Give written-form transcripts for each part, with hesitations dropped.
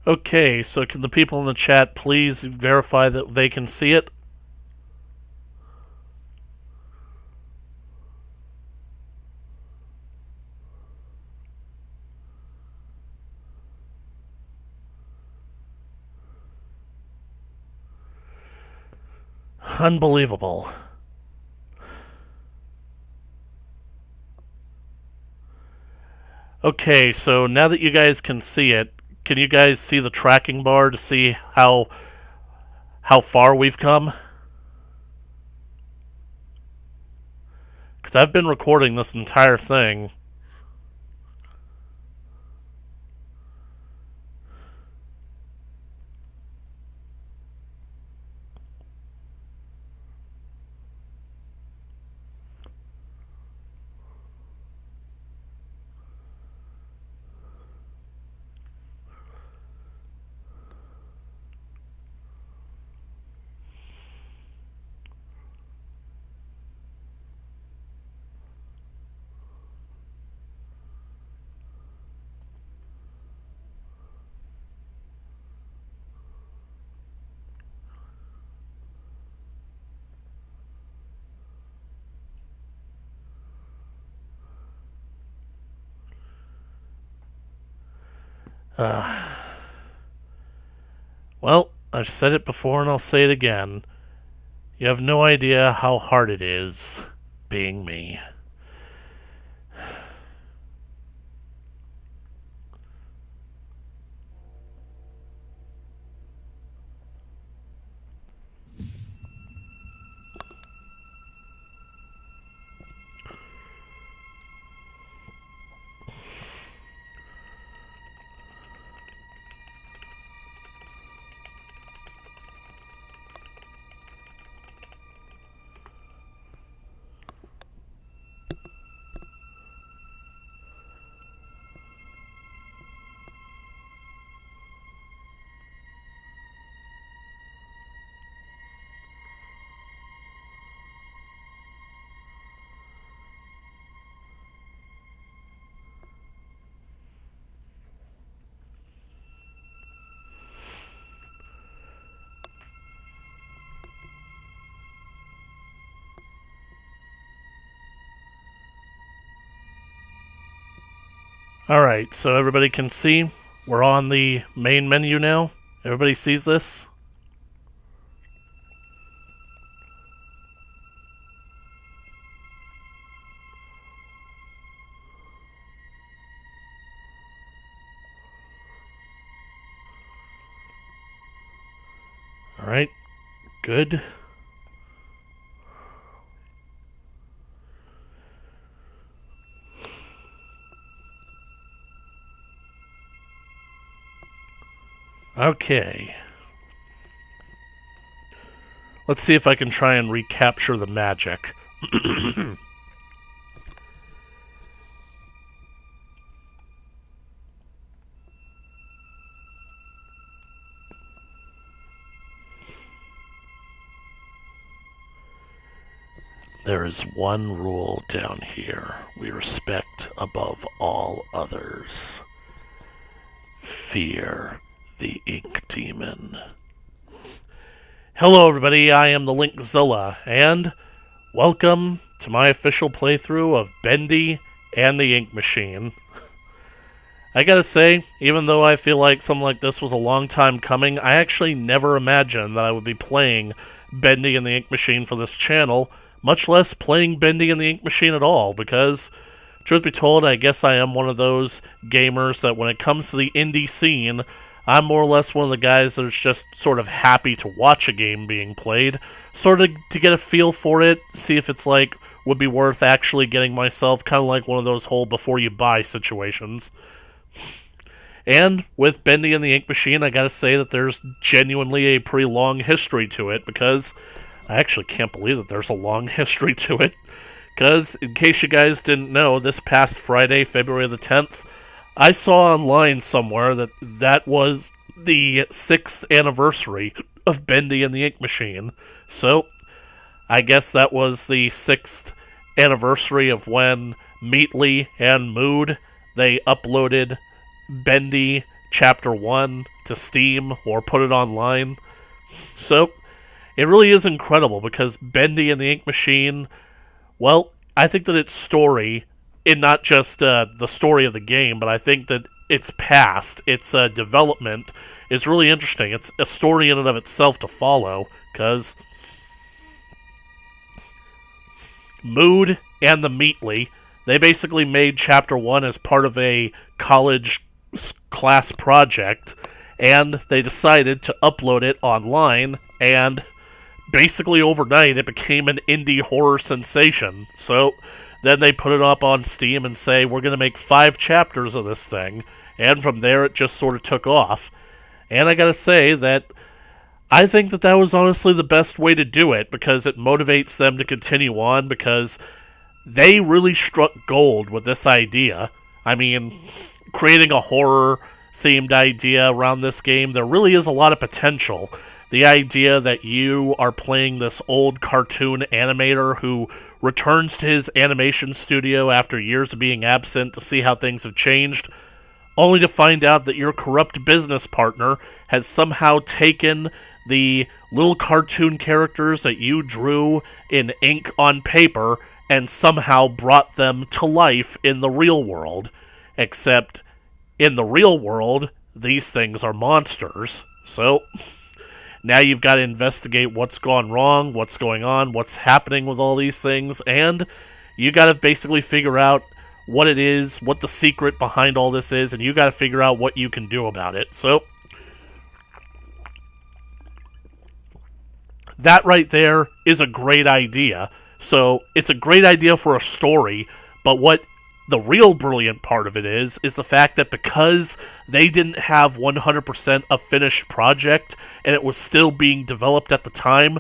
Okay, so can the people in the chat please verify that they can see it? Unbelievable. Okay, so now that you guys can see it, can you guys see the tracking bar to see how far we've come? Because I've been recording this entire thing. Well, I've said it before and I'll say it again. You have no idea how hard it is being me. Alright, so everybody can see we're on the main menu now. Everybody sees this? Alright, good. Okay. Let's see if I can try and recapture the magic. There is one rule down here we respect above all others. Fear the ink demon. Hello everybody, I am the Linkzilla, and welcome to my official playthrough of Bendy and the Ink Machine. I gotta say, even though I feel like something like this was a long time coming, I actually never imagined that I would be playing Bendy and the Ink Machine for this channel, much less playing Bendy and the Ink Machine at all, because, truth be told, I guess I am one of those gamers that when it comes to the indie scene, I'm more or less one of the guys that is just sort of happy to watch a game being played, sort of to get a feel for it, see if it's like, would be worth actually getting myself, kind of like one of those whole before you buy situations. And with Bendy and the Ink Machine, I gotta say that there's genuinely a pretty long history to it, because I actually can't believe that there's a long history to it. Because, in case you guys didn't know, this past Friday, February the 10th, I saw online somewhere that that was the 6th anniversary of Bendy and the Ink Machine. So, I guess that was the 6th anniversary of when Meatly and Mood, they uploaded Bendy Chapter 1 to Steam or put it online. So, it really is incredible because Bendy and the Ink Machine, well, I think that its story, and not just the story of the game, but I think that its past, its development, is really interesting. It's a story in and of itself to follow, because Mood and the Meatly, they basically made Chapter 1 as part of a college class project, and they decided to upload it online, and basically overnight it became an indie horror sensation. So then they put it up on Steam and say, we're going to make 5 chapters of this thing, and from there it just sort of took off. And I gotta say that I think that was honestly the best way to do it, because it motivates them to continue on, because they really struck gold with this idea. I mean, creating a horror-themed idea around this game, there really is a lot of potential. The idea that you are playing this old cartoon animator who returns to his animation studio after years of being absent to see how things have changed, only to find out that your corrupt business partner has somehow taken the little cartoon characters that you drew in ink on paper and somehow brought them to life in the real world. Except, in the real world, these things are monsters. So, now you've got to investigate what's gone wrong, what's going on, what's happening with all these things, and you got to basically figure out what it is, what the secret behind all this is, and you got to figure out what you can do about it. So, that right there is a great idea. So, it's a great idea for a story, but what the real brilliant part of it is the fact that because they didn't have 100% a finished project, and it was still being developed at the time,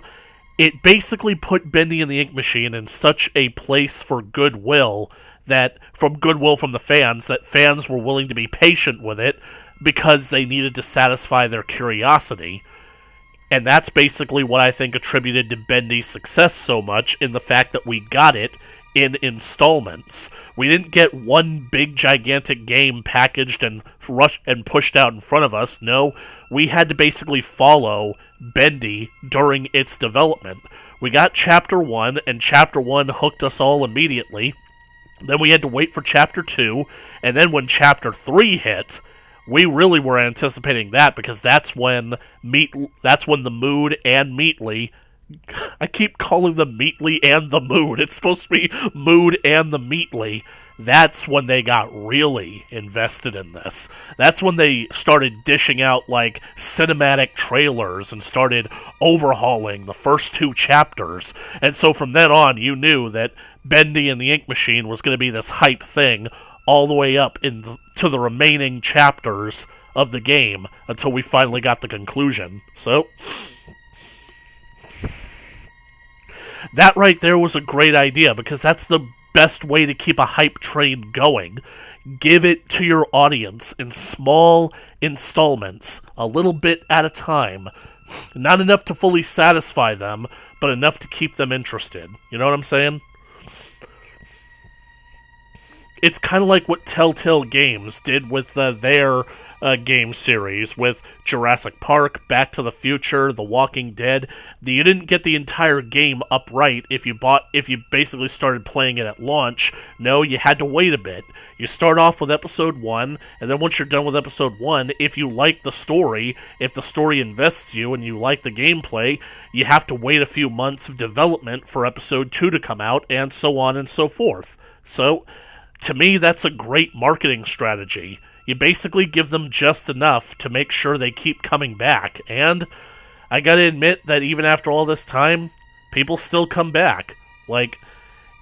it basically put Bendy and the Ink Machine in such a place for goodwill from the fans, that fans were willing to be patient with it because they needed to satisfy their curiosity. And that's basically what I think attributed to Bendy's success so much, in the fact that we got it in installments. We didn't get one big gigantic game packaged and rushed and pushed out in front of us. No, we had to basically follow Bendy during its development. We got Chapter 1, and Chapter 1 hooked us all immediately. Then we had to wait for Chapter 2, and then when Chapter 3 hit, we really were anticipating that, because that's when the Mood and Meatly, I keep calling them Meatly and the Mood, it's supposed to be Mood and the Meatly, that's when they got really invested in this. That's when they started dishing out, like, cinematic trailers and started overhauling the first 2 chapters. And so from then on, you knew that Bendy and the Ink Machine was going to be this hype thing all the way up to the remaining chapters of the game until we finally got the conclusion. So, that right there was a great idea, because that's the best way to keep a hype train going. Give it to your audience in small installments, a little bit at a time. Not enough to fully satisfy them, but enough to keep them interested. You know what I'm saying? It's kind of like what Telltale Games did with their game series, with Jurassic Park, Back to the Future, The Walking Dead. You didn't get the entire game upright if you basically started playing it at launch. No, you had to wait a bit. You start off with Episode 1, and then once you're done with Episode 1, if you like the story, if the story invests you and you like the gameplay, you have to wait a few months of development for Episode 2 to come out, and so on and so forth. So, to me, that's a great marketing strategy. You basically give them just enough to make sure they keep coming back, and I gotta admit that even after all this time, people still come back. Like,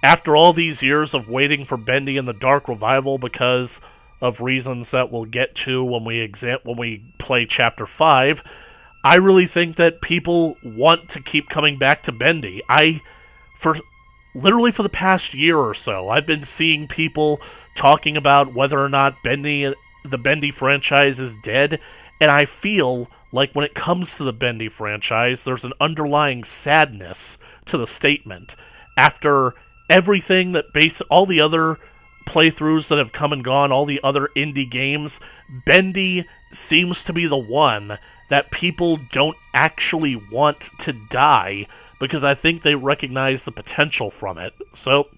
after all these years of waiting for Bendy and the Dark Revival because of reasons that we'll get to when we play Chapter 5, I really think that people want to keep coming back to Bendy. Literally for the past year or so, I've been seeing people talking about whether or not the Bendy franchise is dead, and I feel like when it comes to the Bendy franchise, there's an underlying sadness to the statement. After everything all the other playthroughs that have come and gone, all the other indie games, Bendy seems to be the one that people don't actually want to die, because I think they recognize the potential from it. So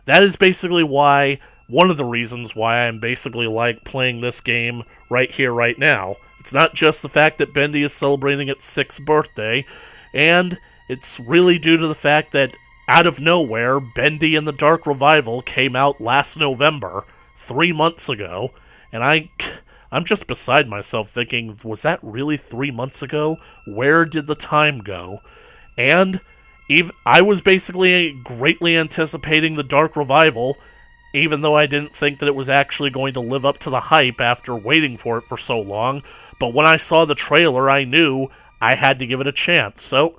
that is basically why, one of the reasons why I'm basically like playing this game right here, right now. It's not just the fact that Bendy is celebrating its 6th birthday, and it's really due to the fact that out of nowhere, Bendy and the Dark Revival came out last November, 3 months ago, and I'm just beside myself thinking, was that really 3 months ago? Where did the time go? And I was basically greatly anticipating the Dark Revival, even though I didn't think that it was actually going to live up to the hype after waiting for it for so long. But when I saw the trailer, I knew I had to give it a chance. So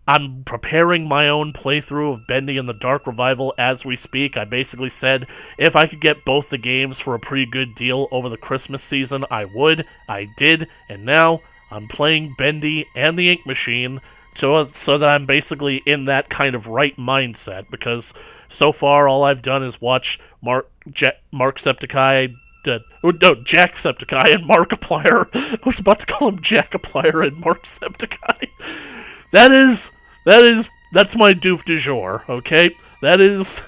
I'm preparing my own playthrough of Bendy and the Dark Revival as we speak. I basically said if I could get both the games for a pretty good deal over the Christmas season, I would. I did, and now I'm playing Bendy and the Ink Machine so that I'm basically in that kind of right mindset, because so far all I've done is watch Jacksepticeye and Markiplier. I was about to call him Jackiplier and Marksepticeye. That's my doof du jour, okay? That is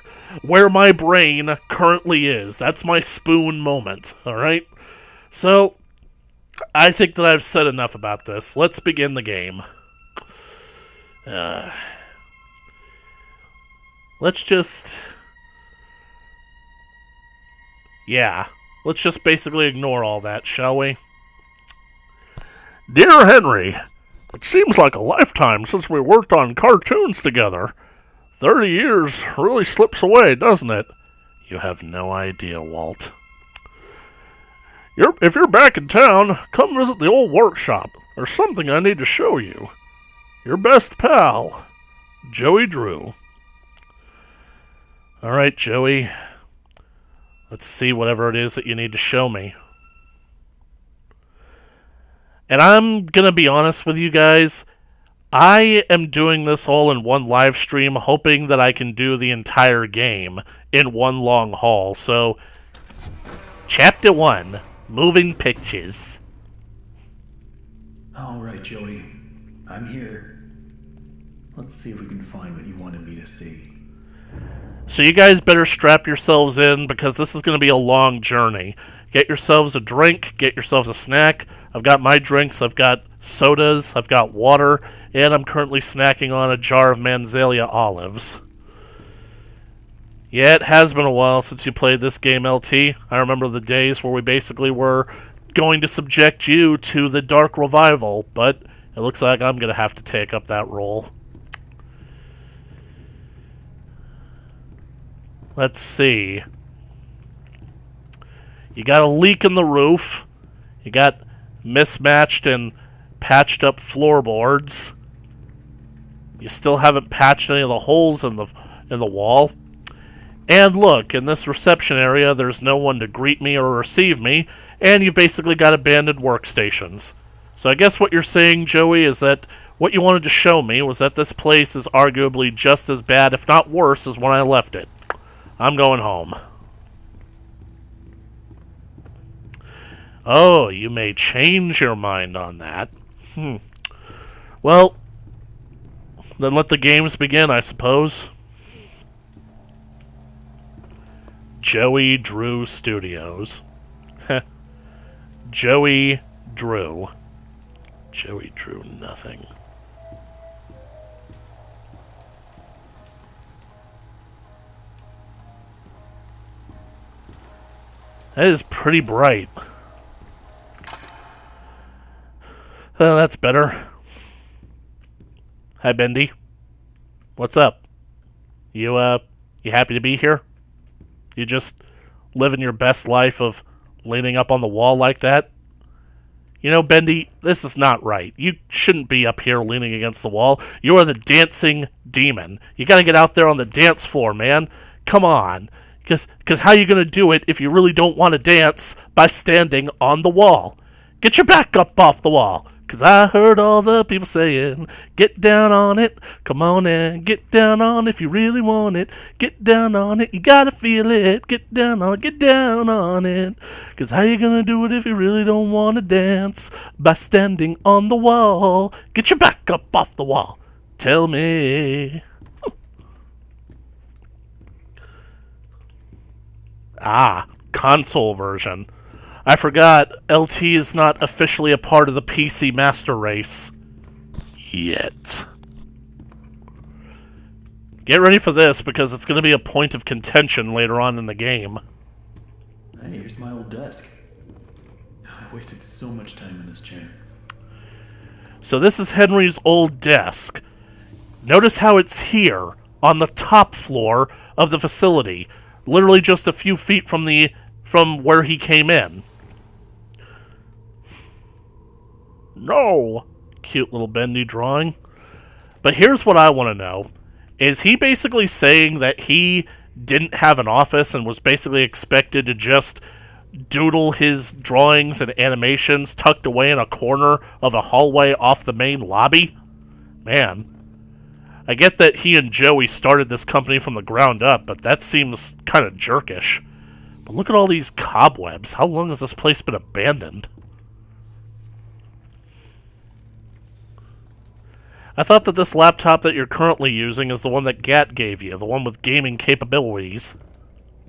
where my brain currently is. That's my spoon moment, alright? So, I think that I've said enough about this. Let's begin the game. Let's just basically ignore all that, shall we? Dear Henry, it seems like a lifetime since we worked on cartoons together. 30 years really slips away, doesn't it? You have no idea, Walt. If you're back in town, come visit the old workshop. There's something I need to show you. Your best pal, Joey Drew. Alright, Joey. Let's see whatever it is that you need to show me. And I'm gonna be honest with you guys, I am doing this all in one live stream, hoping that I can do the entire game in one long haul. So, Chapter 1, Moving Pictures. Alright, Joey. I'm here. Let's see if we can find what you wanted me to see. So you guys better strap yourselves in, because this is going to be a long journey. Get yourselves a drink, get yourselves a snack. I've got my drinks, I've got sodas, I've got water, and I'm currently snacking on a jar of Manzelia olives. Yeah, it has been a while since you played this game, LT. I remember the days where we basically were going to subject you to the Dark Revival, but it looks like I'm going to have to take up that role. Let's see. You got a leak in the roof. You got mismatched and patched up floorboards. You still haven't patched any of the holes in the wall. And look, in this reception area, there's no one to greet me or receive me, and you've basically got abandoned workstations. So I guess what you're saying, Joey, is that what you wanted to show me was that this place is arguably just as bad, if not worse, as when I left it. I'm going home. Oh, you may change your mind on that. Well, then let the games begin, I suppose. Joey Drew Studios. Joey Drew. Joey Drew nothing. That is pretty bright. That's better. Hi, Bendy. What's up? You happy to be here? You just living your best life of leaning up on the wall like that? You know, Bendy, this is not right. You shouldn't be up here leaning against the wall. You are the dancing demon. You gotta get out there on the dance floor, man. Come on. Because how are you going to do it if you really don't want to dance by standing on the wall? Get your back up off the wall, 'Cause I heard all the people saying, get down on it, come on and get down on it if you really want it. Get down on it, you gotta feel it. Get down on it, get down on it. 'Cause how you gonna do it if you really don't wanna dance? By standing on the wall. Get your back up off the wall. Tell me. Ah, console version. I forgot, LT is not officially a part of the PC Master Race. Yet. Get ready for this, because it's going to be a point of contention later on in the game. Hey, here's my old desk. I wasted so much time in this chair. So this is Henry's old desk. Notice how it's here, on the top floor of the facility. Literally just a few feet from where he came in. No! Cute little Bendy drawing. But here's what I want to know. Is he basically saying that he didn't have an office and was basically expected to just doodle his drawings and animations tucked away in a corner of a hallway off the main lobby? Man. I get that he and Joey started this company from the ground up, but that seems kind of jerkish. But look at all these cobwebs. How long has this place been abandoned? I thought that this laptop that you're currently using is the one that Gat gave you, the one with gaming capabilities.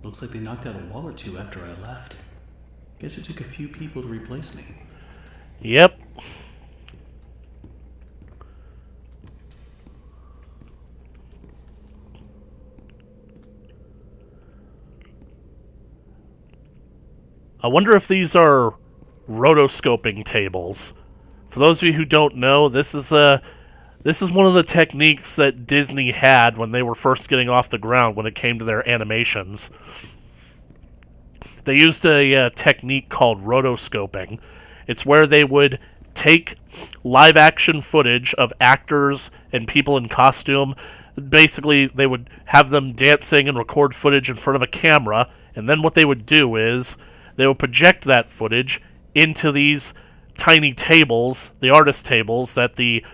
Looks like they knocked out a wall or two after I left. Guess it took a few people to replace me. Yep. I wonder if these are rotoscoping tables. For those of you who don't know, this is one of the techniques that Disney had when they were first getting off the ground when it came to their animations. They used a technique called rotoscoping. It's where they would take live action footage of actors and people in costume. Basically, they would have them dancing and record footage in front of a camera, and then what they would do is they would project that footage into these tiny tables, the artist tables, that the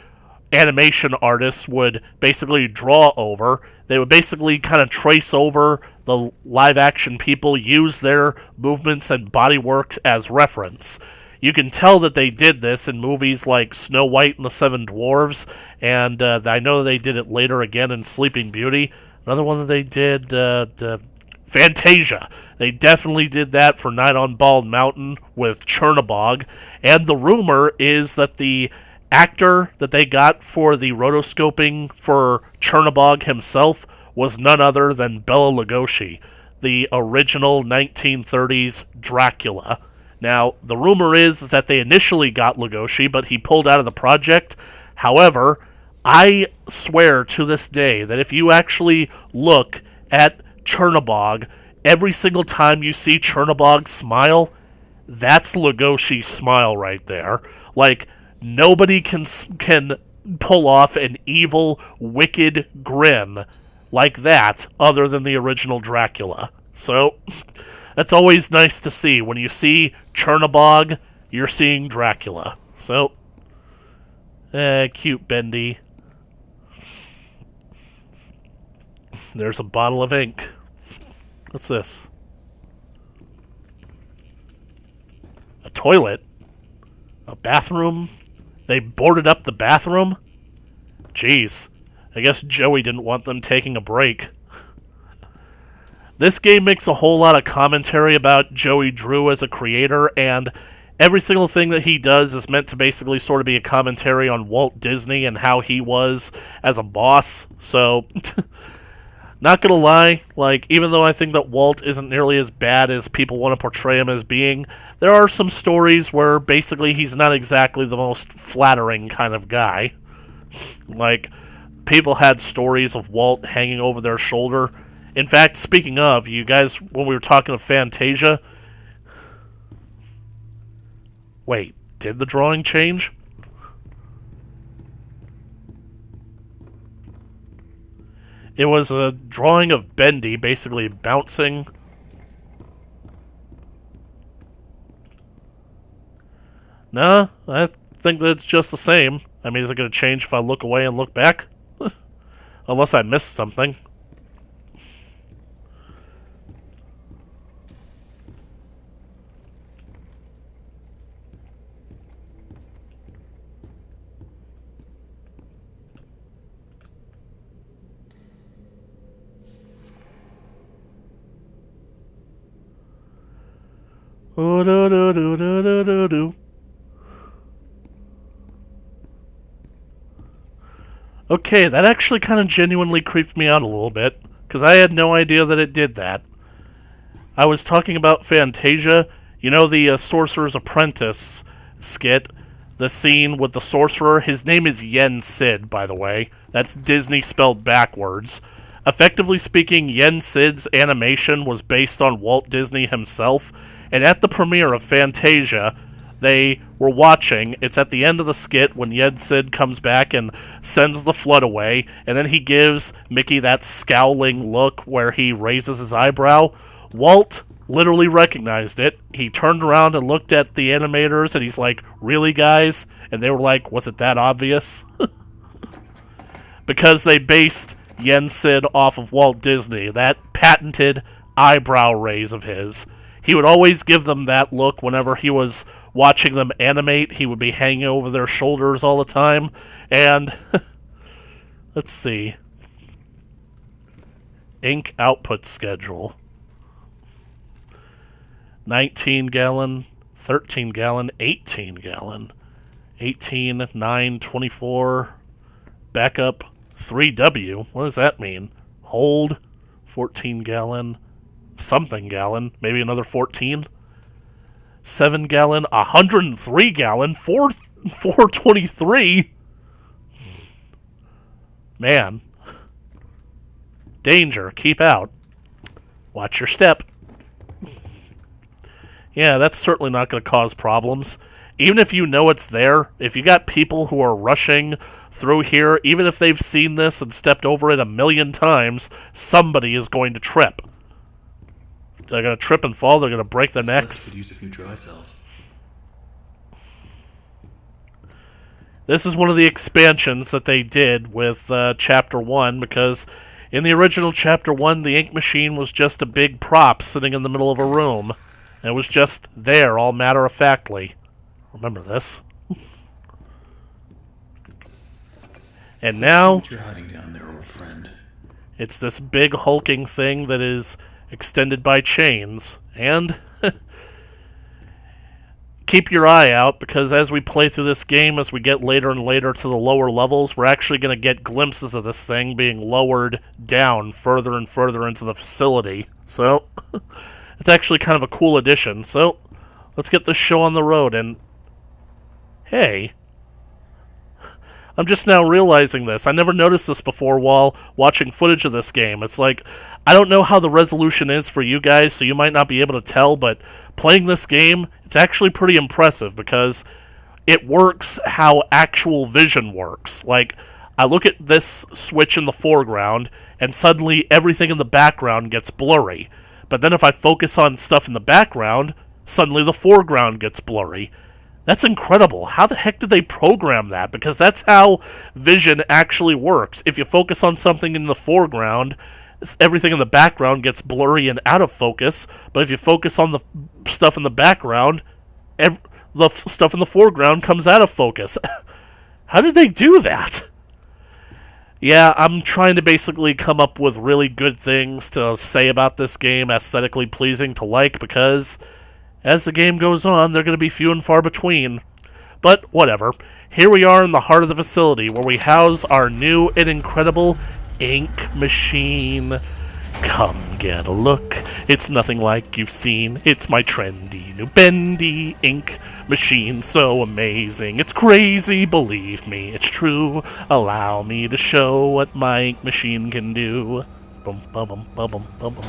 animation artists would basically draw over. They would basically kind of trace over the live action people, use their movements and body work as reference. You can tell that they did this in movies like Snow White and the Seven Dwarfs, and I know they did it later again in Sleeping Beauty. Another one that they did, Fantasia. They definitely did that for Night on Bald Mountain with Chernabog, and the rumor is that the actor that they got for the rotoscoping for Chernabog himself was none other than Bela Lugosi, the original 1930s Dracula. Now, the rumor is that they initially got Lugosi, but he pulled out of the project. However, I swear to this day that if you actually look at Chernabog, every single time you see Chernabog smile, that's Lugosi's smile right there. Like, nobody can pull off an evil, wicked grin like that other than the original Dracula. So, that's always nice to see. When you see Chernabog, you're seeing Dracula. So, cute Bendy. There's a bottle of ink. What's this? A toilet? A bathroom? They boarded up the bathroom? Jeez. I guess Joey didn't want them taking a break. This game makes a whole lot of commentary about Joey Drew as a creator, and every single thing that he does is meant to basically sort of be a commentary on Walt Disney and how he was as a boss. So, not gonna lie, like, even though I think that Walt isn't nearly as bad as people want to portray him as being, there are some stories where basically he's not exactly the most flattering kind of guy. Like, people had stories of Walt hanging over their shoulder. In fact, speaking of, you guys, when we were talking of Fantasia... Wait, did the drawing change? It was a drawing of Bendy basically bouncing. No, I think that it's just the same. I mean, is it going to change if I look away and look back? Unless I missed something. Okay, that actually kind of genuinely creeped me out a little bit, because I had no idea that it did that. I was talking about Fantasia, you know, the Sorcerer's Apprentice skit, the scene with the sorcerer. His name is Yen Sid, by the way. That's Disney spelled backwards. Effectively speaking, Yen Sid's animation was based on Walt Disney himself, and at the premiere of Fantasia, they were watching. It's at the end of the skit when Yen Sid comes back and sends the flood away, and then he gives Mickey that scowling look where he raises his eyebrow. Walt literally recognized it. He turned around and looked at the animators, and he's like, "Really, guys?" And they were like, "Was it that obvious?" Because they based Yen Sid off of Walt Disney, that patented eyebrow raise of his. He would always give them that look whenever he was watching them animate. He would be hanging over their shoulders all the time. And let's see. Ink output schedule. 19 gallon, 13 gallon, 18 gallon. 18, 9, 24. Backup 3W. What does that mean? Hold 14 gallon. Something gallon, maybe another 14. 7 gallon, 103 gallon, 423. Man. Danger, keep out. Watch your step. Yeah, that's certainly not going to cause problems. Even if you know it's there, if you got people who are rushing through here, even if they've seen this and stepped over it a million times, somebody is going to trip. They're going to trip and fall. They're going to break their necks. Could use a few dry cells. This is one of the expansions that they did with Chapter 1, because in the original Chapter 1, the ink machine was just a big prop sitting in the middle of a room. And it was just there, all matter-of-factly. Remember this. And now, What you're hiding down there, old friend. It's this big hulking thing that is extended by chains, and keep your eye out, because as we play through this game, as we get later and later to the lower levels, we're actually going to get glimpses of this thing being lowered down further and further into the facility. So, it's actually kind of a cool addition. So, let's get this show on the road, and hey, I'm just now realizing this. I never noticed this before while watching footage of this game. It's like, I don't know how the resolution is for you guys, so you might not be able to tell, but playing this game, it's actually pretty impressive because it works how actual vision works. Like, I look at this switch in the foreground, and suddenly everything in the background gets blurry. But then if I focus on stuff in the background, suddenly the foreground gets blurry. That's incredible. How the heck did they program that? Because that's how vision actually works. If you focus on something in the foreground, everything in the background gets blurry and out of focus. But if you focus on the stuff in the background, the stuff in the foreground comes out of focus. How did they do that? Yeah, I'm trying to basically come up with really good things to say about this game, aesthetically pleasing to like, because as the game goes on, they're going to be few and far between. But whatever. Here we are in the heart of the facility, where we house our new and incredible ink machine. Come get a look. It's nothing like you've seen. It's my trendy new bendy ink machine. So amazing. It's crazy. Believe me, it's true. Allow me to show what my ink machine can do. Bum, bum, bum, bum, bum, bum, bum.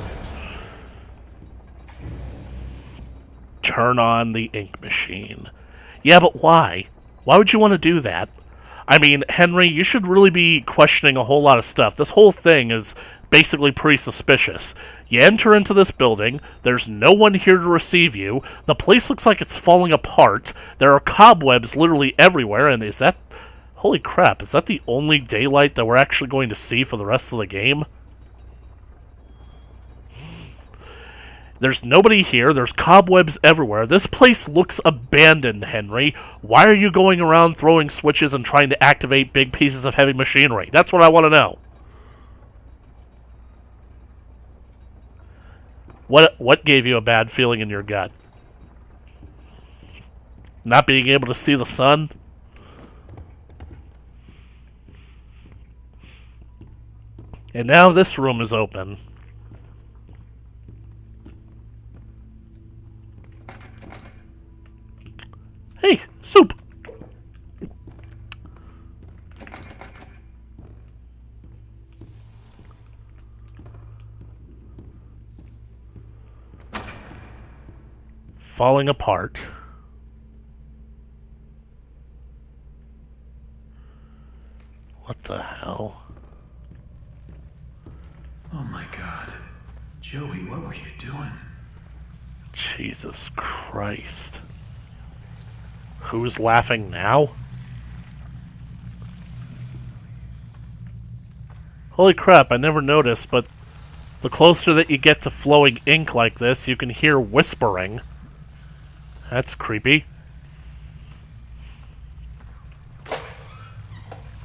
Turn on the ink machine. Yeah, but why? Why would you want to do that? I mean, Henry, you should really be questioning a whole lot of stuff. This whole thing is basically pretty suspicious. You enter into this building, there's no one here to receive you, the place looks like it's falling apart, there are cobwebs literally everywhere, and is that... Holy crap, is that the only daylight that we're actually going to see for the rest of the game? There's nobody here, there's cobwebs everywhere, this place looks abandoned, Henry. Why are you going around throwing switches and trying to activate big pieces of heavy machinery? That's what I want to know. What gave you a bad feeling in your gut? Not being able to see the sun? And now this room is open. Hey, soup! Falling apart. What the hell? Oh my god. Joey, what were you doing? Jesus Christ. Who's laughing now? Holy crap, I never noticed, but the closer that you get to flowing ink like this, you can hear whispering. That's creepy.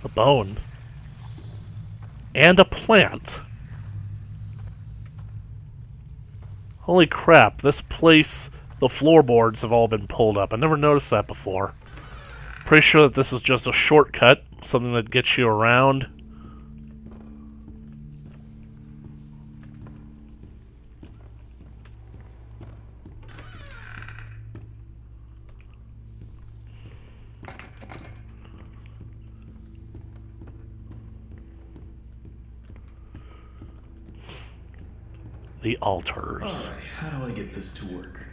A bone. And a plant. Holy crap, this place, the floorboards have all been pulled up. I never noticed that before. Pretty sure that this is just a shortcut, something that gets you around. The altars. Alright, how do I get this to work?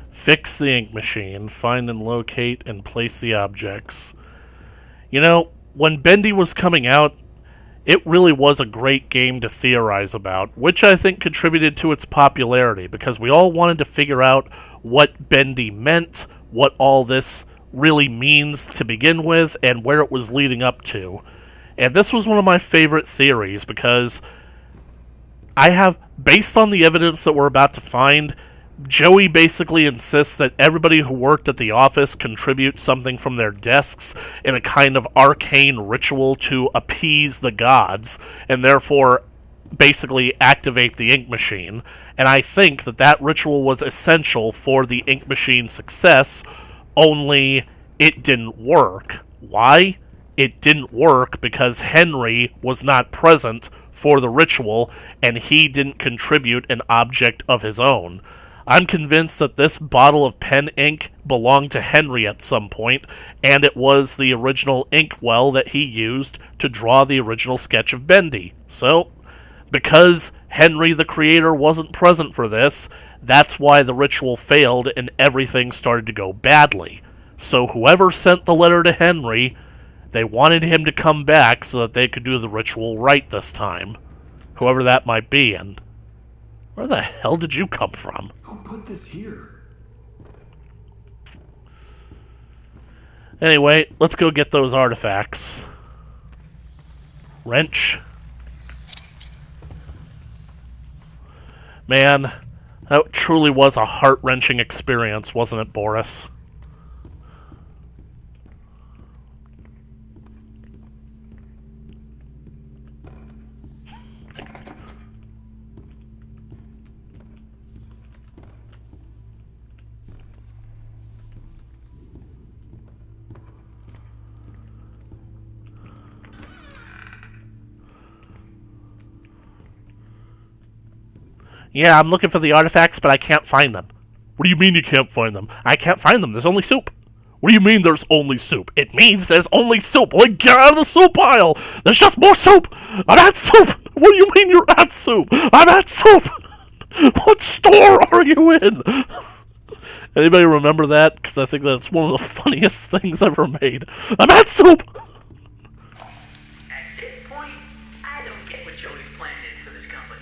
Fix the ink machine, find and locate and place the objects. You know, when Bendy was coming out, it really was a great game to theorize about, which I think contributed to its popularity, because we all wanted to figure out what Bendy meant, what all this really means to begin with, and where it was leading up to. And this was one of my favorite theories, because I have, based on the evidence that we're about to find, Joey basically insists that everybody who worked at the office contribute something from their desks in a kind of arcane ritual to appease the gods, and therefore basically activate the ink machine. And I think that that ritual was essential for the ink machine's success, only it didn't work. Why? It didn't work because Henry was not present for the ritual, and he didn't contribute an object of his own. I'm convinced that this bottle of pen ink belonged to Henry at some point, and it was the original inkwell that he used to draw the original sketch of Bendy. So, because Henry the creator wasn't present for this, that's why the ritual failed and everything started to go badly. So whoever sent the letter to Henry, they wanted him to come back so that they could do the ritual right this time. Whoever that might be, and where the hell did you come from? Who put this here? Anyway, let's go get those artifacts. Wrench. Man, that truly was a heart-wrenching experience, wasn't it, Boris? Yeah, I'm looking for the artifacts, but I can't find them. What do you mean you can't find them? I can't find them. There's only soup. What do you mean there's only soup? It means there's only soup. Like, get out of the soup pile. There's just more soup. I'm at soup. What do you mean you're at soup? I'm at soup. What store are you in? Anybody remember that? Because I think that's one of the funniest things ever made. I'm at soup. At this point, I don't get what Joey's plan is for this company.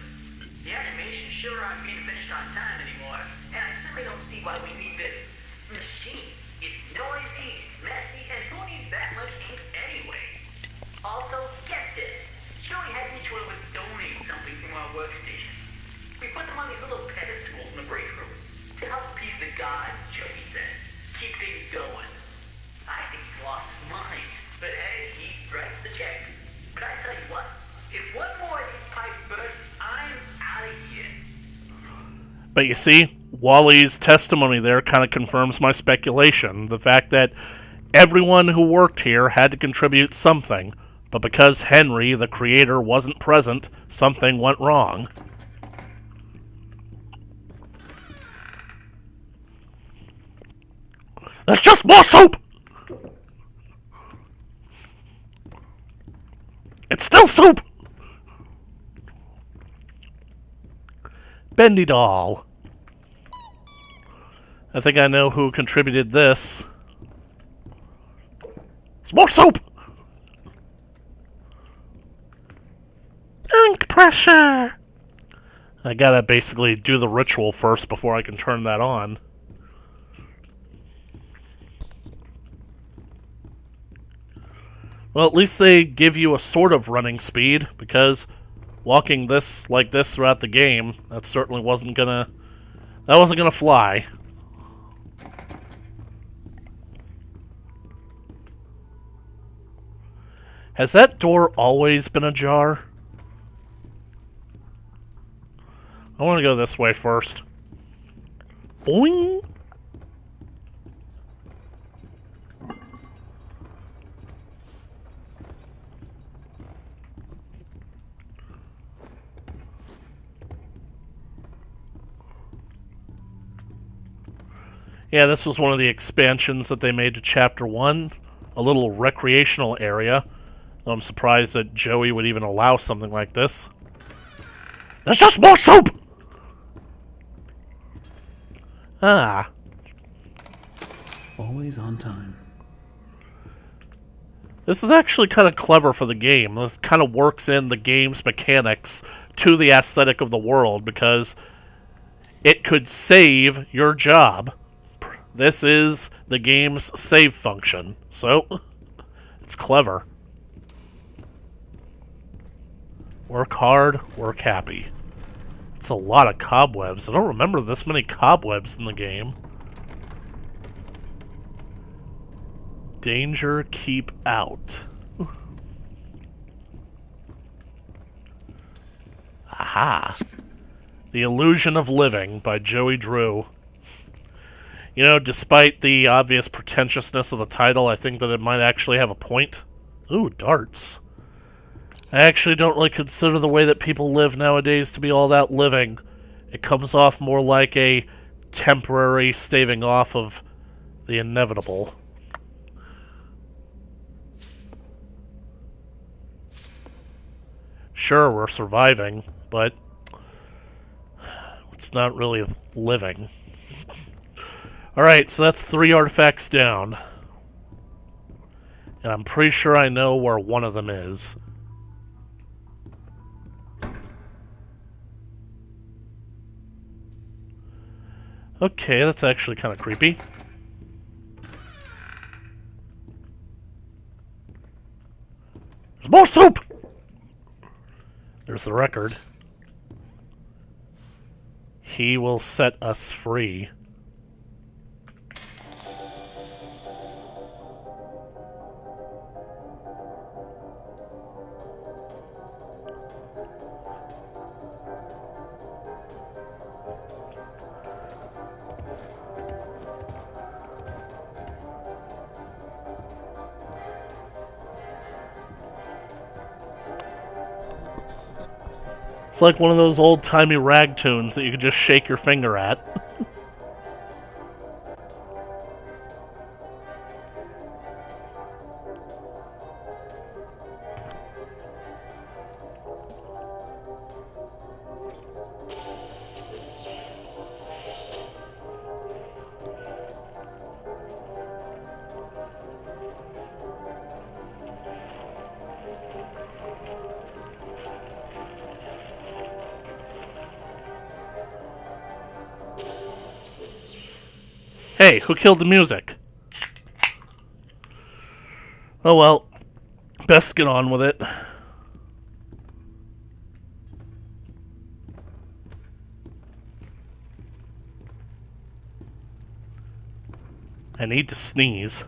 why we need this machine. It's noisy, it's messy, and who needs that much ink anyway? Also, get this. Joey had each one of us donate something from our workstation. We put them on these little pedestals in the break room to help appease the gods, Joey said. Keep things going. I think he's lost his mind. But hey, he writes the checks. But I tell you what, if one more of these pipes burst, I'm out of here. But you see, Wally's testimony there kind of confirms my speculation. The fact that everyone who worked here had to contribute something, but because Henry, the creator, wasn't present, something went wrong. That's just more soup! It's still soup! Bendy doll. I think I know who contributed this. It's more soup! Ink pressure! I gotta basically do the ritual first before I can turn that on. Well, at least they give you a sort of running speed, because walking this like this throughout the game, that certainly wasn't gonna fly. Has that door always been ajar? I want to go this way first. Boing! Yeah, this was one of the expansions that they made to Chapter 1. A little recreational area. I'm surprised that Joey would even allow something like this. There's just more soup! Ah. Always on time. This is actually kind of clever for the game. This kind of works in the game's mechanics to the aesthetic of the world, because it could save your job. This is the game's save function, so it's clever. Work hard, work happy. It's a lot of cobwebs. I don't remember this many cobwebs in the game. Danger, keep out. Aha. The Illusion of Living by Joey Drew. You know, despite the obvious pretentiousness of the title, I think that it might actually have a point. Ooh, darts. I actually don't really consider the way that people live nowadays to be all that living. It comes off more like a temporary staving off of the inevitable. Sure, we're surviving, but it's not really living. Alright, so that's 3 artifacts down. And I'm pretty sure I know where one of them is. Okay, that's actually kind of creepy. There's more soup! There's the record. He will set us free. It's like one of those old-timey rag tunes that you could just shake your finger at. Hey, who killed the music? Oh well. Best get on with it. I need to sneeze.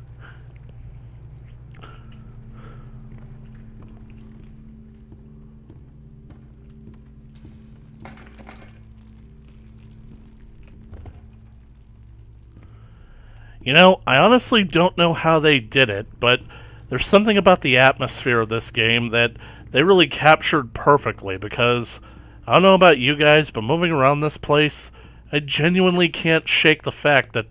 You know, I honestly don't know how they did it, but there's something about the atmosphere of this game that they really captured perfectly, because I don't know about you guys, but moving around this place, I genuinely can't shake the fact that,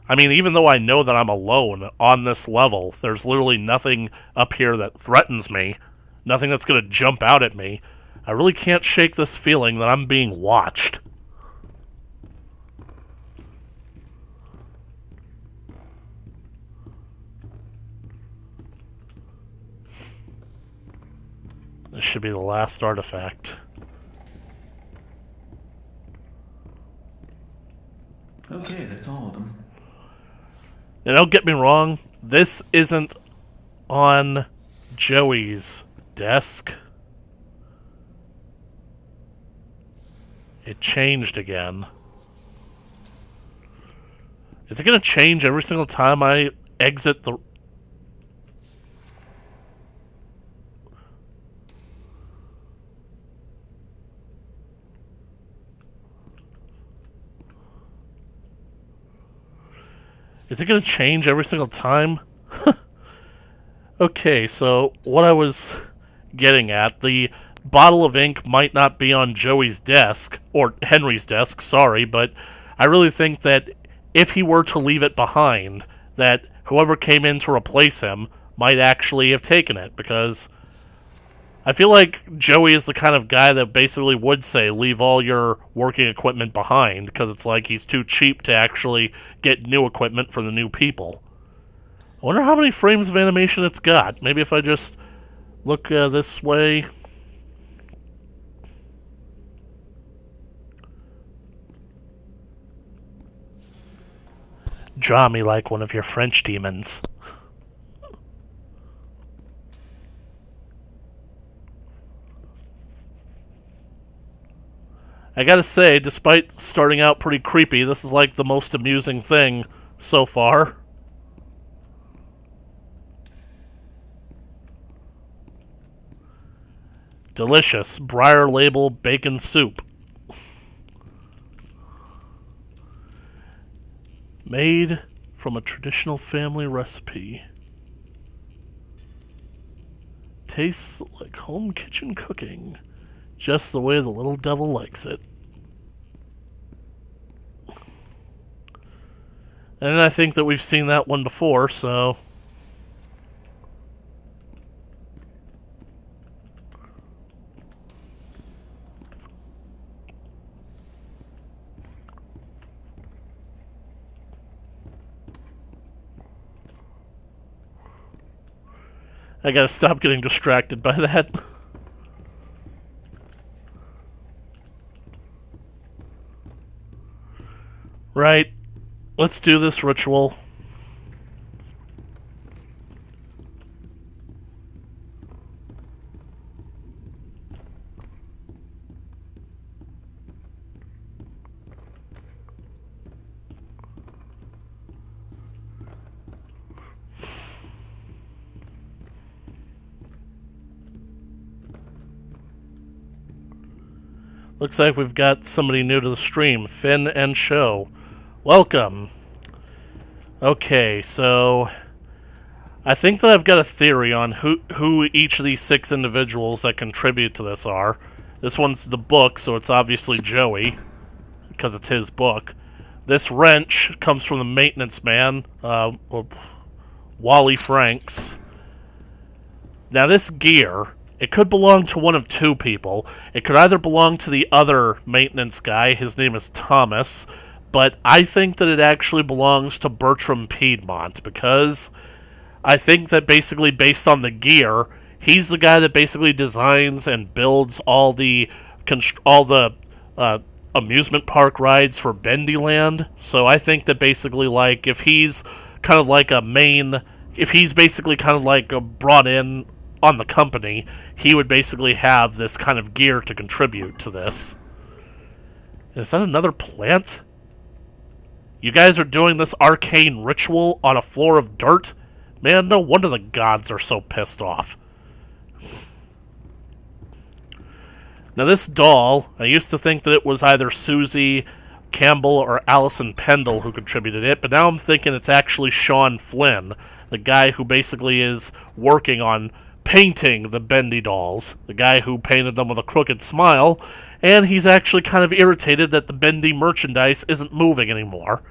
I mean, even though I know that I'm alone on this level, there's literally nothing up here that threatens me, nothing that's going to jump out at me. I really can't shake this feeling that I'm being watched. This should be the last artifact. Okay, that's all of them. Now, don't get me wrong, this isn't on Joey's desk. It changed again. Is it going to change every single time I exit the... Is it going to change every single time? Okay, so what I was getting at, the bottle of ink might not be on Joey's desk, or Henry's desk, sorry, but I really think that if he were to leave it behind, that whoever came in to replace him might actually have taken it, because I feel like Joey is the kind of guy that basically would say, leave all your working equipment behind, because it's like he's too cheap to actually get new equipment for the new people. I wonder how many frames of animation it's got. Maybe if I just look this way. Draw me like one of your French demons. I gotta say, despite starting out pretty creepy, this is like the most amusing thing so far. Delicious Briar Label bacon soup. Made from a traditional family recipe. Tastes like home kitchen cooking. Just the way the little devil likes it. And I think that we've seen that one before, so... I gotta stop getting distracted by that. Right. Let's do this ritual. Looks like we've got somebody new to the stream, Finn and Show. Welcome. Okay, so I think that I've got a theory on who each of these 6 individuals that contribute to this are. This one's the book, so it's obviously Joey, because it's his book. This wrench comes from the maintenance man, Wally Franks. Now this gear, it could belong to one of 2 people. It could either belong to the other maintenance guy, his name is Thomas, but I think that it actually belongs to Bertram Piedmont, because I think that basically based on the gear, he's the guy that basically designs and builds all the amusement park rides for Bendyland. So I think that basically, like, if he's kind of like if he's basically kind of like brought in on the company, he would basically have this kind of gear to contribute to this. Is that another plant? You guys are doing this arcane ritual on a floor of dirt? Man, no wonder the gods are so pissed off. Now this doll, I used to think that it was either Susie Campbell or Allison Pendle who contributed it, but now I'm thinking it's actually Sean Flynn, the guy who basically is working on painting the Bendy dolls, the guy who painted them with a crooked smile, and he's actually kind of irritated that the Bendy merchandise isn't moving anymore.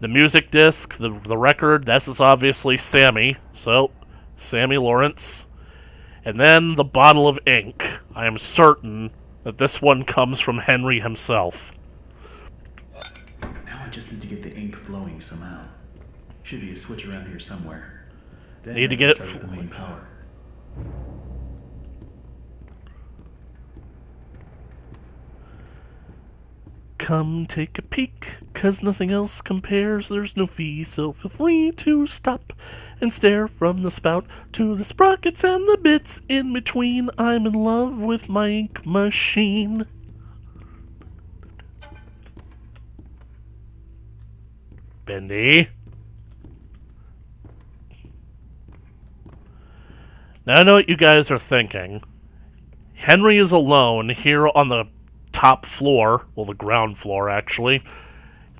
The music disc, the record, this is obviously Sammy, so Sammy Lawrence. And then the bottle of ink. I am certain that this one comes from Henry himself. Now I just need to get the ink flowing somehow. Should be a switch around here somewhere. Then Need to I get can it start with the main power. Come take a peek, 'cause nothing else compares, there's no fee, so feel free to stop and stare from the spout to the sprockets and the bits in between. I'm in love with my ink machine. Bendy. Now I know what you guys are thinking. Henry is alone here on the top floor, well, the ground floor actually.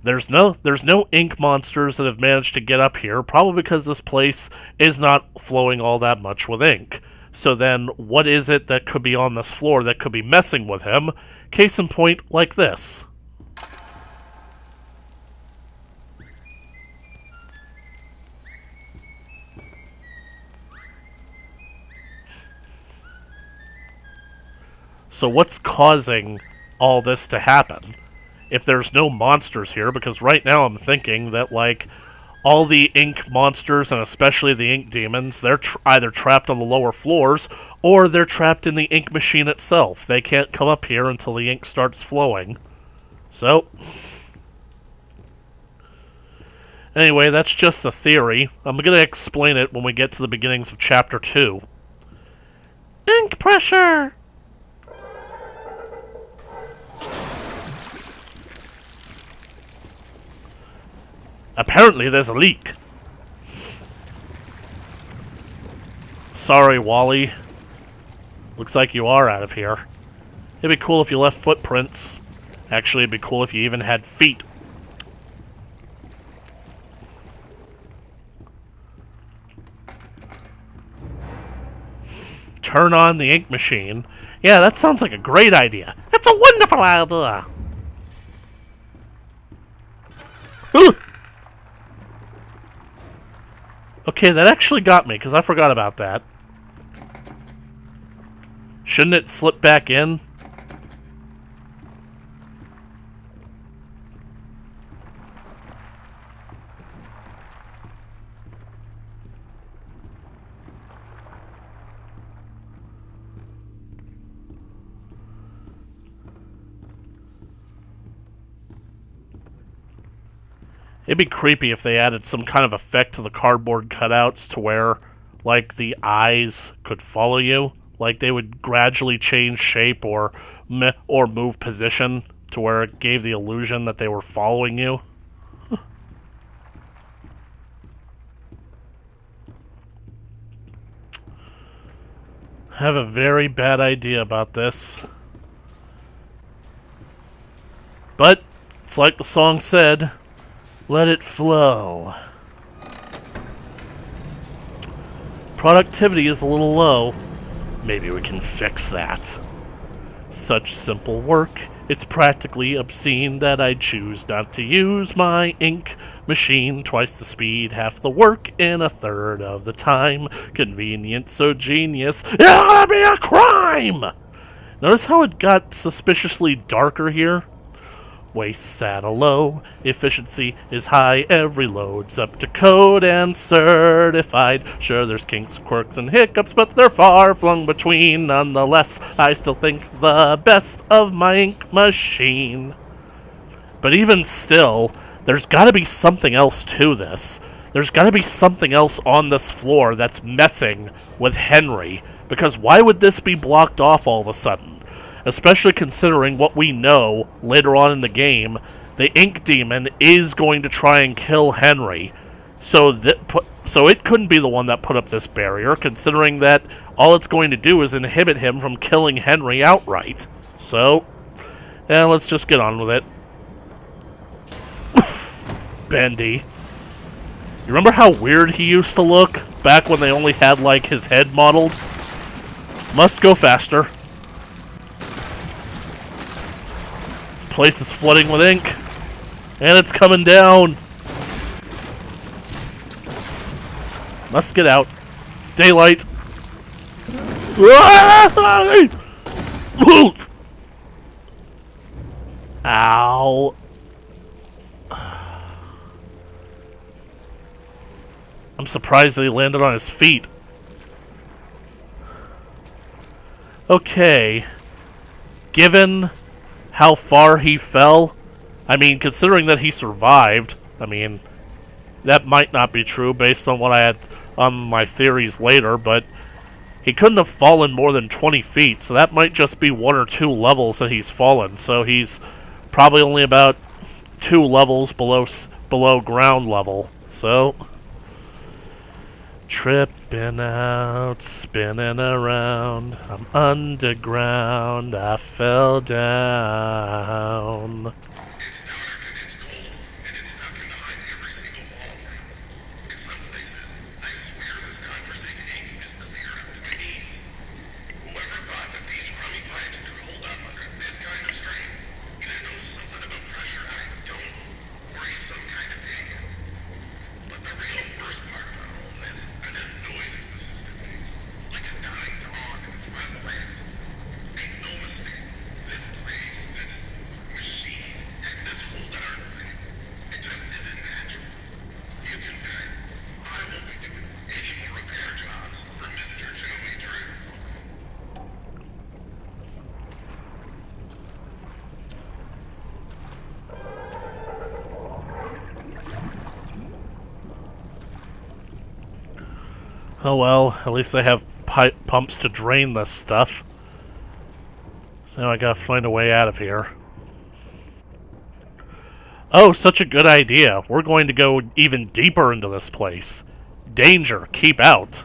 There's no ink monsters that have managed to get up here, probably because this place is not flowing all that much with ink. So then, what is it that could be on this floor that could be messing with him? Case in point, like this. So what's causing all this to happen? If there's no monsters here, because right now I'm thinking that, like, all the ink monsters, and especially the ink demons, they're either trapped on the lower floors, or they're trapped in the ink machine itself. They can't come up here until the ink starts flowing. So, anyway, that's just a theory. I'm going to explain it when we get to the beginnings of Chapter 2. Ink pressure! Apparently there's a leak. Sorry, Wally. Looks like you are out of here. It'd be cool if you left footprints. Actually, it'd be cool if you even had feet. Turn on the ink machine. Yeah, that sounds like a great idea. That's a wonderful idea. Ooh. Okay, that actually got me, because I forgot about that. Shouldn't it slip back in? It'd be creepy if they added some kind of effect to the cardboard cutouts to where, like, the eyes could follow you. Like, they would gradually change shape or move position to where it gave the illusion that they were following you. I have a very bad idea about this. But, it's like the song said, let it flow. Productivity is a little low. Maybe we can fix that. Such simple work, it's practically obscene that I choose not to use my ink machine. Twice the speed, half the work, in a third of the time. Convenient, so genius, it ought to be a crime! Notice how it got suspiciously darker here? Waste at a low, efficiency is high, every load's up to code and certified. Sure, there's kinks, quirks, and hiccups, but they're far flung between. Nonetheless, I still think the best of my ink machine. But even still, there's got to be something else to this. There's got to be something else on this floor that's messing with Henry, because why would this be blocked off all of a sudden? Especially considering what we know later on in the game, the Ink Demon is going to try and kill Henry. So it couldn't be the one that put up this barrier, considering that all it's going to do is inhibit him from killing Henry outright. So, yeah, let's just get on with it. Bendy. You remember how weird he used to look back when they only had, like, his head modeled? Must go faster. This place is flooding with ink. And it's coming down. Must get out. Daylight. Ow. I'm surprised that he landed on his feet. Okay. Given how far he fell, I mean, considering that he survived, I mean, that might not be true based on what I had on my theories later, but he couldn't have fallen more than 20 feet, so that might just be 1 or 2 levels that he's fallen. So he's probably only about 2 levels below ground level. So, tripping out, spinning around, I'm underground, I fell down. It's dark and it's cold, and it's stuck in behind every single wall. In some places, I swear this godforsaken ink is clear up to my knees. Whoever thought that these crummy pipes could hold up under this kind of strain? Either knows something about pressure I don't, or he's some kind of idiot. But the real worst part about all this are the noises the system makes, like a dying dog in its last legs. Make no mistake, this place, this machine, and this whole darn thing, it just isn't natural. You can bet I won't be doing any more repair jobs for Mr. Joey Drew. Oh well, at least they have pumps to drain this stuff. So now I gotta find a way out of here. Oh, such a good idea. We're going to go even deeper into this place. Danger, keep out.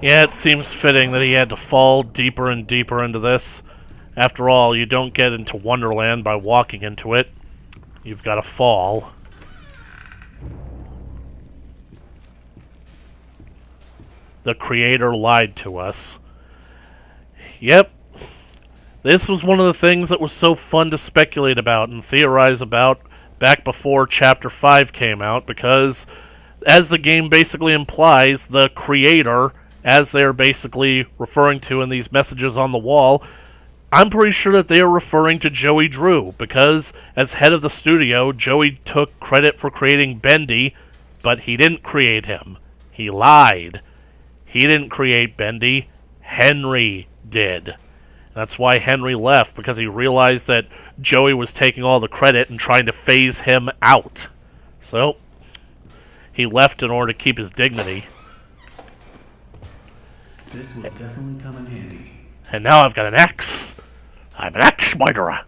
Yeah, it seems fitting that he had to fall deeper and deeper into this. After all, you don't get into Wonderland by walking into it. You've got to fall. The creator lied to us. Yep. This was one of the things that was so fun to speculate about and theorize about back before Chapter 5 came out, because, as the game basically implies, the creator, as they're basically referring to in these messages on the wall, I'm pretty sure that they are referring to Joey Drew, because as head of the studio, Joey took credit for creating Bendy, but he didn't create him. He lied. He didn't create Bendy. Henry did. That's why Henry left, because he realized that Joey was taking all the credit and trying to phase him out. So, he left in order to keep his dignity. This will definitely come in handy. And now I've got an axe. I'm an axe murderer.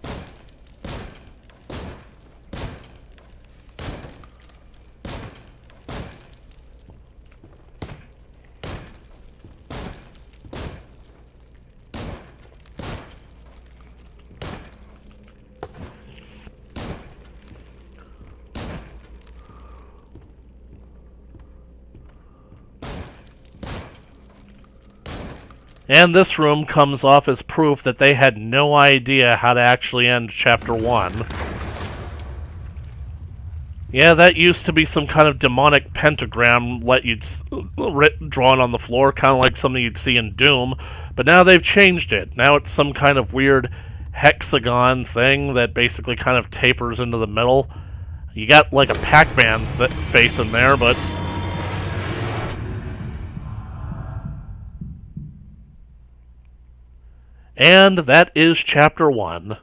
And this room comes off as proof that they had no idea how to actually end Chapter 1. Yeah, that used to be some kind of demonic pentagram drawn on the floor, kind of like something you'd see in Doom. But now they've changed it. Now it's some kind of weird hexagon thing that basically kind of tapers into the middle. You got like a Pac-Man face in there, but... And that is Chapter 1.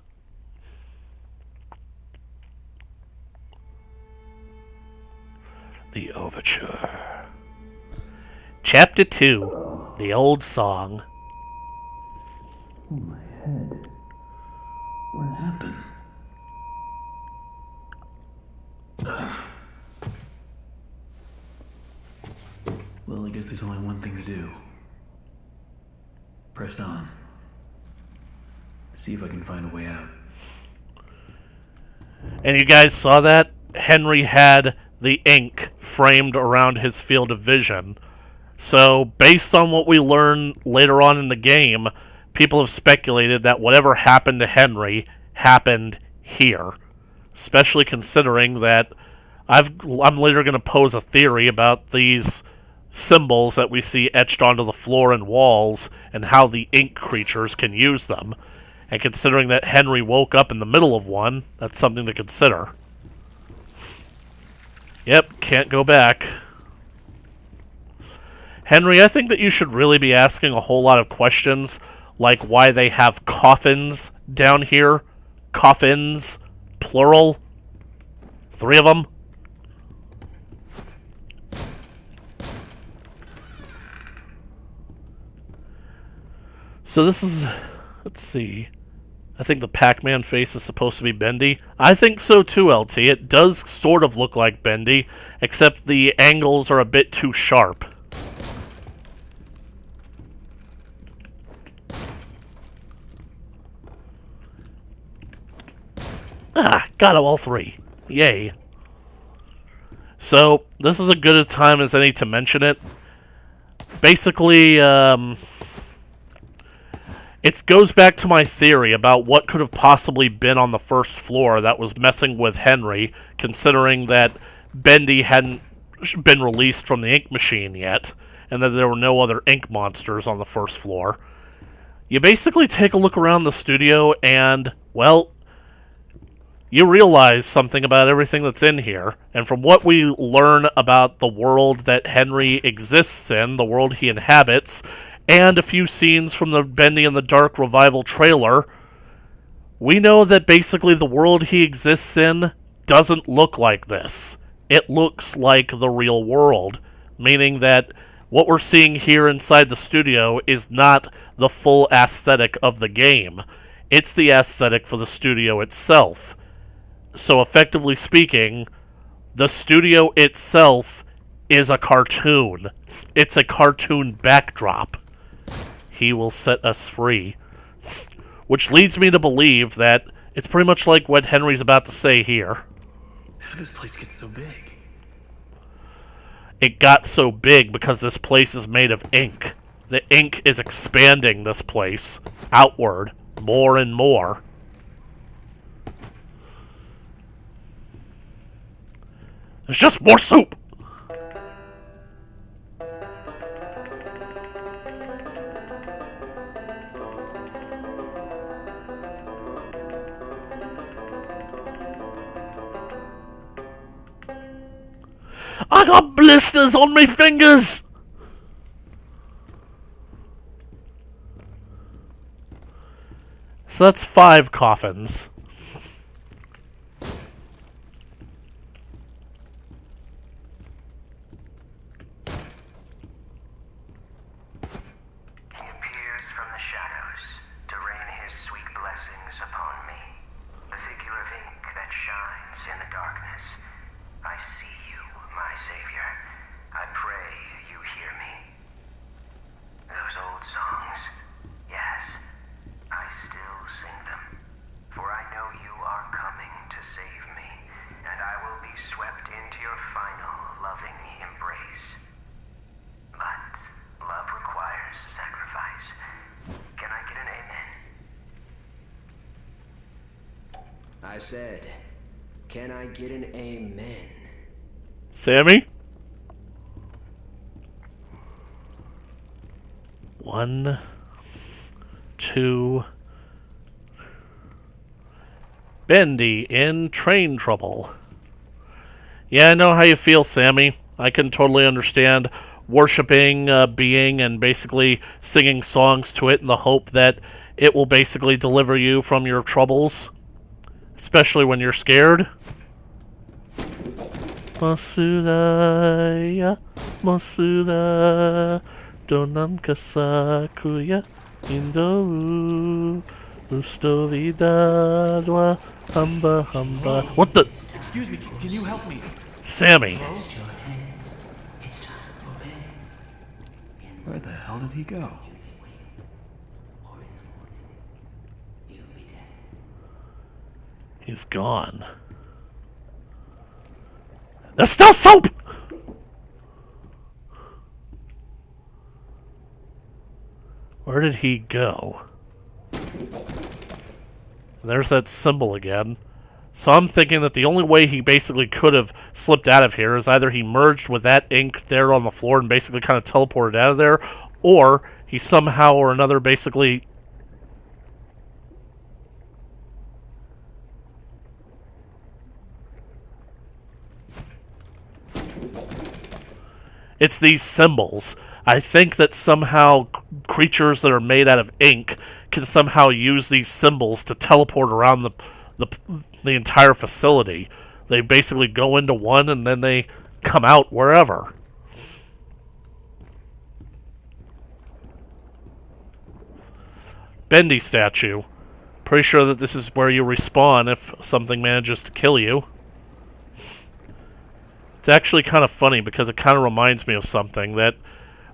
The Overture. Chapter 2. The Old Song. Oh, my head. What happened? Well, I guess there's only one thing to do. Press on. See if I can find a way out. And you guys saw that? Henry had the ink framed around his field of vision. So, based on what we learn later on in the game, people have speculated that whatever happened to Henry happened here. Especially considering that I'm later going to pose a theory about these symbols that we see etched onto the floor and walls and how the ink creatures can use them. And considering that Henry woke up in the middle of one, that's something to consider. Yep, can't go back. Henry, I think that you should really be asking a whole lot of questions, like why they have coffins down here. Coffins, plural. 3 of them. So this is... Let's see. I think the Pac-Man face is supposed to be Bendy. I think so too, LT. It does sort of look like Bendy, except the angles are a bit too sharp. Ah, got all 3. Yay. So, this is as good a time as any to mention it. Basically, it goes back to my theory about what could have possibly been on the first floor that was messing with Henry, considering that Bendy hadn't been released from the ink machine yet, and that there were no other ink monsters on the first floor. You basically take a look around the studio and, well, you realize something about everything that's in here, and from what we learn about the world that Henry exists in, the world he inhabits, and a few scenes from the Bendy in the Dark revival trailer, we know that basically the world he exists in doesn't look like this. It looks like the real world, meaning that what we're seeing here inside the studio is not the full aesthetic of the game. It's the aesthetic for the studio itself. So effectively speaking, the studio itself is a cartoon. It's a cartoon backdrop. He will set us free. Which leads me to believe that it's pretty much like what Henry's about to say here. How did this place get so big? It got so big because this place is made of ink. The ink is expanding this place outward more and more. There's just more soup! I got blisters on my fingers! So that's 5 coffins. I said, Can I get an amen? Sammy? 1, 2. Bendy in train trouble. Yeah, I know how you feel, Sammy. I can totally understand worshipping a being and basically singing songs to it in the hope that it will basically deliver you from your troubles. Especially when you're scared. Masuda, Masuda, Donan Kasakuya, Indo, Ustovidadwa, Hamba Hamba. What the? Excuse me, can you help me? Sammy. It's time for bed. Where the hell did he go? Or in the morning, you'll be dead. He's gone. There's still soap! Where did he go? There's that symbol again. So I'm thinking that the only way he basically could have slipped out of here is either he merged with that ink there on the floor and basically kind of teleported out of there, or he somehow or another basically... It's these symbols. I think that somehow creatures that are made out of ink can somehow use these symbols to teleport around the entire facility. They basically go into one and then they come out wherever. Bendy statue. Pretty sure that this is where you respawn if something manages to kill you. It's actually kind of funny because it kind of reminds me of something that...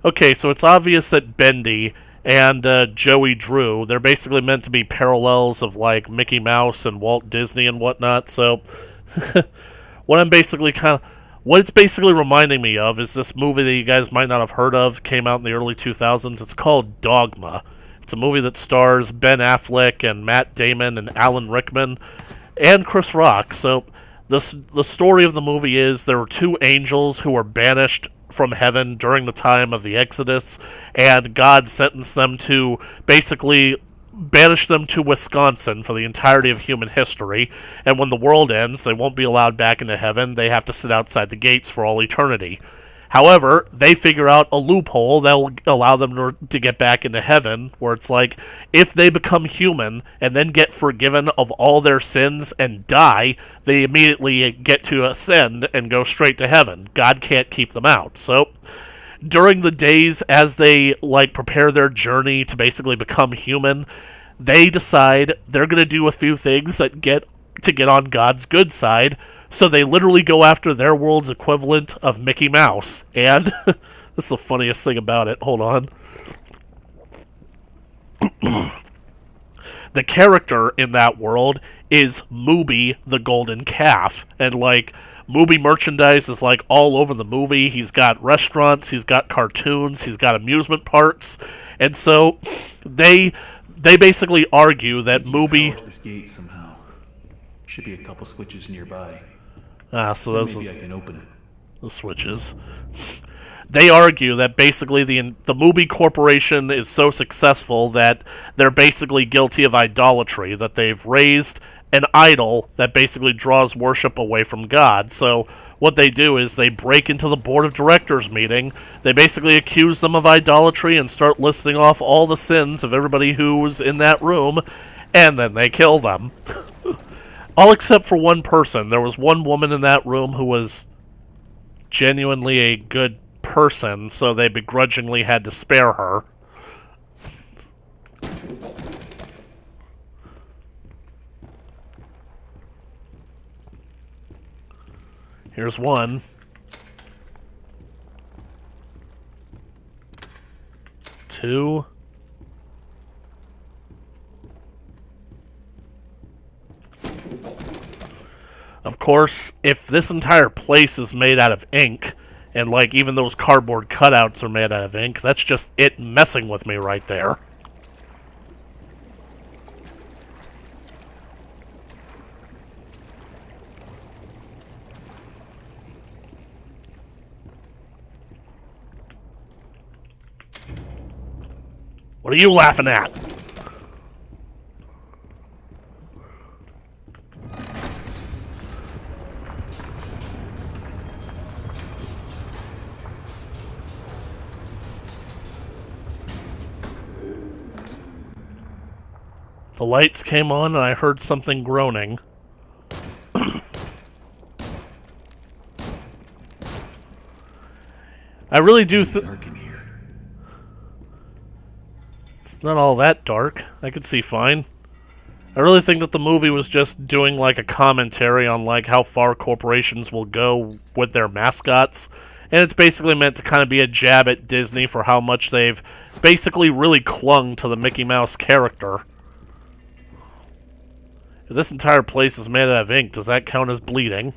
Okay, so it's obvious that Bendy and Joey Drew, they're basically meant to be parallels of, like, Mickey Mouse and Walt Disney and whatnot, so... what it's basically reminding me of is this movie that you guys might not have heard of, came out in the early 2000s. It's called Dogma. It's a movie that stars Ben Affleck and Matt Damon and Alan Rickman and Chris Rock, so... The story of the movie is there were two angels who were banished from heaven during the time of the Exodus, and God sentenced them to basically banish them to Wisconsin for the entirety of human history, and when the world ends, they won't be allowed back into heaven. They have to sit outside the gates for all eternity. However, they figure out a loophole that will allow them to get back into heaven, where it's like, if they become human and then get forgiven of all their sins and die, they immediately get to ascend and go straight to heaven. God can't keep them out. So, during the days as they, like, prepare their journey to basically become human, they decide they're going to do a few things that get on God's good side. So they literally go after their world's equivalent of Mickey Mouse. And this is the funniest thing about it. Hold on. The character in that world is Mooby the Golden Calf. And, like, Mooby merchandise is, like, all over the movie. He's got restaurants, he's got cartoons, he's got amusement parks. And so they basically argue that Mooby... This gate somehow. Should be a couple switches nearby. So those Maybe I can open it. the switches. They argue that basically the Mooby Corporation is so successful that they're basically guilty of idolatry, that they've raised an idol that basically draws worship away from God. So what they do is they break into the board of directors meeting, they basically accuse them of idolatry and start listing off all the sins of everybody who's in that room, and then they kill them. All except for one person. There was one woman in that room who was genuinely a good person, so they begrudgingly had to spare her. Here's one. Two. Of course, if this entire place is made out of ink, and, like, even those cardboard cutouts are made out of ink, that's just it messing with me right there. What are you laughing at? The lights came on and I heard something groaning. I really do Dark in here. It's not all that dark. I could see fine. I really think that the movie was just doing like a commentary on like how far corporations will go with their mascots. And it's basically meant to kind of be a jab at Disney for how much they've basically really clung to the Mickey Mouse character. If this entire place is made out of ink, does that count as bleeding?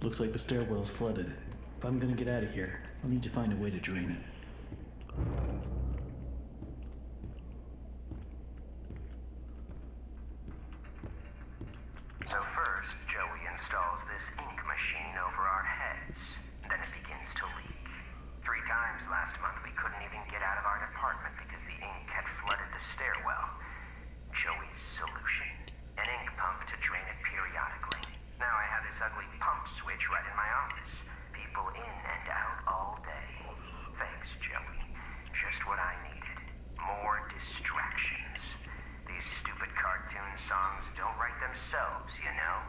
Looks like the stairwell's flooded. If I'm gonna get out of here, I'll need to find a way to drain it. So first, Joey installs this ink machine over our heads. Then it begins to leak. 3 times last month we couldn't even get out of our department because the ink had flooded the stairwell. Joey's solution? An ink pump to drain it periodically. Now I have this ugly pump switch right in my office. People in and out all day. Thanks, Joey. Just what I needed. More distractions. These stupid cartoon songs don't write themselves, you know?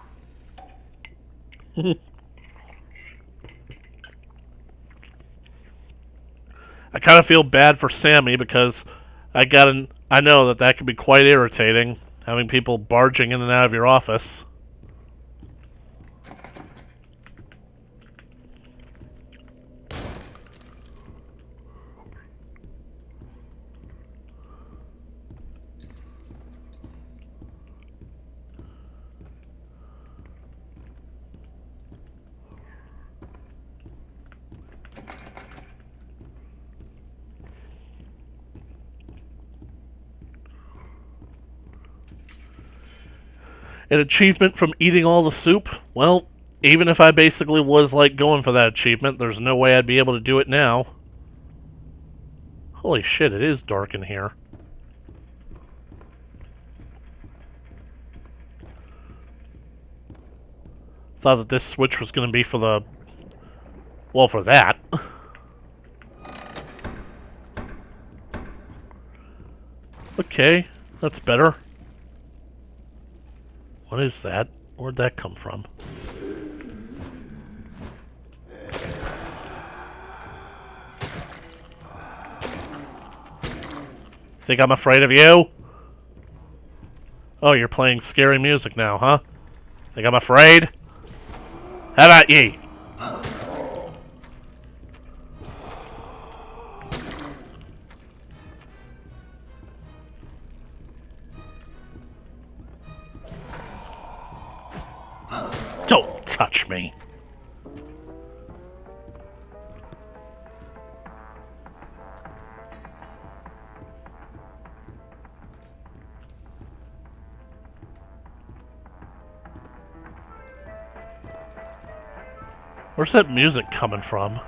I kind of feel bad for Sammy because I know that could be quite irritating, having people barging in and out of your office. An achievement from eating all the soup? Well, even if I basically was like going for that achievement, there's no way I'd be able to do it now. Holy shit, it is dark in here. Thought that this switch was going to be for the... well, for that. Okay, that's better. What is that? Where'd that come from? Think I'm afraid of you? Oh, you're playing scary music now, huh? Think I'm afraid? How about ye? Don't touch me. Where's that music coming from?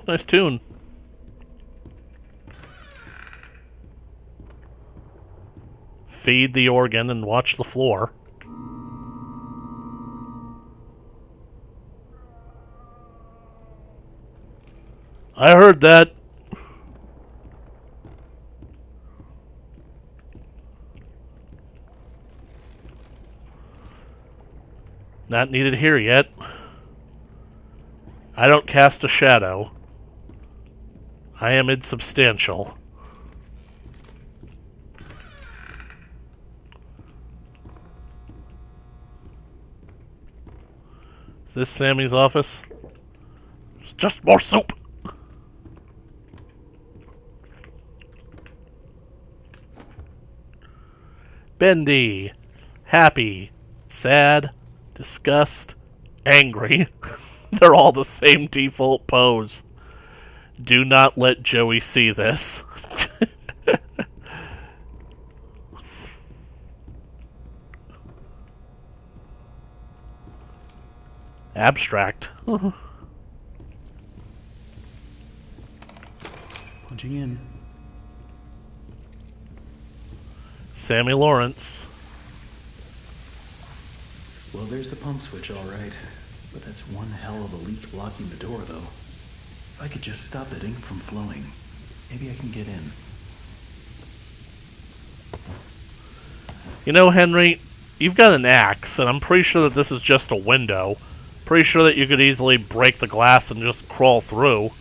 Nice tune. Feed the organ and watch the floor. I heard that. Not needed here yet. I don't cast a shadow. I am insubstantial. Is this Sammy's office? It's just more soup! Bendy. Happy. Sad. Disgust. Angry. They're all the same default pose. Do not let Joey see this. Abstract. Punching in. Sammy Lawrence. Well, there's the pump switch, all right. But that's one hell of a leak blocking the door, though. If I could just stop that ink from flowing, maybe I can get in. You know, Henry, you've got an axe, and I'm pretty sure that this is just a window. Pretty sure that you could easily break the glass and just crawl through.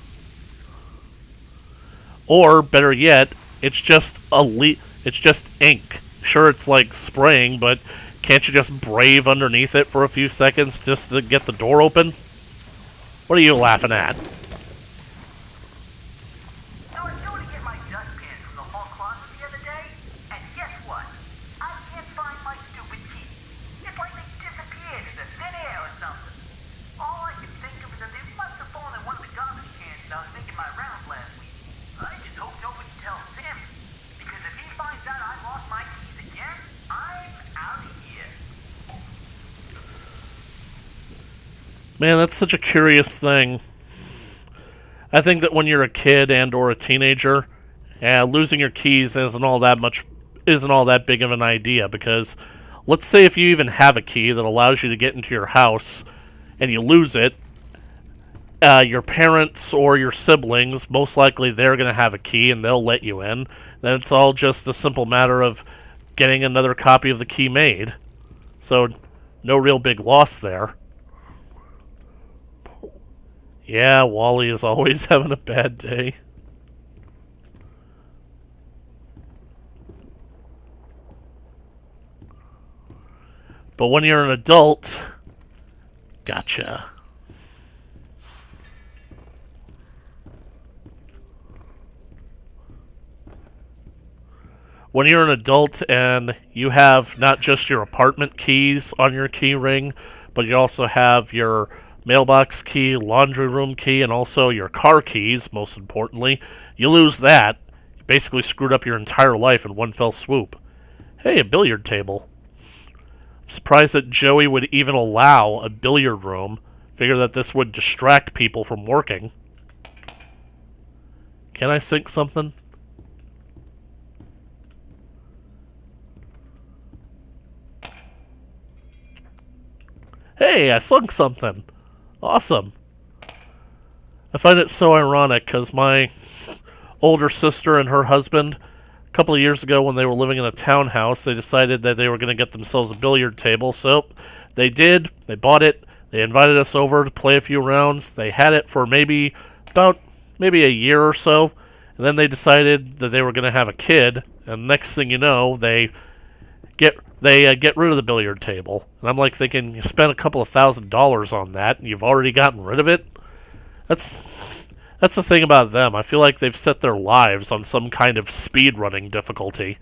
Or, better yet, it's just it's just ink. Sure, it's like spraying, but can't you just brave underneath it for a few seconds just to get the door open? What are you laughing at? So I was going to get my dustpan from the hall closet the other day, and guess what? I can't find my stupid key. It's like they disappeared into thin air or something. All I can think of is that they must have fallen in one of the garbage cans when I was making my rounds last week. I just hope nobody tells Sammy, because if he finds out I lost my keys again, I'm out of here. Man, that's such a curious thing. I think that when you're a kid and or a teenager, losing your keys isn't all that big of an idea, because let's say if you even have a key that allows you to get into your house and you lose it, your parents or your siblings, most likely they're going to have a key and they'll let you in. Then it's all just a simple matter of getting another copy of the key made. So, no real big loss there. Yeah, Wally is always having a bad day. But when you're an adult, gotcha. When you're an adult and you have not just your apartment keys on your key ring, but you also have your mailbox key, laundry room key, and also your car keys, most importantly, you lose that. You basically screwed up your entire life in one fell swoop. Hey, a billiard table. I'm surprised that Joey would even allow a billiard room. Figure that this would distract people from working. Can I sync something? Hey, I sunk something. Awesome. I find it so ironic because my older sister and her husband, a couple of years ago when they were living in a townhouse, they decided that they were going to get themselves a billiard table. So they did. They bought it. They invited us over to play a few rounds. They had it for maybe a year or so. And then they decided that they were going to have a kid. And next thing you know, they get rid of the billiard table. And I'm like thinking, you spent a couple of $1,000s on that, and you've already gotten rid of it? That's the thing about them. I feel like they've set their lives on some kind of speedrunning difficulty.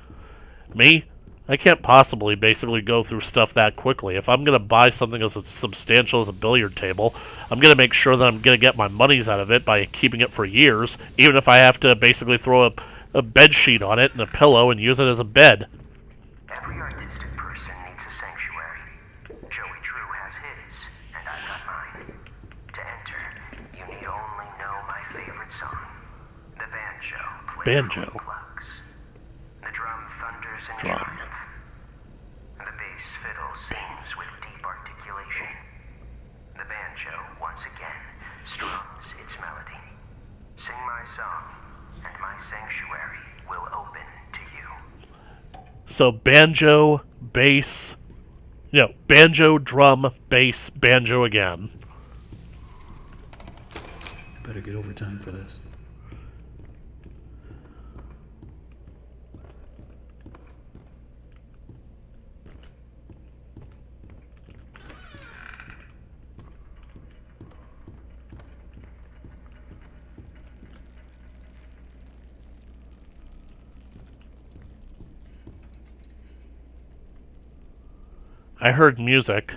Me? I can't possibly basically go through stuff that quickly. If I'm going to buy something as substantial as a billiard table, I'm going to make sure that I'm going to get my monies out of it by keeping it for years, even if I have to basically throw a bed sheet on it and a pillow and use it as a bed. Every artistic person needs a sanctuary. Joey Drew has his, and I've got mine. To enter, you need only know my favorite song. The banjo plays with plucks. The drum thunders in triumph. The bass fiddle sings with deep articulation. The banjo, once again, strums its melody. Sing my song, and my sanctuary will open to you. So banjo, bass, banjo, drum, bass, banjo again. I better get overtime for this. I heard music.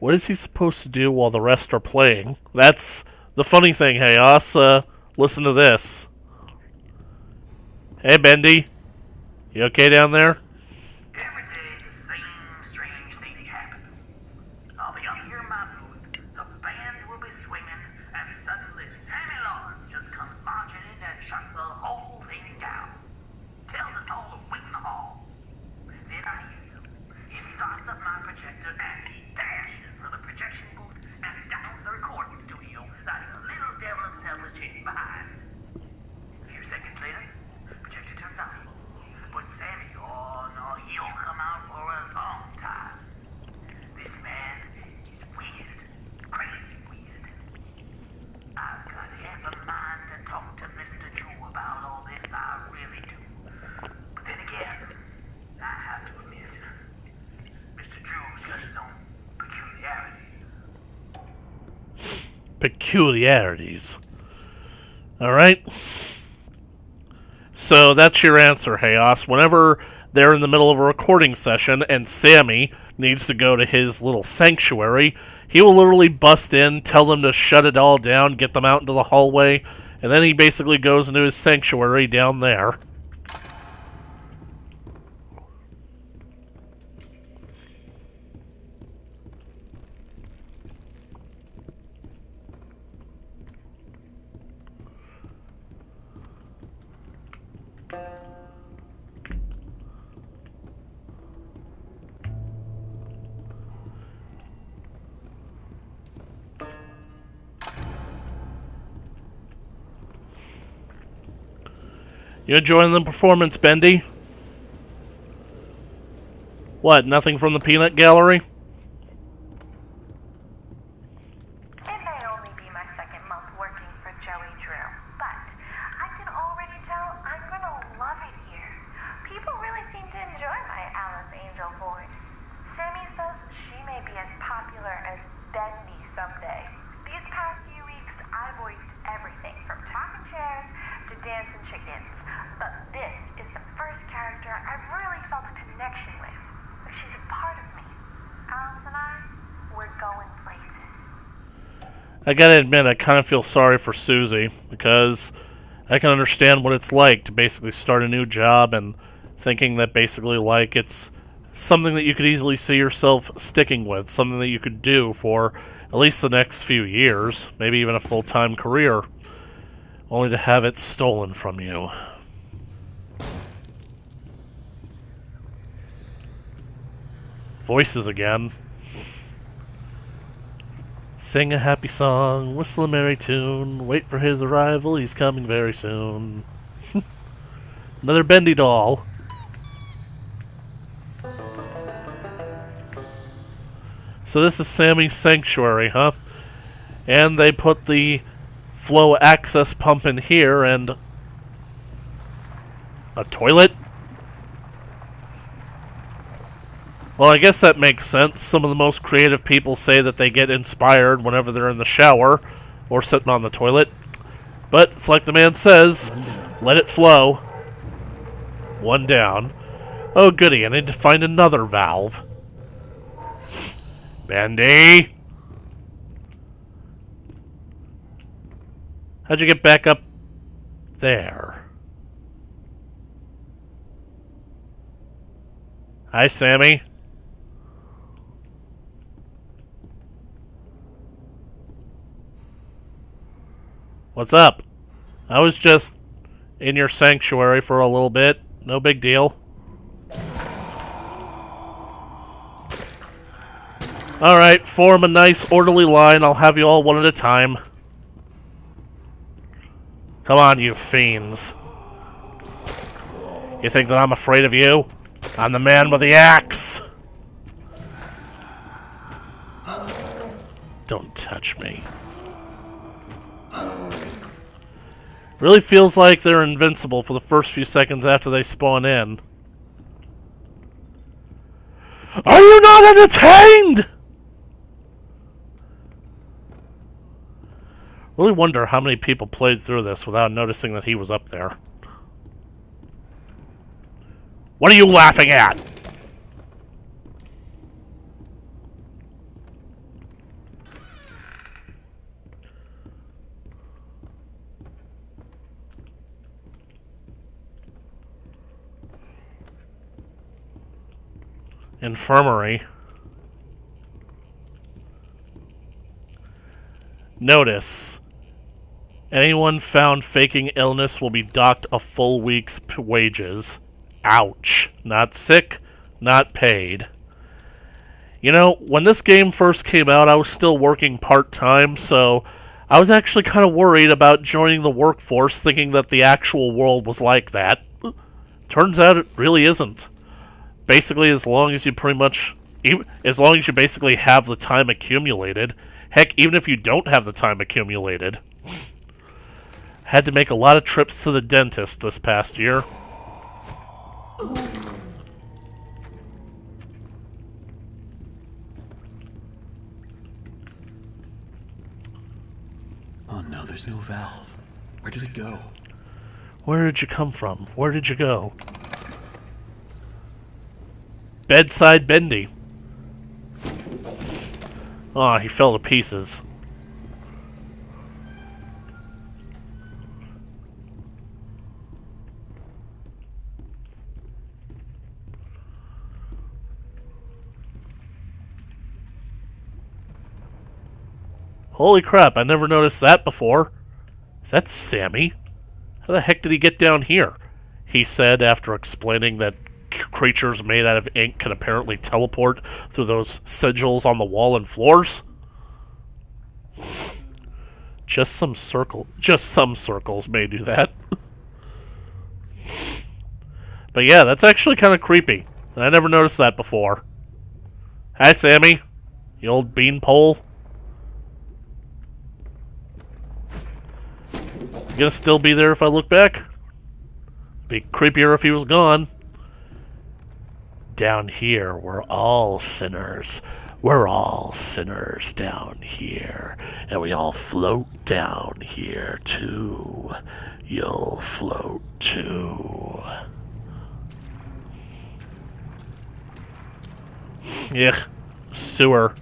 What is he supposed to do while the rest are playing? That's the funny thing, hey, us. Listen to this. Hey, Bendy. You okay down there? Every day, the same strange thing happens. I'll be up here in my booth, the band will be swinging, and suddenly Sammy Lawrence just comes marching in and shuts the whole thing down. Tells us all to wait in the hall. Then I hear him. He starts up my projector and he dashes for the projection booth and down to the recording studio like the little devil himself was chasing behind. A few seconds later, projector turns off. But Sammy, oh no, he'll come out for a long time. This man is weird, crazy weird. I've got half a mind to talk to Mr. Drew about all this, I really do. But then again, I have to admit, Mr. Drew's got his own peculiarities. Peculiarities. Alright. So that's your answer, Hayos. Whenever they're in the middle of a recording session and Sammy needs to go to his little sanctuary, he will literally bust in, tell them to shut it all down, get them out into the hallway, and then he basically goes into his sanctuary down there. You enjoying the performance, Bendy? What, nothing from the peanut gallery? It may only be my second month working for Joey Drew, but I can already tell I'm gonna love it here. People really seem to enjoy my Alice Angel voice. Sammy says she may be as popular as Bendy someday. These past few weeks, I voiced everything from talking chairs to dancing chickens, but this is the first character I've really felt a connection with. Like she's a part of me. Alice and I, we're going places. I gotta admit, I kind of feel sorry for Susie, because I can understand what it's like to basically start a new job and thinking that basically like it's something that you could easily see yourself sticking with, something that you could do for at least the next few years, maybe even a full-time career, only to have it stolen from you. Voices again. Sing a happy song, whistle a merry tune, wait for his arrival, he's coming very soon. Another Bendy doll. So this is Sammy's sanctuary, huh? And they put the flow access pump in here and a toilet? Well, I guess that makes sense. Some of the most creative people say that they get inspired whenever they're in the shower or sitting on the toilet. But it's like the man says, let it flow. One down. Oh goody, I need to find another valve. Bendy! How'd you get back up there? Hi, Sammy. What's up? I was just in your sanctuary for a little bit. No big deal. Alright, form a nice orderly line. I'll have you all one at a time. Come on, you fiends. You think that I'm afraid of you? I'm the man with the axe! Don't touch me. Really feels like they're invincible for the first few seconds after they spawn in. Are you not entertained?! Really wonder how many people played through this without noticing that he was up there. What are you laughing at? Infirmary. Notice. Anyone found faking illness will be docked a full week's wages. Ouch. Not sick, not paid. You know, when this game first came out, I was still working part-time, so I was actually kind of worried about joining the workforce thinking that the actual world was like that. Turns out it really isn't. Basically, as long as you basically have the time accumulated. Heck, even if you don't have the time accumulated. Had to make a lot of trips to the dentist this past year. Oh no, there's no valve. Where did it go? Where did you come from? Where did you go? Bedside Bendy. Aw, he fell to pieces. Holy crap, I never noticed that before. Is that Sammy? How the heck did he get down here? He said after explaining that creatures made out of ink can apparently teleport through those sigils on the wall and floors. Just some circles may do that. But yeah, that's actually kind of creepy. I never noticed that before. Hi, Sammy. You old beanpole. Is he gonna still be there if I look back? Be creepier if he was gone. Down here, we're all sinners. We're all sinners down here. And we all float down here, too. You'll float, too. Yuck. Sewer.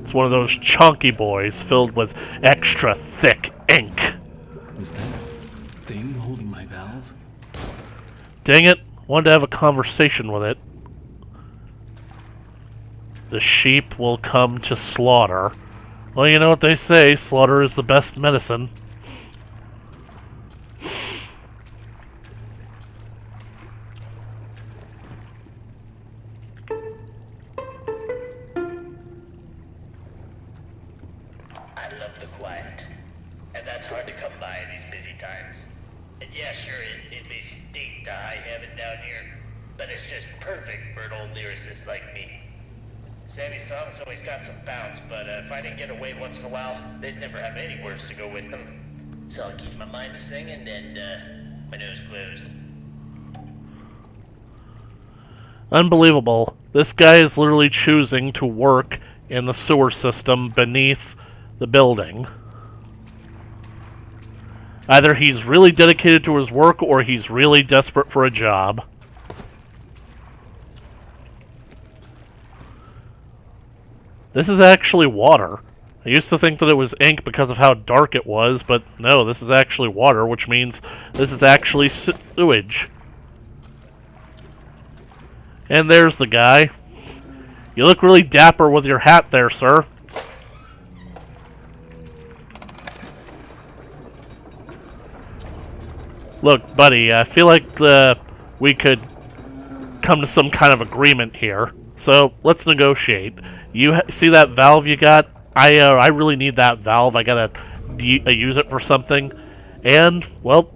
It's one of those chunky boys filled with extra thick ink. Was that thing holding my valve? Dang it. Wanted to have a conversation with it. The sheep will come to slaughter. Well, you know what they say, slaughter is the best medicine. I love the quiet. And that's hard to come by in these busy times. And yeah, sure, it may stink to high heaven down here, but it's just perfect for an old lyricist like me. Sammy's songs always got some bounce, but if I didn't get away once in a while, they'd never have any words to go with them. So I'll keep my mind to singing and my nose closed. Unbelievable. This guy is literally choosing to work in the sewer system beneath the building. Either he's really dedicated to his work or he's really desperate for a job. This is actually water. I used to think that it was ink because of how dark it was, but no, this is actually water, which means this is actually sewage. And there's the guy. You look really dapper with your hat there, sir. Look, buddy, I feel like we could come to some kind of agreement here. So, let's negotiate. You see that valve you got? I really need that valve. I gotta use it for something, and well,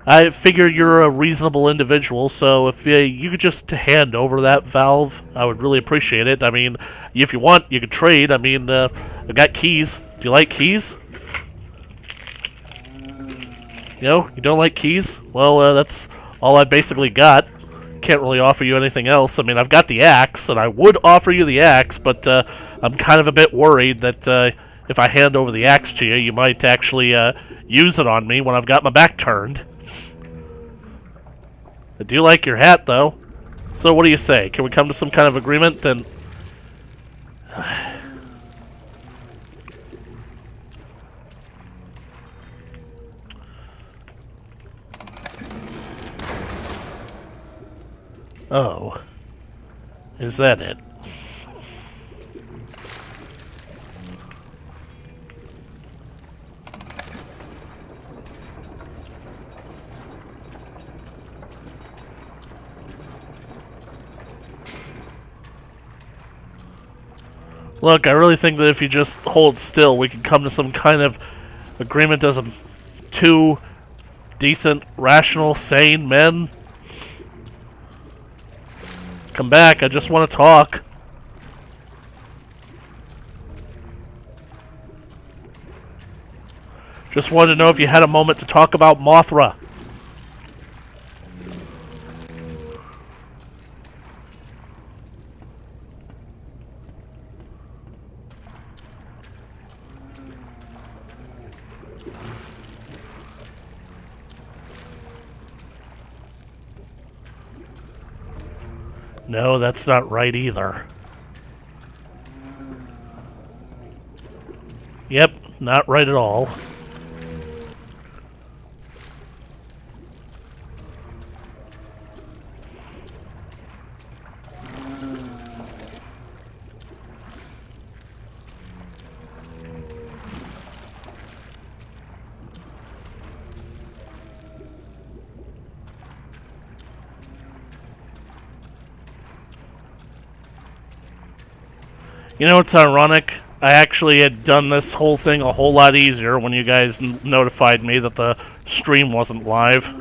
I figure you're a reasonable individual, so if you could just hand over that valve, I would really appreciate it. I mean, if you want, you could trade. I mean, I've got keys. Do you like keys? No, you don't like keys? Well, that's all I basically got. Can't really offer you anything else. I mean, I've got the axe, and I would offer you the axe, but I'm kind of a bit worried that if I hand over the axe to you, you might actually use it on me when I've got my back turned. I do like your hat, though. So what do you say? Can we come to some kind of agreement? Then oh. Is that it? Look, I really think that if you just hold still, we can come to some kind of agreement as two decent, rational, sane men. Come back, I just want to talk. Just wanted to know if you had a moment to talk about Mothra. No, that's not right either. Yep, not right at all. You know what's ironic? I actually had done this whole thing a whole lot easier when you guys notified me that the stream wasn't live.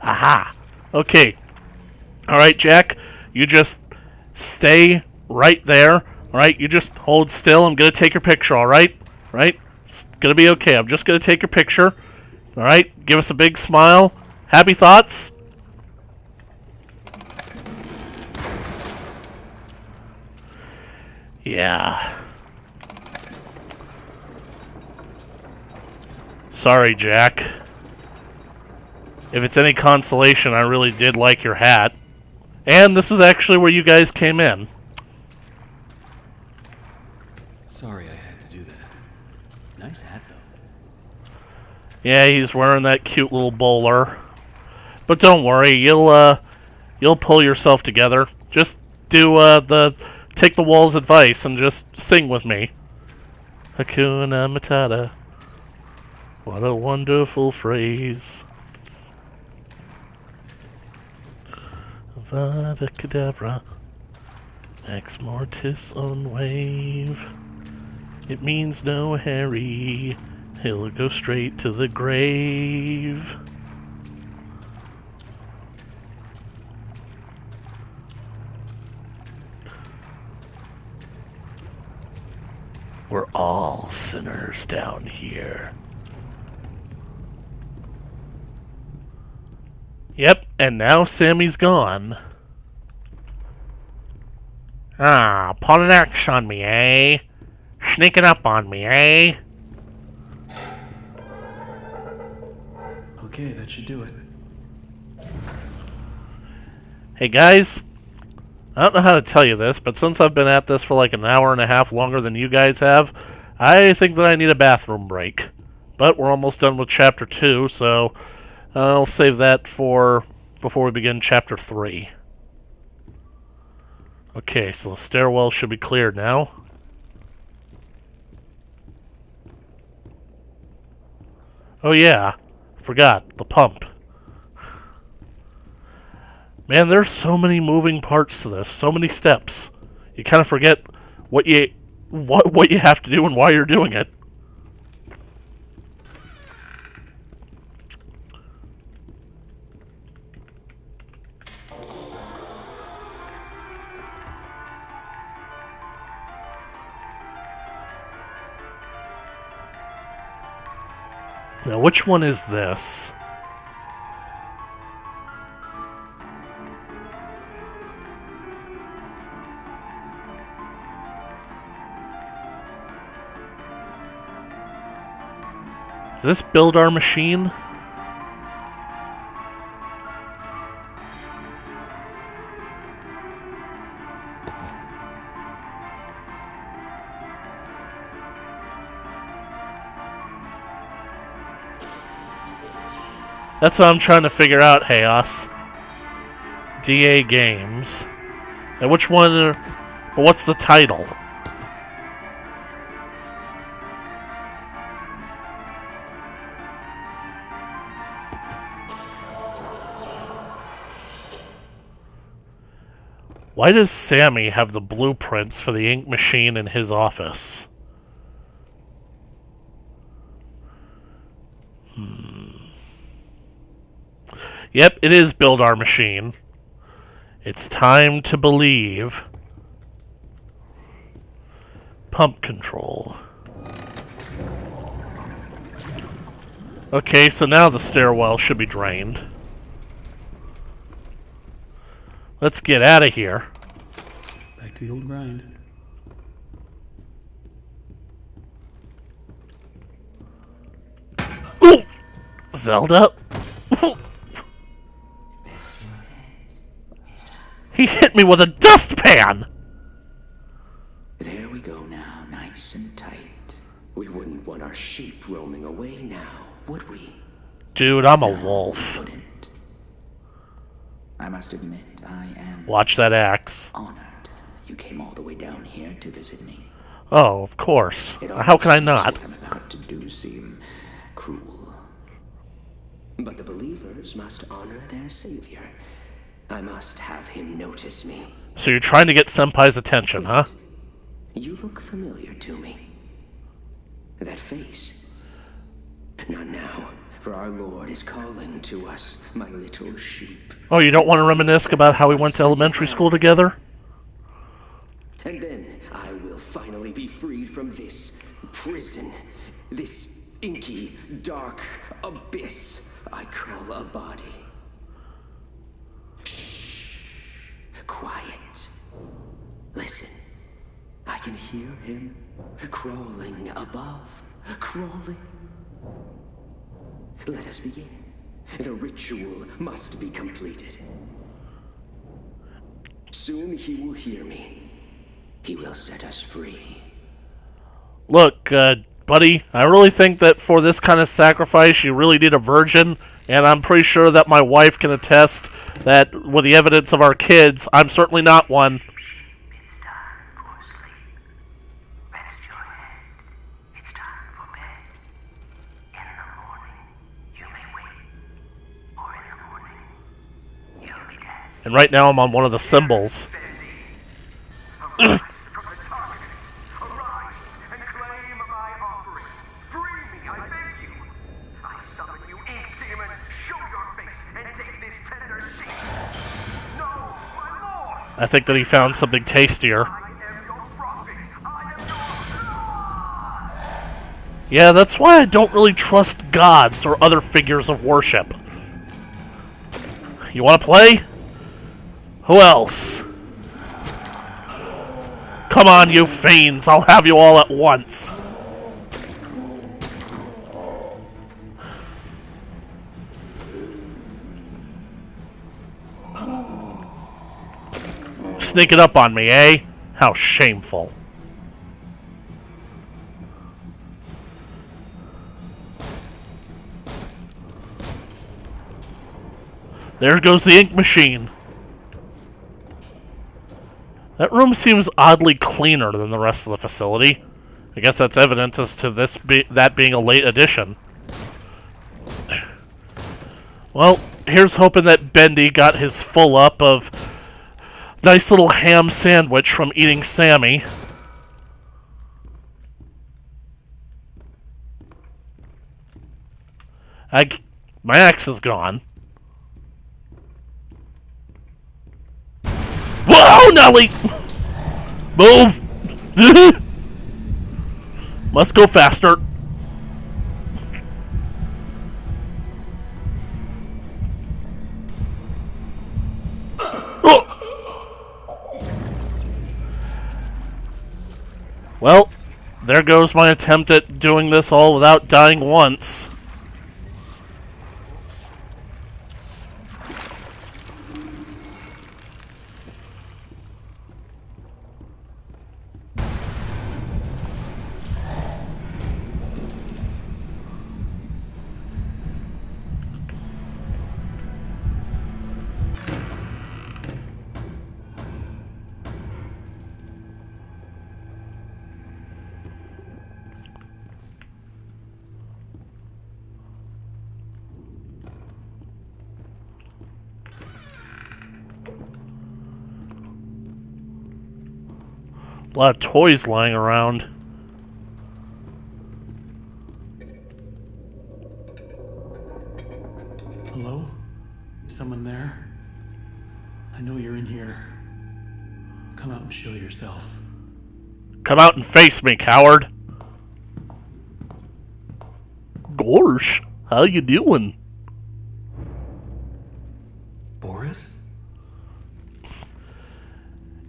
Aha! Okay. Alright, Jack. You just stay right there. Alright, you just hold still. I'm gonna take your picture, alright? Right? It's gonna be okay. I'm just gonna take your picture. Alright? Give us a big smile. Happy thoughts? Yeah. Sorry, Jack. If it's any consolation, I really did like your hat. And this is actually where you guys came in. Sorry I had to do that. Nice hat, though. Yeah, he's wearing that cute little bowler. But don't worry, you'll pull yourself together. Just do take the wall's advice and just sing with me. Hakuna Matata. What a wonderful phrase. Avada Kedavra. Ex Mortis on wave. It means no Harry. He'll go straight to the grave. We're all sinners down here. Yep, and now Sammy's gone. Ah, put an X on me, eh? Sneaking up on me, eh? Okay, that should do it. Hey guys, I don't know how to tell you this, but since I've been at this for like an hour and a half longer than you guys have, I think that I need a bathroom break. But we're almost done with Chapter 2, so I'll save that for before we begin Chapter 3. Okay, so the stairwell should be cleared now. Oh yeah, forgot, the pump. Man, there's so many moving parts to this, so many steps. You kind of forget what you have to do and why you're doing it. Now, which one is this? Does this build our machine? That's what I'm trying to figure out, Chaos. DA Games. And which one? But what's the title? Why does Sammy have the blueprints for the ink machine in his office? Yep, it is Build Our Machine. It's time to believe. Pump control. Okay, so now the stairwell should be drained. Let's get out of here. Back to the old grind. Ooh! Zelda? He hit me with a dustpan! There we go now, nice and tight. We wouldn't want our sheep roaming away now, would we? Dude, I'm a No, wolf. we wouldn't. I must admit, I am Watch that axe. honored you came all the way down here to visit me. Oh, of course. It How can I almost not? makes what I'm about to do seem cruel. But the believers must honor their savior. I must have him notice me. So you're trying to get Senpai's attention, huh? You look familiar to me. That face. Not now, for our Lord is calling to us, my little sheep. Oh, you don't want to reminisce about how we went to elementary school together? And then I will finally be freed from this prison, this inky, dark abyss I call a body. Shh. Quiet. Listen. I can hear him crawling above, crawling. Let us begin. The ritual must be completed. Soon he will hear me. He will set us free. Look, buddy, I really think that for this kind of sacrifice, you really need a virgin, and I'm pretty sure that my wife can attest that with the evidence of our kids, I'm certainly not one. It's time for sleep. Rest your head. It's time for bed. In the morning, you may wake. Or in the morning, you'll be dead. And right now I'm on one of the symbols. Arise from the darkness. Arise and claim my offering. Free me, I beg you. I summon you, ink demon. Show your face and take this tender shape. No, my lord. I think that he found something tastier. I am your prophet. I am your God. Yeah, that's why I don't really trust gods or other figures of worship. You want to play? Who else? Come on, you fiends! I'll have you all at once! Sneaking up on me, eh? How shameful. There goes the ink machine. That room seems oddly cleaner than the rest of the facility. I guess that's evident as to that being a late addition. Well, here's hoping that Bendy got his full up of nice little ham sandwich from eating Sammy. My axe is gone. Whoa, Nelly! Move! Must go faster. Oh. Well, there goes my attempt at doing this all without dying once. A lot of toys lying around. Hello? Someone there? I know you're in here. Come out and show yourself. Come out and face me, coward. Gorsh, how you doing? Boris?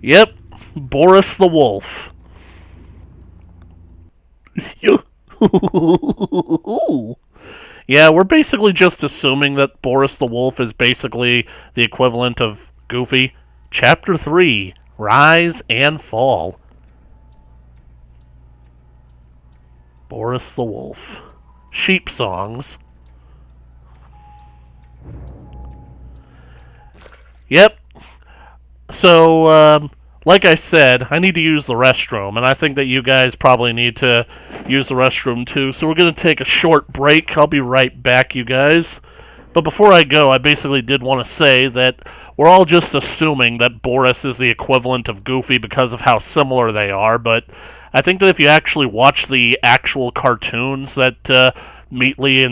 Yep, Boris the Wolf. Yeah, we're basically just assuming that Boris the Wolf is basically the equivalent of Goofy. Chapter 3, Rise and Fall. Boris the Wolf. Sheep songs. Yep. So, like I said, I need to use the restroom, and I think that you guys probably need to use the restroom too, so we're going to take a short break. I'll be right back, you guys. But before I go, I basically did want to say that we're all just assuming that Boris is the equivalent of Goofy because of how similar they are, but I think that if you actually watch the actual cartoons that Meatly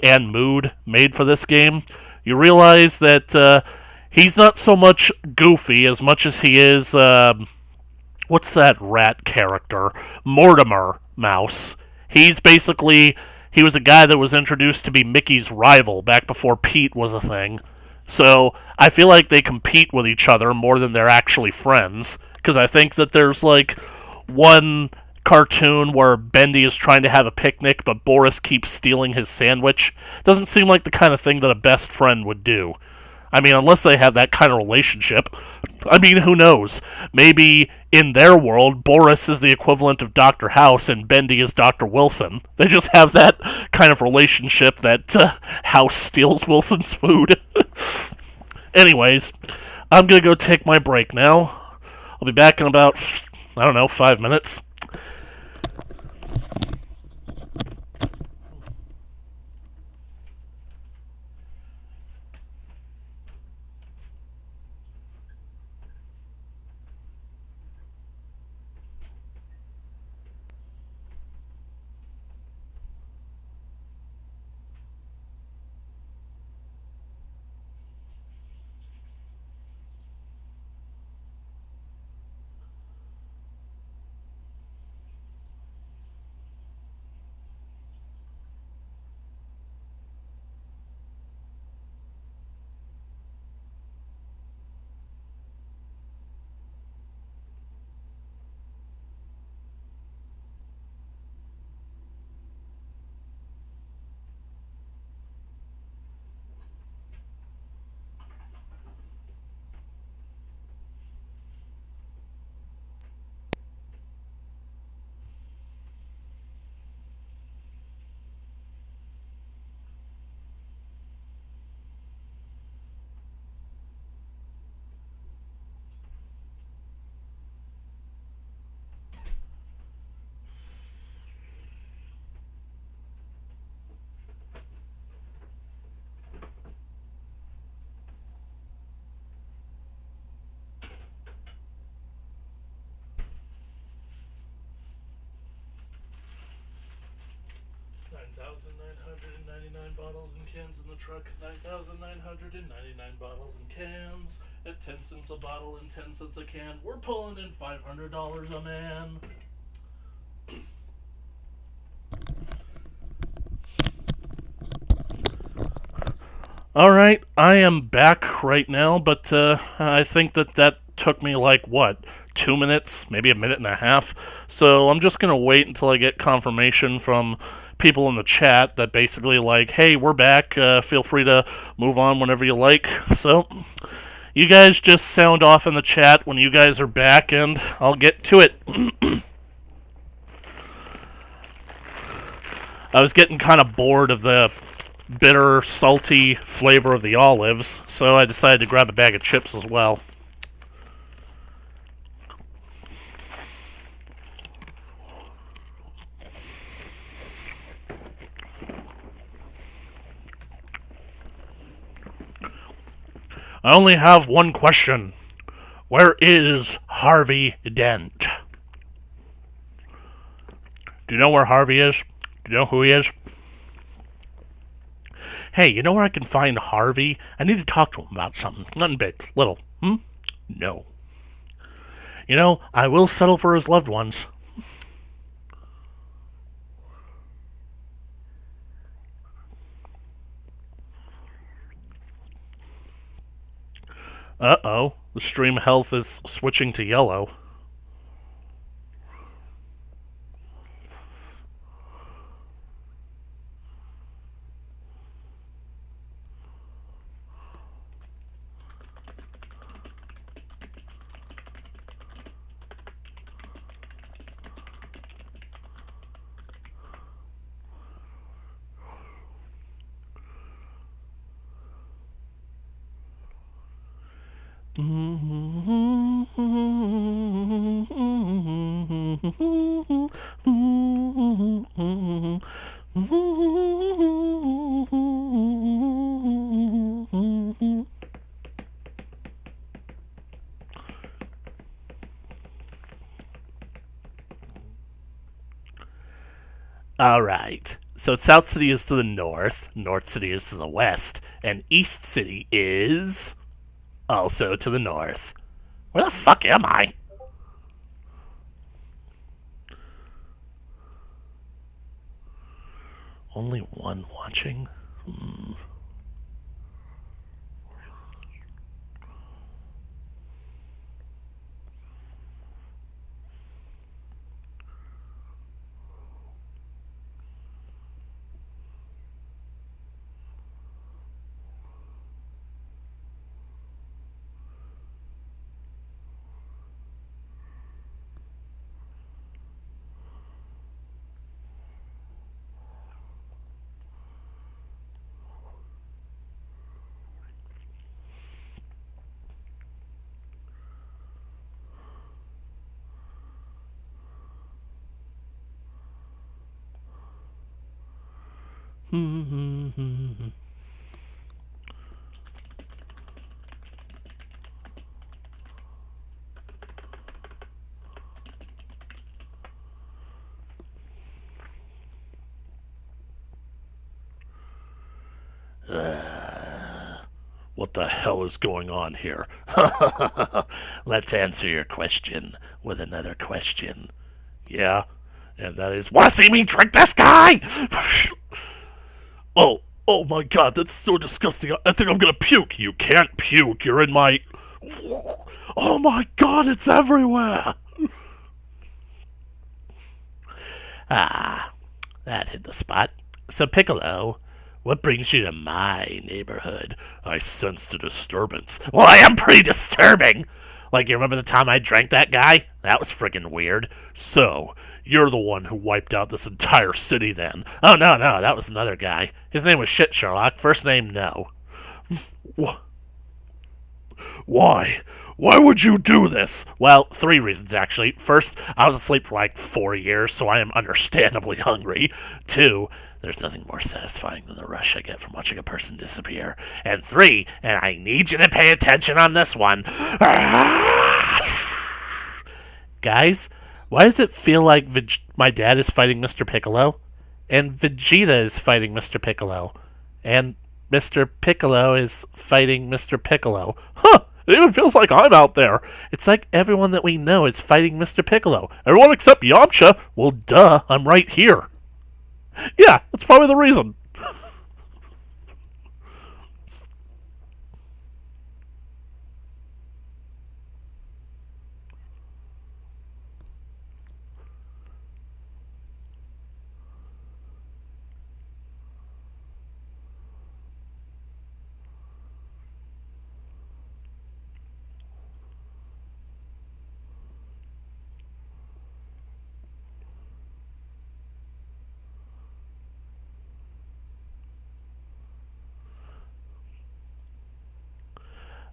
and Mood made for this game, you realize that he's not so much Goofy as much as he is, what's that rat character? Mortimer Mouse. He was a guy that was introduced to be Mickey's rival back before Pete was a thing. So I feel like they compete with each other more than they're actually friends, because I think that there's like one cartoon where Bendy is trying to have a picnic, but Boris keeps stealing his sandwich. Doesn't seem like the kind of thing that a best friend would do. I mean, unless they have that kind of relationship. I mean, who knows? Maybe in their world, Boris is the equivalent of Dr. House and Bendy is Dr. Wilson. They just have that kind of relationship that House steals Wilson's food. Anyways, I'm gonna go take my break now. I'll be back in about, 5 minutes. 9,999 bottles and cans in the truck. 9,999 bottles and cans at 10 cents a bottle and 10 cents a can. We're pulling in $500 a man. Alright, I am back right now, but I think that took me like, 2 minutes? Maybe a minute and a half? So I'm just gonna wait until I get confirmation from people in the chat that basically like, hey, we're back, feel free to move on whenever you like. So, you guys just sound off in the chat when you guys are back, and I'll get to it. I was getting kind of bored of the bitter, salty flavor of the olives, so I decided to grab a bag of chips as well. I only have one question. Where is Harvey Dent? Do you know where Harvey is? Do you know who he is? Hey, you know where I can find Harvey? I need to talk to him about something. Nothing big. Little. No. You know, I will settle for his loved ones. Uh-oh. The stream health is switching to yellow. Alright, so South City is to the north, North City is to the west, and East City is also to the north. Where the fuck am I? Only one watching? What the hell is going on here? Let's answer your question with another question. Yeah? And that is, wanna see me trick this guy? Oh my god, that's so disgusting. I think I'm gonna puke. You can't puke. You're in my... Oh my god, it's everywhere. Ah, that hit the spot. So, Piccolo, what brings you to my neighborhood? I sensed a disturbance. Well, I am pretty disturbing! Like, you remember the time I drank that guy? That was friggin' weird. So, you're the one who wiped out this entire city then. Oh, no, that was another guy. His name was Shit Sherlock. First name, no. Why? Why would you do this? Well, 3 reasons, actually. First, I was asleep for like 4 years, so I am understandably hungry. 2, there's nothing more satisfying than the rush I get from watching a person disappear. And 3, and I need you to pay attention on this one. Guys, why does it feel like my dad is fighting Mr. Piccolo? And Vegeta is fighting Mr. Piccolo? And Mr. Piccolo is fighting Mr. Piccolo? Huh! It even feels like I'm out there. It's like everyone that we know is fighting Mr. Piccolo. Everyone except Yamcha. Well, duh, I'm right here. Yeah, that's probably the reason.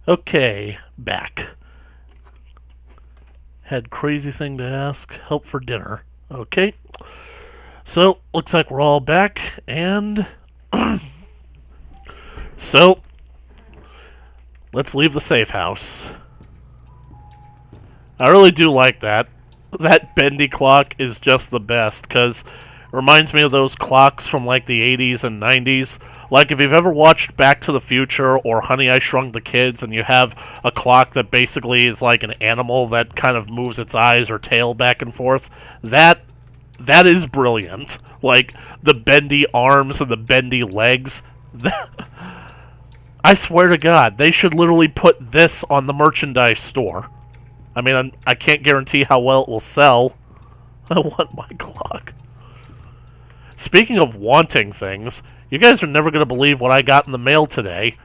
Okay, back. Had crazy thing to ask. Help for dinner. Okay. So, looks like we're all back, and... So, let's leave the safe house. I really do like that. That bendy clock is just the best, because it reminds me of those clocks from like the 80s and 90s. Like if you've ever watched Back to the Future or Honey, I Shrunk the Kids, and you have a clock that basically is like an animal that kind of moves its eyes or tail back and forth, that is brilliant. Like the bendy arms and the bendy legs. I swear to God, they should literally put this on the merchandise store. I mean, I can't guarantee how well it will sell. I want my clock. Speaking of wanting things, you guys are never going to believe what I got in the mail today.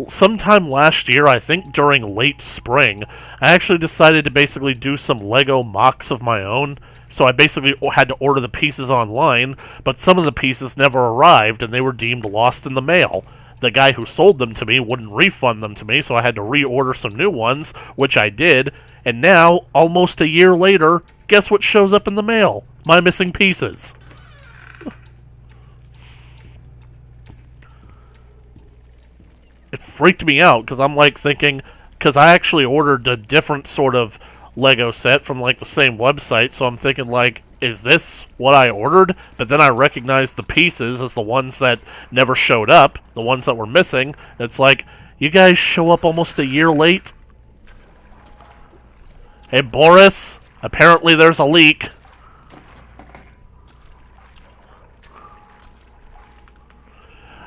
Sometime last year, I think during late spring, I actually decided to basically do some Lego mocks of my own. So I basically had to order the pieces online, but some of the pieces never arrived and they were deemed lost in the mail. The guy who sold them to me wouldn't refund them to me, so I had to reorder some new ones, which I did. And now, almost a year later, guess what shows up in the mail? My missing pieces. It freaked me out, because I'm like thinking, because I actually ordered a different sort of Lego set from like the same website, so I'm thinking like, is this what I ordered? But then I recognized the pieces as the ones that never showed up, the ones that were missing. It's like, you guys show up almost a year late? Hey, Boris, apparently there's a leak.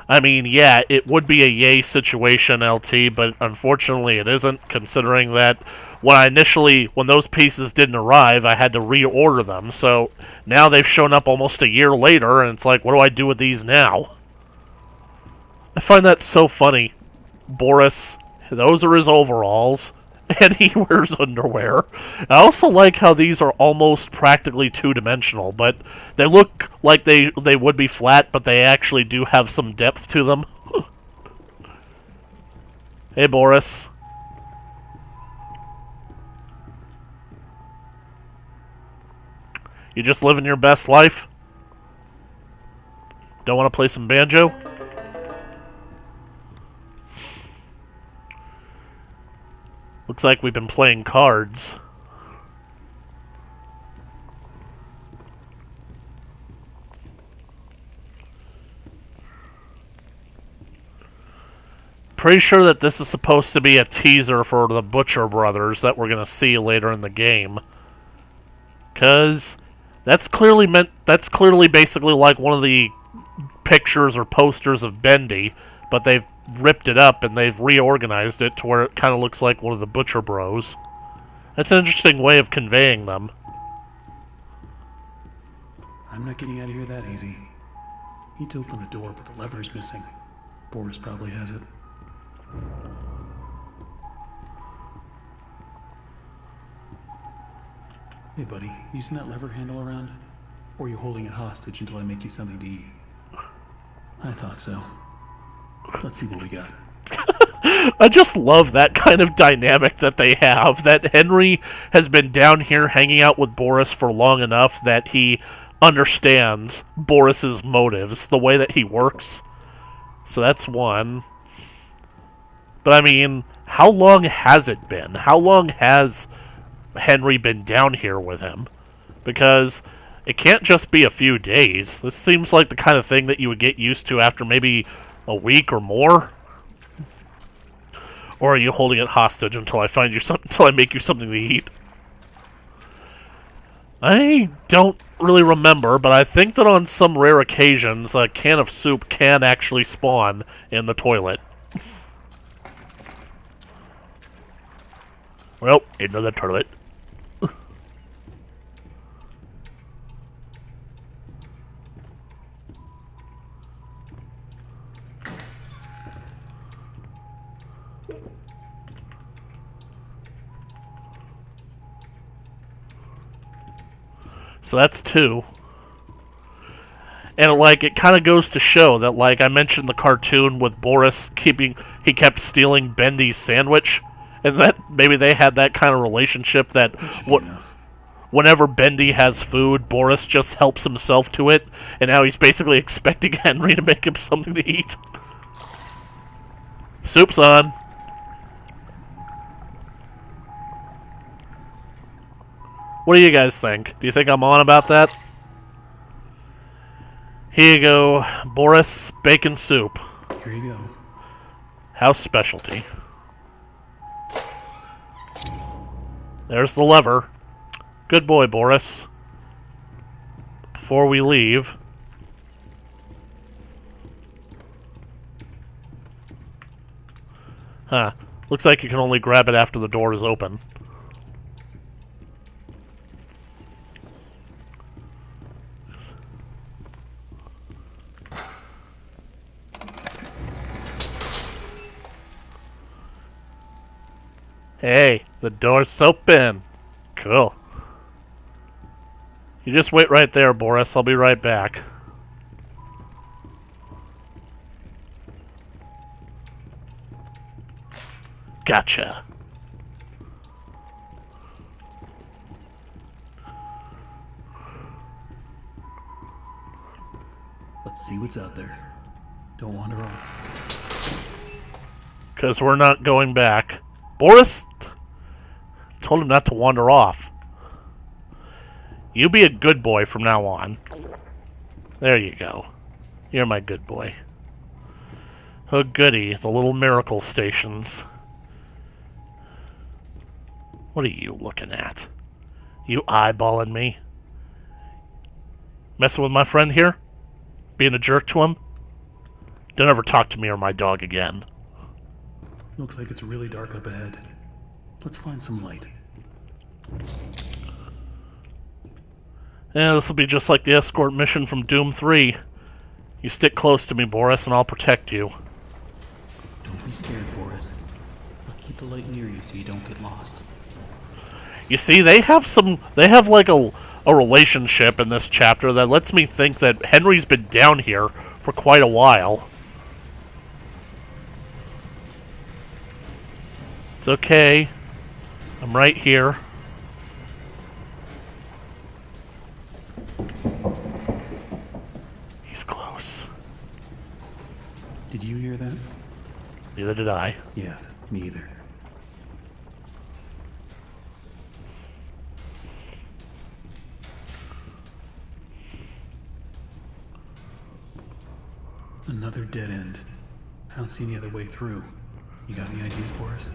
I mean, yeah, it would be a yay situation, LT, but unfortunately it isn't, considering that when those pieces didn't arrive, I had to reorder them, so now they've shown up almost a year later, and it's like, what do I do with these now? I find that so funny. Boris, those are his overalls, and he wears underwear. I also like how these are almost practically two-dimensional, but they look like they would be flat, but they actually do have some depth to them. Hey, Boris. You just living your best life? Don't want to play some banjo? Looks like we've been playing cards. Pretty sure that this is supposed to be a teaser for the Butcher Brothers that we're going to see later in the game. Because that's clearly basically like one of the pictures or posters of Bendy, but they've ripped it up and they've reorganized it to where it kind of looks like one of the Butcher Bros. That's an interesting way of conveying them. I'm not getting out of here that easy. Need to open the door, but the lever's missing. Boris probably has it. Hey, buddy, you seen that lever handle around? Or are you holding it hostage until I make you something to eat? I thought so. Let's see what we got. I just love that kind of dynamic that they have, that Henry has been down here hanging out with Boris for long enough that he understands Boris's motives, the way that he works. So that's one. But I mean, how long has it been? How long has Henry been down here with him? Because it can't just be a few days. This seems like the kind of thing that you would get used to after maybe a week or more. Or are you holding it hostage until until I make you something to eat? I don't really remember, but I think that on some rare occasions, a can of soup can actually spawn in the toilet. Well, into the toilet. So that's two. And, like, it kind of goes to show that, like, I mentioned the cartoon with Boris he kept stealing Bendy's sandwich, and that maybe they had that kind of relationship that whenever Bendy has food, Boris just helps himself to it, and now he's basically expecting Henry to make him something to eat. Soup's on. What do you guys think? Do you think I'm on about that? Here you go, Boris bacon soup. Here you go. House specialty. There's the lever. Good boy, Boris. Before we leave... Huh. Looks like you can only grab it after the door is open. Hey, the door's open. Cool. You just wait right there, Boris. I'll be right back. Gotcha. Let's see what's out there. Don't wander off. 'Cause we're not going back. Boris told him not to wander off. You be a good boy from now on. There you go. You're my good boy. Oh goody, the little miracle stations. What are you looking at? You eyeballing me? Messing with my friend here? Being a jerk to him? Don't ever talk to me or my dog again. Looks like it's really dark up ahead. Let's find some light. Yeah, this will be just like the escort mission from Doom 3. You stick close to me, Boris, and I'll protect you. Don't be scared, Boris. I'll keep the light near you so you don't get lost. You see, they have like a relationship in this chapter that lets me think that Henry's been down here for quite a while. It's okay. I'm right here. He's close. did I. Yeah, me either. Another dead end. I don't see any other way through. You got any ideas, Boris?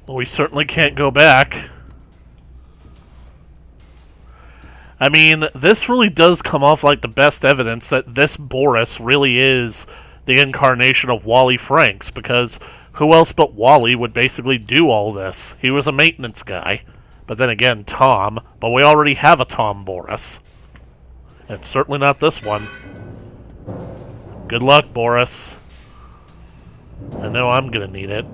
Well, we certainly can't go back. I mean, this really does come off like the best evidence that this Boris really is the incarnation of Wally Franks, because who else but Wally would basically do all this? He was a maintenance guy. But then again, Tom. But we already have a Tom Boris. And it's certainly not this one. Good luck, Boris. I know I'm gonna need it.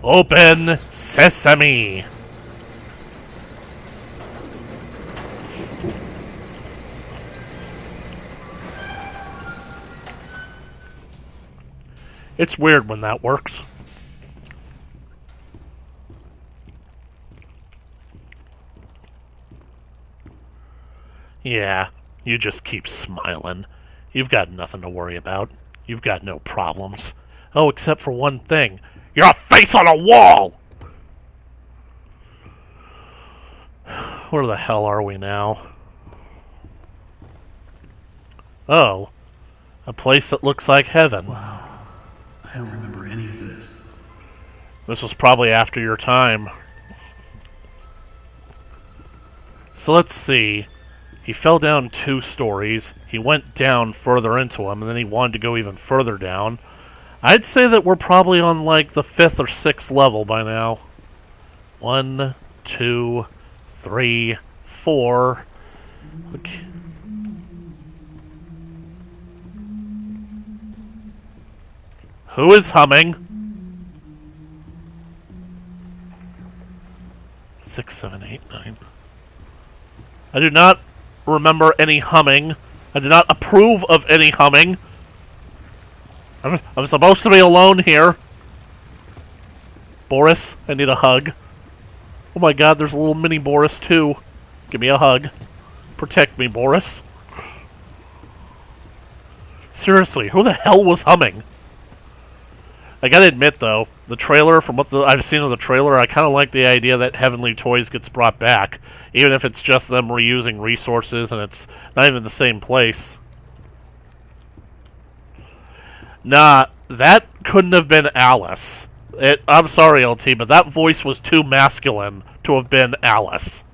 Open Sesame! It's weird when that works. Yeah, you just keep smiling. You've got nothing to worry about. You've got no problems. Oh, except for one thing. You're a face on a wall! Where the hell are we now? Oh. A place that looks like heaven. Wow. I don't remember any of this. This was probably after your time. So let's see. He fell down 2 stories. He went down further into them, and then he wanted to go even further down. I'd say that we're probably on like the 5th or 6th level by now. 1, 2, 3, 4. Okay. Who is humming? 6, 7, 8, 9. I do not remember any humming. I do not approve of any humming. I'm supposed to be alone here. Boris, I need a hug. Oh my god, there's a little mini Boris too. Give me a hug. Protect me, Boris. Seriously, who the hell was humming? I gotta admit, though, the trailer, from what I've seen of the trailer, I kind of like the idea that Heavenly Toys gets brought back, even if it's just them reusing resources and it's not even the same place. Nah, that couldn't have been Alice. I'm sorry, LT, but that voice was too masculine to have been Alice.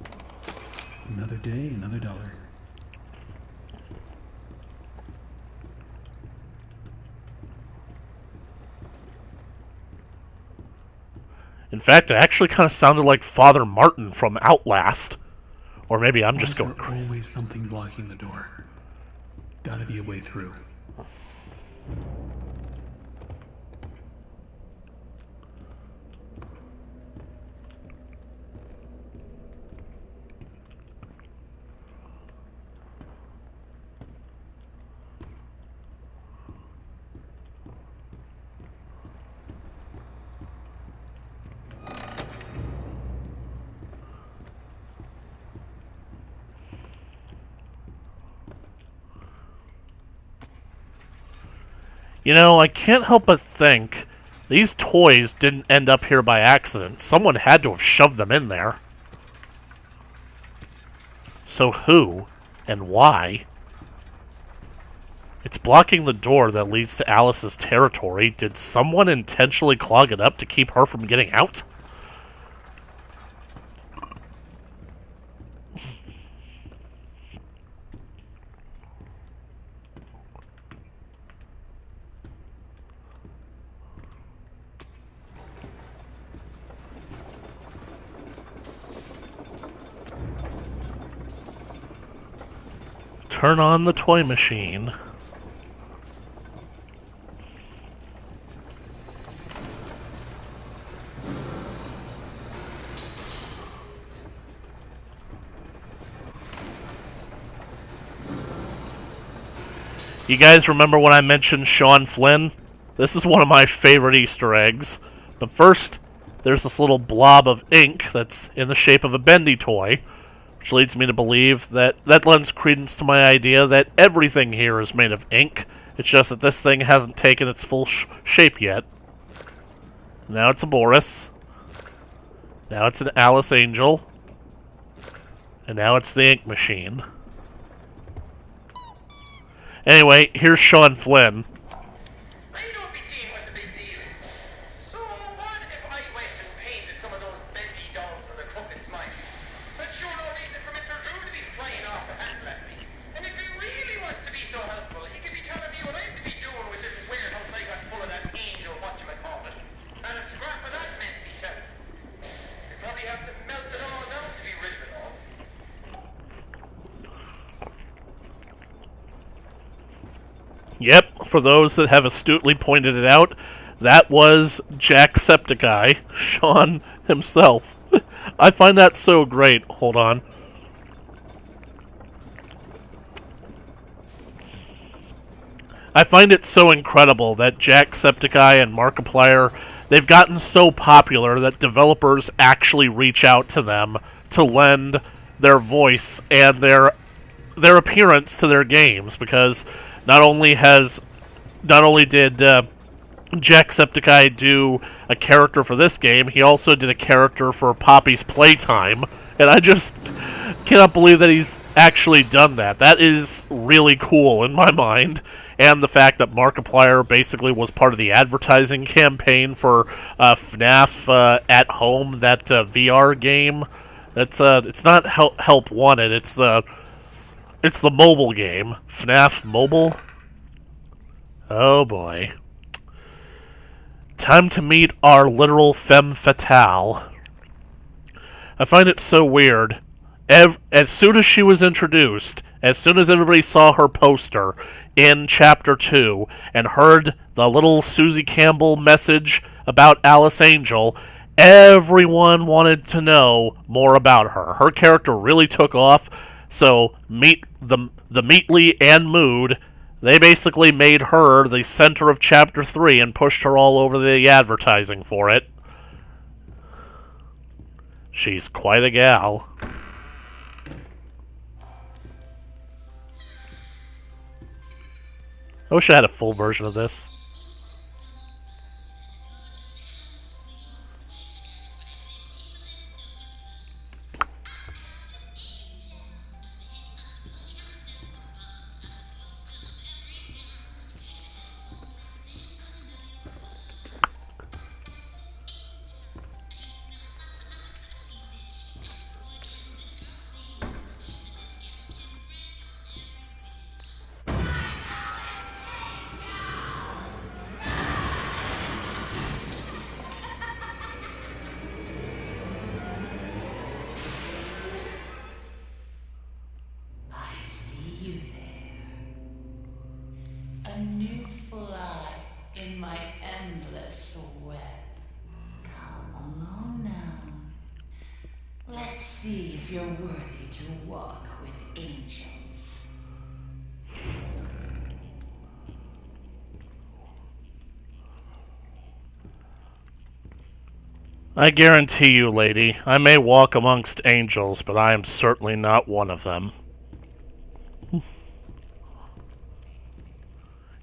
Another day, another dollar. In fact, it actually kind of sounded like Father Martin from Outlast. Or maybe I'm just going crazy. Always something blocking the door. Gotta be a way through. You know, I can't help but think these toys didn't end up here by accident. Someone had to have shoved them in there. So who and why? It's blocking the door that leads to Alice's territory. Did someone intentionally clog it up to keep her from getting out? Turn on the toy machine. You guys remember when I mentioned Sean Flynn? This is one of my favorite Easter eggs. But first, there's this little blob of ink that's in the shape of a Bendy toy, which leads me to believe that lends credence to my idea that everything here is made of ink. It's just that this thing hasn't taken its full shape yet. Now it's a Boris. Now it's an Alice Angel. And now it's the ink machine. Anyway, here's Sean Flynn. I don't be seeing what the big deal is. So what if I went and painted some of those bendy dolls with a crooked smile? That's sure no reason for Mr. Drew to be flying off the handle at me. And if he really wants to be so helpful, he could be telling me what I have to be doing with this warehouse I got full of that angel whatchamacallit. And a scrap of that mess myself. You probably have to melt it all down to be rid of it all. Yep, for those that have astutely pointed it out, that was Jacksepticeye, Sean himself. I find that so great. Hold on. I find it so incredible that Jacksepticeye and Markiplier, they've gotten so popular that developers actually reach out to them to lend their voice and their appearance to their games, because not only did Jacksepticeye do a character for this game, he also did a character for Poppy's Playtime, and I just cannot believe that he's actually done that. That is really cool in my mind, and the fact that Markiplier basically was part of the advertising campaign for FNAF at Home, that VR game. It's not Help Wanted, it's the mobile game. FNAF Mobile? Oh boy. Time to meet our literal femme fatale. I find it so weird. As soon as she was introduced, as soon as everybody saw her poster in Chapter 2 and heard the little Susie Campbell message about Alice Angel, everyone wanted to know more about her. Her character really took off. So, the Meatly and Mood, they basically made her the center of Chapter 3 and pushed her all over the advertising for it. She's quite a gal. I wish I had a full version of this. I see you there. A new fly in my endless web. Come along now. Let's see if you're worthy to walk with angels. I guarantee you, lady, I may walk amongst angels, but I am certainly not one of them.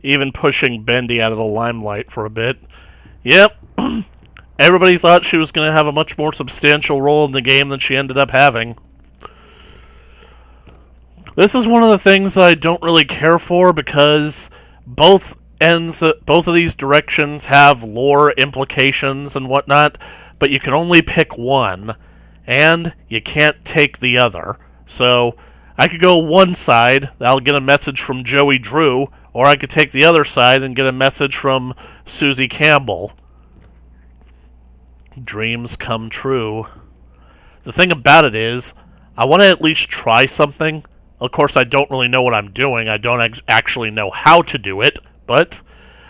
Even pushing Bendy out of the limelight for a bit. Yep. Everybody thought she was going to have a much more substantial role in the game than she ended up having. This is one of the things that I don't really care for, because both of these directions have lore implications and whatnot, but you can only pick one, and you can't take the other. So, I could go one side, I'll get a message from Joey Drew, or I could take the other side and get a message from Susie Campbell. Dreams come true. The thing about it is, I want to at least try something. Of course, I don't really know what I'm doing. I don't actually know how to do it, but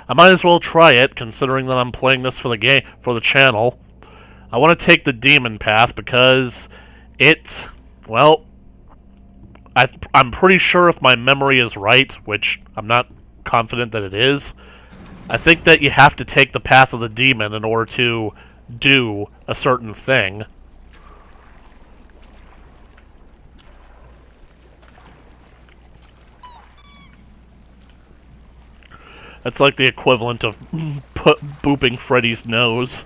I might as well try it, considering that I'm playing this for the channel. I want to take the demon path because I'm pretty sure if my memory is right, which I'm not confident that it is, I think that you have to take the path of the demon in order to do a certain thing. That's like the equivalent of booping Freddy's nose.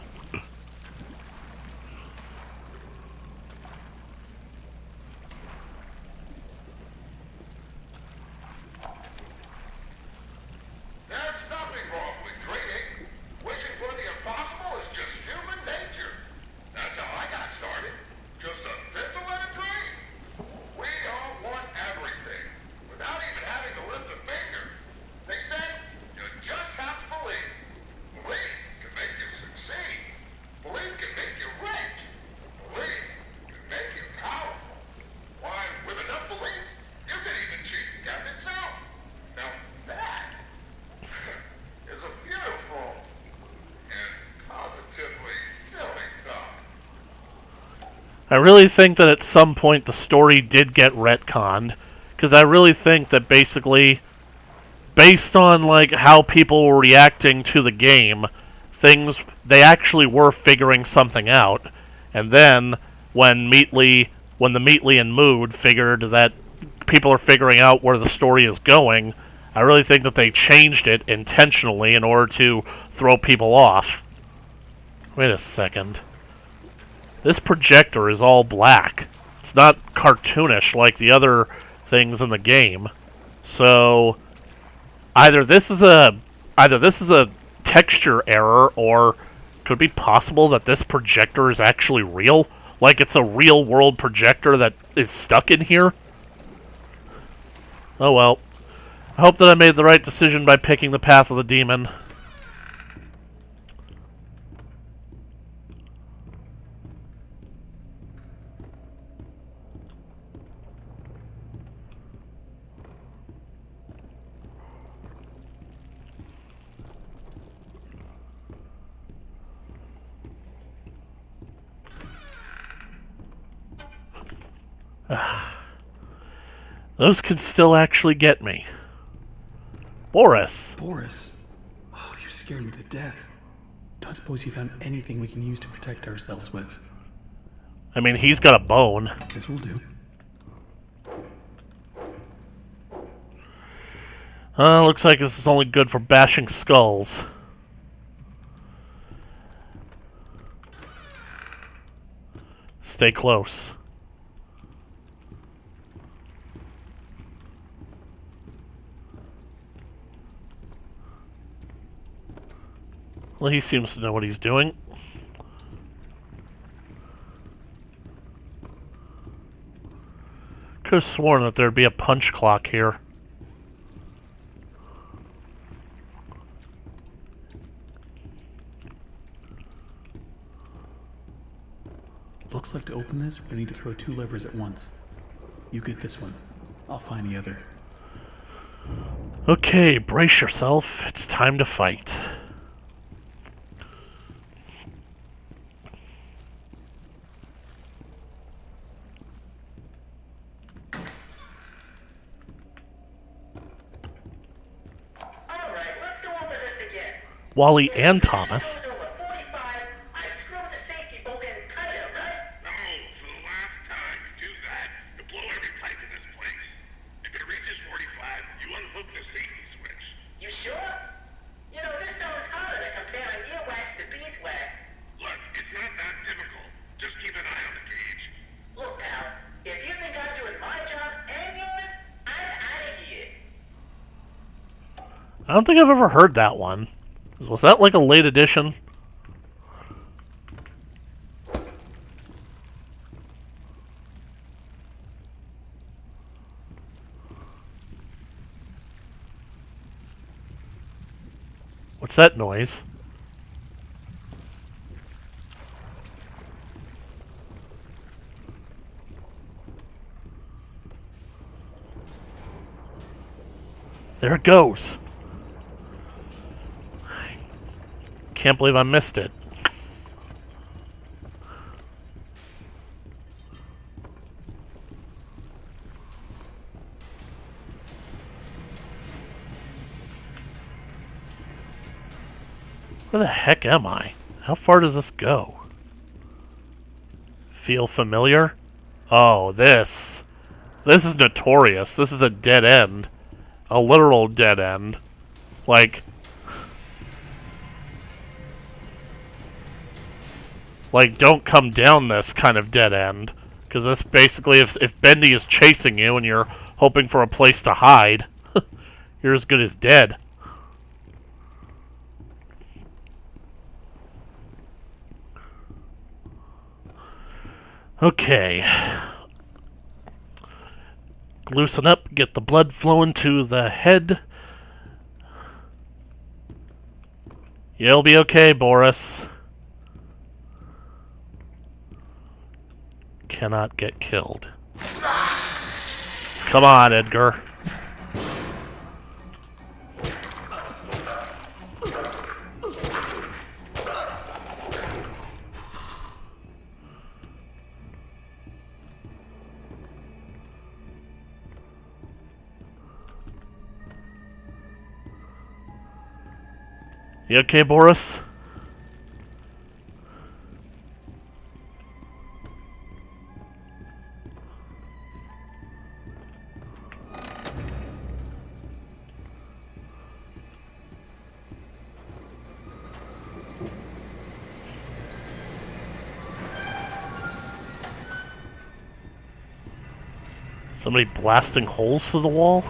There's nothing wrong with dreaming. Wishing for the impossible is just human nature. That's how I got started. Just a pencil and a dream. We all want everything, without even having to lift a finger. They say you just have to believe. Believe can make you succeed. Believe can make you rich. Believe can make you powerful. Why, with enough belief, you can even cheat death itself. Now that is a beautiful and positively silly thought. I really think that at some point the story did get retconned, because I really think that basically, based on like how people were reacting to the game, they actually were figuring something out, and then when the Meatly and Mood figured that people are figuring out where the story is going, I really think that they changed it intentionally in order to throw people off. Wait a second. This projector is all black. It's not cartoonish like the other things in the game. So either this is a texture error, or could it be possible that this projector is actually real? Like it's a real world projector that is stuck in here? Oh well. I hope that I made the right decision by picking the path of the demon. Those can still actually get me. Boris. Boris? Oh, you scared me to death. Don't suppose you found anything we can use to protect ourselves with? I mean, he's got a bone. Guess we'll do. Looks like this is only good for bashing skulls. Stay close. Well, he seems to know what he's doing. Could have sworn that there'd be a punch clock here. Looks like to open this, we need to throw 2 levers at once. You get this one. I'll find the other. Okay, brace yourself. It's time to fight. Alright, let's go over this again. Wally and Thomas. Over 45, I screwed the safety bolt in tighter, right? No, for the last time you do that, you blow every pipe in this place. If it reaches 45, you unhook the safety switch. You sure? You know, this sounds harder than comparing earwax to beeswax. Look, it's not that difficult. Just keep an eye on the gauge. Look, pal, if you think I'm doing my job and yours, I'm out of here. I don't think I've ever heard that one. Was that like a late edition? What's that noise? There it goes. Can't believe I missed it. Where the heck am I? How far does this go? Feel familiar? Oh, this. This is notorious. This is a dead end. A literal dead end. Like, don't come down this kind of dead end. Because this basically, if Bendy is chasing you and you're hoping for a place to hide, you're as good as dead. Okay. Loosen up, get the blood flowing to the head. You'll be okay, Boris. Cannot get killed. Come on, Edgar. You okay, Boris? Somebody blasting holes through the wall?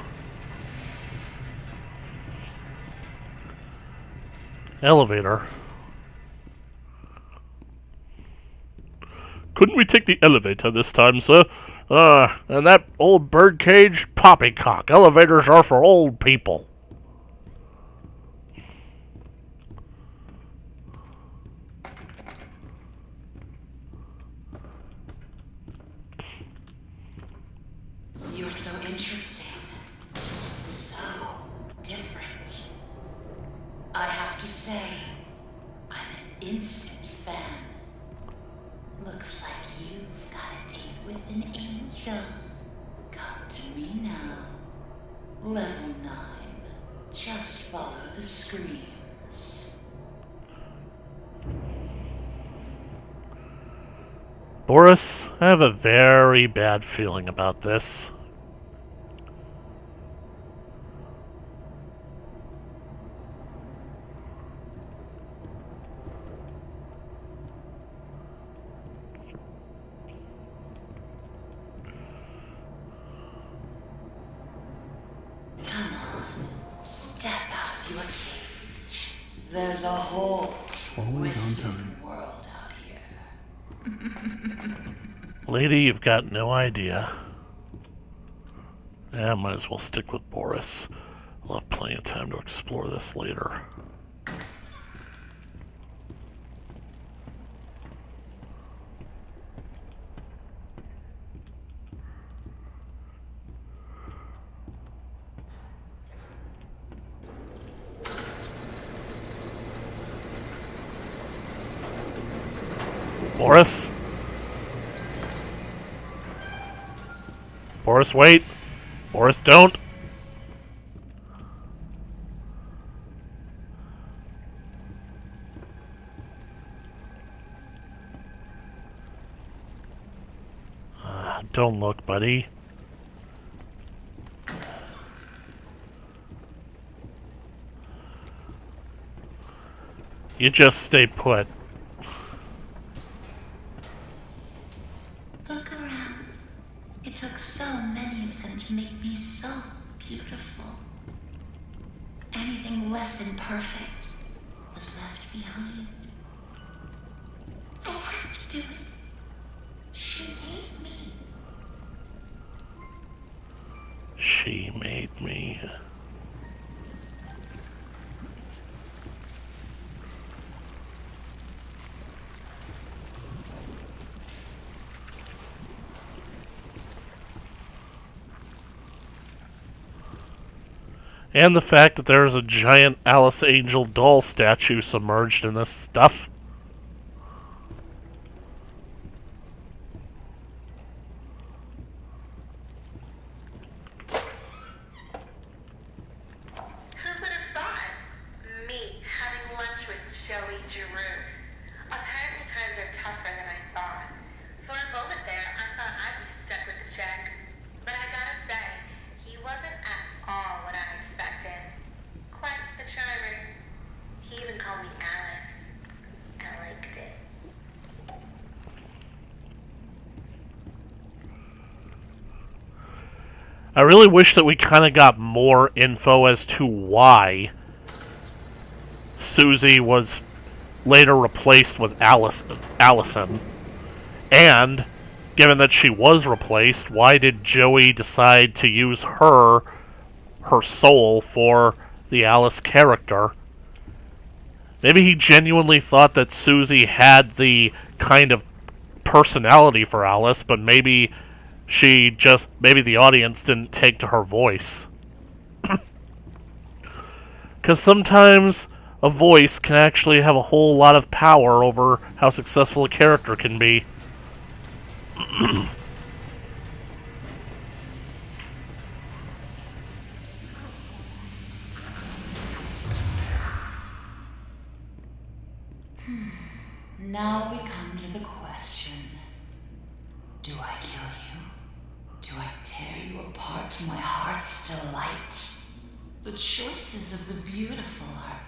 Elevator. Couldn't we take the elevator this time, sir? And that old birdcage? Poppycock. Elevators are for old people. You're so interesting. So different. I have to say, I'm an instant fan. Looks like you've got a date with an angel. Come to me now. Level 9. Just follow the screams. Boris, I have a very bad feeling about this. Come on. Step out of your cage. There's a whole Always on twisted time. world out here. Lady, you've got no idea. Yeah, might as well stick with Boris. We'll have plenty of time to explore this later. Boris? Boris, wait! Boris, don't! Don't look, buddy. You just stay put. Look around. It took so many of them to make me so beautiful. Anything less than perfect was left behind. I had to do it. She made me. She made me. And the fact that there's a giant Alice Angel doll statue submerged in this stuff. Who would have thought? Me having lunch with Joey Giroux. I really wish that we kind of got more info as to why Susie was later replaced with Allison. And, given that she was replaced, why did Joey decide to use her soul for the Alice character? Maybe he genuinely thought that Susie had the kind of personality for Alice, but maybe maybe the audience didn't take to her voice. Because sometimes a voice can actually have a whole lot of power over how successful a character can be. Now we come to the question. Do I kill you? Do I tear you apart to my heart's delight? The choices of the beautiful are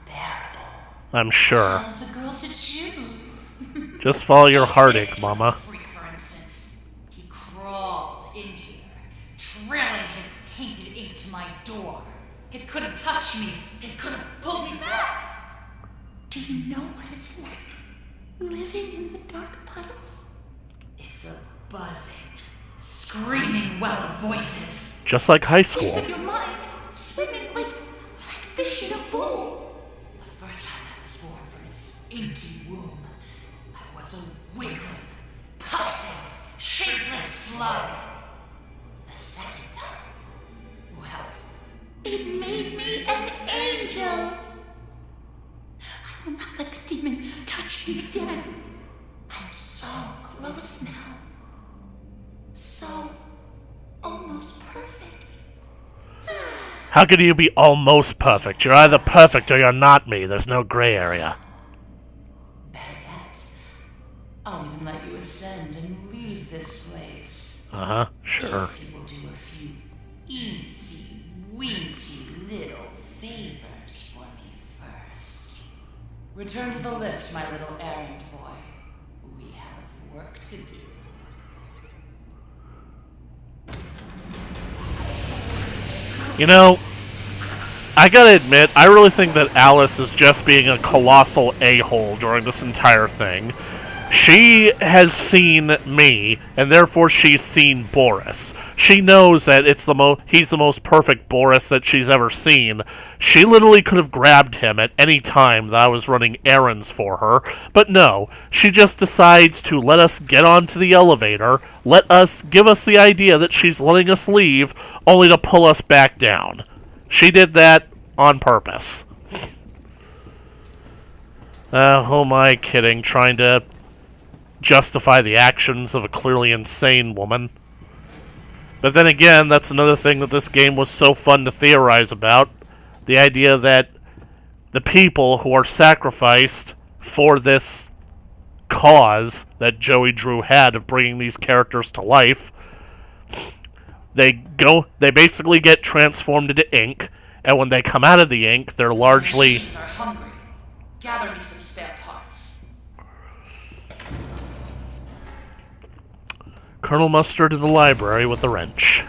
unbearable. I'm sure. How's a girl to choose? Just follow your heartache, This mama. freak, for instance, he crawled in here, trailing his tainted ink to my door. It could have touched me. It could have pulled me back. Do you know what it's like living in the dark puddles? It's a buzzing, screaming well of voices. Just like high school. Bits of your mind swimming like fish in a bowl. The first time I was born from its inky womb, I was a wiggling, pussing, shapeless slug. The second time, well, it made me an angel. I will not let the demon touch me again. I'm so close now. So almost perfect. How can you be almost perfect? You're either perfect or you're not me. There's no gray area. Better yet, I'll even let you ascend and leave this place. Uh-huh, sure. If you will do a few eensy, weensy little favors for me first. Return to the lift, my little errand boy. We have work to do. You know, I gotta admit, I really think that Alice is just being a colossal a-hole during this entire thing. She has seen me, and therefore she's seen Boris. She knows that he's the most perfect Boris that she's ever seen. She literally could have grabbed him at any time that I was running errands for her, but no, she just decides to let us get onto the elevator, give us the idea that she's letting us leave, only to pull us back down. She did that on purpose. Who am I kidding, trying to justify the actions of a clearly insane woman? But then again, that's another thing that this game was so fun to theorize about. The idea that the people who are sacrificed for this cause that Joey Drew had of bringing these characters to life, they basically get transformed into ink, and when they come out of the ink, they're largely... The machines are hungry. Gather me some spare parts. Colonel Mustard in the library with a wrench.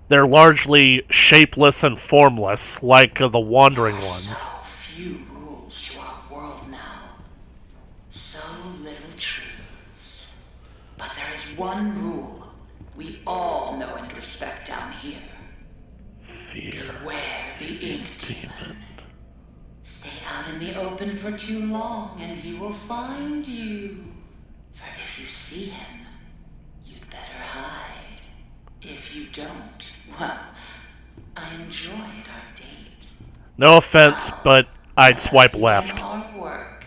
They're largely shapeless and formless, like the wandering ones. So few rules to our world now. So little truths. But there is one rule we all know and respect down here. Fear. Beware the ink demon. Stay out in the open for too long and he will find you. For if you see him, you'd better hide. If you don't, well, I enjoyed our date. No offense, but I'd swipe left. Our work.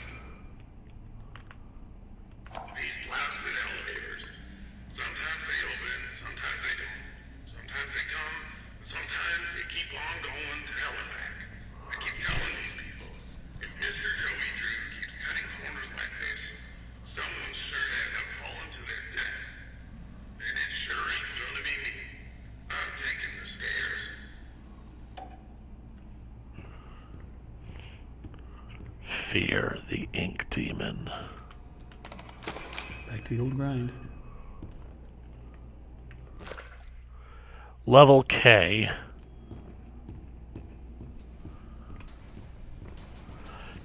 These blasted elevators. Sometimes they open, sometimes they don't. Sometimes they come, sometimes they keep on going to hell and back. I keep telling these people, if Mr. Joey Drew keeps cutting corners like this, someone's sure to end up falling to their death. And it sure ain't gonna be me. I'm taking the stairs. Fear the ink demon. Back to the old grind. Level K.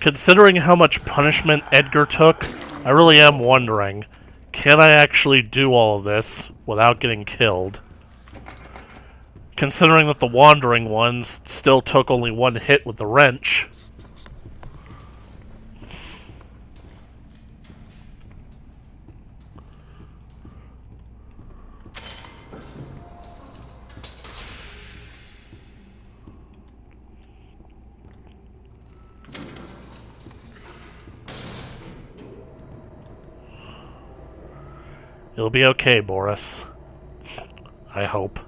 Considering how much punishment Edgar took, I really am wondering, can I actually do all of this without getting killed? Considering that the wandering ones still took only one hit with the wrench. It'll be okay, Boris. I hope.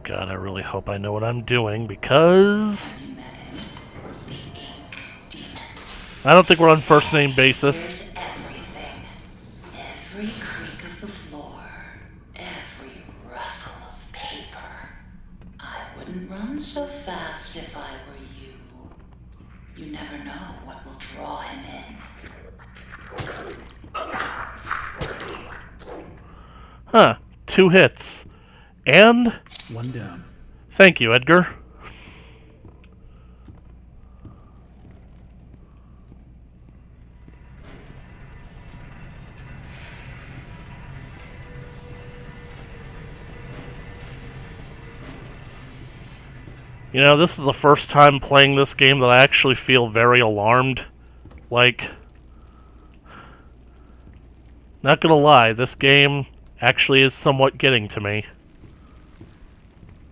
God, I really hope I know what I'm doing, because I don't think we're on first name basis. Here's everything. Every creak of the floor. Every rustle of paper. I wouldn't run so fast if I were you. You never know what will draw him in. Huh. 2 hits. And... One down. thank you, Edgar. You know, this is the first time playing this game that I actually feel very alarmed. Like, not gonna lie, this game actually is somewhat getting to me.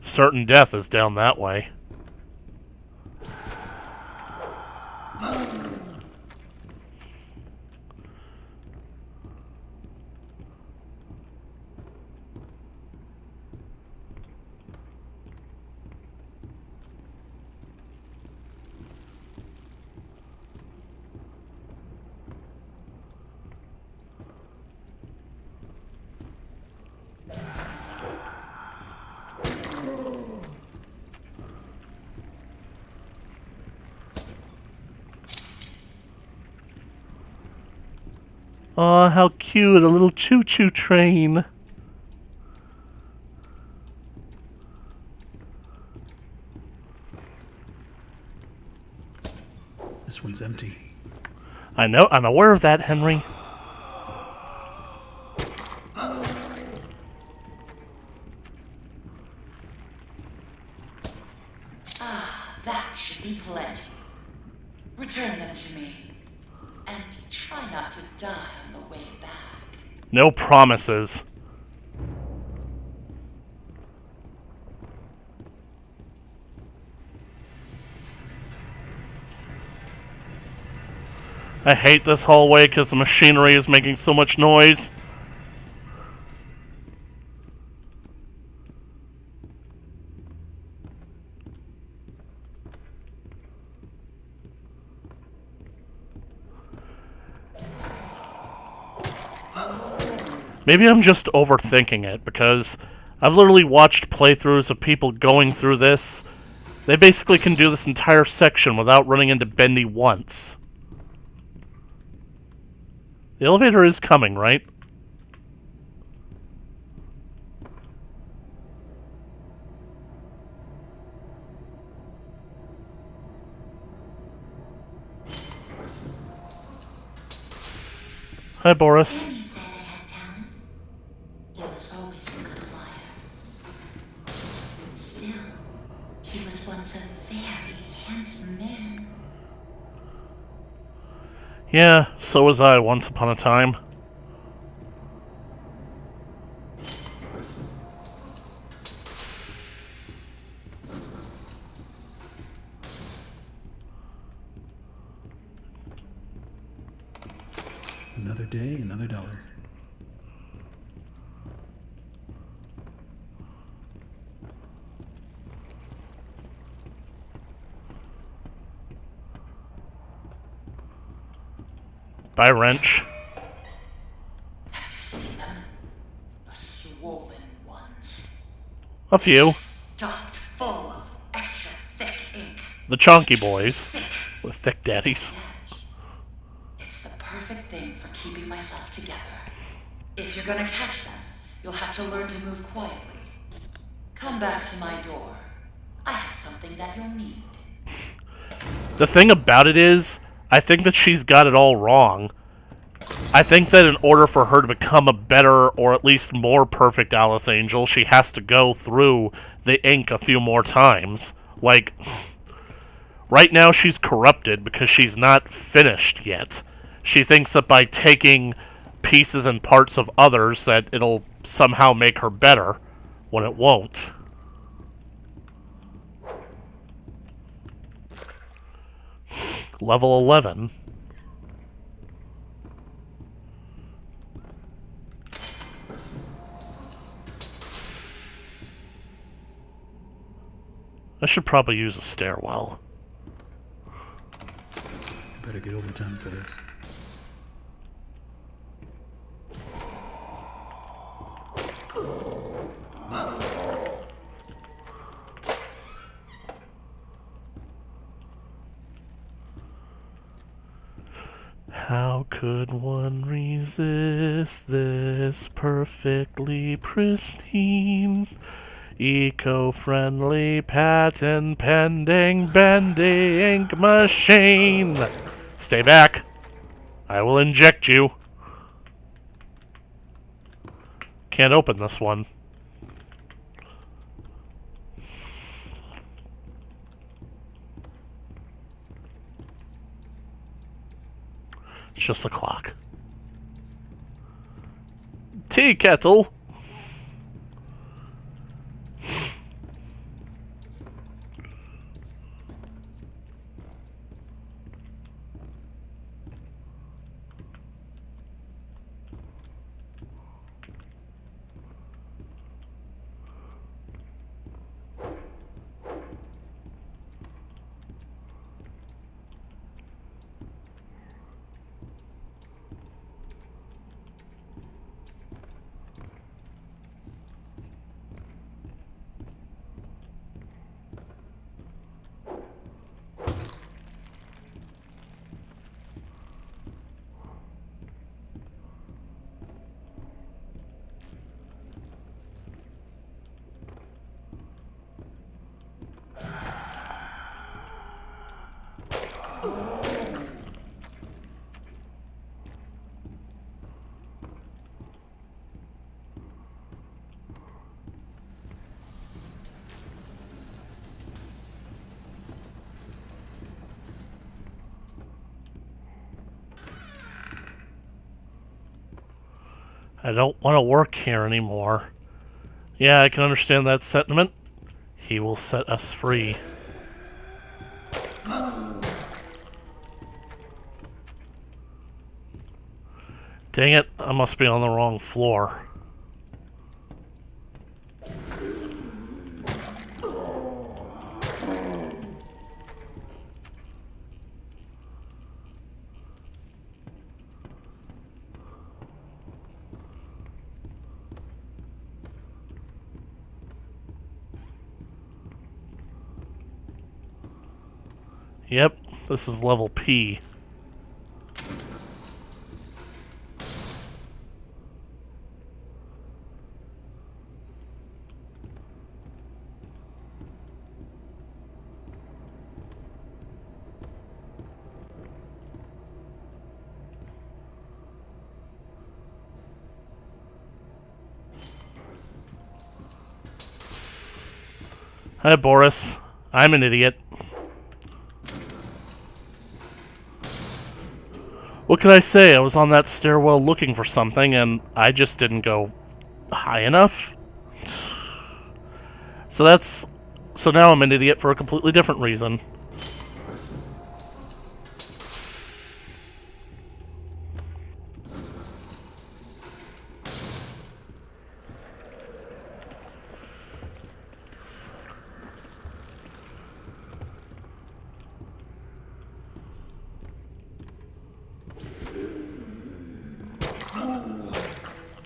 Certain death is down that way. Aw, how cute, a little choo-choo train. This one's empty. I know, I'm aware of that, Henry. That should be plenty. Return them to me. And try not to die on the way back. No promises. I hate this hallway because the machinery is making so much noise. Maybe I'm just overthinking it, because I've literally watched playthroughs of people going through this. They basically can do this entire section without running into Bendy once. The elevator is coming, right? Hi, Boris. Danny said I had talent. He was always a good liar. Still, he was once a very handsome man. Yeah, so was I once upon a time. Another day, another dollar. Bye, wrench. Have you seen them? The swollen ones. A few. Stuffed full of extra thick ink. The chonky boys. Sick With thick daddies. Yet, it's the perfect thing for keeping myself together. If you're gonna catch them, you'll have to learn to move quietly. Come back to my door. I have something that you'll need. The thing about it is, I think that she's got it all wrong. I think that in order for her to become a better, or at least more perfect Alice Angel, she has to go through the ink a few more times. Like, right now she's corrupted because she's not finished yet. She thinks that by taking pieces and parts of others that it'll somehow make her better, when it won't. Level 11. I should probably use a stairwell. Better get overtime for this. How could one resist this perfectly pristine, eco-friendly, patent-pending Bendy ink machine? Stay back. I will inject you. Can't open this one. It's just a clock. Tea kettle. I don't want to work here anymore. Yeah, I can understand that sentiment. He will set us free. Dang it, I must be on the wrong floor. Yep, this is level P. Hi, Boris. I'm an idiot. What can I say? I was on that stairwell looking for something, and I just didn't go high enough. So now I'm an idiot for a completely different reason.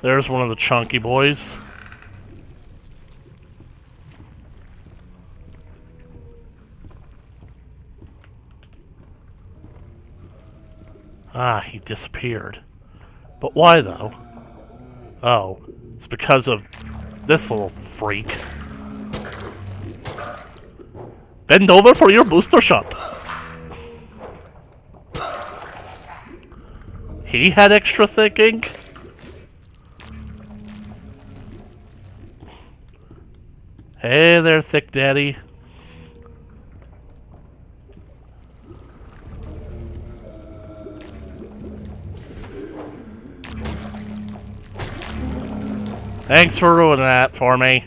There's one of the chunky boys. Ah, he disappeared. But why, though? Oh, it's because of this little freak. Bend over for your booster shot. He had extra thick ink? Hey there, Thick Daddy. Thanks for ruining that for me.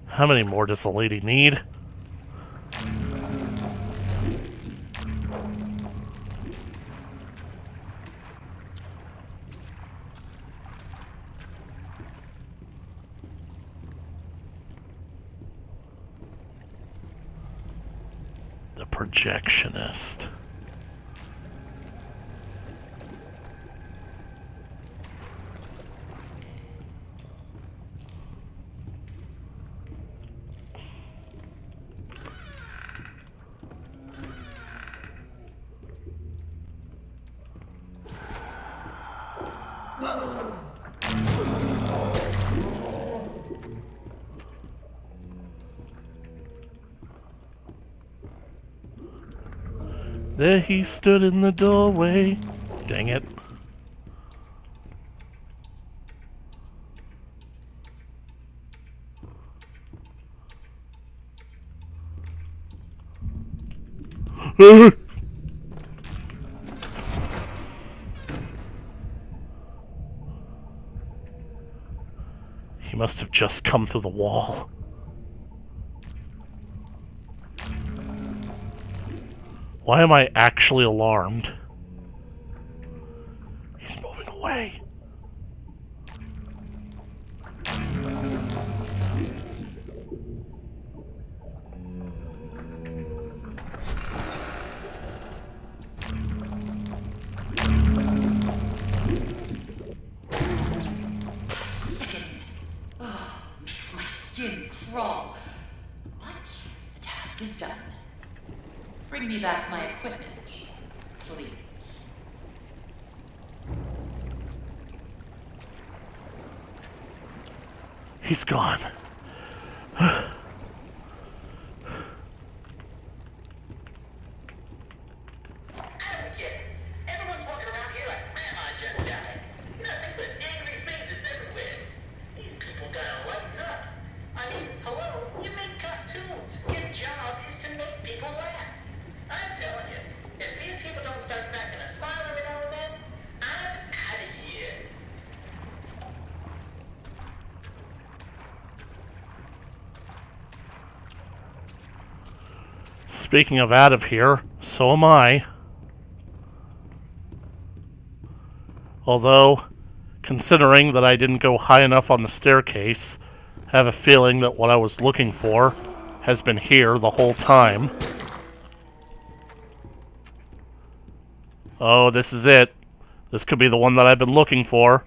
How many more does the lady need? The projectionist. There he stood in the doorway. Dang it. He must have just come through the wall. Why am I actually alarmed? He's moving away. Makes my skin crawl. But the task is done. Bring me back my equipment, please. He's gone. Everyone's walking around here like Grandma just died. Nothing but angry faces everywhere. These people gotta lighten up. I mean, hello, you make cartoons. Your job is to make people laugh. I'm telling you, if these people don't start cracking a smile every now and then, I'm out of here. Speaking of out of here, so am I. Although, considering that I didn't go high enough on the staircase, I have a feeling that what I was looking for has been here the whole time. Oh, this is it. This could be the one that I've been looking for.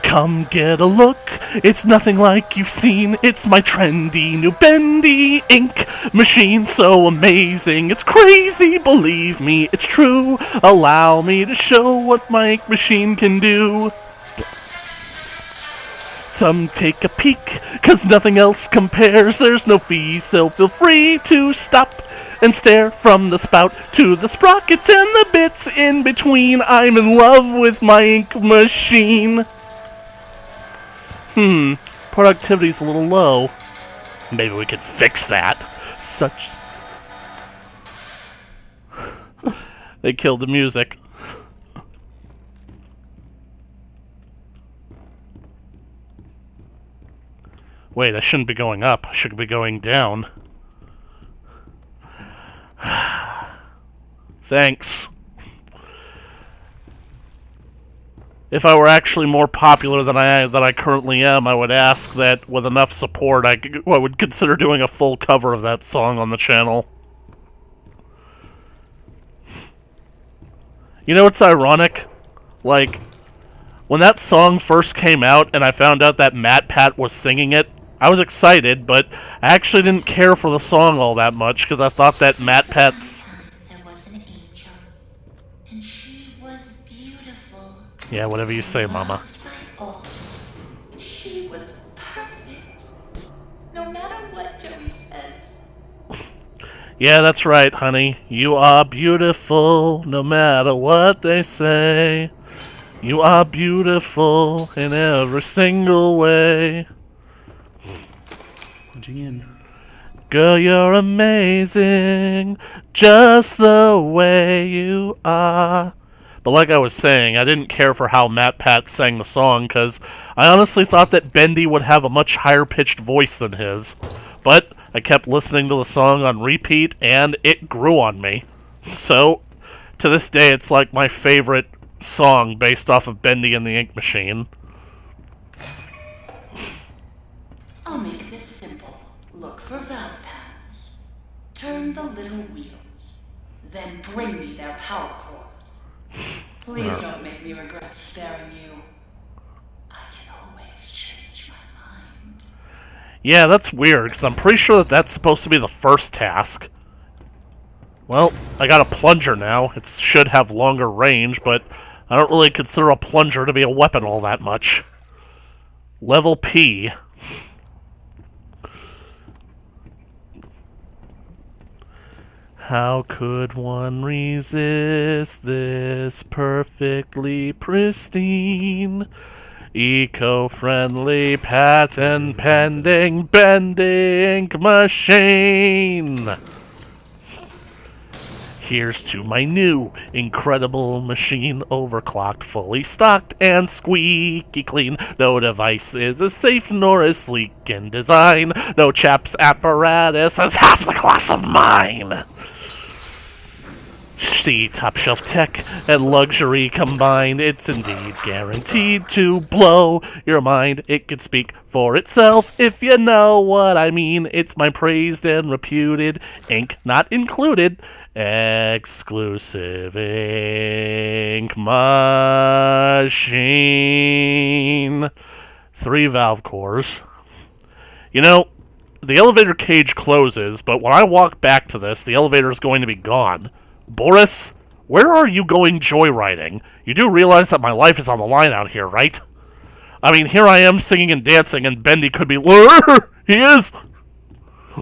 Come get a look, it's nothing like you've seen. It's my trendy new Bendy ink machine, so amazing, it's crazy, believe me, it's true. Allow me to show what my ink machine can do. Some take a peek, 'cause nothing else compares. There's no fee, so feel free to stop and stare from the spout to the sprockets and the bits in between. I'm in love with my ink machine. Productivity's a little low. Maybe we could fix that. Such... They killed the music. Wait, I shouldn't be going up. I should be going down. Thanks. If I were actually more popular than I currently am, I would ask that with enough support, I would consider doing a full cover of that song on the channel. You know what's ironic? Like, When that song first came out and I found out that MatPat was singing it, I was excited, but I actually didn't care for the song all that much because I thought that MatPat's... There was an angel, and she was beautiful. Yeah, whatever you say, Mama. Loved by all. She was perfect. No matter what Joey says. Yeah, that's right, honey. You are beautiful, no matter what they say. You are beautiful in every single way. Punching in. Girl, you're amazing, just the way you are. But like I was saying, I didn't care for how MatPat sang the song, because I honestly thought that Bendy would have a much higher-pitched voice than his. But I kept listening to the song on repeat, and it grew on me. So, to this day, it's like my favorite song based off of Bendy and the Ink Machine. I'll make this simple. Look for valve pads. Turn the little wheels. Then bring me their power cores. Please don't make me regret sparing you. I can always change my mind. Yeah, that's weird, because I'm pretty sure that that's supposed to be the first task. Well, I got a plunger now. It should have longer range, but I don't really consider a plunger to be a weapon all that much. Level P. How could one resist this perfectly pristine, eco-friendly, patent-pending bending machine? Here's to my new, incredible machine, overclocked, fully stocked, and squeaky clean. No device is as safe nor as sleek in design. No chap's apparatus has half the cost of mine. See, top-shelf tech and luxury combined, it's indeed guaranteed to blow your mind. It could speak for itself if you know what I mean. It's my praised and reputed, ink not included, exclusive ink machine. 3 valve cores. You know, the elevator cage closes, but when I walk back to this, the elevator is going to be gone. Boris, where are you going joyriding? You do realize that my life is on the line out here, right? I mean, here I am singing and dancing, and Bendy could be... He is!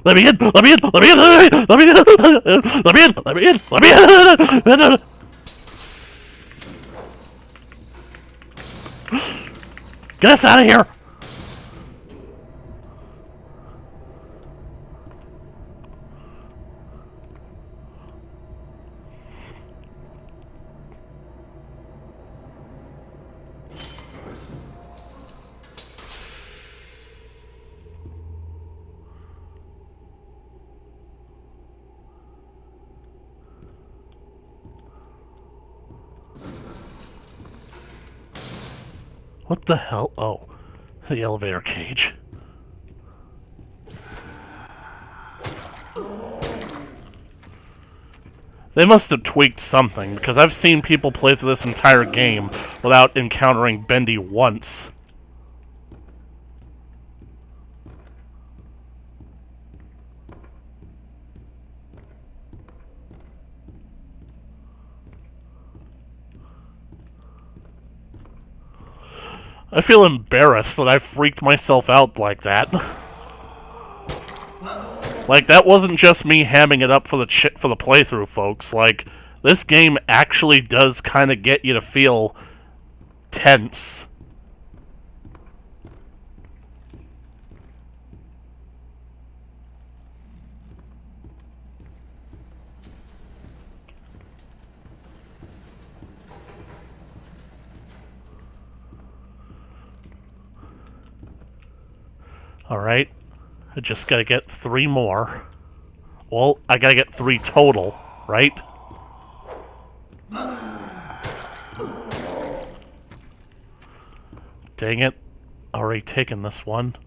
Let me in! Let me in! Let me in! Let me in! Let me in! Let me in! Let me in! Get us out of here! What the hell? Oh, the elevator cage. They must have tweaked something, because I've seen people play through this entire game without encountering Bendy once. I feel embarrassed that I freaked myself out like that. Like, that wasn't just me hamming it up for the playthrough, folks. Like, this game actually does kind of get you to feel tense. Alright, I just gotta get 3 more. Well, I gotta get 3 total, right? Dang it, already taken this one.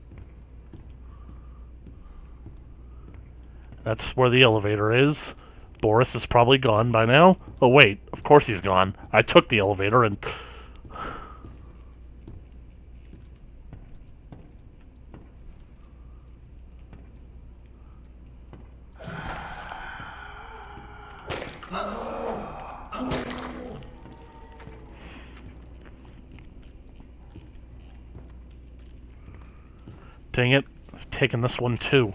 That's where the elevator is. Boris is probably gone by now. Oh wait, of course he's gone. I took the elevator and... Dang it. I've taken this one too.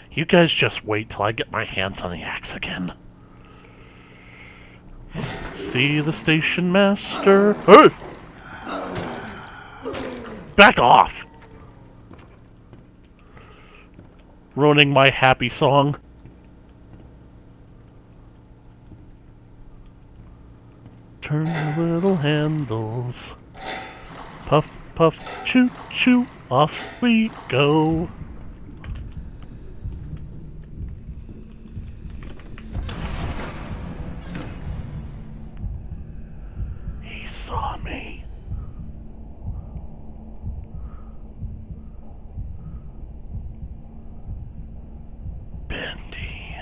You guys just wait till I get my hands on the axe again. See the station master? Hey! Back off! Ruining my happy song. Turn the little handles. Puff, puff, choo, choo, off we go. He saw me. Bendy.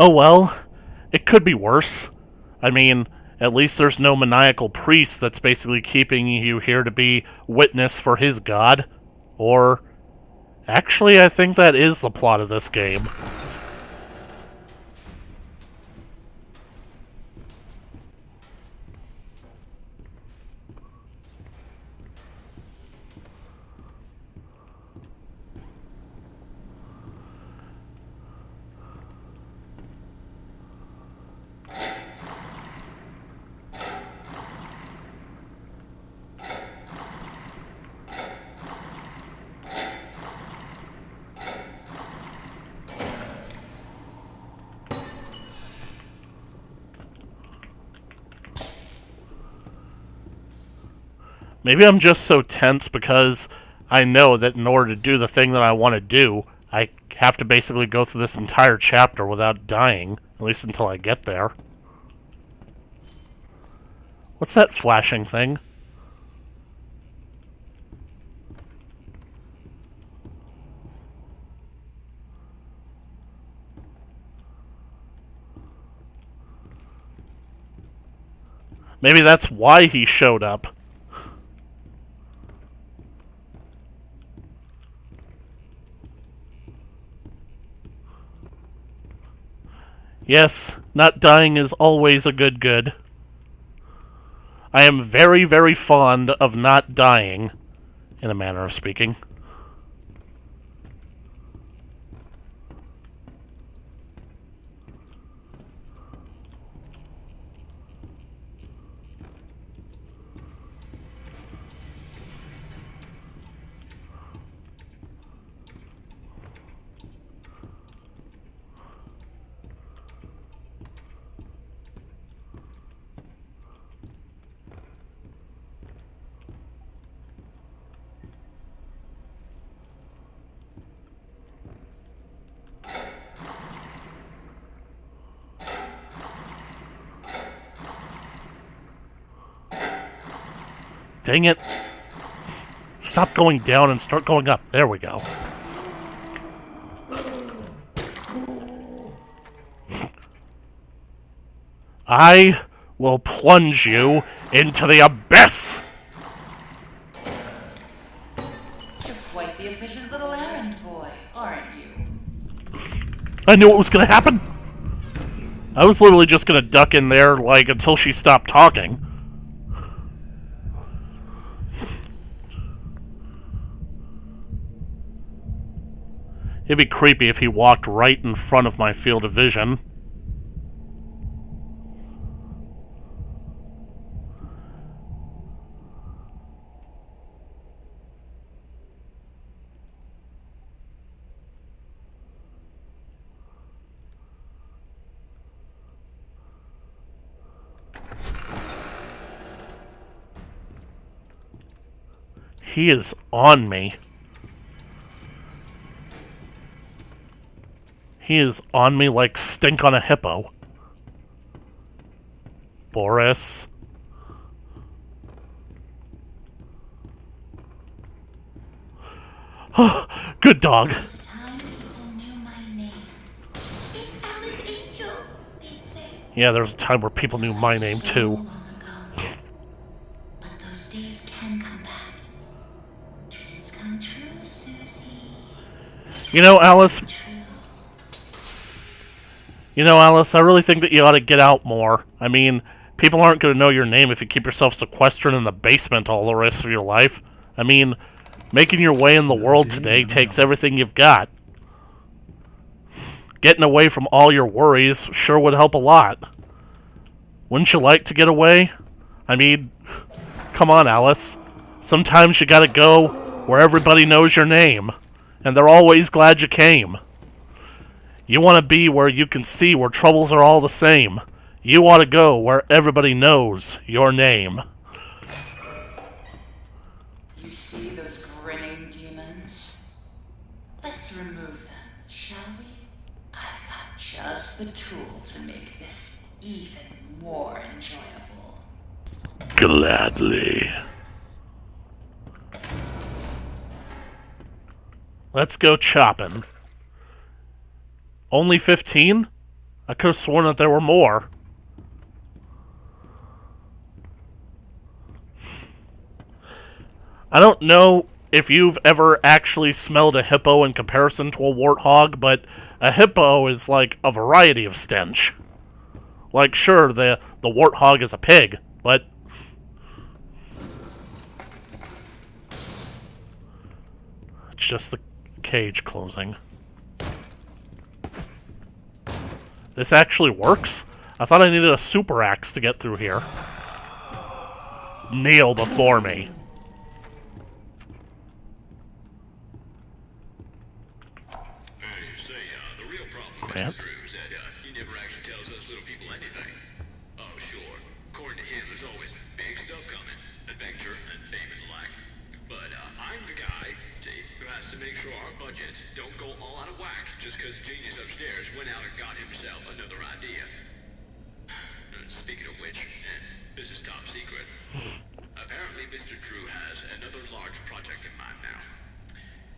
Oh well, it could be worse. I mean, at least there's no maniacal priest that's basically keeping you here to be witness for his god. Or, actually, I think that is the plot of this game. Maybe I'm just so tense because I know that in order to do the thing that I want to do, I have to basically go through this entire chapter without dying, at least until I get there. What's that flashing thing? Maybe that's why he showed up. Yes, not dying is always a good. I am very, very fond of not dying, in a manner of speaking. Dang it. Stop going down and start going up. There we go. I will plunge you into the abyss! You're quite the efficient little errand boy, aren't you? I knew it was gonna happen! I was literally just gonna duck in there, like, until she stopped talking. It'd be creepy if he walked right in front of my field of vision. He is on me. He is on me like stink on a hippo. Boris. Good dog. It's time people knew my name. It's Alice Angel, they'd say. Yeah, there was a time where people knew my name, So too. long ago. But those days can come back. Dreams come true, Susie. You know, Alice, True. I really think that you ought to get out more. I mean, people aren't going to know your name if you keep yourself sequestered in the basement all the rest of your life. I mean, making your way in the world today takes everything you've got. Getting away from all your worries sure would help a lot. Wouldn't you like to get away? I mean, come on, Alice. Sometimes you gotta go where everybody knows your name, and they're always glad you came. You want to be where you can see where troubles are all the same. You ought to go where everybody knows your name. You see those grinning demons? Let's remove them, shall we? I've got just the tool to make this even more enjoyable. Gladly. Let's go chopping. Only 15? I could have sworn that there were more. I don't know if you've ever actually smelled a hippo in comparison to a warthog, but a hippo is like a variety of stench. Like, sure, the warthog is a pig, but it's just the cage closing. This actually works? I thought I needed a super axe to get through here. Kneel before me. The real problem with Grant? Mr. Drew is that he never actually tells us little people anything. Oh, sure. According to him, there's always big stuff coming. Adventure and fame and the like. But I'm the guy, see, who has to make sure our budgets don't go all out of whack just because genius upstairs went out and got himself another idea. Speaking of which, and this is top secret, apparently Mr. Drew has another large project in mind now.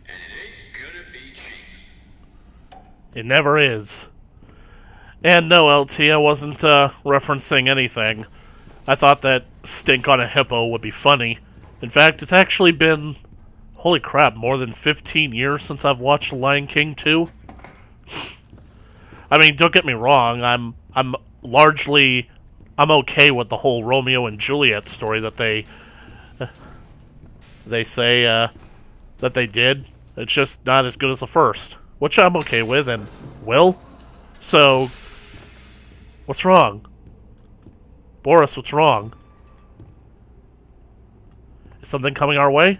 And it ain't gonna be cheap. It never is. And no, LT, I wasn't referencing anything. I thought that stink on a hippo would be funny. In fact, it's actually been, holy crap, more than 15 years since I've watched The Lion King 2. I mean, don't get me wrong, I'm okay with the whole Romeo and Juliet story that they say that they did. It's just not as good as the first, which I'm okay with and will. So, what's wrong? Boris, what's wrong? Is something coming our way?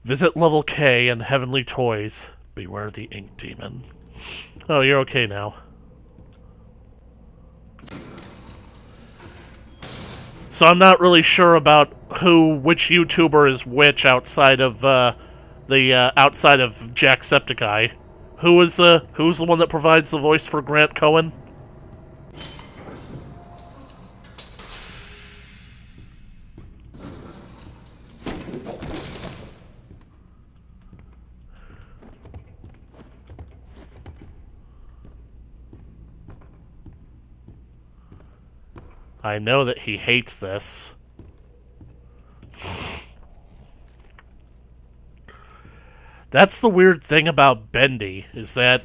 Visit level K and Heavenly Toys. Beware the ink demon. Oh, you're okay now. So I'm not really sure about which YouTuber is which outside of outside of Jacksepticeye. Who's the one that provides the voice for Grant Cohen? I know that he hates this. That's the weird thing about Bendy, is that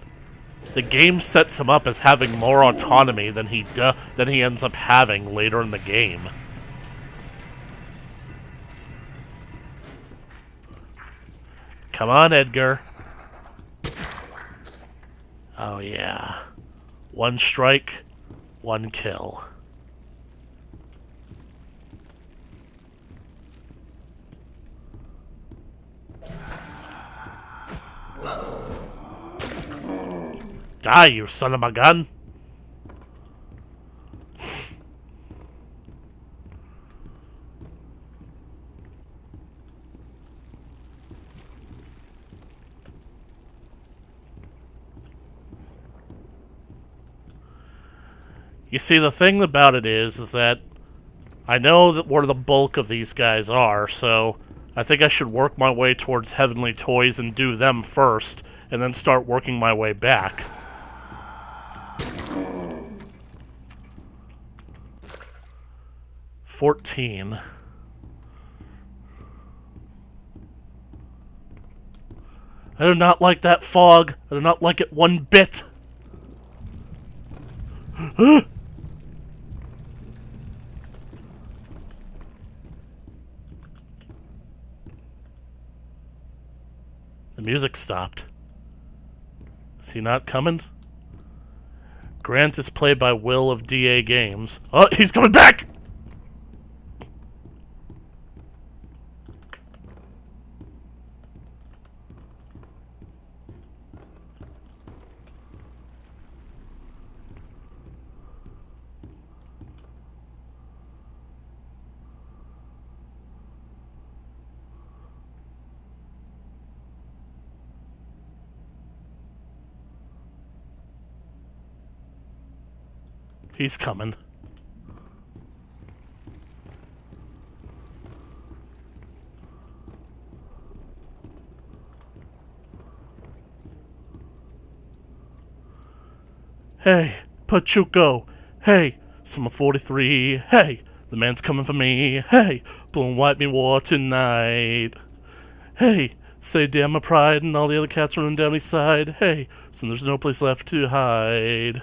the game sets him up as having more autonomy than he ends up having later in the game. Come on, Edgar. Oh yeah. One strike, one kill. Die, you son of a gun! You see, the thing about it is that I know that where the bulk of these guys are, so I think I should work my way towards Heavenly Toys and do them first, and then start working my way back. $14. I do not like that fog. I do not like it one bit. The music stopped. Is he not coming? Grant is played by Will of DA Games. Oh, he's coming back! He's coming. Hey, Pachuco. Hey, Summer 43. Hey, the man's coming for me. Hey, blue and wipe me war tonight. Hey, say damn my pride and all the other cats running down east side. Hey, so there's no place left to hide.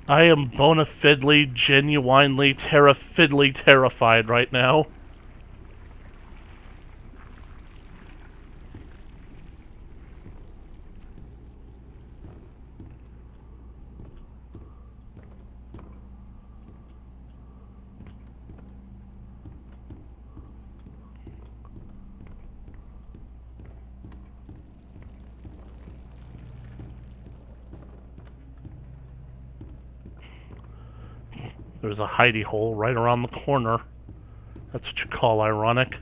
I am bona fidely, genuinely, terra-fiddly terrified right now. There's a hidey hole right around the corner. That's what you call ironic.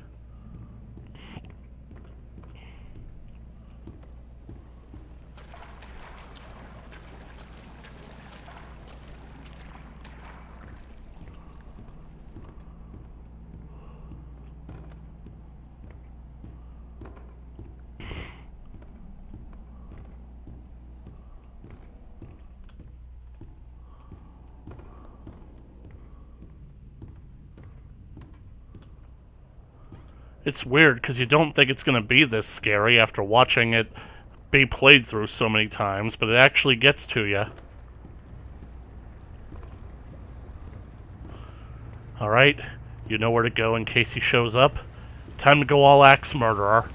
It's weird, because you don't think it's going to be this scary after watching it be played through so many times, but it actually gets to you. Alright, you know where to go in case he shows up. Time to go all axe murderer.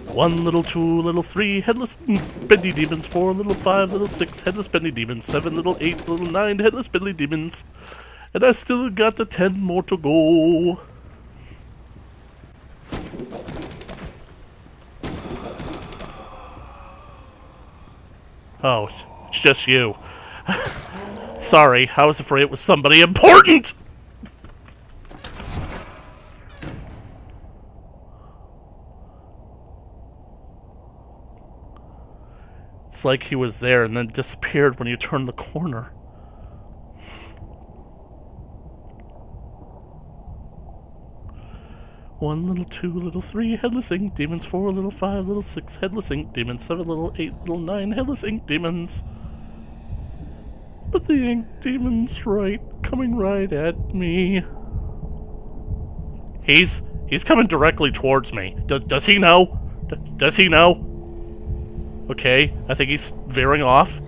1, little 2, little 3, headless bendy demons. 4, little 5, little 6, headless bendy demons. 7, little 8, little 9, headless bendy demons. And I still got the 10 more to go. Oh, it's just you. Sorry, I was afraid it was somebody important! It's like he was there and then disappeared when you turned the corner. One, little 2, little 3, headless ink demons. 4, little 5, little 6, headless ink demons. 7, little 8, little 9, headless ink demons. But the ink demon's coming right at me. He's coming directly towards me. Does he know? Does he know? Okay, I think he's veering off.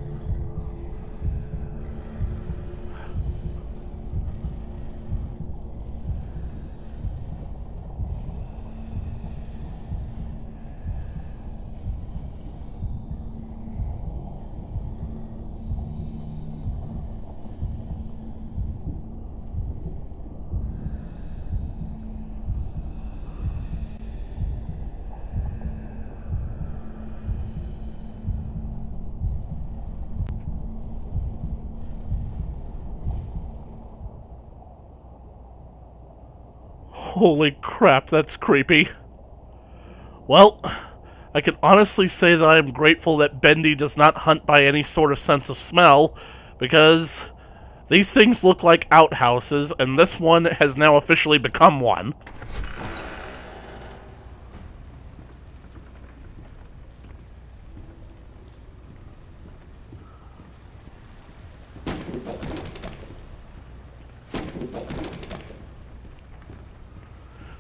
Holy crap, that's creepy. Well, I can honestly say that I am grateful that Bendy does not hunt by any sort of sense of smell, because these things look like outhouses, and this one has now officially become one.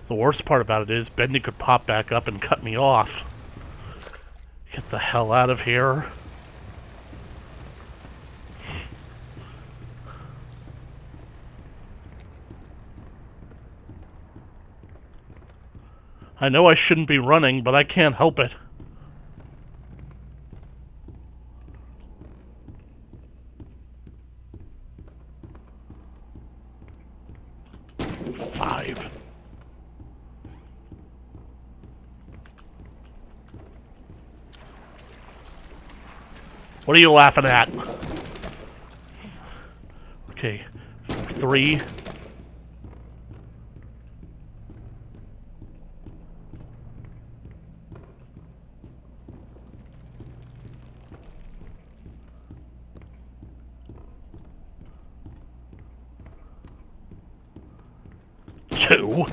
The worst part about it is Bendy could pop back up and cut me off. Get the hell out of here. I know I shouldn't be running, but I can't help it. Five. What are you laughing at? Okay, 3. Two.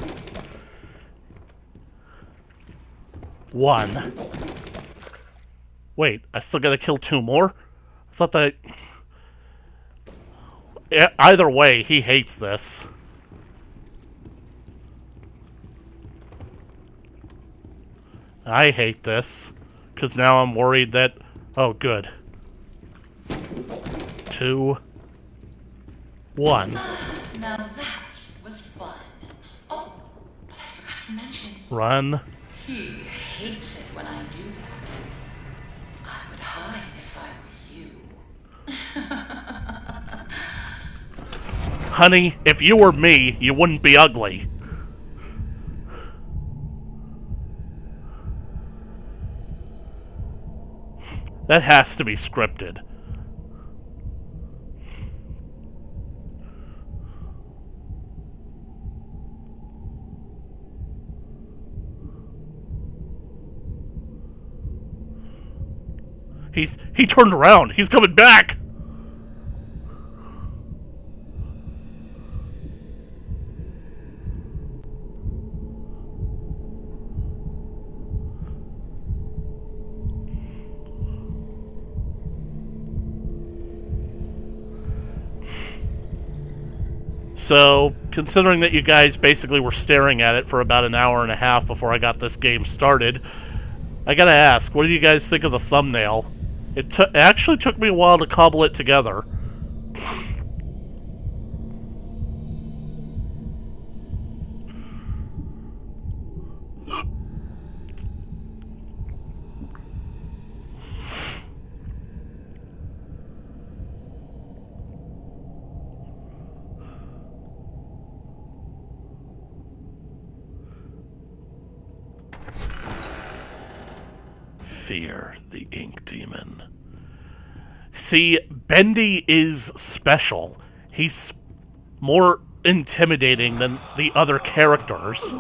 1. Wait, I still gotta kill 2 more? I thought that... Either way, he hates this. I hate this, because now I'm worried that... Oh, good. 2. 1. Now that was fun. Oh, but I forgot to mention. Run. He hates it when I do that. I would hide if I were you. Honey, if you were me, you wouldn't be ugly. That has to be scripted. He turned around. He's coming back. So, considering that you guys basically were staring at it for about an hour and a half before I got this game started, I gotta ask, what do you guys think of the thumbnail? It actually took me a while to cobble it together. Fear the ink demon. See, Bendy is special. He's more intimidating than the other characters.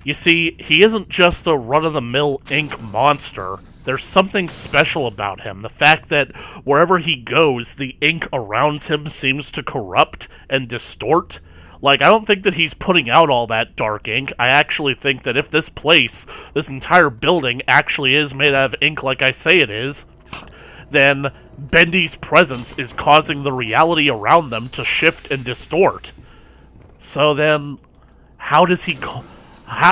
You see, he isn't just a run-of-the-mill ink monster. There's something special about him. The fact that wherever he goes, the ink around him seems to corrupt and distort. Like, I don't think that he's putting out all that dark ink. I actually think that if this place, this entire building, actually is made out of ink like I say it is, then Bendy's presence is causing the reality around them to shift and distort. So then, how does he...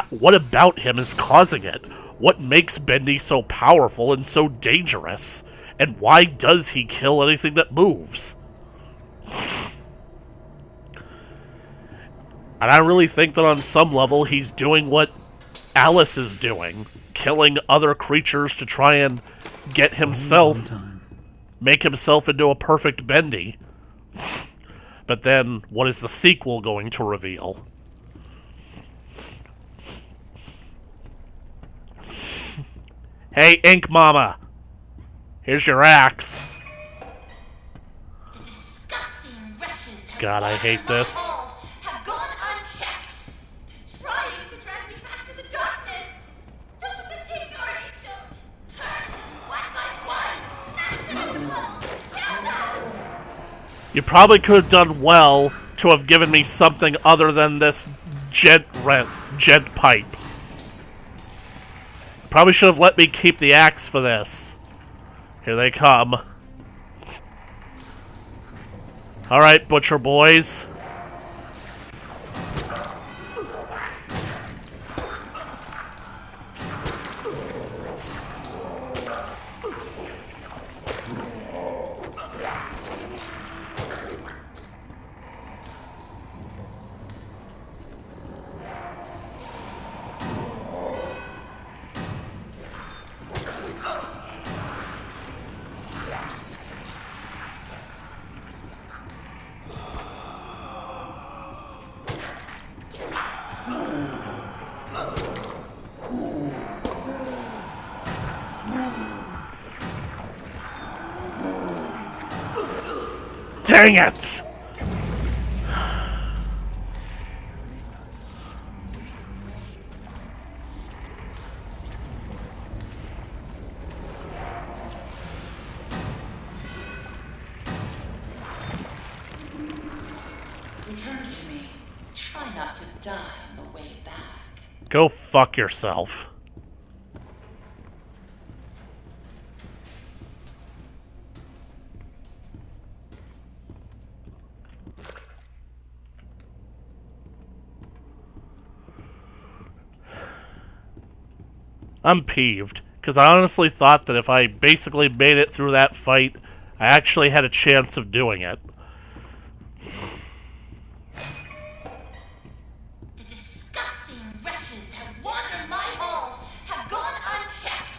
what about him is causing it? What makes Bendy so powerful and so dangerous? And why does he kill anything that moves? And I really think that on some level he's doing what Alice is doing. Killing other creatures to try and get himself... make himself into a perfect Bendy. But then, what is the sequel going to reveal? Hey, Ink Mama! Here's your axe. The disgusting wretches that God, I hate wander my this. halls have gone unchecked. They're trying to drag me back to the darkness. Don't fatigue your angel. Hurt and wet my blood. Smash them into bones. Kill them. You probably could have done well to have given me something other than this gent pipe. Probably should have let me keep the axe for this. Here they come. Alright, butcher boys. Dang it! Return to me. Try not to die on the way back. Go fuck yourself. I'm peeved, because I honestly thought that if I basically made it through that fight, I actually had a chance of doing it. The disgusting wretches that wander my halls have gone unchecked,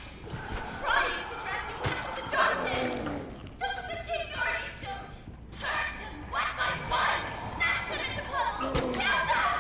trying to drag me back to the darkness. Don't fatigue your angel. Hurt and wet my blood. Smash them into bones. Kill them.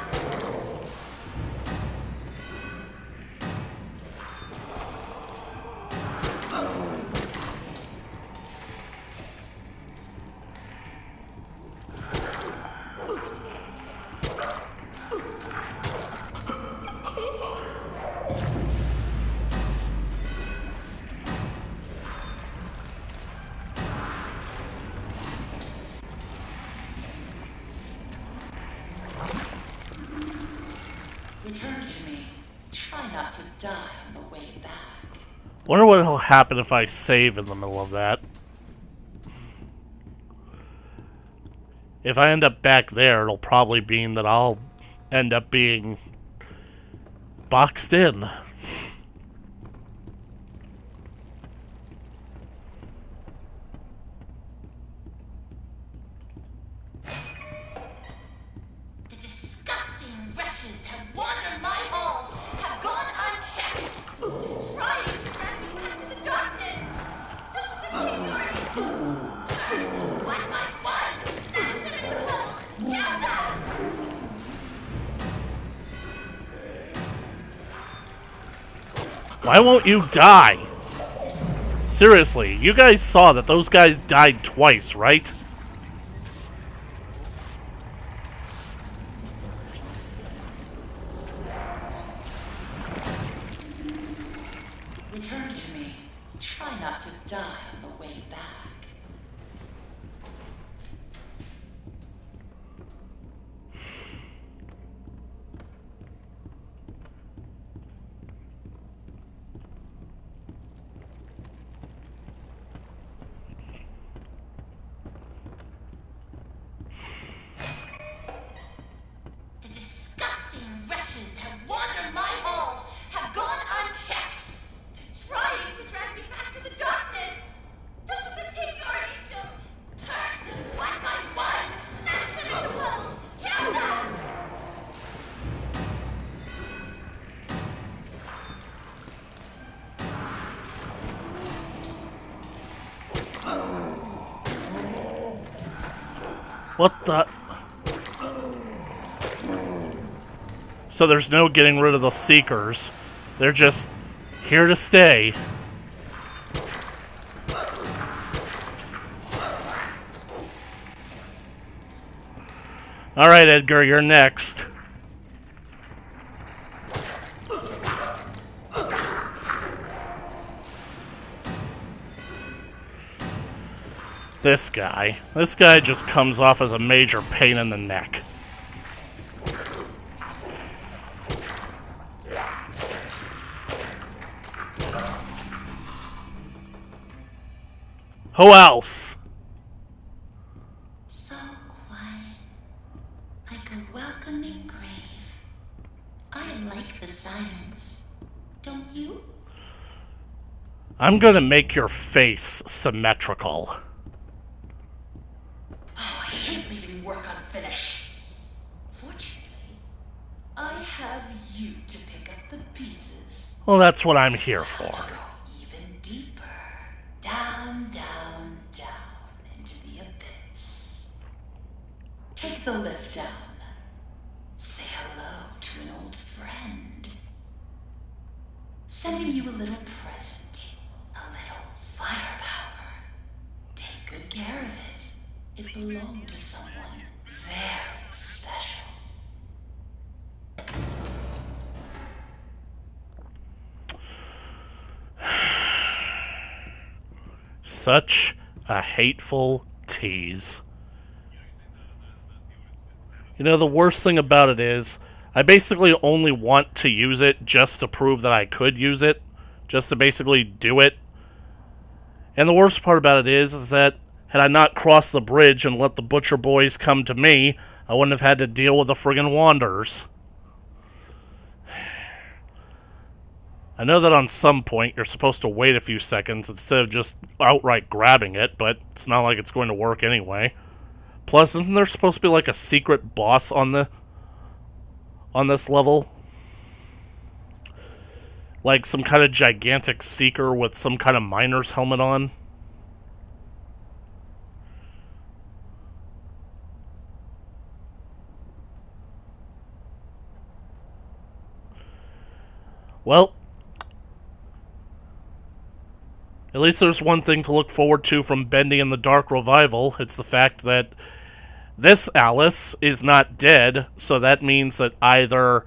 Return to me. Try not to die on the way back. Wonder what will happen if I save in the middle of that. If I end up back there, it'll probably mean that I'll end up being boxed in. The disgusting wretches that wander my halls have gone unchecked, trying to drag me back to the darkness. Don't fatigue your angel. Hurt, wet my blood. Smash them into bones. Kill them. Why won't you die? Seriously, you guys saw that those guys died twice, right? Return to me. Try not to die on the way back. What the? So there's no getting rid of the Seekers. They're just here to stay. Alright, Edgar, you're next. This guy just comes off as a major pain in the neck. Who else? So quiet, like a welcoming grave. I like the silence. Don't you? I'm gonna make your face symmetrical. Oh, I hate leaving work unfinished. Fortunately, I have you to pick up the pieces. Well, that's what I'm here To for. go even deeper. Down, down, down into the abyss. Take the lift down. Say hello to an old friend. Sending you a little present. A little firepower. Take good care of it. It belonged to someone very special. Such a hateful tease. You know, the worst thing about it is, I basically only want to use it just to prove that I could use it. Just to basically do it. And the worst part about it is that had I not crossed the bridge and let the Butcher Boys come to me, I wouldn't have had to deal with the friggin' Wanderers. I know that on some point you're supposed to wait a few seconds instead of just outright grabbing it, but it's not like it's going to work anyway. Plus, isn't there supposed to be like a secret boss on this level? Like some kind of gigantic seeker with some kind of miner's helmet on? Well, at least there's one thing to look forward to from Bendy and the Dark Revival. It's the fact that this Alice is not dead, so that means that either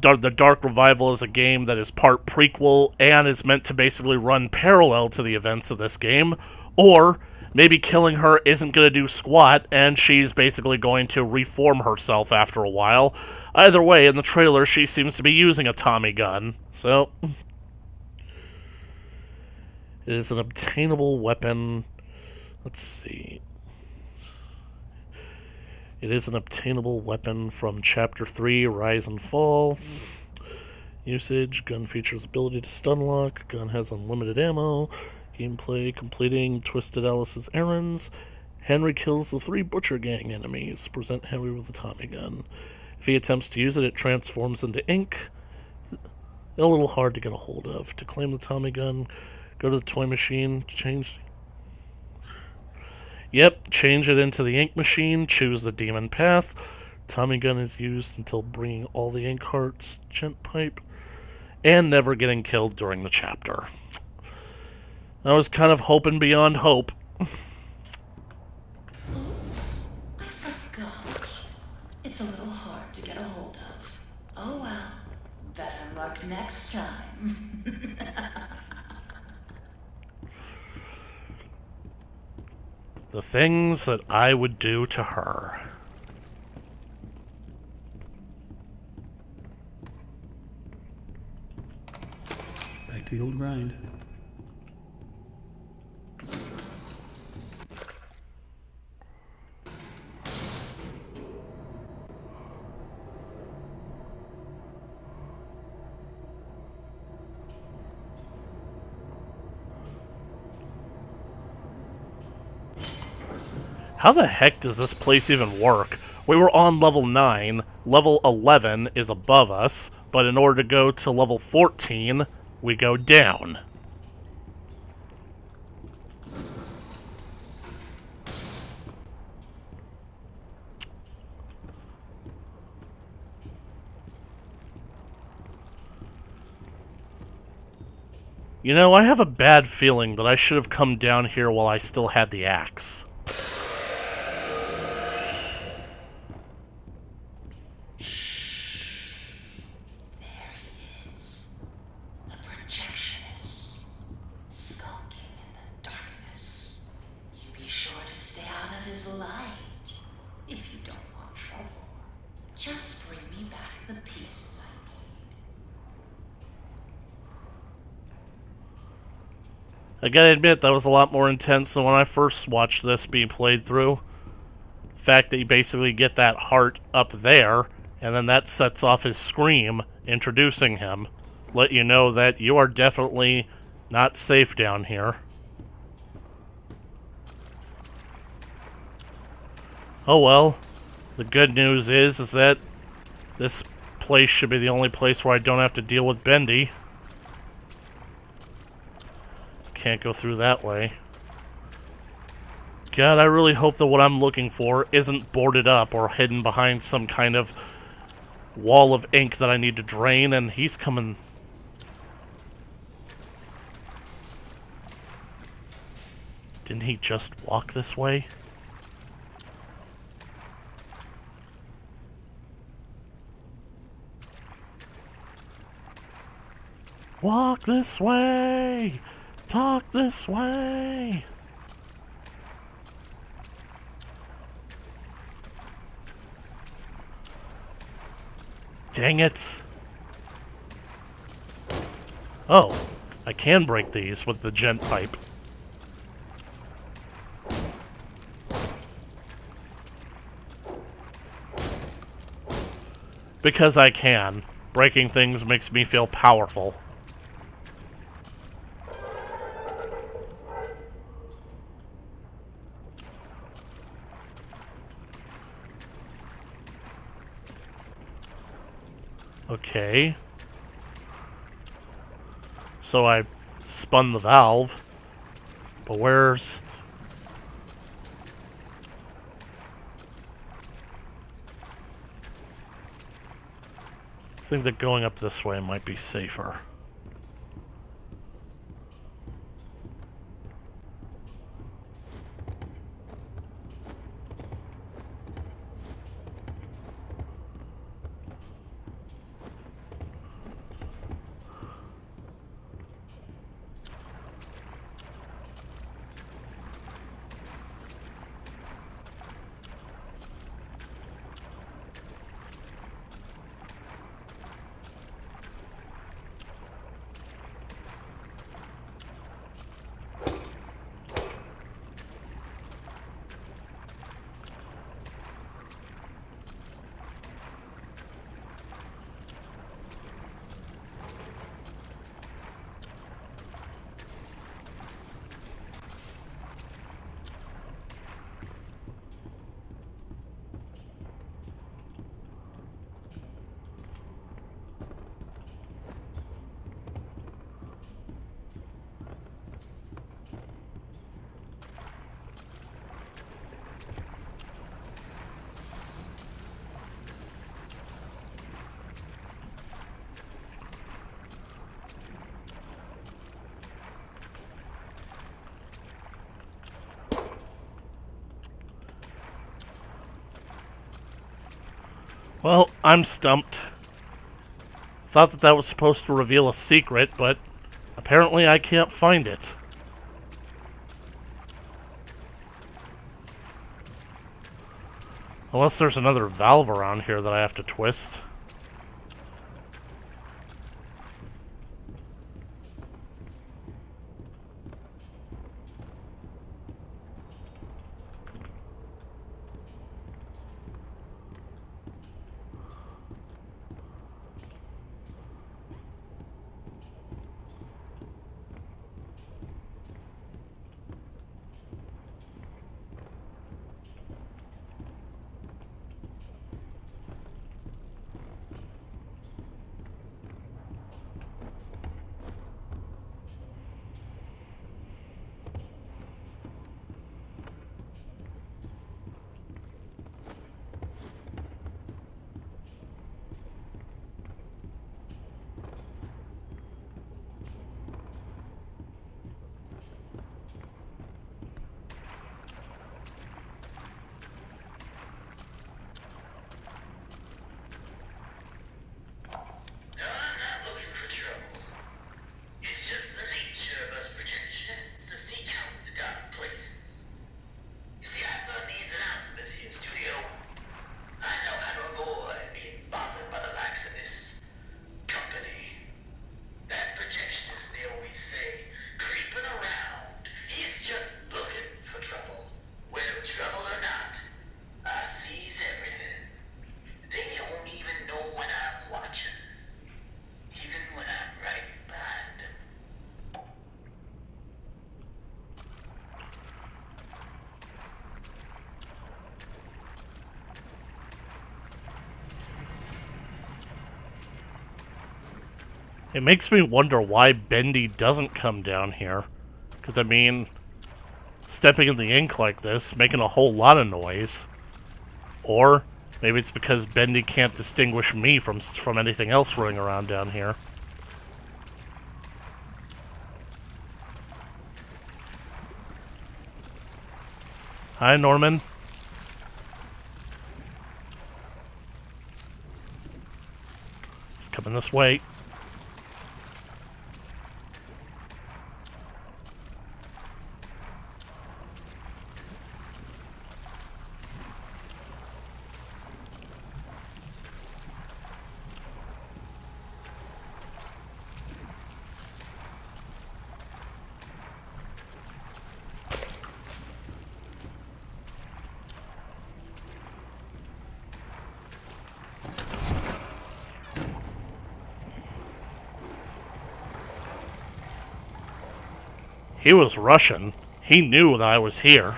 the Dark Revival is a game that is part prequel and is meant to basically run parallel to the events of this game, or maybe killing her isn't going to do squat and she's basically going to reform herself after a while. Either way, in the trailer, she seems to be using a Tommy gun, so it is an obtainable weapon. Let's see. It is an obtainable weapon from Chapter 3, Rise and Fall. Usage, gun features ability to stun lock, gun has unlimited ammo, gameplay, completing Twisted Alice's errands. Henry kills the 3 Butcher Gang enemies. Present Henry with a Tommy gun. If he attempts to use it, it transforms into ink. A little hard to get a hold of. To claim the Tommy gun, go to the toy machine, change it into the ink machine, choose the demon path. Tommy gun is used until bringing all the ink hearts, gent pipe, and never getting killed during the chapter. I was kind of hoping beyond hope. Oops, I forgot. It's a little hard to get a hold of. Oh well, better luck next time. The things that I would do to her. Back to the old grind. How the heck does this place even work? We were on level 9, level 11 is above us, but in order to go to level 14, we go down. You know, I have a bad feeling that I should have come down here while I still had the axe. There he is. The projectionist. Skulking in the darkness. You be sure to stay out of his light. If you don't want trouble, just bring me back the pieces I need. I gotta admit, that was a lot more intense than when I first watched this being played through. The fact that you basically get that heart up there, and then that sets off his scream, introducing him. Let you know that you are definitely not safe down here. Oh well. The good news is that this place should be the only place where I don't have to deal with Bendy. Can't go through that way. God, I really hope that what I'm looking for isn't boarded up or hidden behind some kind of wall of ink that I need to drain, and he's coming. Didn't he just walk this way? Walk this way! Talk this way! Dang it! Oh, I can break these with the gent pipe. Because I can. Breaking things makes me feel powerful. Okay. So I spun the valve. But where's... I think that going up this way might be safer. Well, I'm stumped. Thought that that was supposed to reveal a secret, but apparently I can't find it. Unless there's another valve around here that I have to twist. It makes me wonder why Bendy doesn't come down here. Because, I mean, stepping in the ink like this, making a whole lot of noise. Or maybe it's because Bendy can't distinguish me from anything else running around down here. Hi, Norman. He's coming this way. He was Russian. He knew that I was here.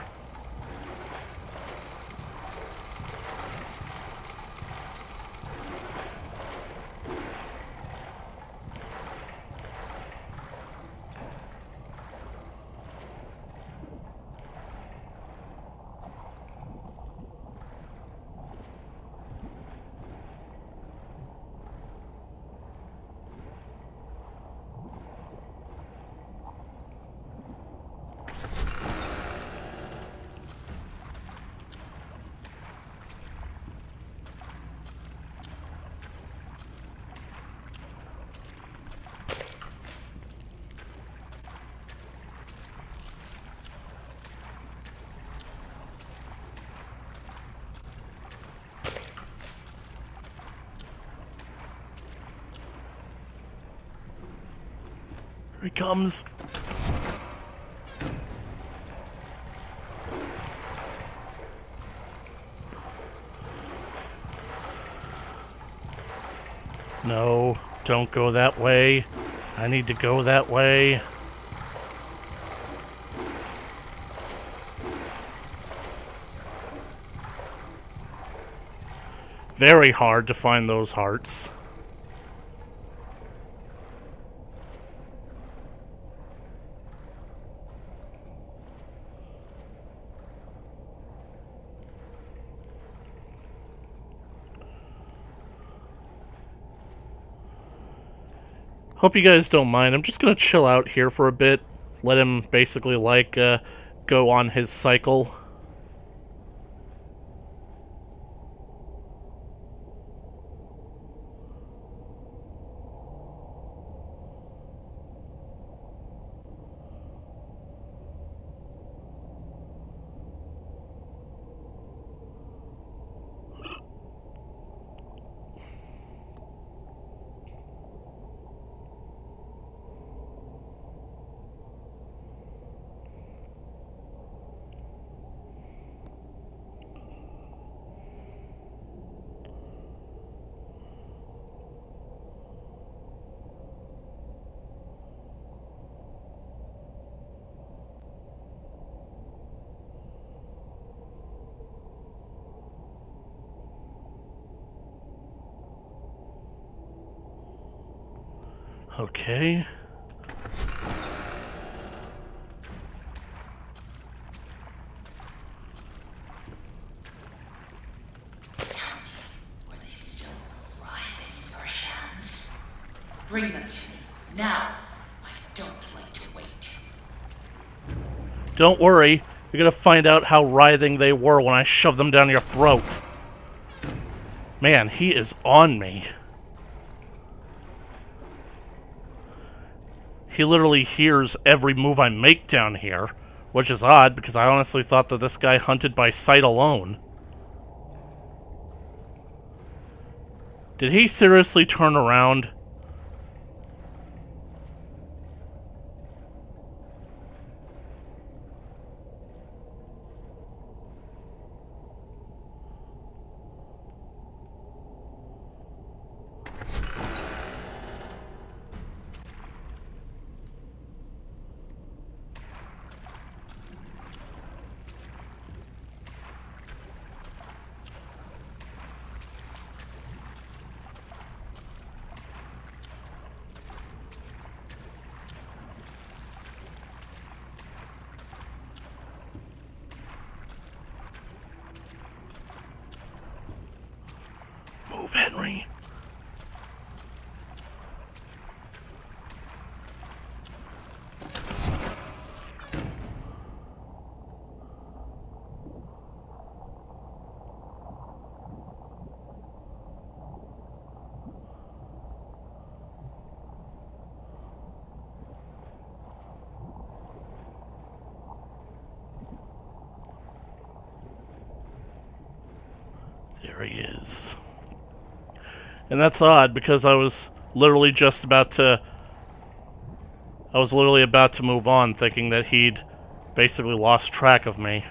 Here he comes. No, don't go that way. I need to go that way. Very hard to find those hearts. Hope you guys don't mind. I'm just gonna chill out here for a bit. Let him basically, like, go on his cycle. Okay. Tell me, were they still writhing in your hands? Bring them to me, now. I don't like to wait. Don't worry. You're gonna find out how writhing they were when I shove them down your throat. Man, he is on me. He literally hears every move I make down here, which is odd because I honestly thought that this guy hunted by sight alone. Did he seriously turn around? Move, Henry. There he is. And that's odd because I was literally about to move on, thinking that he'd basically lost track of me.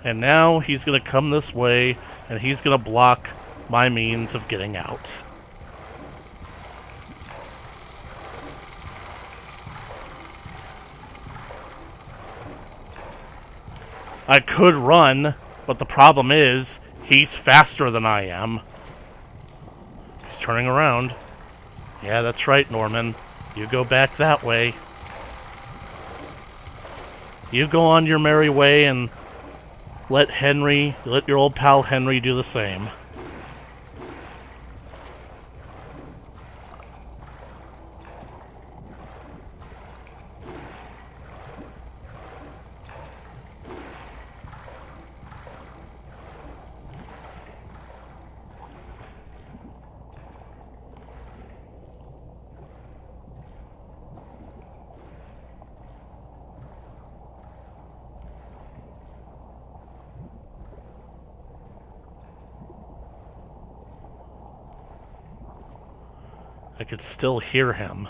And now he's gonna come this way, and he's gonna block my means of getting out. I could run, but the problem is, he's faster than I am. He's turning around. Yeah, that's right, Norman. You go back that way. You go on your merry way and let your old pal Henry do the same. I could still hear him.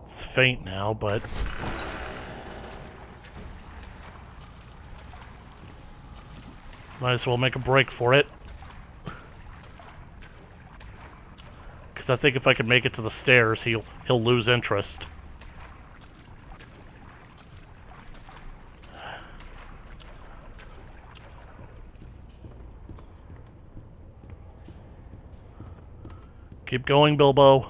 It's faint now, but... might as well make a break for it. Because I think if I could make it to the stairs, he'll lose interest. Keep going, Bilbo.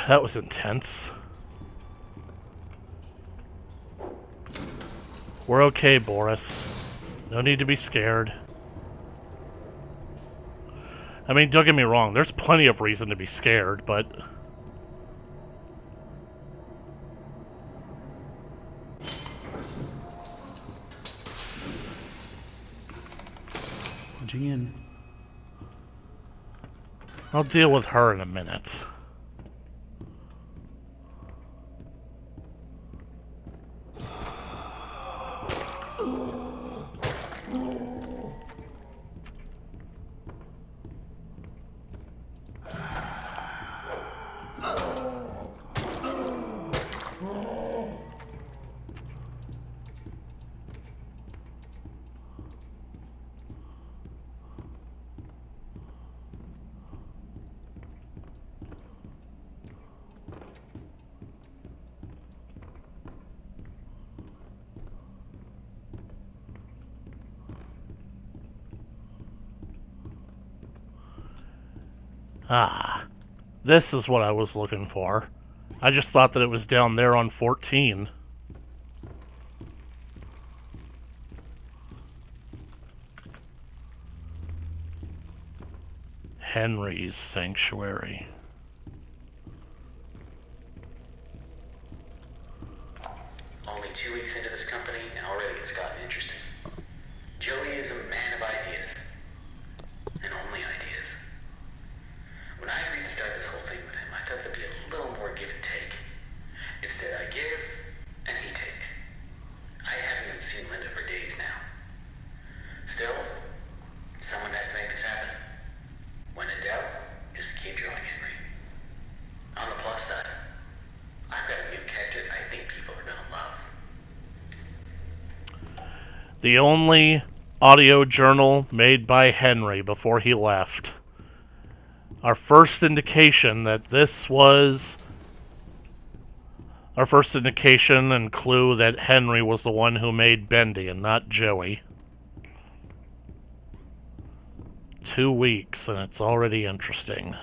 That was intense. We're okay, Boris. No need to be scared. I mean, don't get me wrong, there's plenty of reason to be scared, but... Punching in. I'll deal with her in a minute. Ah, this is what I was looking for. I just thought that it was down there on 14. Henry's Sanctuary. Only 2 weeks into this company, and already it's gotten interesting. Joey is a man of ideas. And only ideas. When I agreed to start this whole thing with him, I thought there'd be a little more give and take. Instead, I give, and he takes. I haven't even seen Linda for days now. Still, someone has to make this happen. When in doubt, just keep drawing, Henry. On the plus side, I've got a new character I think people are gonna love. The only audio journal made by Henry before he left. Our first indication and clue that Henry was the one who made Bendy and not Joey. 2 weeks, and it's already interesting.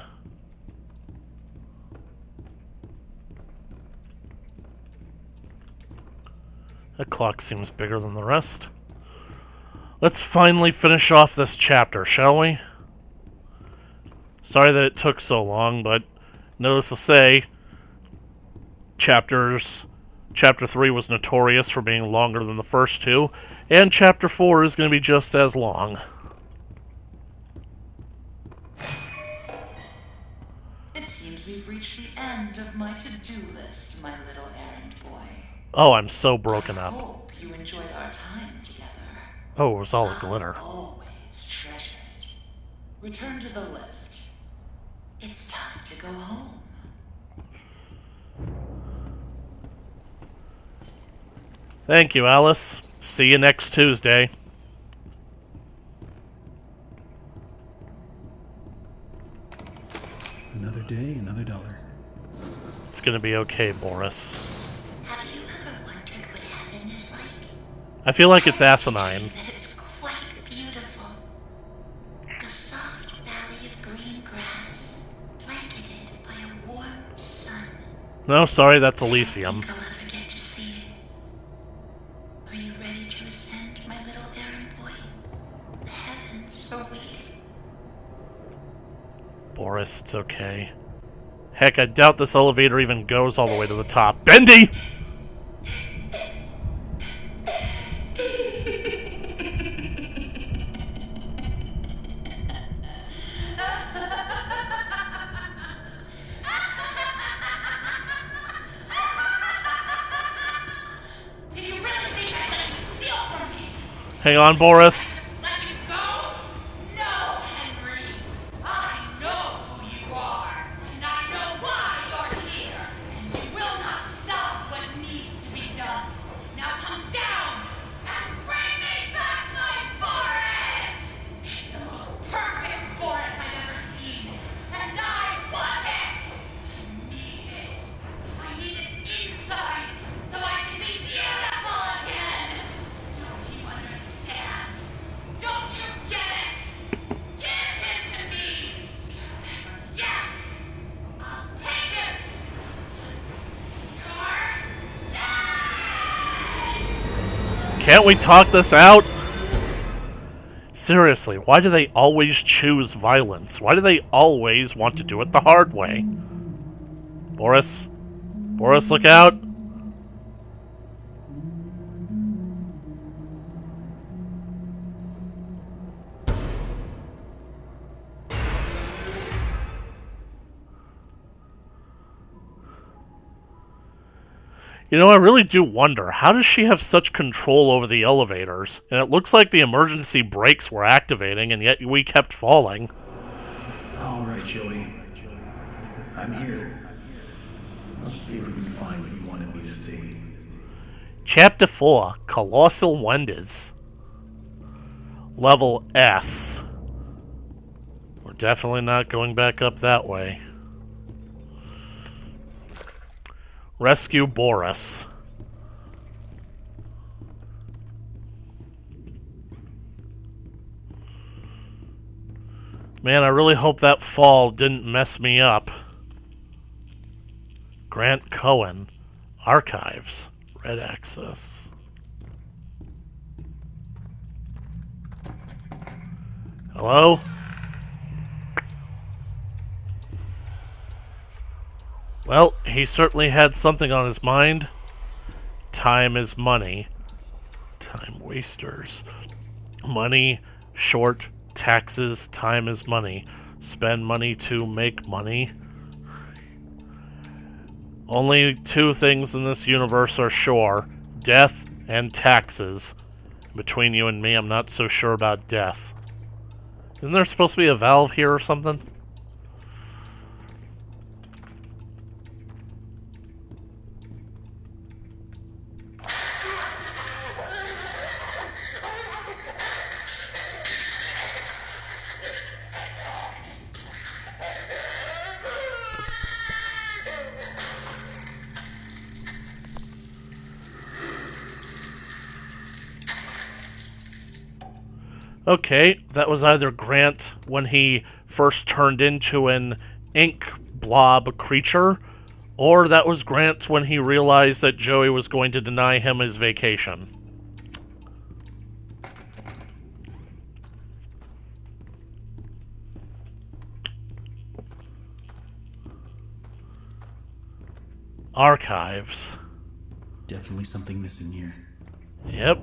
That clock seems bigger than the rest. Let's finally finish off this chapter, shall we? Sorry that it took so long, but needless to say, Chapter 3 was notorious for being longer than the first two, and Chapter 4 is going to be just as long. It seems we've reached the end of my to-do list, my little errand boy. Oh, I'm so broken up. I hope you enjoyed our time together. Oh, it was all a glitter. I'll always treasure it. Return to the lift. It's time to go home. Thank you, Alice. See you next Tuesday. Another day, another dollar. It's gonna be okay, Boris. Have you ever wondered what heaven is like? I feel like it's asinine. That it's quite beautiful. A soft valley of green grass, blanketed by a warm sun. No, sorry, that's Elysium. I don't think I'll ever get to see it. Are you ready to ascend, my little errand boy? The heavens are waiting. Boris, it's okay. Heck, I doubt this elevator even goes all the way to the top. Bendy! Do you really think I let you steal from me? Hang on, Boris. Let you go? No, Henry. I know who you are, and I know why you're here. And you will not stop what needs to be done. Now come down and bring me back my forest! It's the most perfect forest I've ever seen, and I want it! I need it. I need it inside, so I can be beautiful again! Don't you understand? Don't you get it? Give him to me! Yes! I'll take him! You're dead! Can't we talk this out? Seriously, why do they always choose violence? Why do they always want to do it the hard way? Boris? Boris, look out! You know, I really do wonder, how does she have such control over the elevators? And it looks like the emergency brakes were activating, and yet we kept falling. All right, Joey. I'm here. Let's see if we can find what you wanted me to see. Chapter 4, Colossal Wonders. Level S. We're definitely not going back up that way. Rescue Boris. Man, I really hope that fall didn't mess me up. Grant Cohen. Archives. Red access. Hello? Well, he certainly had something on his mind. Time is money. Time wasters. Money, short, taxes, time is money. Spend money to make money. Only two things in this universe are sure. Death and taxes. Between you and me, I'm not so sure about death. Isn't there supposed to be a valve here or something? Okay, that was either Grant when he first turned into an ink blob creature, or that was Grant when he realized that Joey was going to deny him his vacation. Archives. Definitely something missing here. Yep.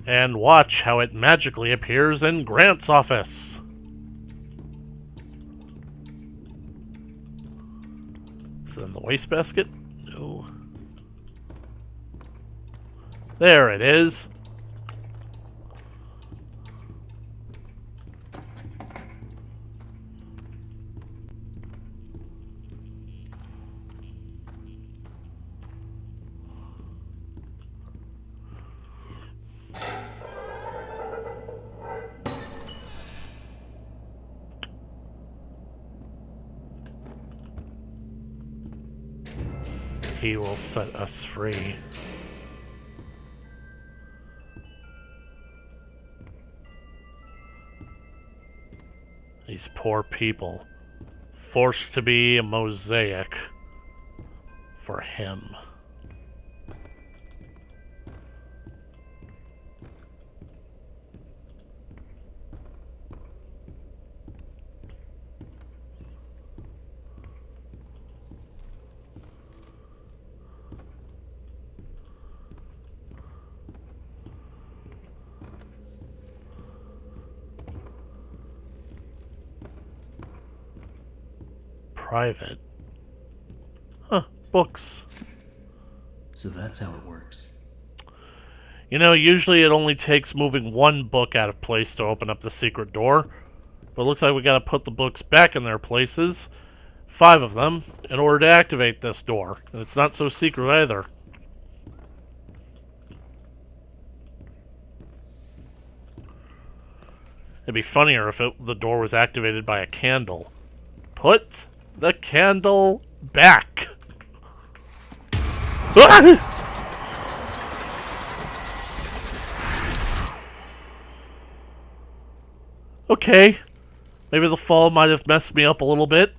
And watch how it magically appears in Grant's office. Is it in the wastebasket? No. There it is. He will set us free. These poor people, forced to be a mosaic for him. Private. Huh, books. So that's how it works. You know, usually it only takes moving one book out of place to open up the secret door. But it looks like we gotta put the books back in their places, 5 of them, in order to activate this door. And it's not so secret either. It'd be funnier if the door was activated by a candle. Put the candle back. Okay. Maybe the fall might have messed me up a little bit.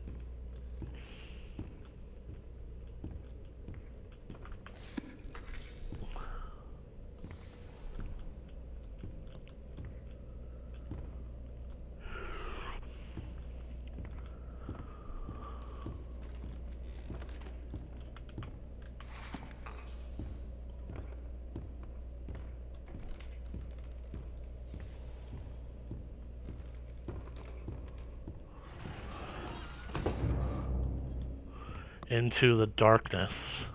Into the darkness.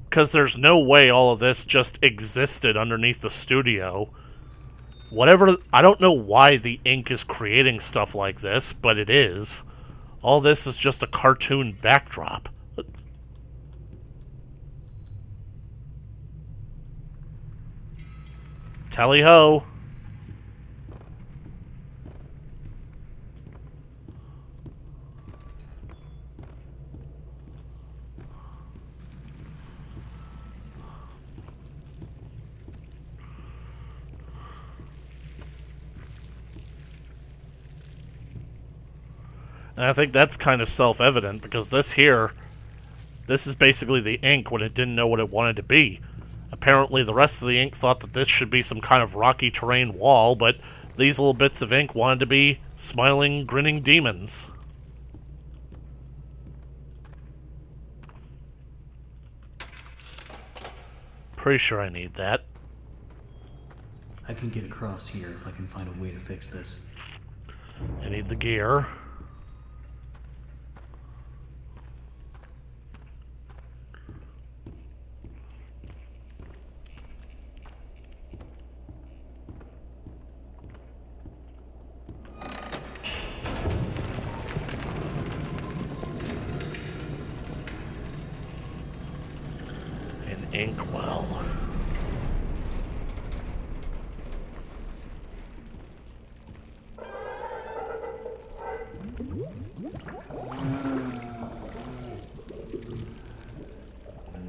Because there's no way all of this just existed underneath the studio. Whatever, I don't know why the ink is creating stuff like this, but it is. All this is just a cartoon backdrop. Tally-ho. And I think that's kind of self-evident, because this is basically the ink when it didn't know what it wanted to be. Apparently the rest of the ink thought that this should be some kind of rocky terrain wall, but these little bits of ink wanted to be smiling, grinning demons. Pretty sure I need that. I can get across here if I can find a way to fix this. I need the gear. An inkwell.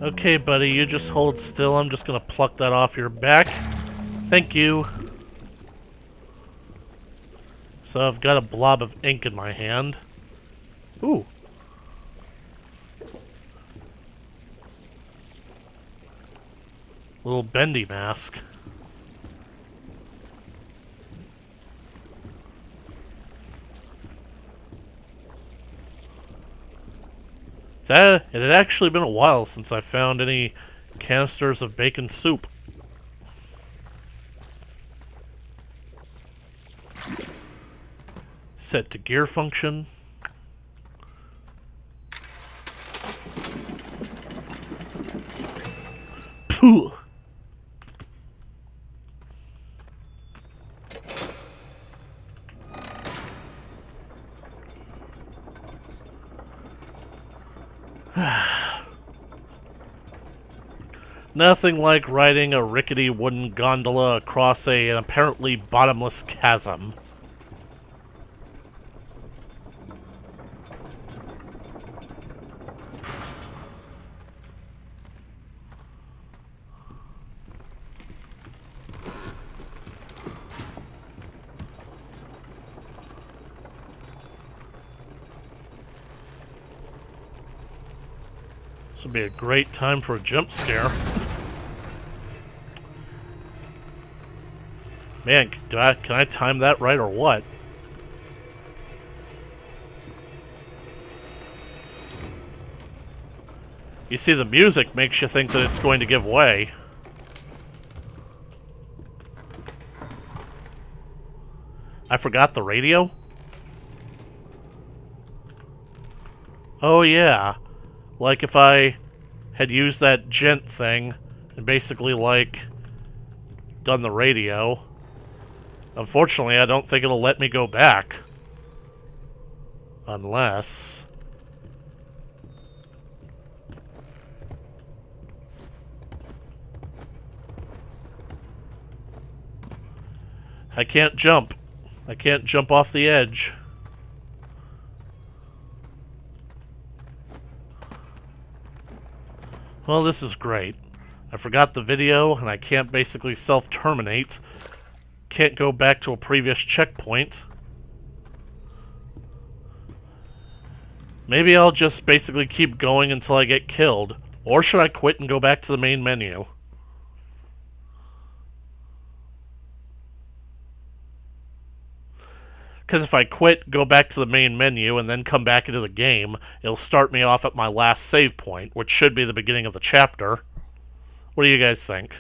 Okay, buddy, you just hold still. I'm just gonna pluck that off your back. Thank you. So I've got a blob of ink in my hand. Ooh. Little bendy mask. It had actually been a while since I found any canisters of bacon soup. Set to gear function. Phew. Nothing like riding a rickety wooden gondola across an apparently bottomless chasm. This would be a great time for a jump scare. Man, can I time that right or what? You see, the music makes you think that it's going to give way. I forgot the radio? Oh yeah. Like if I had used that gent thing and basically like done the radio. Unfortunately, I don't think it'll let me go back. Unless... I can't jump. I can't jump off the edge. Well, this is great. I forgot the video, and I can't basically self-terminate. Can't go back to a previous checkpoint. Maybe I'll just basically keep going until I get killed. Or should I quit and go back to the main menu? Because if I quit, go back to the main menu, and then come back into the game, it'll start me off at my last save point, which should be the beginning of the chapter. What do you guys think?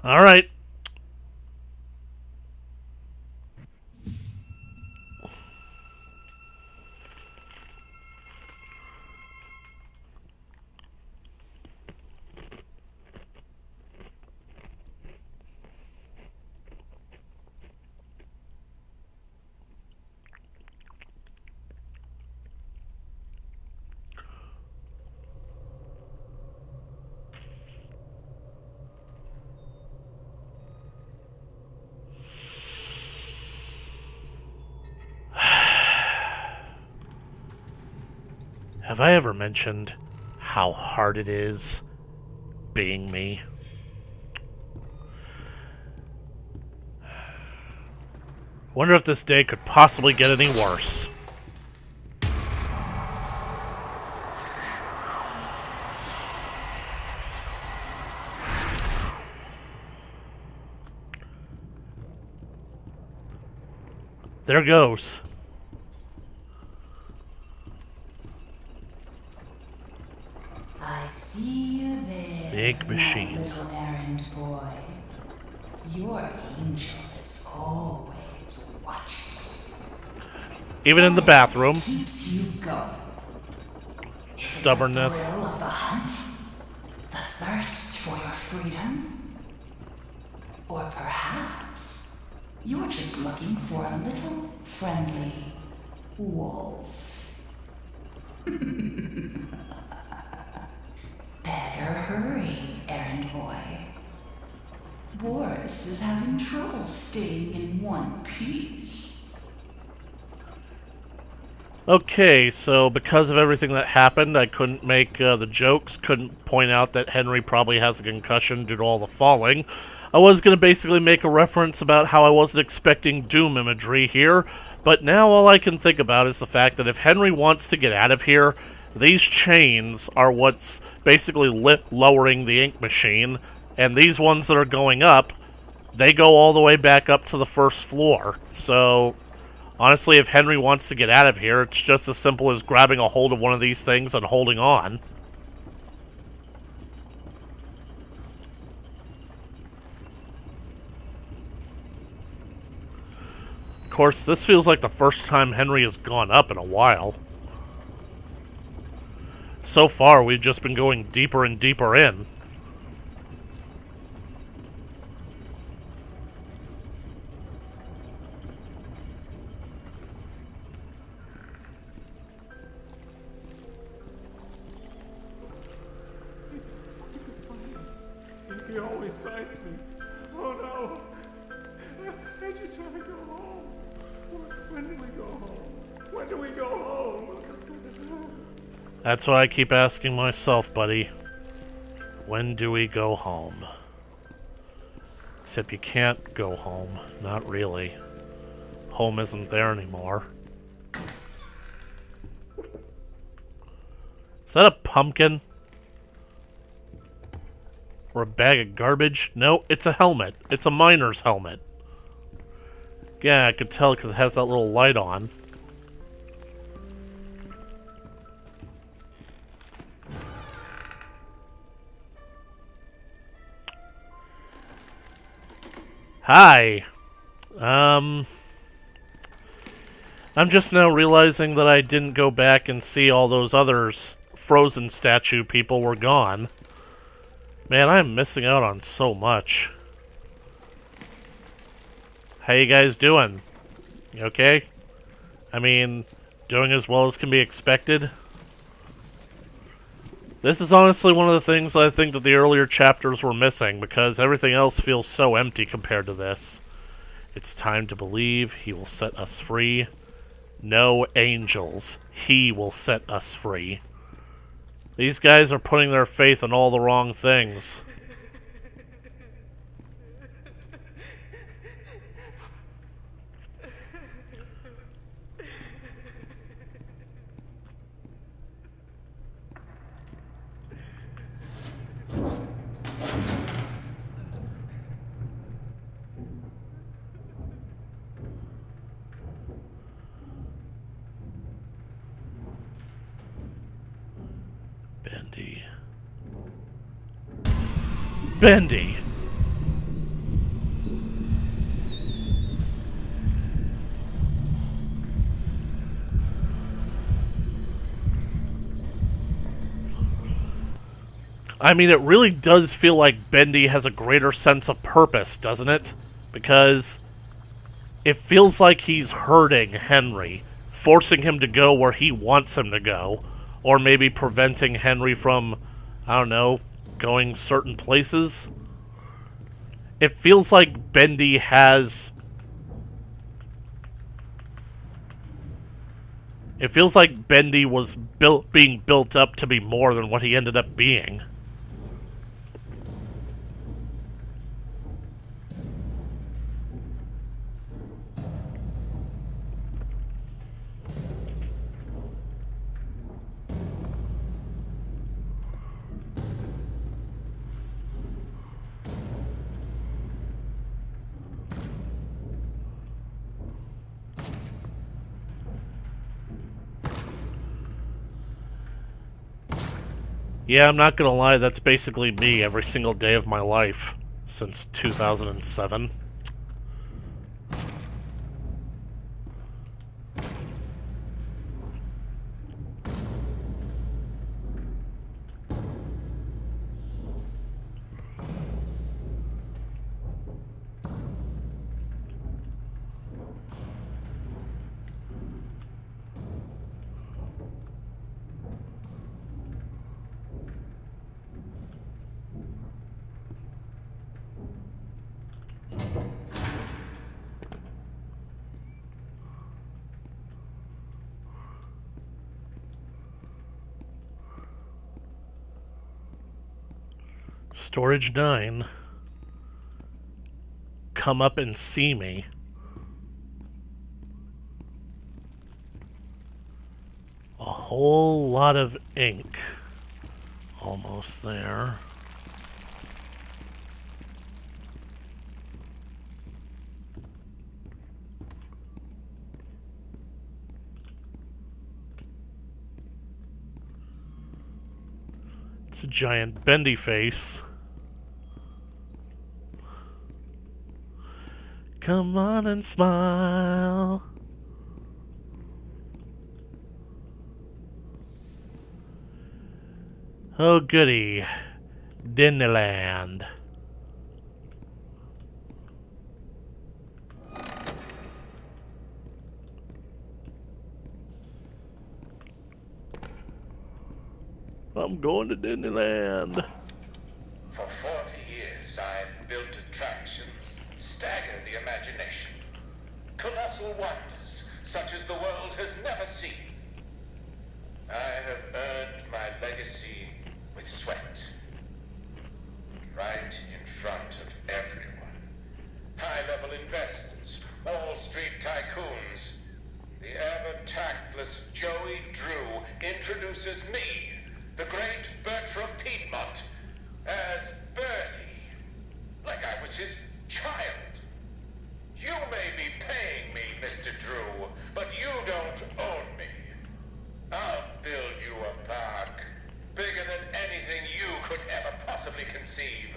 All right. Have I ever mentioned how hard it is being me? Wonder if this day could possibly get any worse. There goes. I see you there, The ink machine. my little errand boy. Your angel is always watching. Even in the bathroom. Keeps you going. Is it Stubbornness. the thrill of the hunt? The thirst for your freedom? Or perhaps you're just looking for a little friendly wolf. Better hurry, errand boy. Boris is having trouble staying in one piece. Okay, so because of everything that happened, I couldn't make the jokes, couldn't point out that Henry probably has a concussion due to all the falling. I was going to basically make a reference about how I wasn't expecting Doom imagery here, but now all I can think about is the fact that if Henry wants to get out of here, these chains are what's basically lowering the ink machine, and these ones that are going up, they go all the way back up to the first floor. So, honestly, if Henry wants to get out of here, it's just as simple as grabbing a hold of one of these things and holding on. Of course, this feels like the first time Henry has gone up in a while. So far, we've just been going deeper and deeper in. He always fights me. Oh no! I just want to go home. When do we go home? When do we go home? That's what I keep asking myself, buddy. When do we go home? Except you can't go home. Not really. Home isn't there anymore. Is that a pumpkin? Or a bag of garbage? No, it's a helmet. It's a miner's helmet. Yeah, I could tell because it has that little light on. Hi. I'm just now realizing that I didn't go back and see all those other frozen statue people were gone. Man, I'm missing out on so much. How you guys doing? You okay? I mean, doing as well as can be expected? This is honestly one of the things I think that the earlier chapters were missing, because everything else feels so empty compared to this. It's time to believe he will set us free. No angels. He will set us free. These guys are putting their faith in all the wrong things. Bendy. Bendy! I mean, it really does feel like Bendy has a greater sense of purpose, doesn't it? Because it feels like he's hurting Henry, forcing him to go where he wants him to go, or maybe preventing Henry from, I don't know, going certain places. It feels like Bendy has... It feels like Bendy was being built up to be more than what he ended up being. Yeah, I'm not gonna lie, that's basically me every single day of my life since 2007. Storage 9. Come up and see me. A whole lot of ink. Almost there. It's a giant bendy face. Come on and smile. Oh goody. Disneyland. I'm going to Disneyland. For 40 years, I've built attractions that stagger the imagination. Colossal wonders, such as the world has never seen. I have earned my legacy with sweat. Right in front of everyone. High-level investors, Wall Street tycoons. The ever-tactless Joey Drew introduces me, the great Bertram Piedmont, as Bertie, like I was his child. You may be paying me, Mr. Drew, but you don't own me. I'll build you a park, bigger than anything you could ever possibly conceive.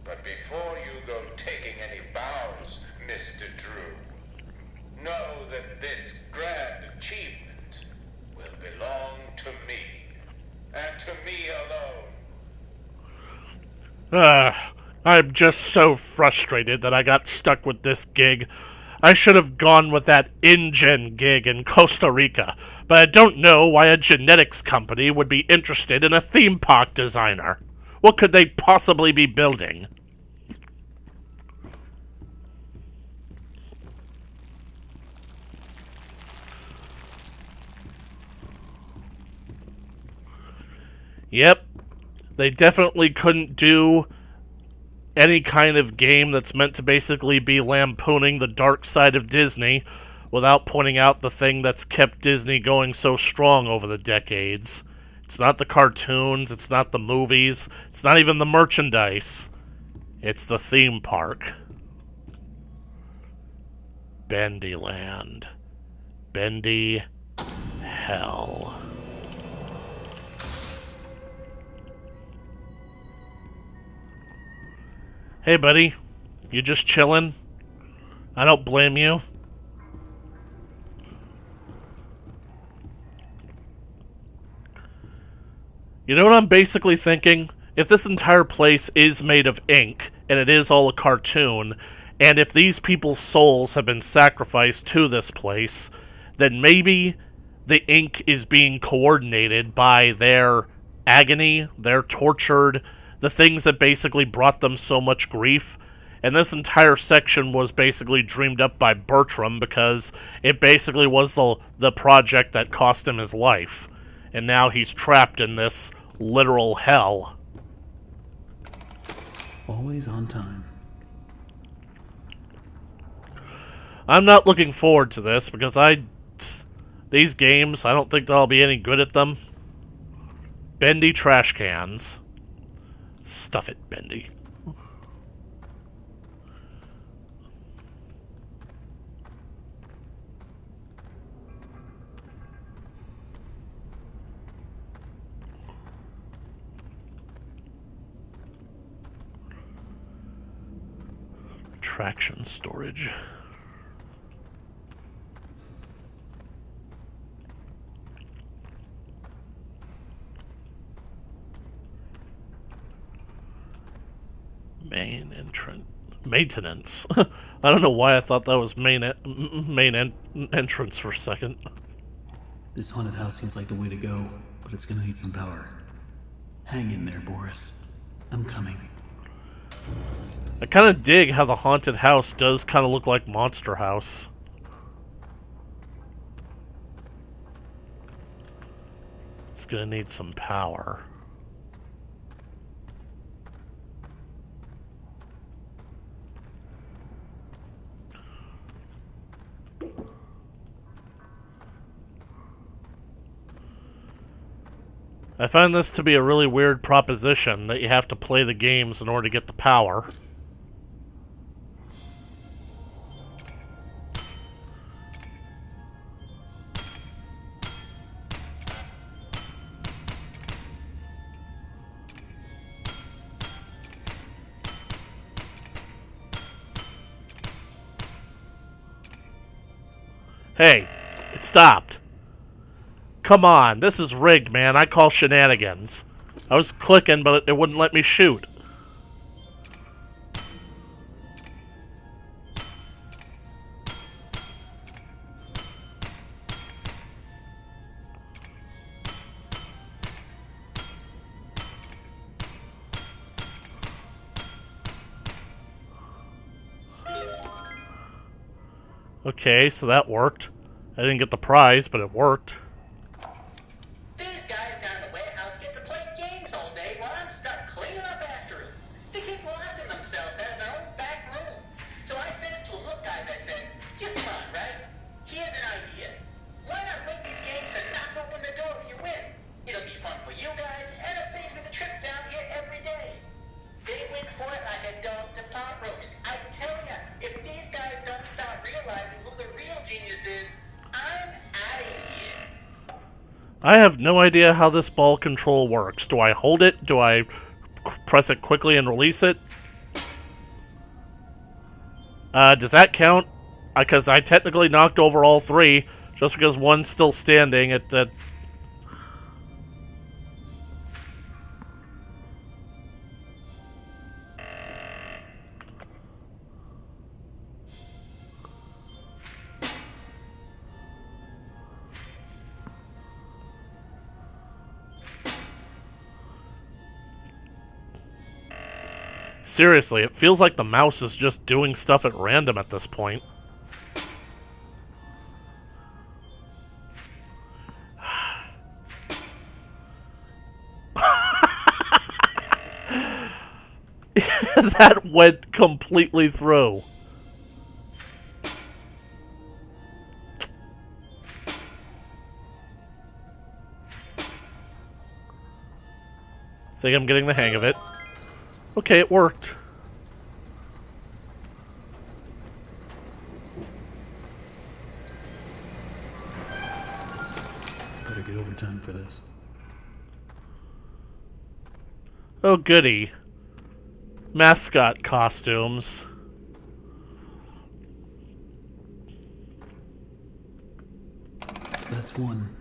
But before you go taking any bows, Mr. Drew, know that this grand achievement will belong to me. And to me alone. I'm just so frustrated that I got stuck with this gig. I should have gone with that InGen gig in Costa Rica, but I don't know why a genetics company would be interested in a theme park designer. What could they possibly be building? Yep, they definitely couldn't do any kind of game that's meant to basically be lampooning the dark side of Disney without pointing out the thing that's kept Disney going so strong over the decades. It's not the cartoons, it's not the movies, it's not even the merchandise. It's the theme park. Bendyland. Bendy Hell. Hey, buddy. You just chillin'? I don't blame you. You know what I'm basically thinking? If this entire place is made of ink, and it is all a cartoon, and if these people's souls have been sacrificed to this place, then maybe the ink is being coordinated by their agony, their tortured, the things that basically brought them so much grief. And this entire section was basically dreamed up by Bertram because it basically was the project that cost him his life. And now he's trapped in this literal hell. Always on time. I'm not looking forward to this because these games, I don't think that I'll be any good at them. Bendy trash cans. Stuff it, Bendy. Traction storage. Main entrance. Maintenance. I don't know why I thought that was main entrance for a second. This haunted house seems like the way to go, but it's gonna need some power. Hang in there, Boris. I'm coming. I kind of dig how the haunted house does kind of look like Monster House. It's gonna need some power. I find this to be a really weird proposition that you have to play the games in order to get the power. Hey, it stopped. Come on, this is rigged, man. I call shenanigans. I was clicking, but it wouldn't let me shoot. Okay, so that worked. I didn't get the prize, but it worked. These guys down at the warehouse get to play games all day while I'm stuck cleaning up after them. They keep locking themselves out in their own back room. So I said it to them, look guys, I said, you're smart, right? Here's an idea. Why not make these games to knock open the door if you win? It'll be fun for you guys, and it saves me the trip down here every day. They went for it like a dog to pot roast. I tell ya, if these guys don't start realizing who the real genius is, I'm out of here. I have no idea how this ball control works. Do I hold it? Do I press it quickly and release it? Does that count? Because I technically knocked over all three, just because one's still standing. Seriously, it feels like the mouse is just doing stuff at random at this point. That went completely through. Think I'm getting the hang of it. Okay, it worked. Better get overtime for this. Oh, goody. Mascot costumes. That's one.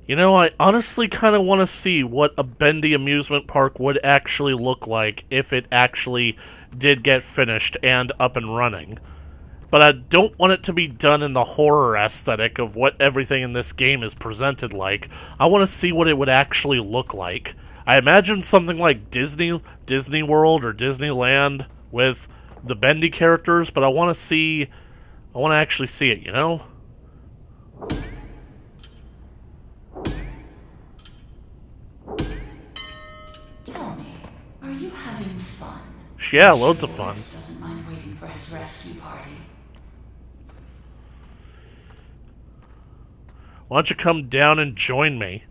You know, I honestly kind of want to see what a Bendy amusement park would actually look like if it actually did get finished and up and running. But I don't want it to be done in the horror aesthetic of what everything in this game is presented like. I want to see what it would actually look like. I imagine something like Disney World or Disneyland with the Bendy characters, but I want to actually see it, you know? Tell me, are you having fun? Yeah, loads of fun. Boris doesn't mind waiting for his rescue party. Why don't you come down and join me?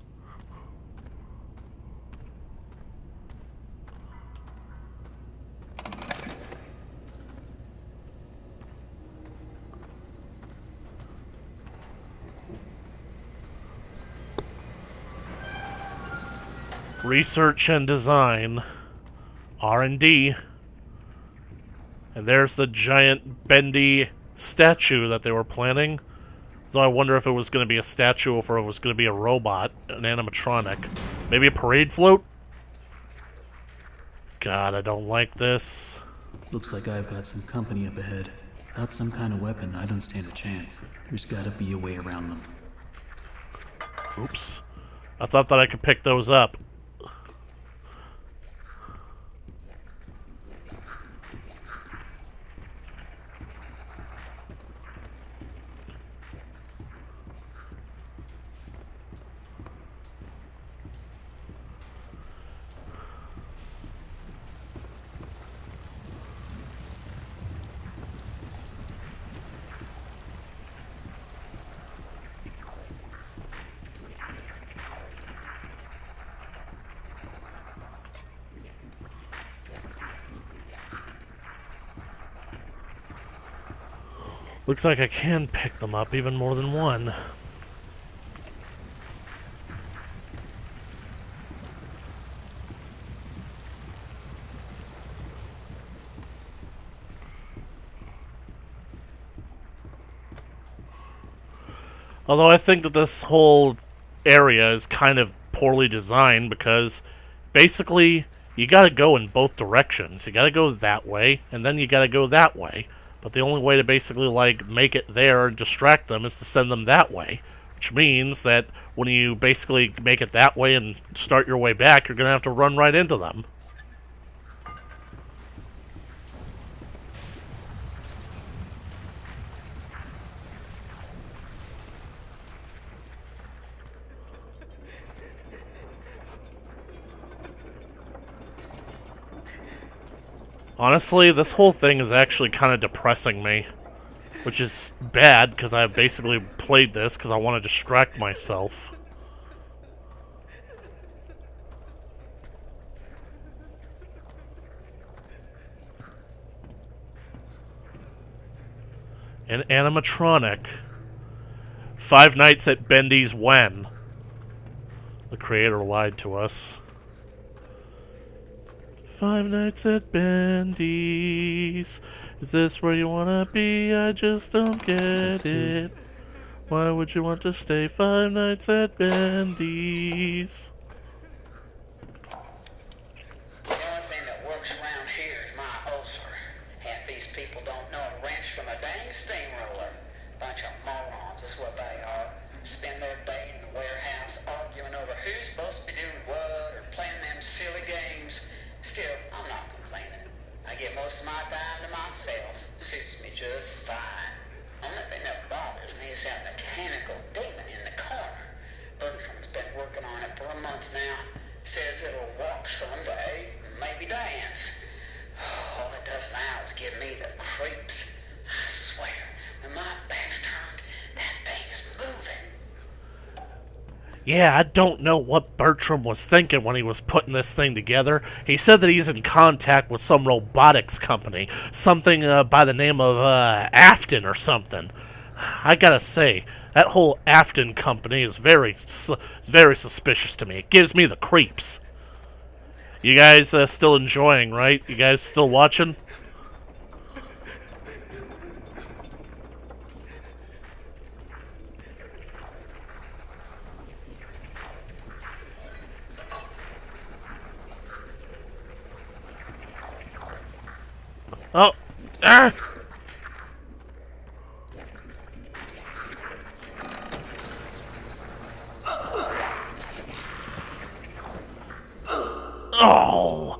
Research and design. R&D. And there's the giant Bendy statue that they were planning. Though I wonder if it was going to be a statue or if it was going to be a robot, an animatronic. Maybe a parade float? God, I don't like this. Looks like I've got some company up ahead. Without some kind of weapon, I don't stand a chance. There's gotta be a way around them. Oops. I thought that I could pick those up. Looks like I can pick them up even more than one. Although I think that this whole area is kind of poorly designed because basically you gotta go in both directions. You gotta go that way, and then you gotta go that way. But the only way to basically, like, make it there and distract them is to send them that way. Which means that when you basically make it that way and start your way back, you're gonna have to run right into them. Honestly, this whole thing is actually kind of depressing me. Which is bad, because I basically played this because I want to distract myself. An animatronic. 5 Nights at Bendy's when? The creator lied to us. 5 Nights at Bendy's. Is this where you wanna be? I just don't get it. Why would you want to stay 5 nights at Bendy's? The only thing that works around here is my ulcer. Half these people don't know a wrench from a dang steamroller. Bunch of morons is what they are. Spend their day in the warehouse arguing over who's supposed to be doing what or playing them silly games. Still, I'm not complaining. I get most of my time to myself. Suits me just fine. Only thing that bothers me is that mechanical demon in the corner. Bertram's been working on it for a month now. Says it'll walk someday, maybe dance. All it does now is give me the creeps. I swear, when my back's turned, that thing's moving. Yeah, I don't know what Bertram was thinking when he was putting this thing together. He said that he's in contact with some robotics company. Something by the name of Afton or something. I gotta say, that whole Afton company is very suspicious to me. It gives me the creeps. You guys still enjoying, right? You guys still watching? Oh! Ah! Oh!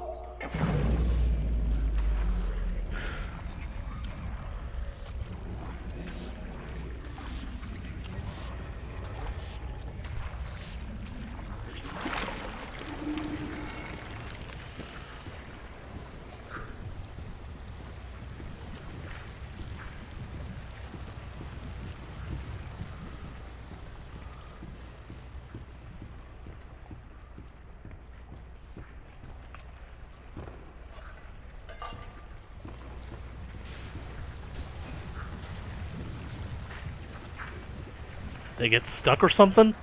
They get stuck or something?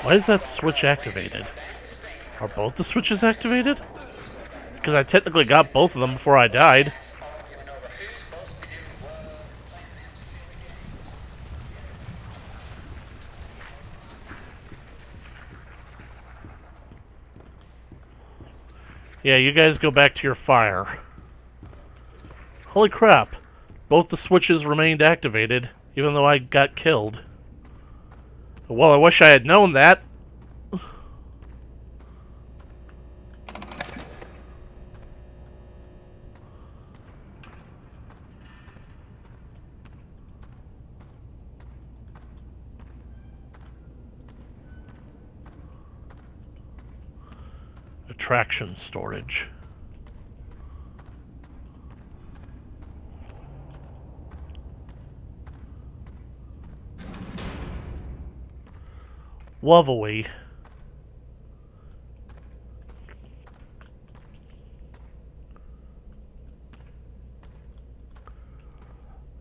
Why is that switch activated? Are both the switches activated? Because I technically got both of them before I died. Yeah, you guys go back to your fire. Holy crap. Both the switches remained activated, even though I got killed. Well, I wish I had known that. Attraction storage. Lovely.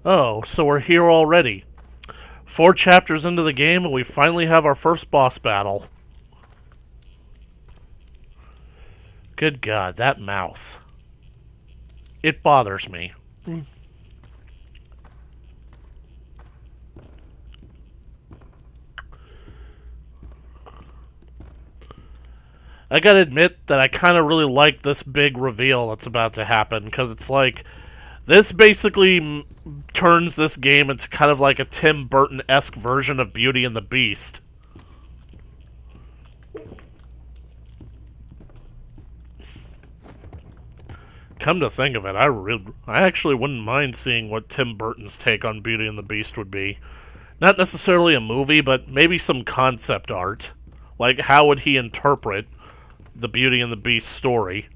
Oh, so we're here already. 4 chapters into the game and we finally have our first boss battle. Good God, that mouth. It bothers me. I gotta admit that I kind of really like this big reveal that's about to happen, because it's like, this basically turns this game into kind of like a Tim Burton-esque version of Beauty and the Beast. Come to think of it, I actually wouldn't mind seeing what Tim Burton's take on Beauty and the Beast would be. Not necessarily a movie, but maybe some concept art. Like, how would he interpret the Beauty and the Beast story?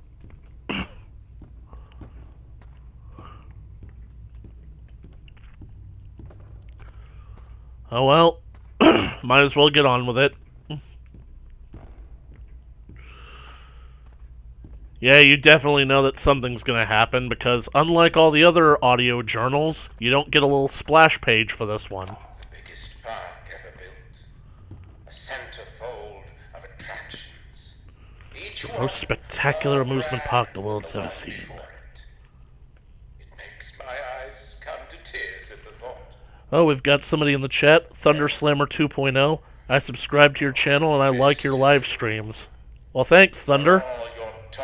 Oh well, might as well get on with it. Yeah, you definitely know that something's gonna happen, because unlike all the other audio journals, you don't get a little splash page for this one. The biggest park ever built. A centerfold of attractions. Each one Most spectacular amusement park the world's ever seen. It makes my eyes come to tears at the thought. Oh, we've got somebody in the chat, Thunderslammer 2.0. I subscribe to your channel and I like your live streams. Well, thanks, Thunder.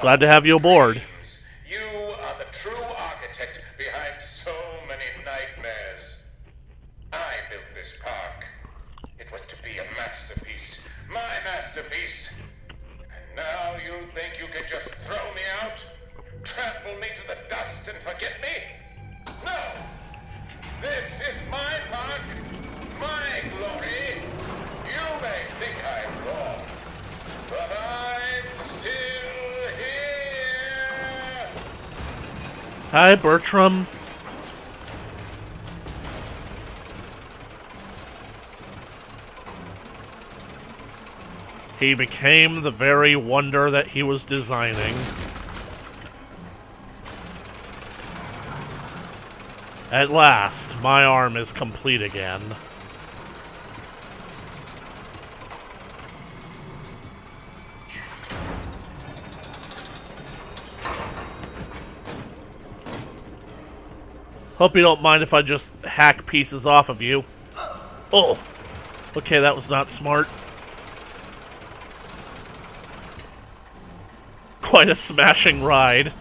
Glad to have you aboard. You are the true architect behind so many nightmares. I built this park. It was to be a masterpiece. My masterpiece. And now you think you can just throw me out? Trample me to the dust and forget me? No! This is my park. My glory. You may think I'm wrong, but I'm still here. Hi, Bertram. He became the very wonder that he was designing. At last, my arm is complete again. Hope you don't mind if I just hack pieces off of you. Oh! Okay, that was not smart. Quite a smashing ride.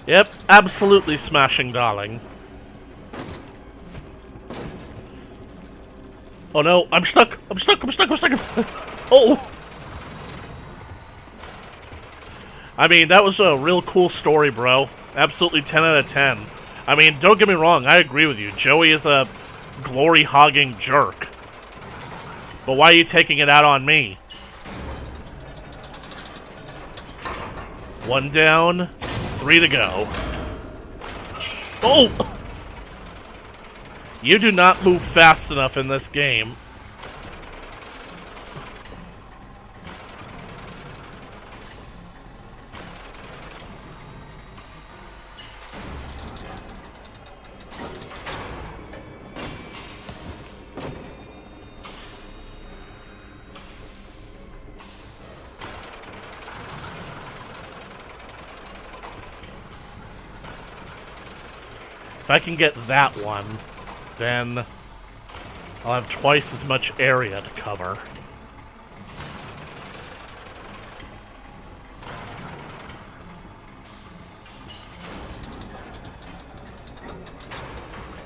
Yep, absolutely smashing, darling. Oh no, I'm stuck! I'm stuck! I'm stuck! I'm stuck! Oh! I mean, that was a real cool story, bro. Absolutely 10 out of 10. I mean, don't get me wrong, I agree with you. Joey is a glory-hogging jerk. But why are you taking it out on me? 1 down, 3 to go. Oh! You do not move fast enough in this game. If I can get that one, then I'll have twice as much area to cover.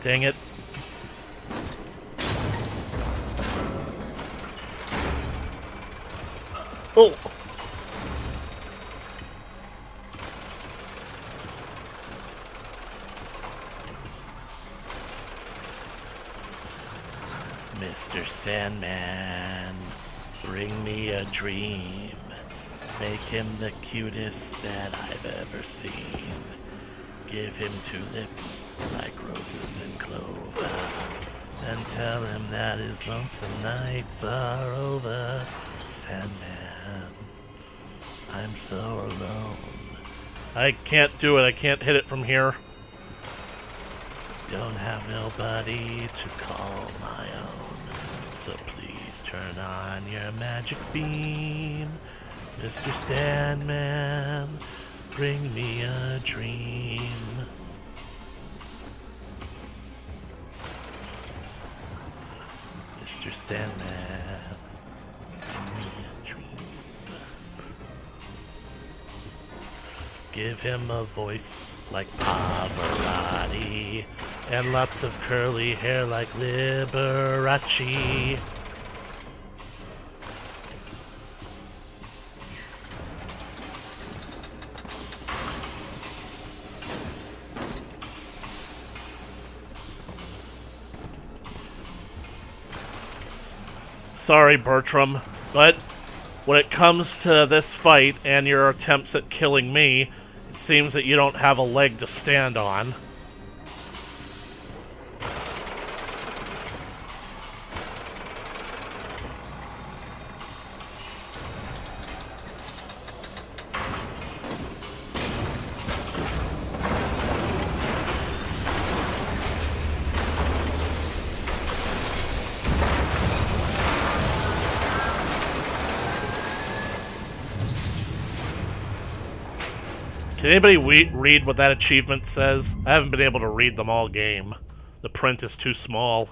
Dang it. Oh! Mr. Sandman, bring me a dream. Make him the cutest that I've ever seen. Give him 2 lips like roses and clover. and tell him that his lonesome nights are over. Sandman, I'm so alone. I can't do it. I can't hit it from here. Don't have nobody to call my own, so please turn on your magic beam. Mr. Sandman, bring me a dream. Mr. Sandman, bring me a dream. Give him a voice like Pavarotti, and lots of curly hair like Liberace. Sorry, Bertram, but when it comes to this fight and your attempts at killing me, it seems that you don't have a leg to stand on. Can anybody read what that achievement says? I haven't been able to read them all game. The print is too small.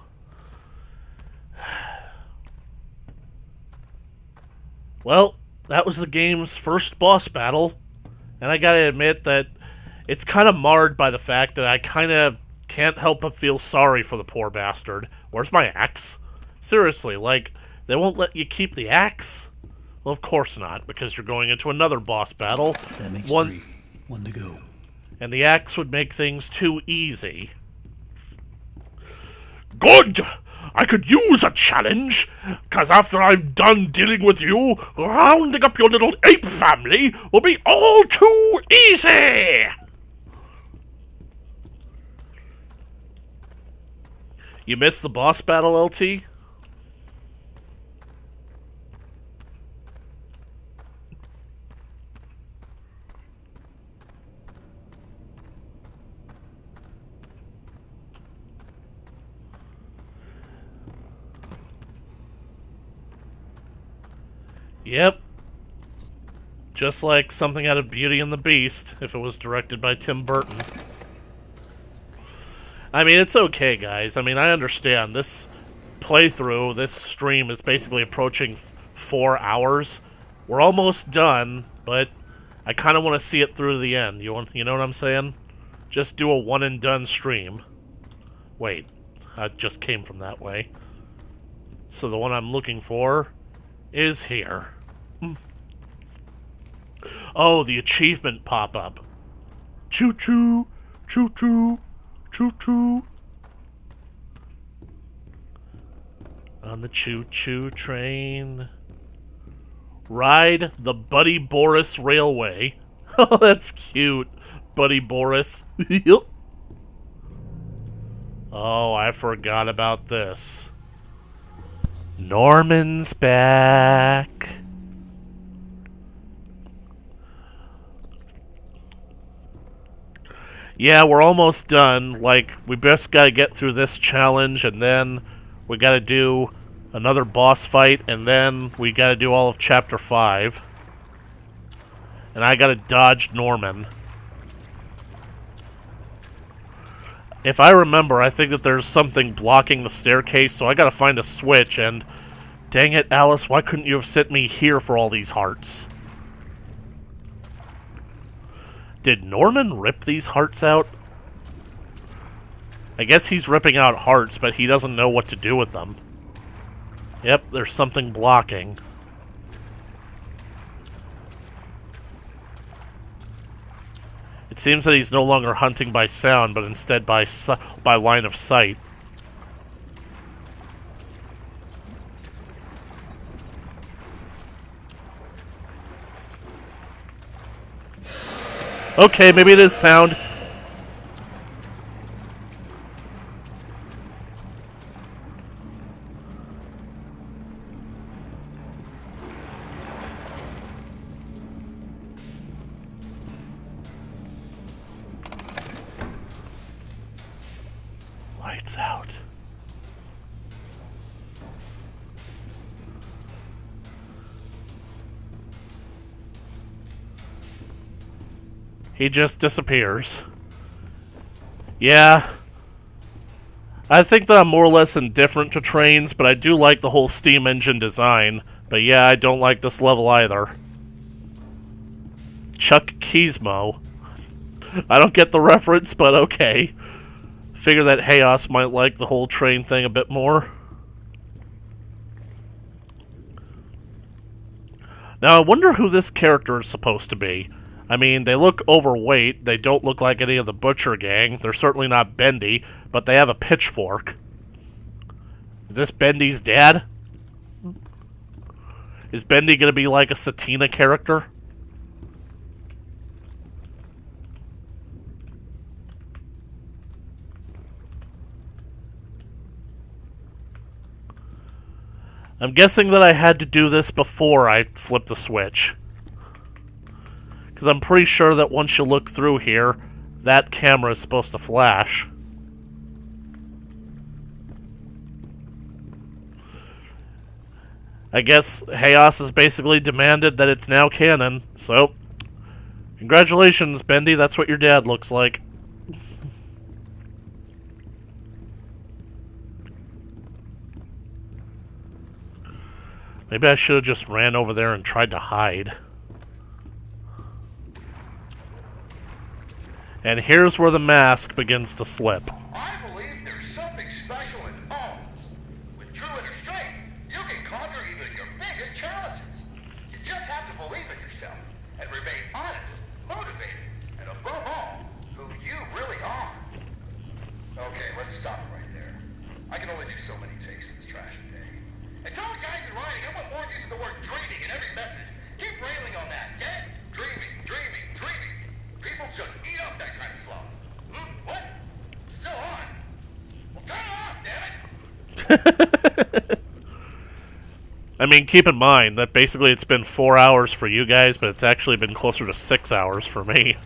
Well, that was the game's first boss battle. And I gotta admit that it's kind of marred by the fact that I kind of can't help but feel sorry for the poor bastard. Where's my axe? Seriously, like, they won't let you keep the axe? Well, of course not, because you're going into another boss battle. That makes 3. 1 to go. And the axe would make things too easy. Good! I could use a challenge, because after I'm done dealing with you, rounding up your little ape family will be all too easy! You missed the boss battle, LT? Yep. Just like something out of Beauty and the Beast, if it was directed by Tim Burton. I mean, it's okay, guys. I mean, I understand. This playthrough, this stream, is basically approaching 4 hours. We're almost done, but I kind of want to see it through to the end. You know what I'm saying? Just do a one-and-done stream. Wait, I just came from that way. So the one I'm looking for is here. Oh, the achievement pop-up. Choo-choo, choo-choo, choo-choo. On the choo-choo train. Ride the Buddy Boris Railway. Oh, that's cute. Buddy Boris. Yep. Oh, I forgot about this. Norman's back. Yeah, we're almost done. Like, we just gotta get through this challenge, and then we gotta do another boss fight, and then we gotta do all of Chapter 5. And I gotta dodge Norman. If I remember, I think that there's something blocking the staircase, so I gotta find a switch, and dang it, Alice, why couldn't you have sent me here for all these hearts? Did Norman rip these hearts out? I guess he's ripping out hearts, but he doesn't know what to do with them. Yep, there's something blocking. It seems that he's no longer hunting by sound, but instead by line of sight. Okay, maybe it is sound. Lights out. He just disappears. Yeah. I think that I'm more or less indifferent to trains, but I do like the whole steam engine design. But yeah, I don't like this level either. Chuck Keysmo. I don't get the reference, but okay. Figure that Hayos might like the whole train thing a bit more. Now, I wonder who this character is supposed to be. I mean, they look overweight, they don't look like any of the Butcher gang, they're certainly not Bendy, but they have a pitchfork. Is this Bendy's dad? Is Bendy gonna be like a Satina character? I'm guessing that I had to do this before I flipped the switch. Because I'm pretty sure that once you look through here, that camera is supposed to flash. I guess Hayos has basically demanded that it's now canon, so... Congratulations, Bendy, that's what your dad looks like. Maybe I should have just ran over there and tried to hide. And here's where the mask begins to slip. I believe there's something special in phones. With true inner strength, you can conquer even your biggest challenges. You just have to believe in yourself and remain honest, motivated, and above all, who you really are. Okay, let's stop right there. I can only do so many takes in this trashy day. And tell the guys in writing I want more use of the word dreaming in every message. Keep railing on that, okay? Dreaming, dreaming, dreaming. People just eat up that kind of slop. What? Still on? Well, turn it off, damn it! I mean, keep in mind that basically it's been 4 hours for you guys, but it's actually been closer to 6 hours for me.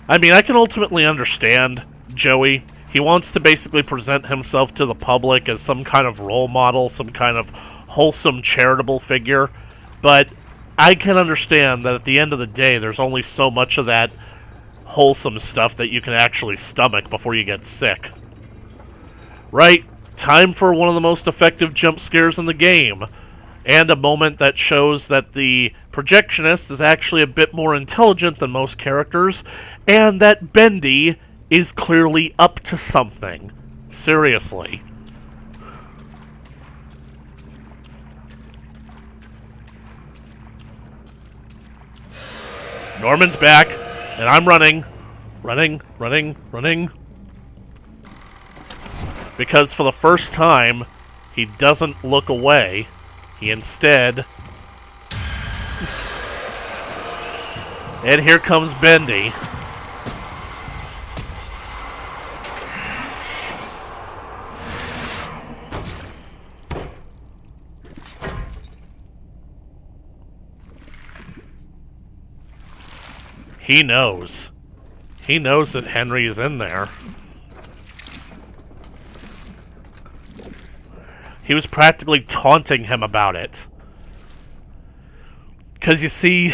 I mean, I can ultimately understand Joey. He wants to basically present himself to the public as some kind of role model, some kind of wholesome, charitable figure, but I can understand that at the end of the day, there's only so much of that wholesome stuff that you can actually stomach before you get sick. Right, time for one of the most effective jump scares in the game, and a moment that shows that the projectionist is actually a bit more intelligent than most characters, and that Bendy is clearly up to something. Seriously. Norman's back, and I'm running. Running. Because for the first time, he doesn't look away. He instead... And here comes Bendy. He knows. He knows that Henry is in there. He was practically taunting him about it. Because you see,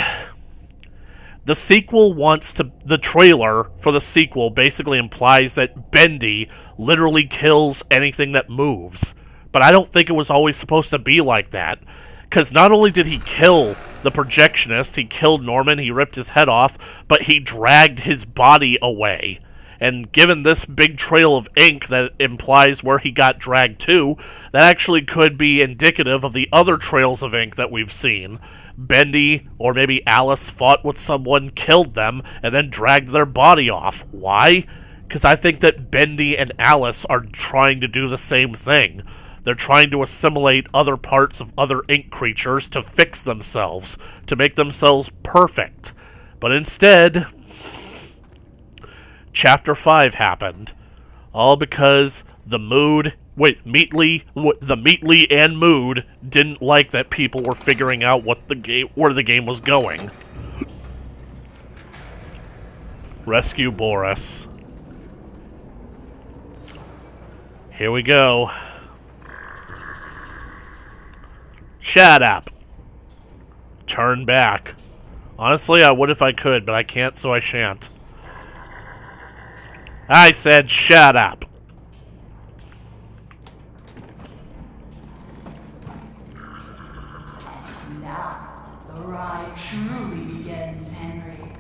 the sequel wants to... The trailer for the sequel basically implies that Bendy literally kills anything that moves. But I don't think it was always supposed to be like that. Because not only did he kill the projectionist, he killed Norman, he ripped his head off, but he dragged his body away. And given this big trail of ink that implies where he got dragged to, that actually could be indicative of the other trails of ink that we've seen. Bendy, or maybe Alice, fought with someone, killed them, and then dragged their body off. Why? Because I think that Bendy and Alice are trying to do the same thing. They're trying to assimilate other parts of other ink creatures to fix themselves, to make themselves perfect. But instead, Chapter 5 happened. All because the Meatly and Mood didn't like that people were figuring out what where the game was going. Rescue Boris. Here we go. Shut up. Turn back. Honestly, I would if I could, but I can't, so I shan't. I said shut up. And now the ride truly begins, Henry.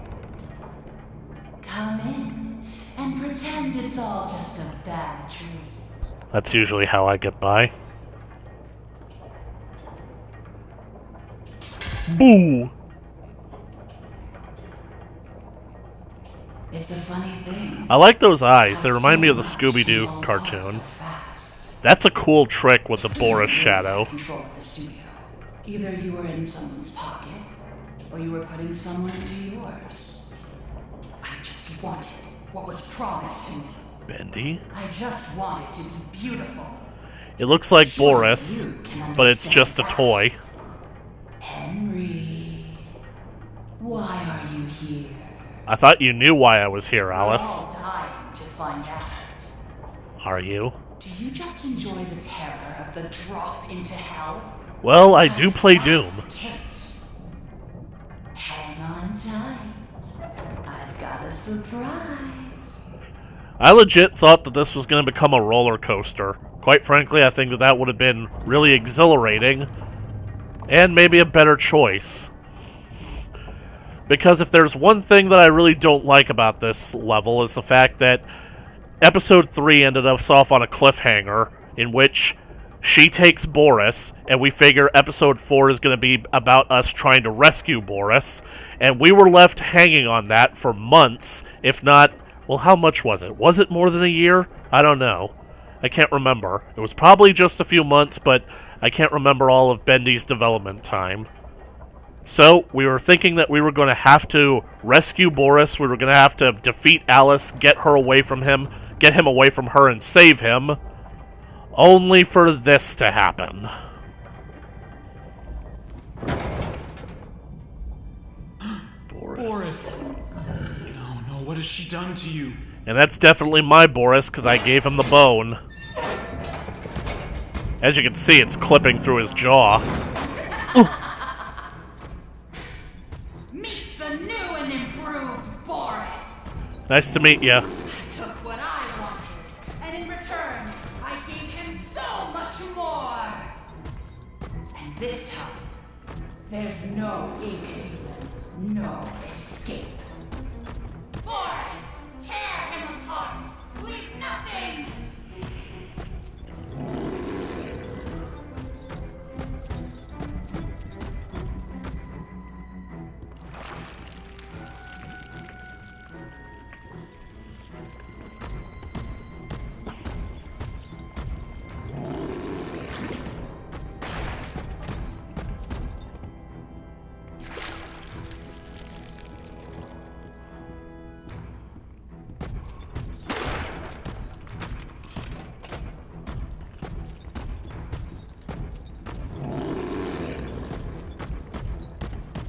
Come in and pretend it's all just a bad dream. That's usually how I get by. Boo! It's a funny thing. I like those eyes. They remind me of the Scooby-Doo cartoon. That's a cool trick with the Boris shadow. Either you were in someone's pocket, or you were putting someone into yours. I just wanted what was promised to me. Bendy? I just wanted to be beautiful. It looks like Boris, but it's just a toy. Henry, why are you here? I thought you knew why I was here, Alice. We're all dying to find out. Are you? Do you just enjoy the terror of the drop into hell? Well, I do play Doom. That's the case. Hang on tight. I've got a surprise. I legit thought that this was going to become a roller coaster. Quite frankly, I think that that would have been really exhilarating. And maybe a better choice. Because if there's one thing that I really don't like about this level is the fact that Episode 3 ended us off on a cliffhanger in which she takes Boris, and we figure Episode 4 is going to be about us trying to rescue Boris, and we were left hanging on that for months, if not, well, how much was it? Was it more than a year? I don't know. I can't remember. It was probably just a few months, but I can't remember all of Bendy's development time. So, we were thinking that we were going to have to rescue Boris, we were going to have to defeat Alice, get her away from him, get him away from her and save him, only for this to happen. Boris. No, what has she done to you? And that's definitely my Boris, because I gave him the bone. As you can see, it's clipping through his jaw. Meet the new and improved Boris. Nice to meet you. I took what I wanted, and in return, I gave him so much more. And this time, there's no ink deal, no escape. Boris, tear him apart. Leave nothing.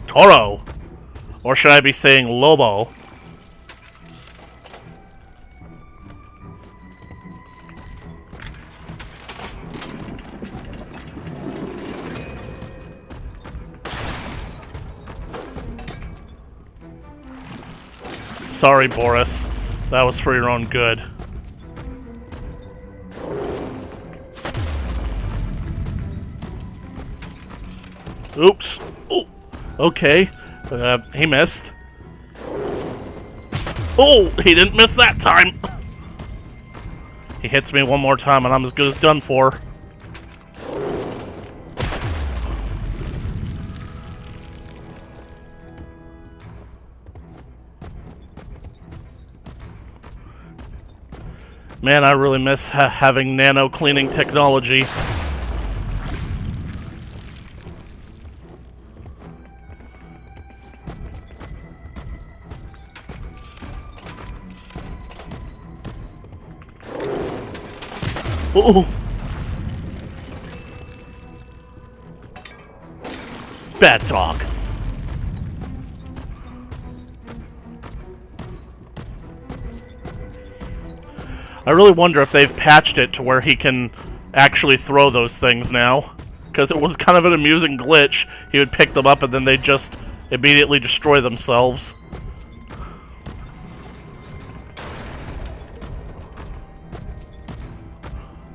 Toro. Or should I be saying Lobo? Sorry, Boris. That was for your own good. Oops. Oh. Okay, he missed. Oh, he didn't miss that time. He hits me one more time and I'm as good as done for. Man, I really miss having nano cleaning technology. Ooh. Bad dog. I really wonder if they've patched it to where he can actually throw those things now. Because it was kind of an amusing glitch. He would pick them up and then they'd just immediately destroy themselves.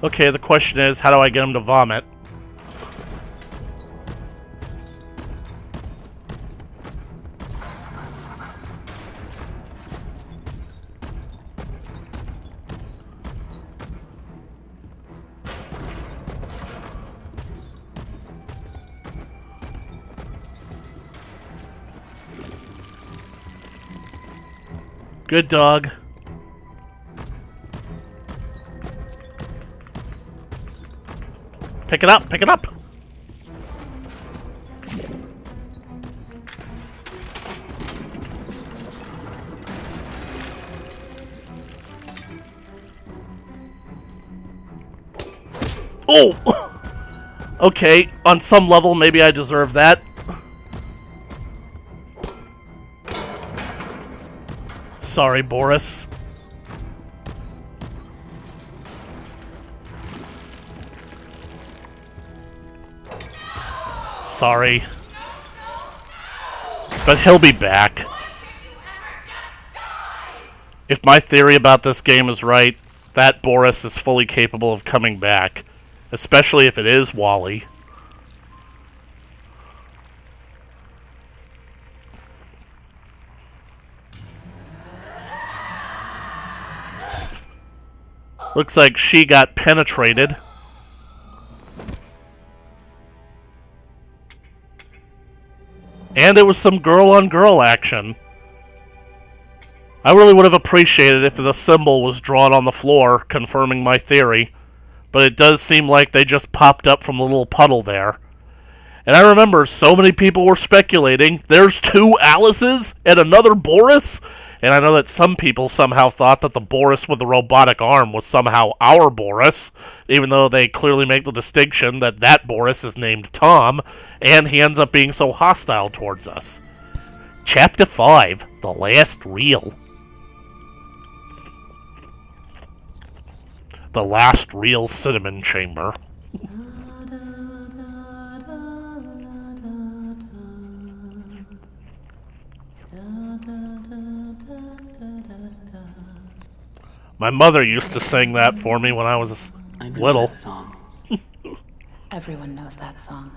Okay, the question is, how do I get him to vomit? Good dog. Pick it up, pick it up! Oh! Okay, on some level, maybe I deserve that. Sorry, Boris. Sorry. But he'll be back. If my theory about this game is right, that Boris is fully capable of coming back. Especially if it is Wally. Looks like she got penetrated. And it was some girl-on-girl action. I really would have appreciated if the symbol was drawn on the floor, confirming my theory. But it does seem like they just popped up from the little puddle there. And I remember so many people were speculating, there's 2 Alices and another Boris? And I know that some people somehow thought that the Boris with the robotic arm was somehow our Boris, even though they clearly make the distinction that that Boris is named Tom, and he ends up being so hostile towards us. Chapter 5, The Last Reel. The Last Reel Cinnamon Chamber. My mother used to sing that for me when I was little. That song. Everyone knows that song.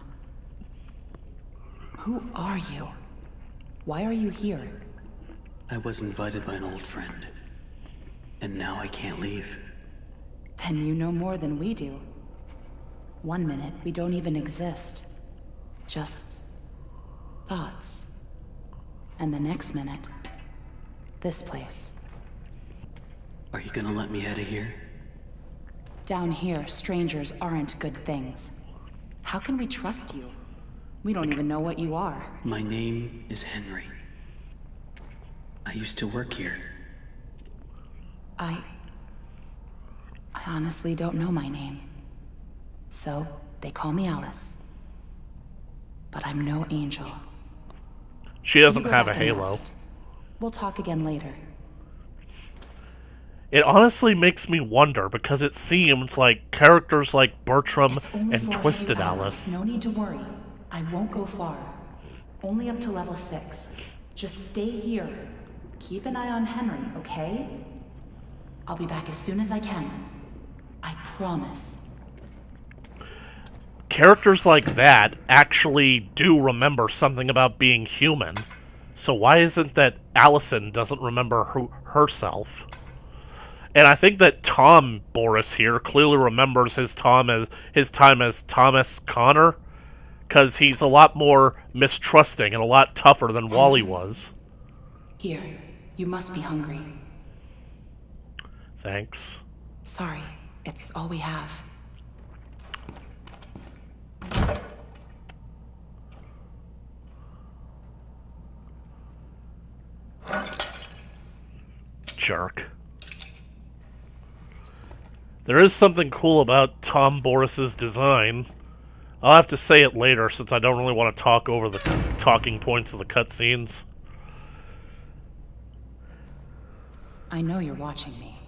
Who are you? Why are you here? I was invited by an old friend. And now I can't leave. Then you know more than we do. 1 minute, we don't even exist. Just thoughts. And the next minute, this place. Are you gonna let me out of here? Down here, strangers aren't good things. How can we trust you? We don't even know what you are. My name is Henry. I used to work here. I honestly don't know my name. So, they call me Alice. But I'm no angel. She doesn't You go have a back and halo. rest. We'll talk again later. It honestly makes me wonder, because it seems like characters like Bertram It's only and for a Twisted few hours. Alice. No need to worry. I won't go far. Only up to level 6. Just stay here. Keep an eye on Henry, okay? I'll be back as soon as I can. I promise. Characters like that actually do remember something about being human. So why isn't that Allison doesn't remember herself? And I think that Tom Boris here clearly remembers his time as Thomas Connor, because he's a lot more mistrusting and a lot tougher than Wally was. Here, you must be hungry. Thanks. Sorry, it's all we have. Jerk. There is something cool about Tom Boris's design. I'll have to say it later, since I don't really want to talk over the talking points of the cutscenes. I know you're watching me.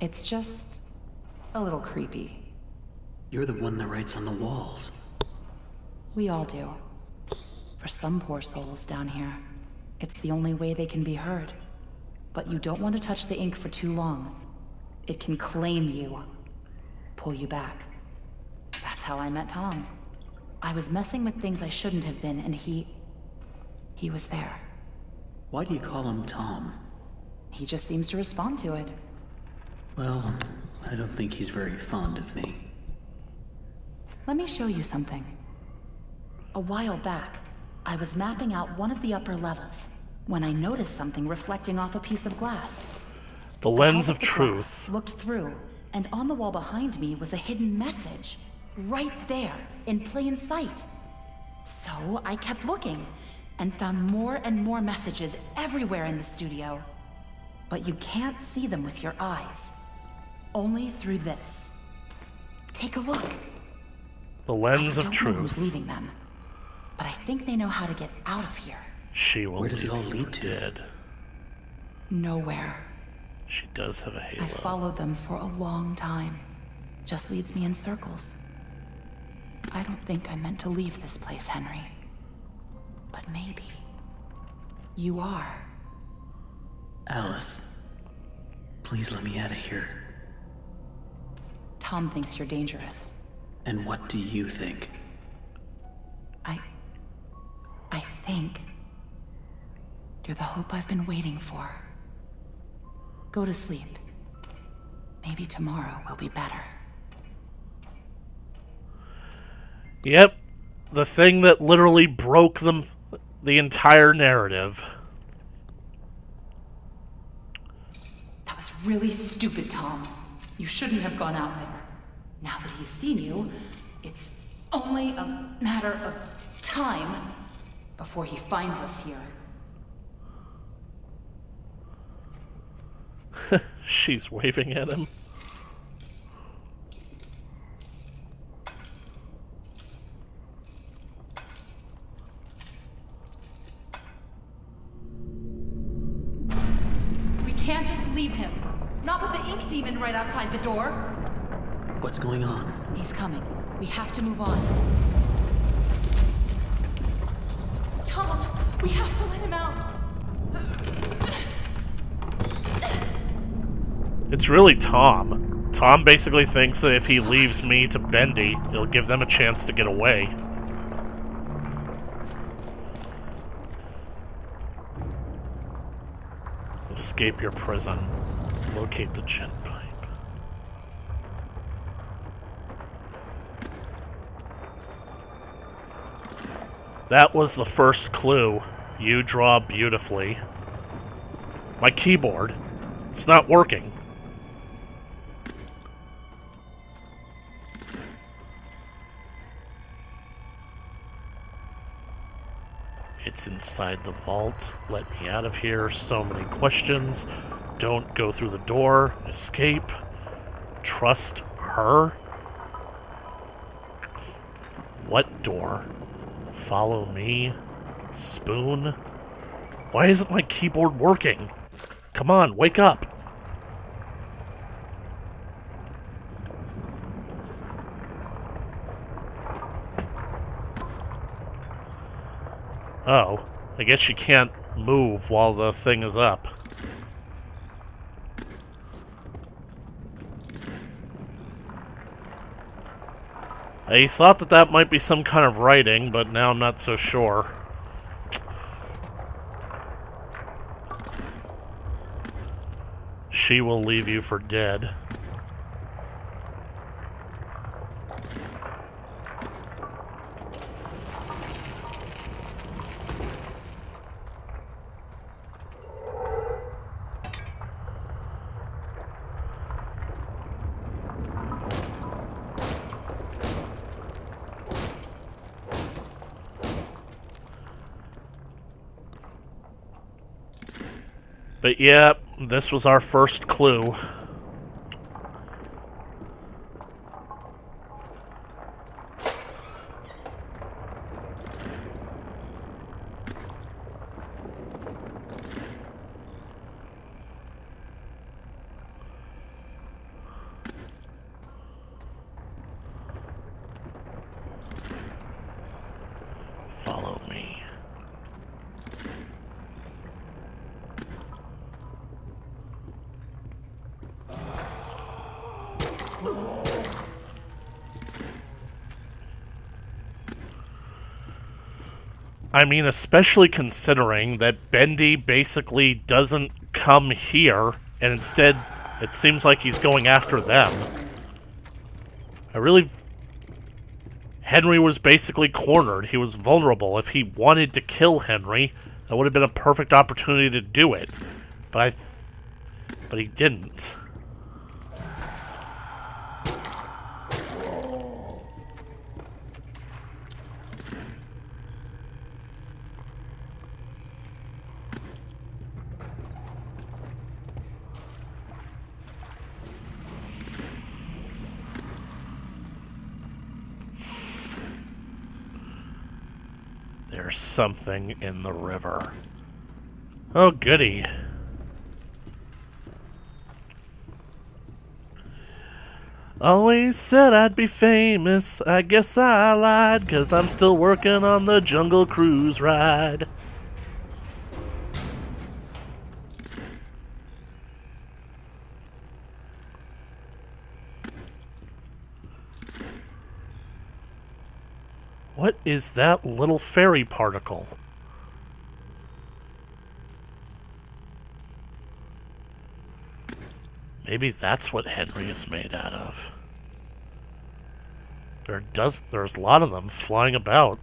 It's just a little creepy. You're the one that writes on the walls. We all do. For some poor souls down here, it's the only way they can be heard. But you don't want to touch the ink for too long. It can claim you, pull you back. That's how I met Tom. I was messing with things I shouldn't have been, and he was there. Why do you call him Tom? He just seems to respond to it. Well, I don't think he's very fond of me. Let me show you something. A while back, I was mapping out one of the upper levels when I noticed something reflecting off a piece of glass. The lens of truth. Looked through, and on the wall behind me was a hidden message. Right there, in plain sight. So I kept looking, and found more and more messages everywhere in the studio. But you can't see them with your eyes. Only through this. Take a look. The lens of I don't know who's truth. leaving them, but I think they know how to get out of here. She will Where does it all leave lead you to? dead. Nowhere. She does have a halo. I followed them for a long time. Just leads me in circles. I don't think I meant to leave this place, Henry. But maybe you are. Alice, please let me out of here. Tom thinks you're dangerous. And what do you think? I think you're the hope I've been waiting for. Go to sleep. Maybe tomorrow will be better. Yep. The thing that literally broke the entire narrative. That was really stupid, Tom. You shouldn't have gone out there. Now that he's seen you, it's only a matter of time before he finds us here. She's waving at him. We can't just leave him. Not with the ink demon right outside the door. What's going on? He's coming. We have to move on. Tom, we have to let him out. It's really Tom. Tom basically thinks that if he leaves me to Bendy, it'll give them a chance to get away. Escape your prison. Locate the jet pipe. That was the first clue. You draw beautifully. My keyboard. It's not working. It's inside the vault. Let me out of here. So many questions. Don't go through the door. Escape. Trust her. What door? Follow me. Spoon. Why isn't my keyboard working? Come on, wake up. Oh, I guess you can't move while the thing is up. I thought that might be some kind of writing, but now I'm not so sure. She will leave you for dead. But yeah, this was our first clue. I mean, especially considering that Bendy basically doesn't come here, and instead it seems like he's going after them. Henry was basically cornered. He was vulnerable. If he wanted to kill Henry, that would have been a perfect opportunity to do it. But he didn't. There's something in the river. Oh, goody. Always said I'd be famous. I guess I lied, 'cause I'm still working on the Jungle Cruise ride. What is that little fairy particle? Maybe that's what Henry is made out of. There's a lot of them flying about.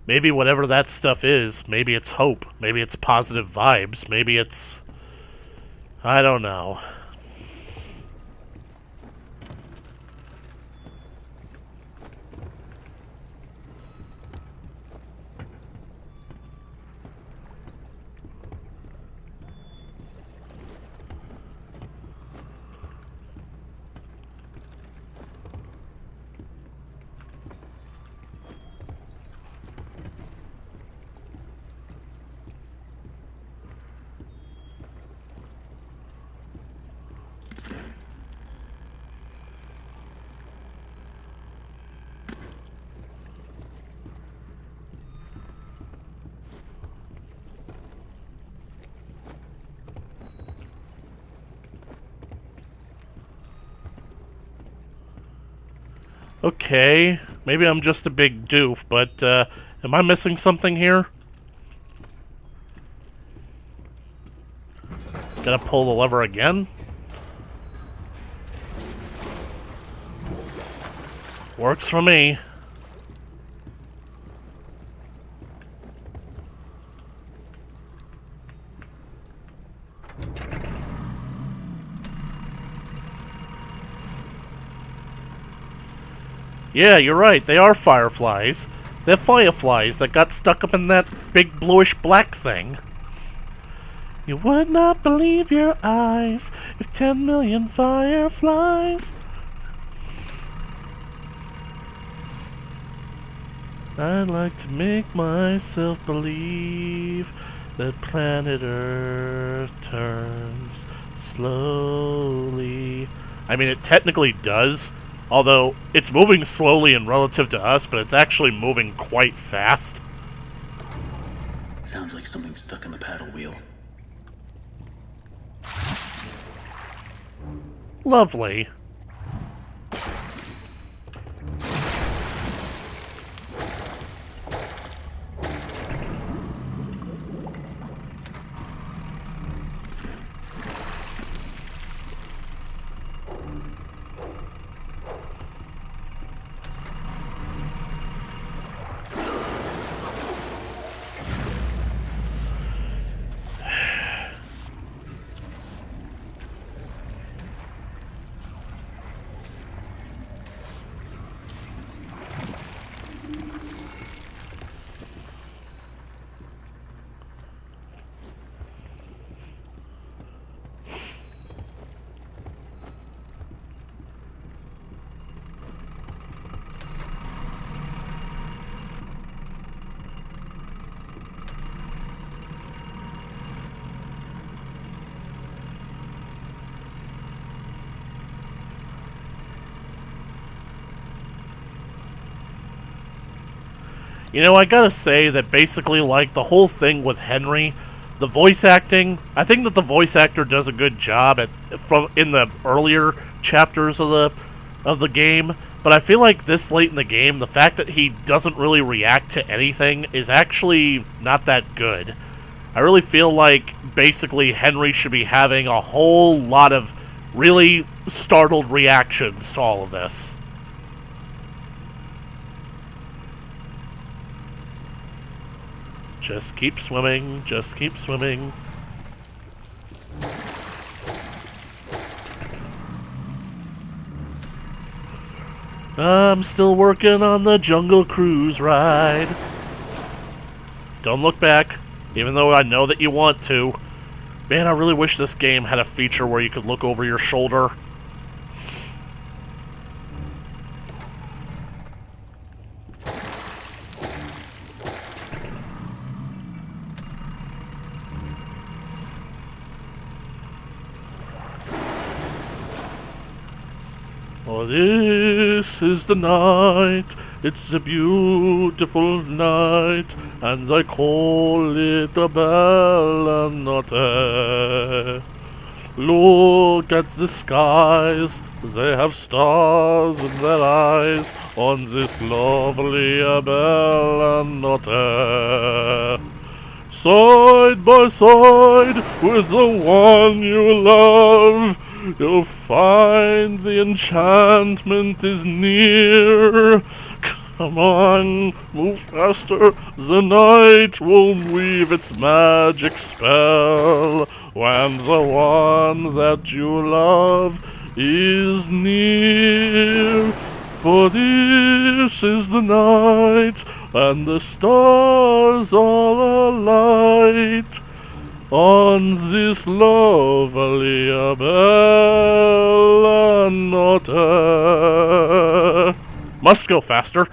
Maybe whatever that stuff is, maybe it's hope, maybe it's positive vibes, maybe it's... I don't know. Okay, maybe I'm just a big doof, but am I missing something here? Gotta pull the lever again? Works for me. Yeah, you're right, they are fireflies. They're fireflies that got stuck up in that big bluish black thing. You would not believe your eyes if 10 million fireflies. I'd like to make myself believe that planet Earth turns slowly. I mean, it technically does. Although, it's moving slowly and relative to us, but it's actually moving quite fast. Sounds like something stuck in the paddle wheel. Lovely. You know, I gotta say that basically, like, the whole thing with Henry, the voice acting, I think that the voice actor does a good job in the earlier chapters of the game, But I feel like this late in the game, the fact that he doesn't really react to anything is actually not that good. I really feel like basically Henry should be having a whole lot of really startled reactions to all of this. Just keep swimming, just keep swimming. I'm still working on the Jungle Cruise ride. Don't look back, even though I know that you want to. Man, I really wish this game had a feature where you could look over your shoulder. Oh, this is the night, it's a beautiful night, and I call it a bella notte. Look at the skies, they have stars in their eyes, on this lovely bella notte. Side by side with the one you love, you'll find the enchantment is near. Come on, move faster, the night will weave its magic spell when the one that you love is near. For this is the night, and the stars all alight on this lovely bella notte. Must go faster.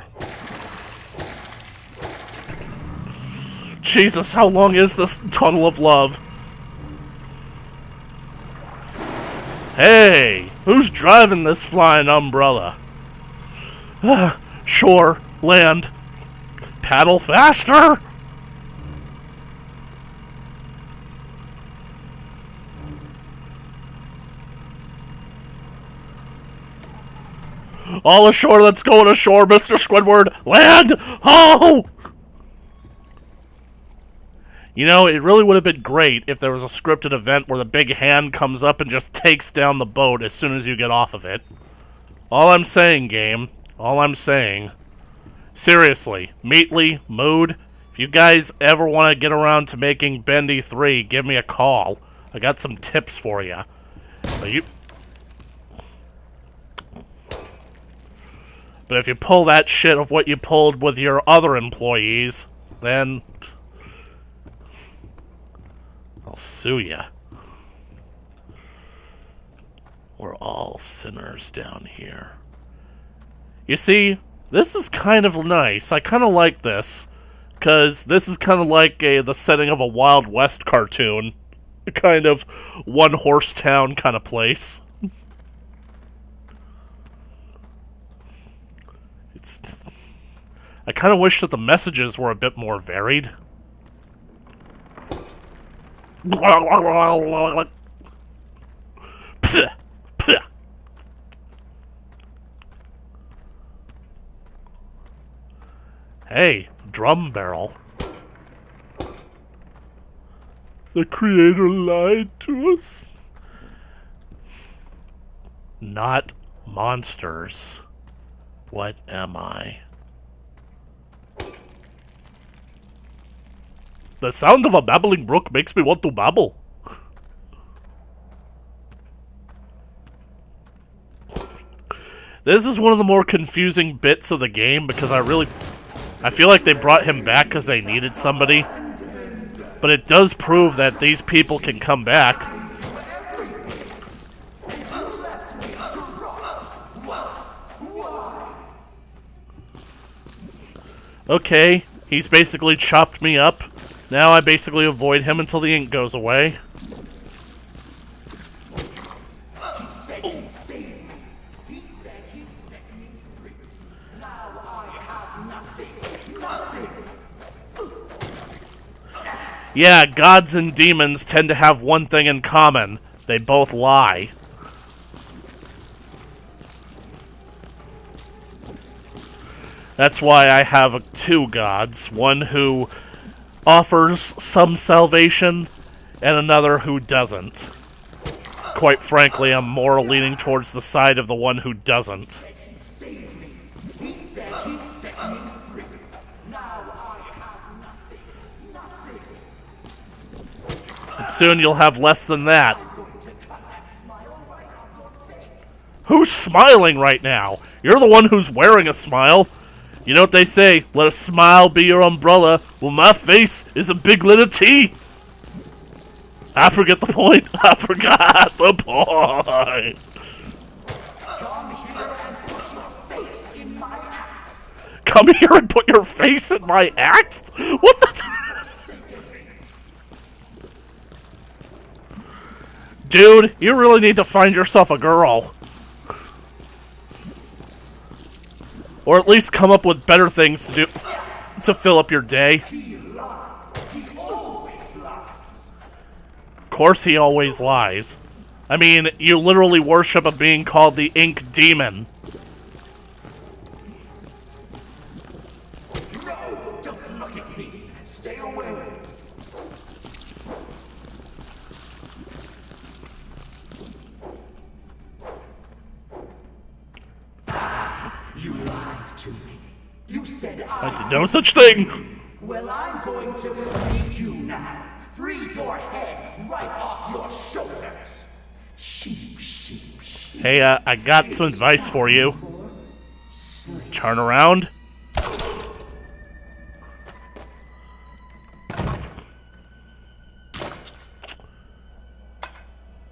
Jesus, how long is this tunnel of love? Hey, who's driving this flying umbrella? Shore, land, paddle faster! All ashore, let's go ashore, Mr. Squidward! Land! Oh! You know, it really would have been great if there was a scripted event where the big hand comes up and just takes down the boat as soon as you get off of it. All I'm saying, game. All I'm saying. Seriously, Meatly, Mood, if you guys ever want to get around to making Bendy 3, give me a call. I got some tips for you. But if you pull that shit of what you pulled with your other employees, then I'll sue ya. We're all sinners down here. You see, this is kind of nice. I kind of like this, because this is kind of like the setting of a Wild West cartoon. A kind of one-horse town kind of place. I kind of wish that the messages were a bit more varied. Hey, drum barrel. The creator lied to us. Not monsters. What am I? The sound of a babbling brook makes me want to babble. This is one of the more confusing bits of the game because I feel like they brought him back because they needed somebody. But it does prove that these people can come back. Okay, he's basically chopped me up. Now I basically avoid him until the ink goes away. Yeah, gods and demons tend to have one thing in common. They both lie. That's why I have two gods. One who offers some salvation, and another who doesn't. Quite frankly, I'm more leaning towards the side of the one who doesn't. He said he'd set me free. Now I have nothing. And soon you'll have less than that. Who's smiling right now? You're the one who's wearing a smile. You know what they say, let a smile be your umbrella. Well, my face is a big letter T. I forget the point. I forgot the point. Come here and put your face in my axe? What the Dude, you really need to find yourself a girl. Or at least come up with better things to do to fill up your day. Of course he always lies. I mean, you literally worship a being called the Ink Demon. No, don't look at me. Stay away. You lied to me. You said I did no such thing. Well, I'm going to free you now. Free your head right off your shoulders. Sheep. Hey, I got some advice for you. Turn around.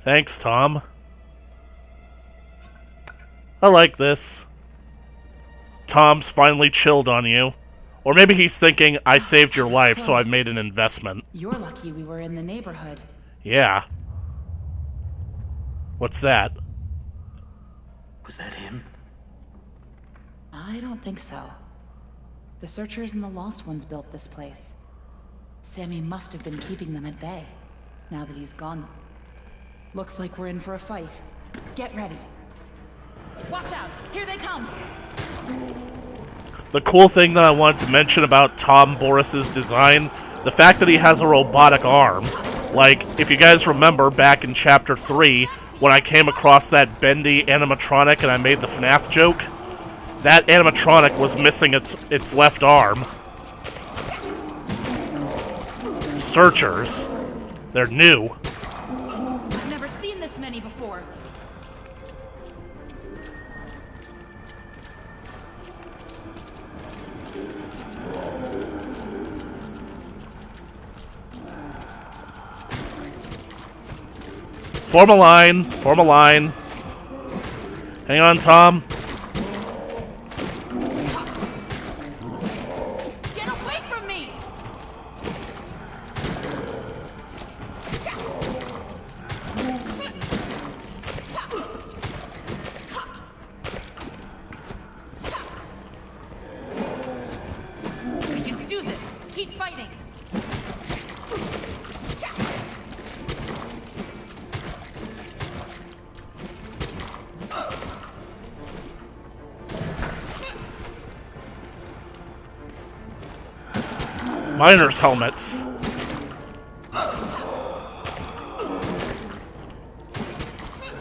Thanks, Tom. I like this. Tom's finally chilled on you. Or maybe he's thinking, I saved your life, so I've made an investment. You're lucky we were in the neighborhood. Yeah. What's that? Was that him? I don't think so. The Searchers and the Lost Ones built this place. Sammy must have been keeping them at bay, now that he's gone. Looks like we're in for a fight. Get ready. Watch out! Here they come! The cool thing that I wanted to mention about Tom Boris's design, the fact that he has a robotic arm. Like, if you guys remember back in Chapter 3, when I came across that Bendy animatronic and I made the FNAF joke, that animatronic was missing its left arm. Searchers. They're new. I've never seen this many before. Form a line. Form a line. Hang on, Tom. Get away from me! We can do this. Keep fighting. Miners' helmets.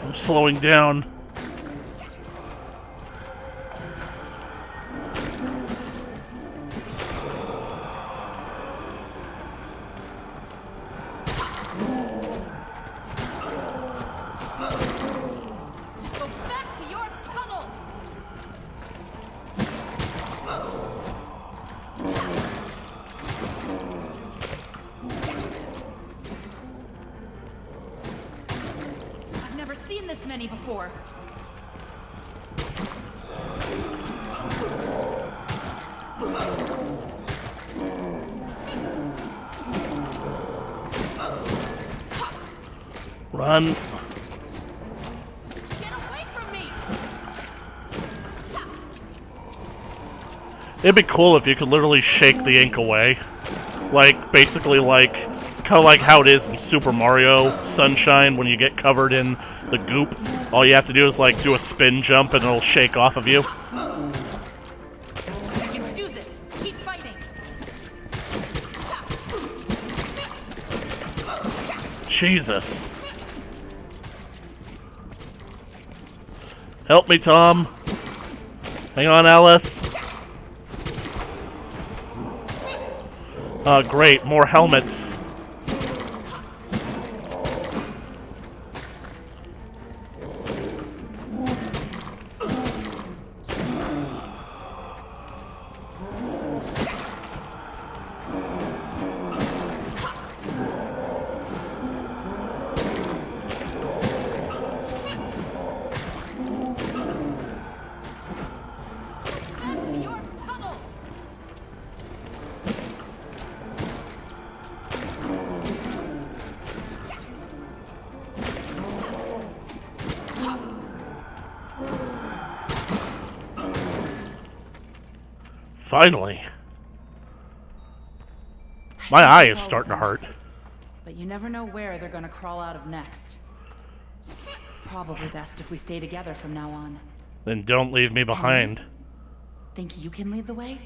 I'm slowing down. Go back to your tunnels! I've never seen this many before. Run. Get away from me! It'd be cool if you could literally shake the ink away. Like, basically like, kind of like how it is in Super Mario Sunshine when you get covered in the goop. All you have to do is like do a spin jump and it'll shake off of you. I can Jesus. Help me, Tom. Hang on, Alice. Great. More helmets. Finally. My eye is starting to hurt. But you never know where they're gonna crawl out of next. Probably best if we stay together from now on. Then don't leave me behind. Think you can lead the way?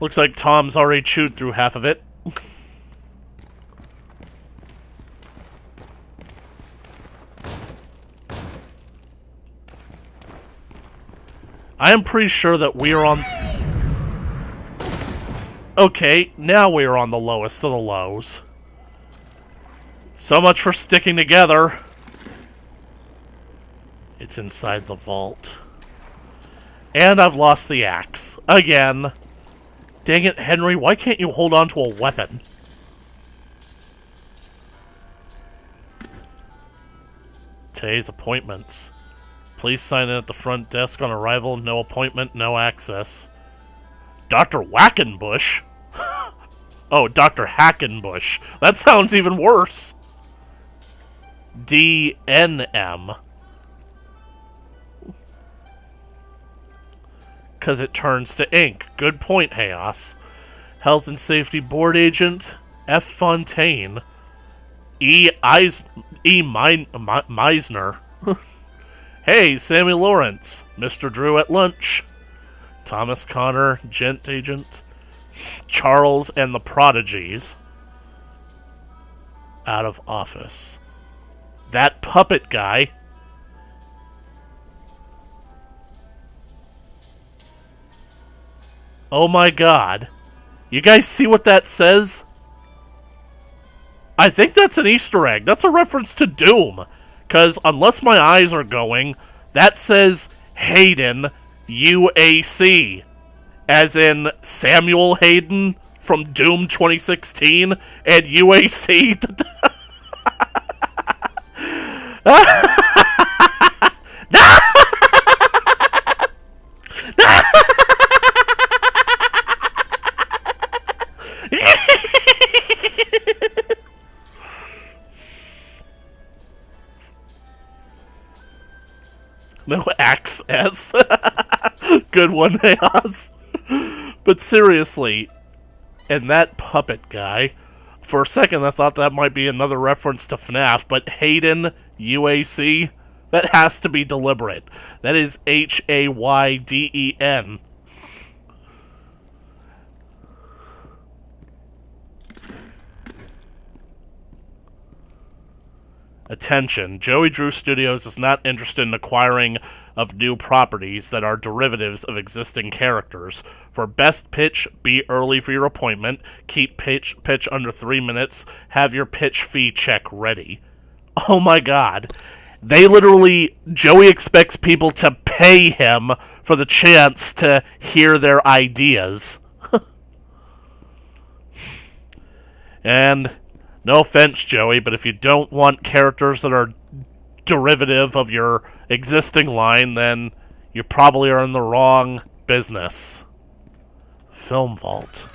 Looks like Tom's already chewed through half of it. I am pretty sure that we are on... Okay, now we are on the lowest of the lows. So much for sticking together. It's inside the vault. And I've lost the axe. Again. Dang it, Henry, why can't you hold on to a weapon? Today's appointments. Please sign in at the front desk on arrival. No appointment, no access. Dr. Wackenbush? Oh, Dr. Hackenbush. That sounds even worse. DNM. Because it turns to ink. Good point, Chaos. Health and Safety Board Agent F. Fontaine. Meisner. Hey, Sammy Lawrence. Mr. Drew at lunch. Thomas Connor, Gent Agent. Charles and the Prodigies. Out of office. That puppet guy. Oh my god. You guys see what that says? I think that's an Easter egg. That's a reference to Doom. Because unless my eyes are going, that says Hayden UAC. As in Samuel Hayden from Doom 2016 and UAC. No access. Good one, Chaos. But seriously, and that puppet guy, for a second I thought that might be another reference to FNAF, but Hayden UAC, that has to be deliberate. That is Hayden. Attention, Joey Drew Studios is not interested in acquiring of new properties that are derivatives of existing characters. For best pitch, be early for your appointment, keep pitch under 3 minutes, have your pitch fee check ready. Oh my god. They literally, Joey expects people to pay him for the chance to hear their ideas. And... no offense, Joey, but if you don't want characters that are derivative of your existing line, then you probably are in the wrong business. Film Vault.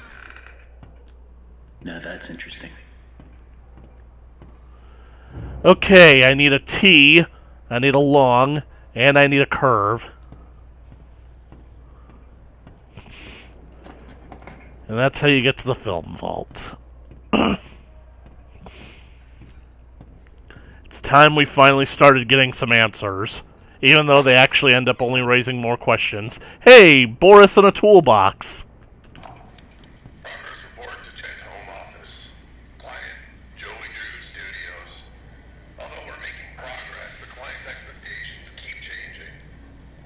Now that's interesting. Okay, I need a T, I need a long, and I need a curve. And that's how you get to the Film Vault. It's time we finally started getting some answers. even though they actually end up only raising more questions. Hey, Boris in a toolbox. Progress report to Jet Home Office. Client, Joey Drew Studios. Although we're making progress, the client's expectations keep changing.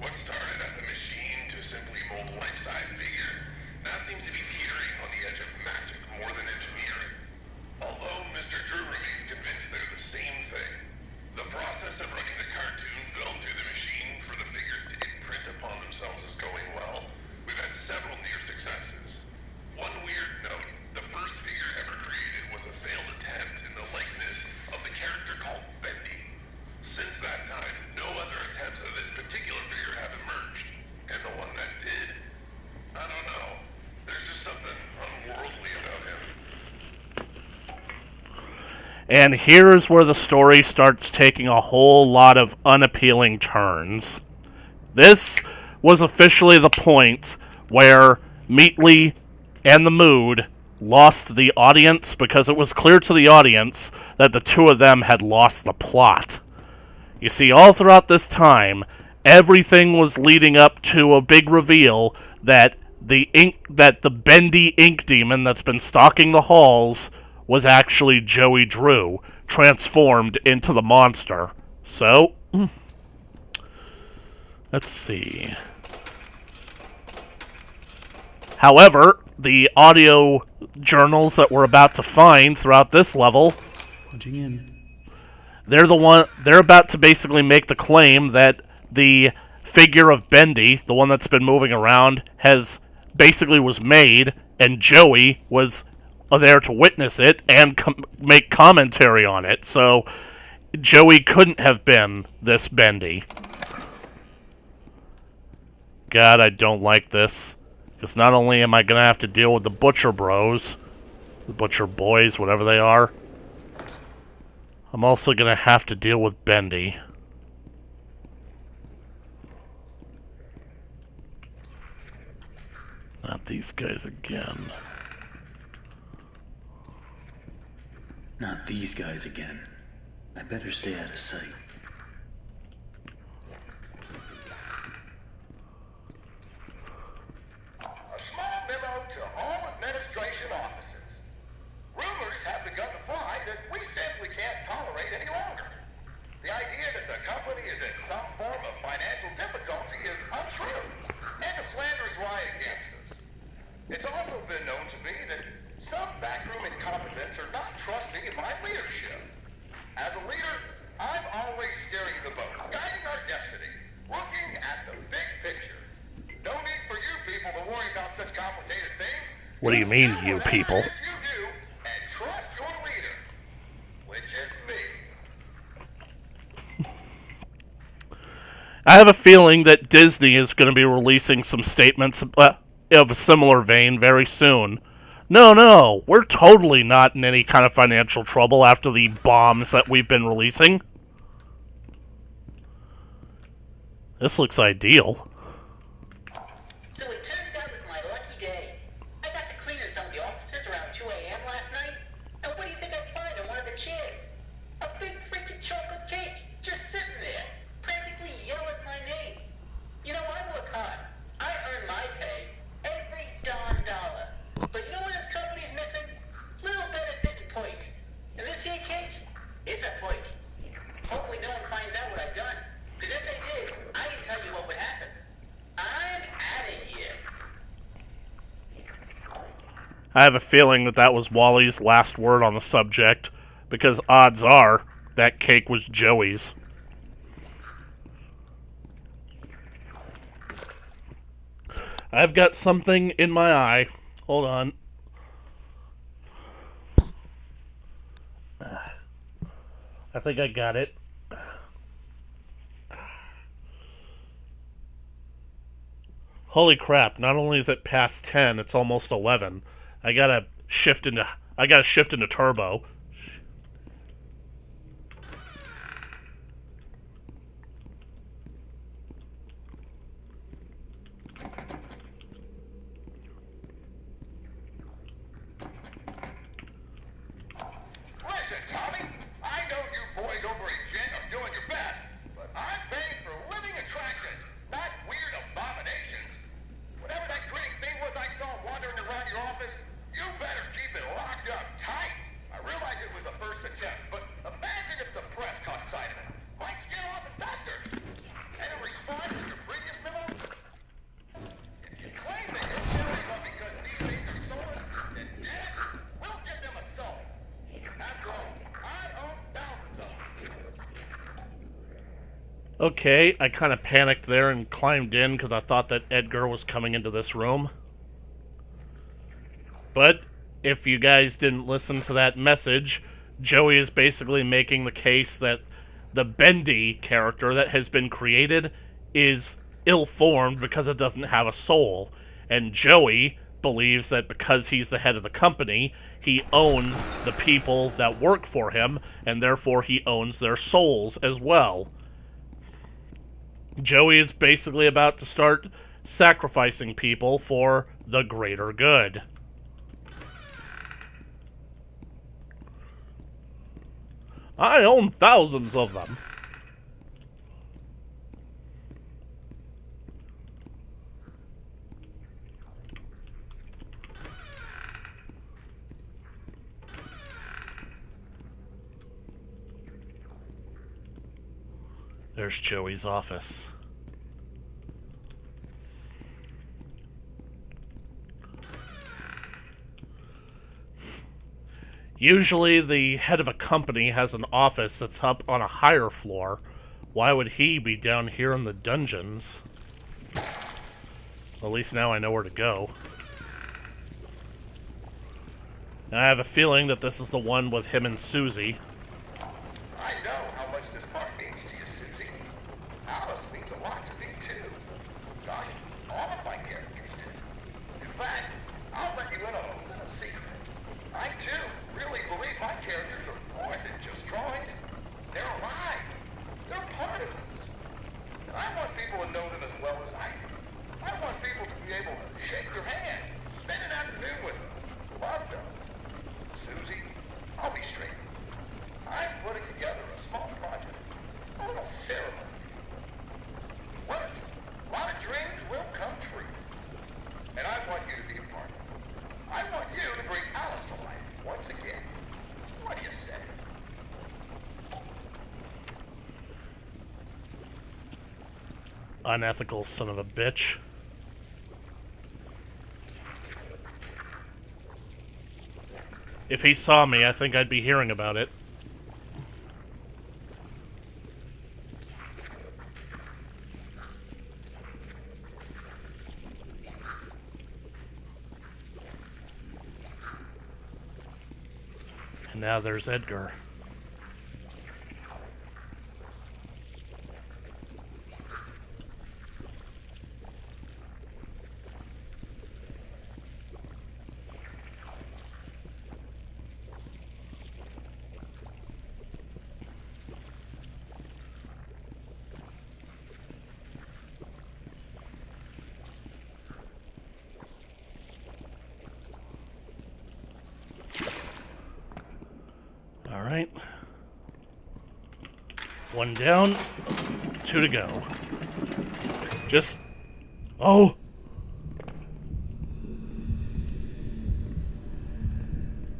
What started as a machine to simply mold life-size figures now seems to be teetering on the edge of magic more than engineering. Although Mr. Drew remains convinced they're the same thing, the process of running the cartoon film through the machine for the figures to imprint upon themselves is going well. We've had several near successes. One weird note, the first figure ever created was a failed attempt in the likeness of the character called Bendy. Since that time, no other attempts of this particular figure have emerged. And the one that did, I don't know. There's just something unworldly about him. And here's where the story starts taking a whole lot of unappealing turns. This was officially the point where Meatley and the Mood lost the audience because it was clear to the audience that the two of them had lost the plot. You see, all throughout this time, everything was leading up to a big reveal that the Bendy ink demon that's been stalking the halls was actually Joey Drew, transformed into the monster. So, let's see. However, the audio journals that we're about to find throughout this level, Punching in. they're about to basically make the claim that the figure of Bendy, the one that's been moving around, was made, and Joey was there to witness it and make commentary on it. So Joey couldn't have been this Bendy. God, I don't like this. Because not only am I going to have to deal with the Butcher Bros, the Butcher Boys, whatever they are, I'm also going to have to deal with Bendy. Not these guys again. Not these guys again. I better stay out of sight. A small memo to all administration offices. Rumors have begun to fly that we simply can't tolerate any longer. The idea that the company is in some form of financial difficulty is untrue, and a slanderous lie against us. It's also been known to me that some backroom incompetents are not trusting in my leadership. As a leader, I'm always steering the boat, guiding our destiny, looking at the big picture. No need for you people to worry about such complicated things. What do you mean, you people? You do, and trust your leader, which is me. I have a feeling that Disney is going to be releasing some statements of a similar vein very soon. No, we're totally not in any kind of financial trouble after the bombs that we've been releasing. This looks ideal. So it turns out it's my lucky day. I got to clean in some of the offices around 2 a.m. last night. And what do you think I find on one of the chairs? A big freaking chocolate cake, just sitting there, practically yelling my name. You know, I work hard. I earn my pay every darn dollar. But you know what this company's missing? Little benefit and perks. And this here cake, it's a perk. Hopefully no one finds out what I've done. Because if they did, I can tell you what would happen. I'm out of here. I have a feeling that was Wally's last word on the subject, because odds are that cake was Joey's. I've got something in my eye. Hold on. I think I got it. Holy crap, not only is it past 10, it's almost 11. I gotta shift into turbo. Listen, Tommy, I know you boys over at Jen are doing your best, but I'm paying for living Okay, I kind of panicked there and climbed in because I thought that Edgar was coming into this room. But if you guys didn't listen to that message, Joey is basically making the case that the Bendy character that has been created is ill-formed because it doesn't have a soul. And Joey believes that because he's the head of the company, he owns the people that work for him, and therefore he owns their souls as well. Joey is basically about to start sacrificing people for the greater good. I own thousands of them. There's Joey's office. Usually the head of a company has an office that's up on a higher floor. Why would he be down here in the dungeons? At least now I know where to go. And I have a feeling that this is the one with him and Susie. I know how much this part means to you, Susie. Alice means a lot to me, too. Gosh, all of my characters do. In fact, I'll let you in on a little secret. I, too, really believe my characters are more than just drawings. They're alive. They're part of us. And I want people to know them as well as I do. I want people to be able to shake their hand, spend an afternoon with them, love them. Susie, I'll be straight. I'm putting together a small project, a little ceremony. What? A lot of dreams will come true. And I want you to be a part of it. I want you to bring Alice to life once again. What do you say? Unethical son of a bitch. If he saw me, I think I'd be hearing about it. And now there's Edgar. Alright. One down, two to go. Just... Oh!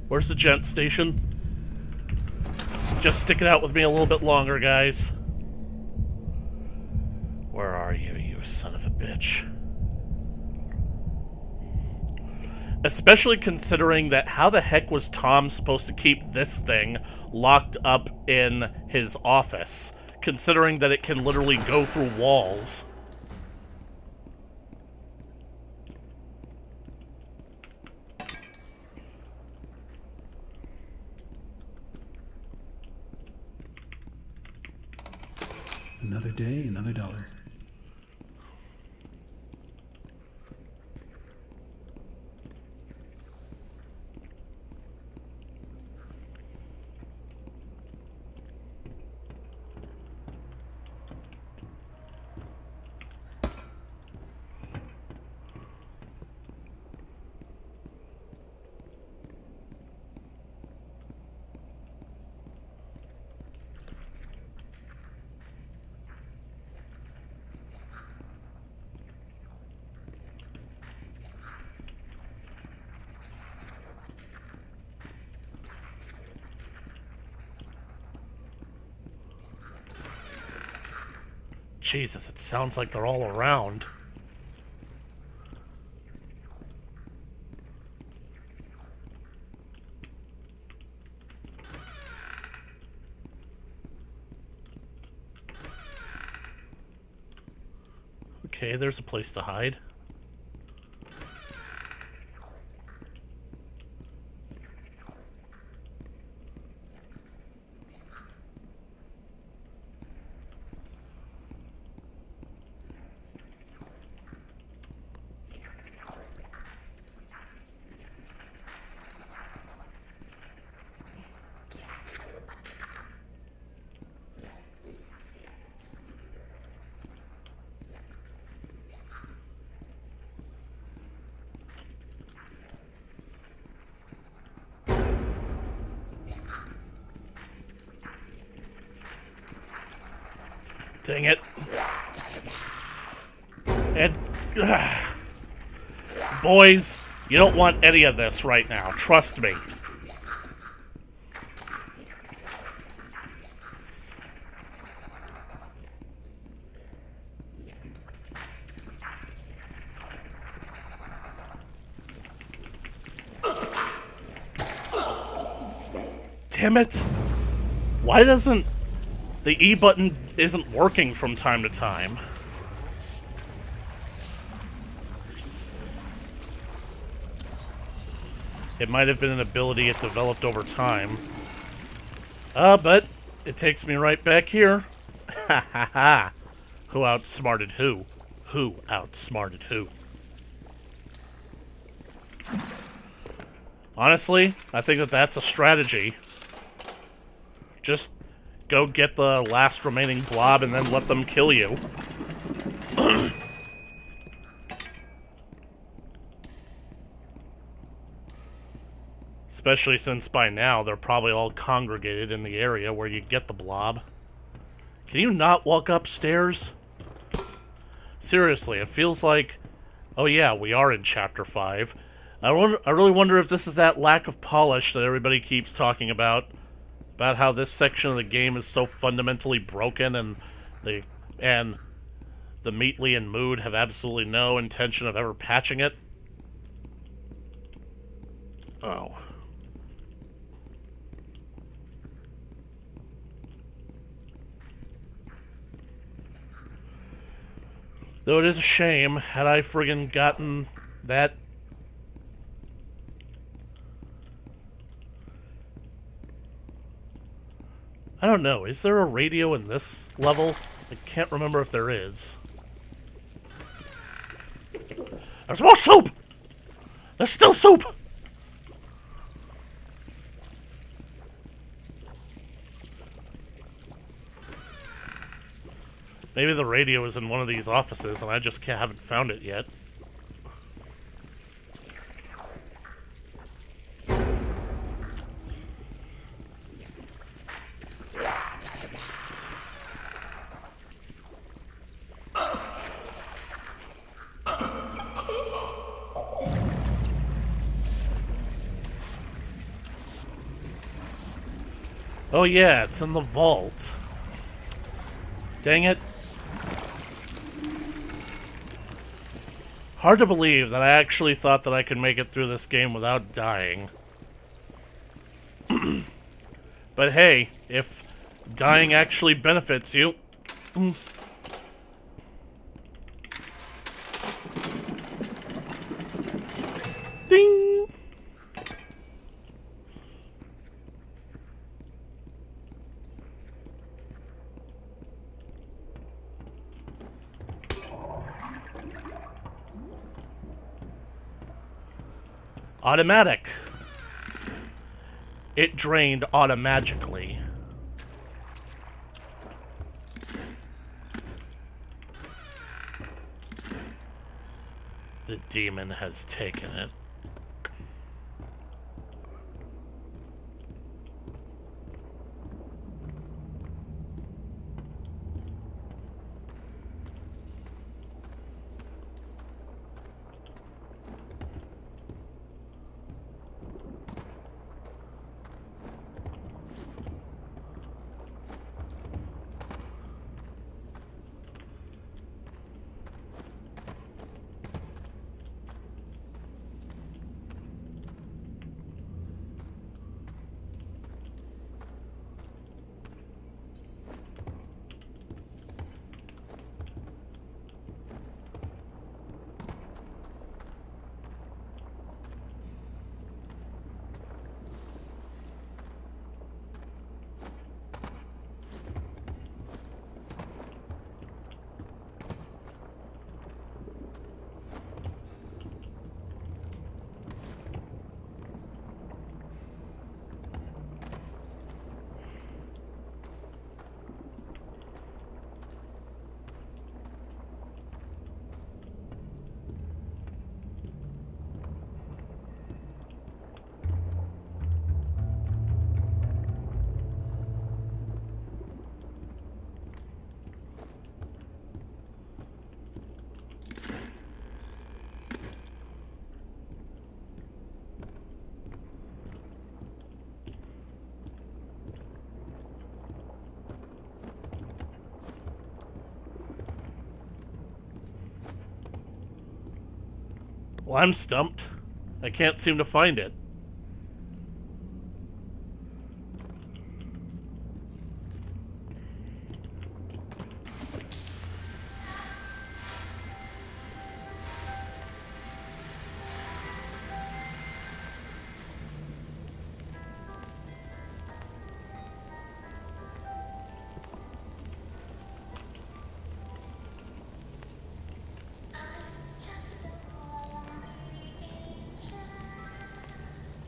Where's the gent station? Just stick it out with me a little bit longer, guys. Where are you, you son of a bitch? Especially considering that how the heck was Tom supposed to keep this thing locked up in his office? Considering that it can literally go through walls. Another day, another dollar. Jesus, it sounds like they're all around. Okay, there's a place to hide. Dang it. And... boys, you don't want any of this right now. Trust me. Damn it. Why doesn't... the E button isn't working from time to time? It might have been an ability it developed over time. But it takes me right back here. Ha ha ha. Who outsmarted who? Who outsmarted who? Honestly, I think that that's a strategy. Just go get the last remaining blob and then let them kill you. Especially since by now they're probably all congregated in the area where you get the blob. Can you not walk upstairs? Seriously, it feels like... oh yeah, we are in Chapter 5. I really wonder if this is that lack of polish that everybody keeps talking about how this section of the game is so fundamentally broken and the Meatley and Mood have absolutely no intention of ever patching it. Oh. Though it is a shame, had I friggin' gotten that... I don't know, is there a radio in this level? I can't remember if there is. There's more soup! There's still soup! Maybe the radio is in one of these offices and I just haven't found it yet. Oh yeah, it's in the vault. Dang it. Hard to believe that I actually thought that I could make it through this game without dying. But hey, if dying actually benefits you... Ding! Automatic. It drained automatically. The demon has taken it. Well, I'm stumped. I can't seem to find it.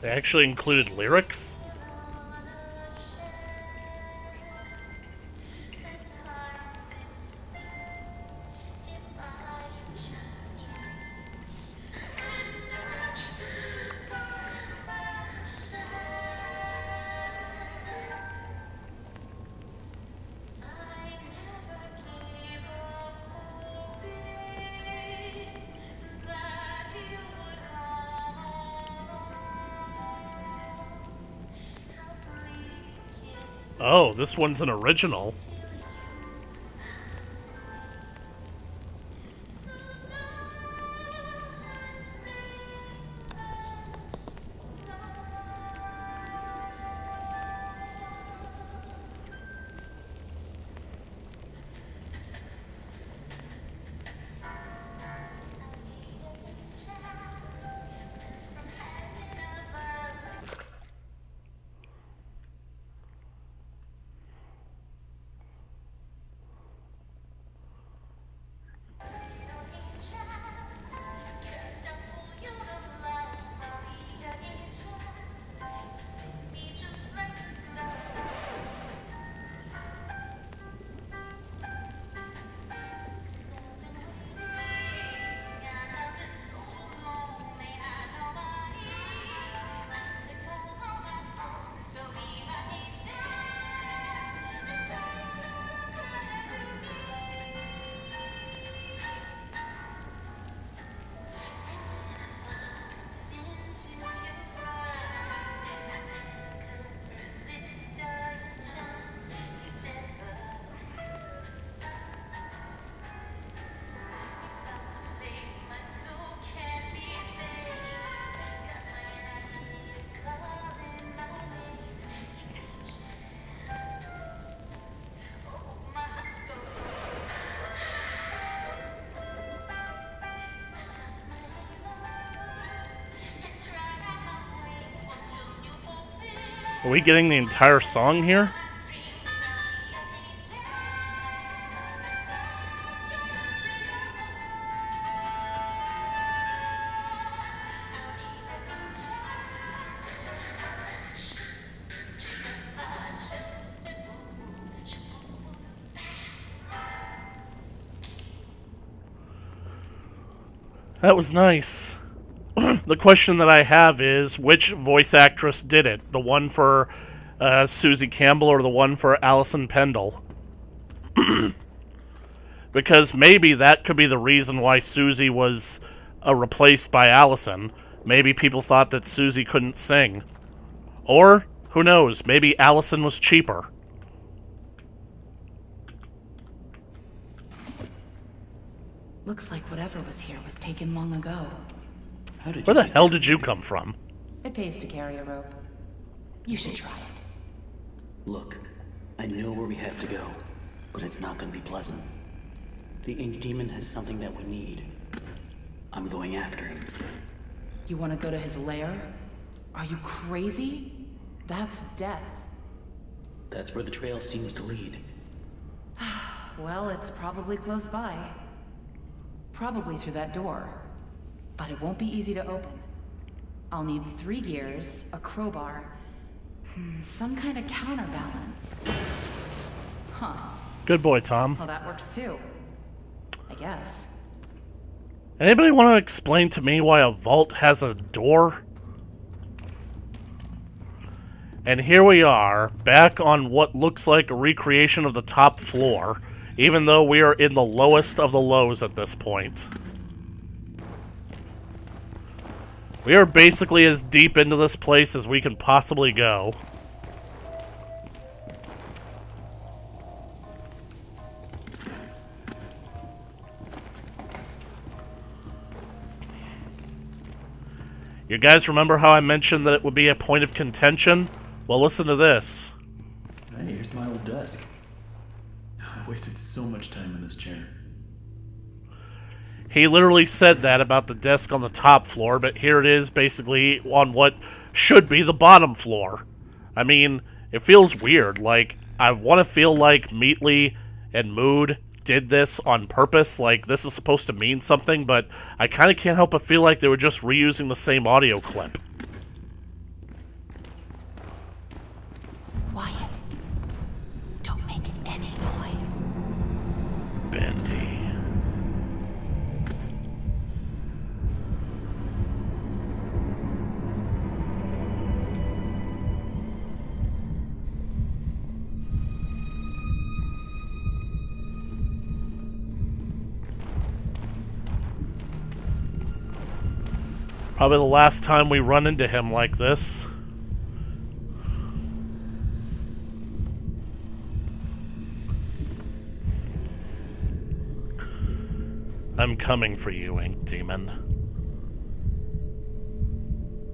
They actually included lyrics? Oh, this one's an original. Are we getting the entire song here? That was nice. The question that I have is, which voice actress did it? The one for Susie Campbell or the one for Allison Pendle? Because maybe that could be the reason why Susie was replaced by Allison. Maybe people thought that Susie couldn't sing. Or, who knows, maybe Allison was cheaper. Looks like whatever was here was taken long ago. Where the hell did you come from? It pays to carry a rope. You should try it. Look, I know where we have to go, but it's not gonna be pleasant. The Ink Demon has something that we need. I'm going after him. You want to go to his lair? Are you crazy? That's death. That's where the trail seems to lead. Well, it's probably close by. Probably through that door. But it won't be easy to open. I'll need 3 gears, a crowbar, some kind of counterbalance. Huh. Good boy, Tom. Well, that works too. I guess. Anybody want to explain to me why a vault has a door? And here we are, back on what looks like a recreation of the top floor, even though we are in the lowest of the lows at this point. We are basically as deep into this place as we can possibly go. You guys remember how I mentioned that it would be a point of contention? Well, listen to this. Hey, here's my old desk. I wasted so much time in this chair. He literally said that about the desk on the top floor, but here it is basically on what should be the bottom floor. I mean, it feels weird. Like, I want to feel like Meatley and Mood did this on purpose. Like, this is supposed to mean something, but I kind of can't help but feel like they were just reusing the same audio clip. Quiet. Don't make any noise. Bendy. Probably the last time we run into him like this. I'm coming for you, Ink Demon.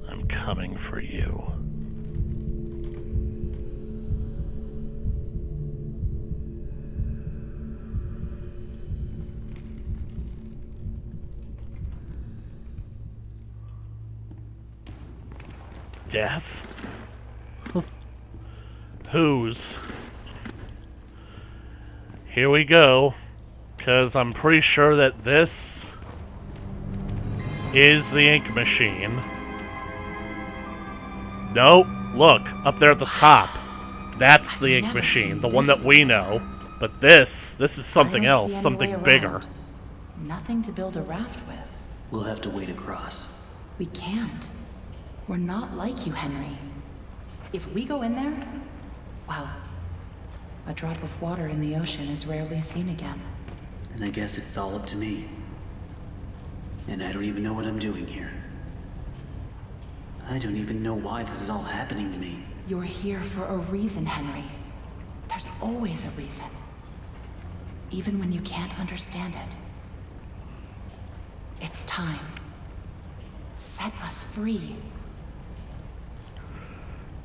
I'm coming for you. Death? Whose? Here we go. Because I'm pretty sure that this is the ink machine. Nope. Look, up there at the top. That's the ink machine, the one that we know. But this is something else, something bigger. Nothing to build a raft with. We'll have to wade across. We can't. We're not like you, Henry. If we go in there, well, a drop of water in the ocean is rarely seen again. And I guess it's all up to me. And I don't even know what I'm doing here. I don't even know why this is all happening to me. You're here for a reason, Henry. There's always a reason. Even when you can't understand it. It's time. Set us free.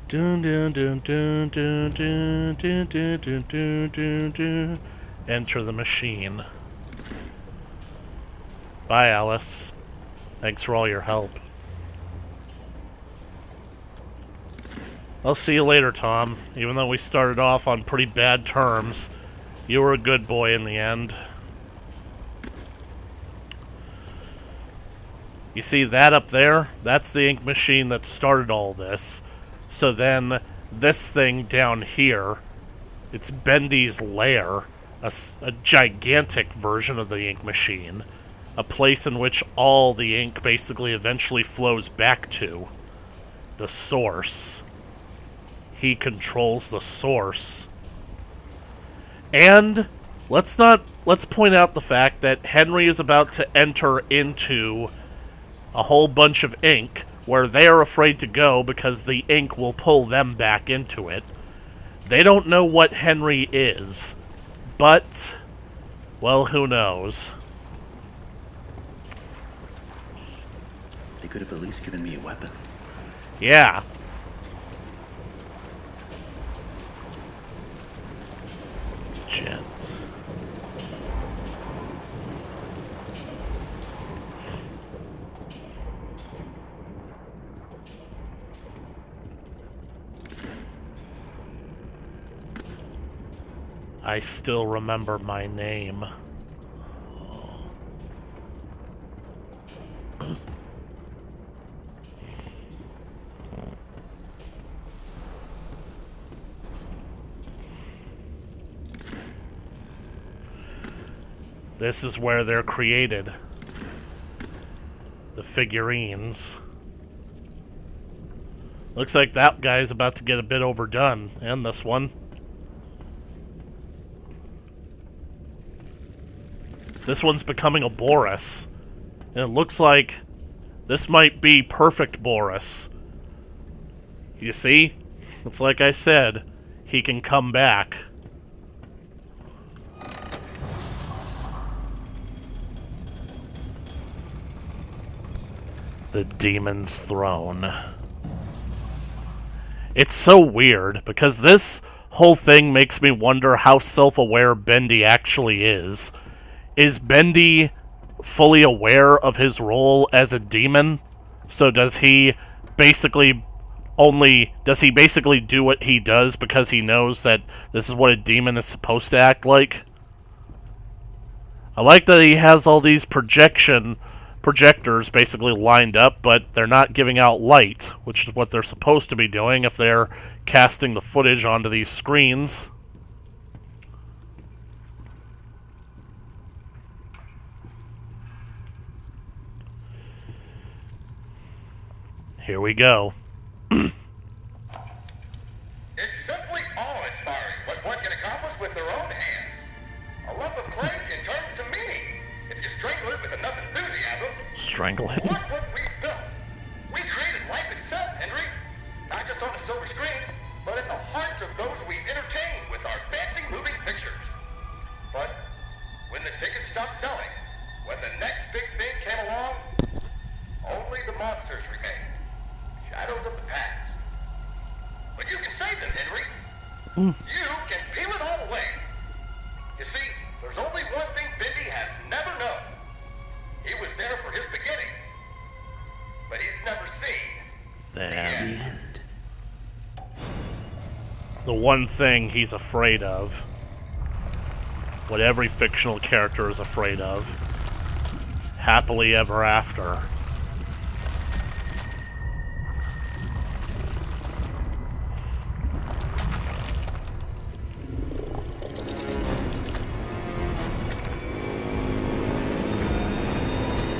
Dun dun dun dun dun dun dun dun dun dun dun dun. Enter the machine. Bye, Alice. Thanks for all your help. I'll see you later, Tom. Even though we started off on pretty bad terms, you were a good boy in the end. You see that up there? That's the ink machine that started all this. So then, this thing down here, it's Bendy's lair, a gigantic version of the ink machine, a place in which all the ink basically eventually flows back to. The source. He controls the source. And let's point out the fact that Henry is about to enter into a whole bunch of ink where they are afraid to go because the ink will pull them back into it. They don't know what Henry is, but, well, who knows? They could have at least given me a weapon. Yeah. Gent. I still remember my name. This is where they're created. The figurines. Looks like that guy's about to get a bit overdone. And this one. This one's becoming a Boris. And it looks like this might be perfect Boris. You see? It's like I said. He can come back. The demon's throne. It's so weird, because this whole thing makes me wonder how self-aware Bendy actually is. Is Bendy fully aware of his role as a demon? So does he basically do what he does because he knows that this is what a demon is supposed to act like? I like that he has all these projectors basically lined up, but they're not giving out light, which is what they're supposed to be doing if they're casting the footage onto these screens. Here we go. It's simply awe-inspiring what one can accomplish with their own hands. A lump of clay can turn to meaning if you strangle it with enough enthusiasm. Strangle him. Look what we've built. We created life itself, Henry. Not just on a silver screen, but in the hearts of those we've entertained with our fancy moving pictures. But when the tickets stopped selling, when the next big thing came along, only the monsters remained. Shadows of the past. But you can save them, Henry. You can peel it all away. You see, there's only one thing Bendy has never known. He was there for his beginning, but he's never seen the end. The one thing he's afraid of. What every fictional character is afraid of. Happily ever after.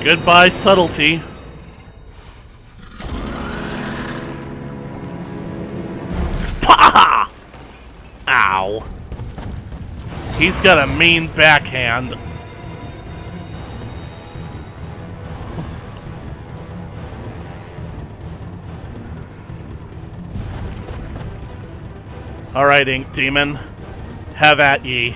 Goodbye, subtlety. Pah! Ow. He's got a mean backhand. Alright, Ink Demon. Have at ye.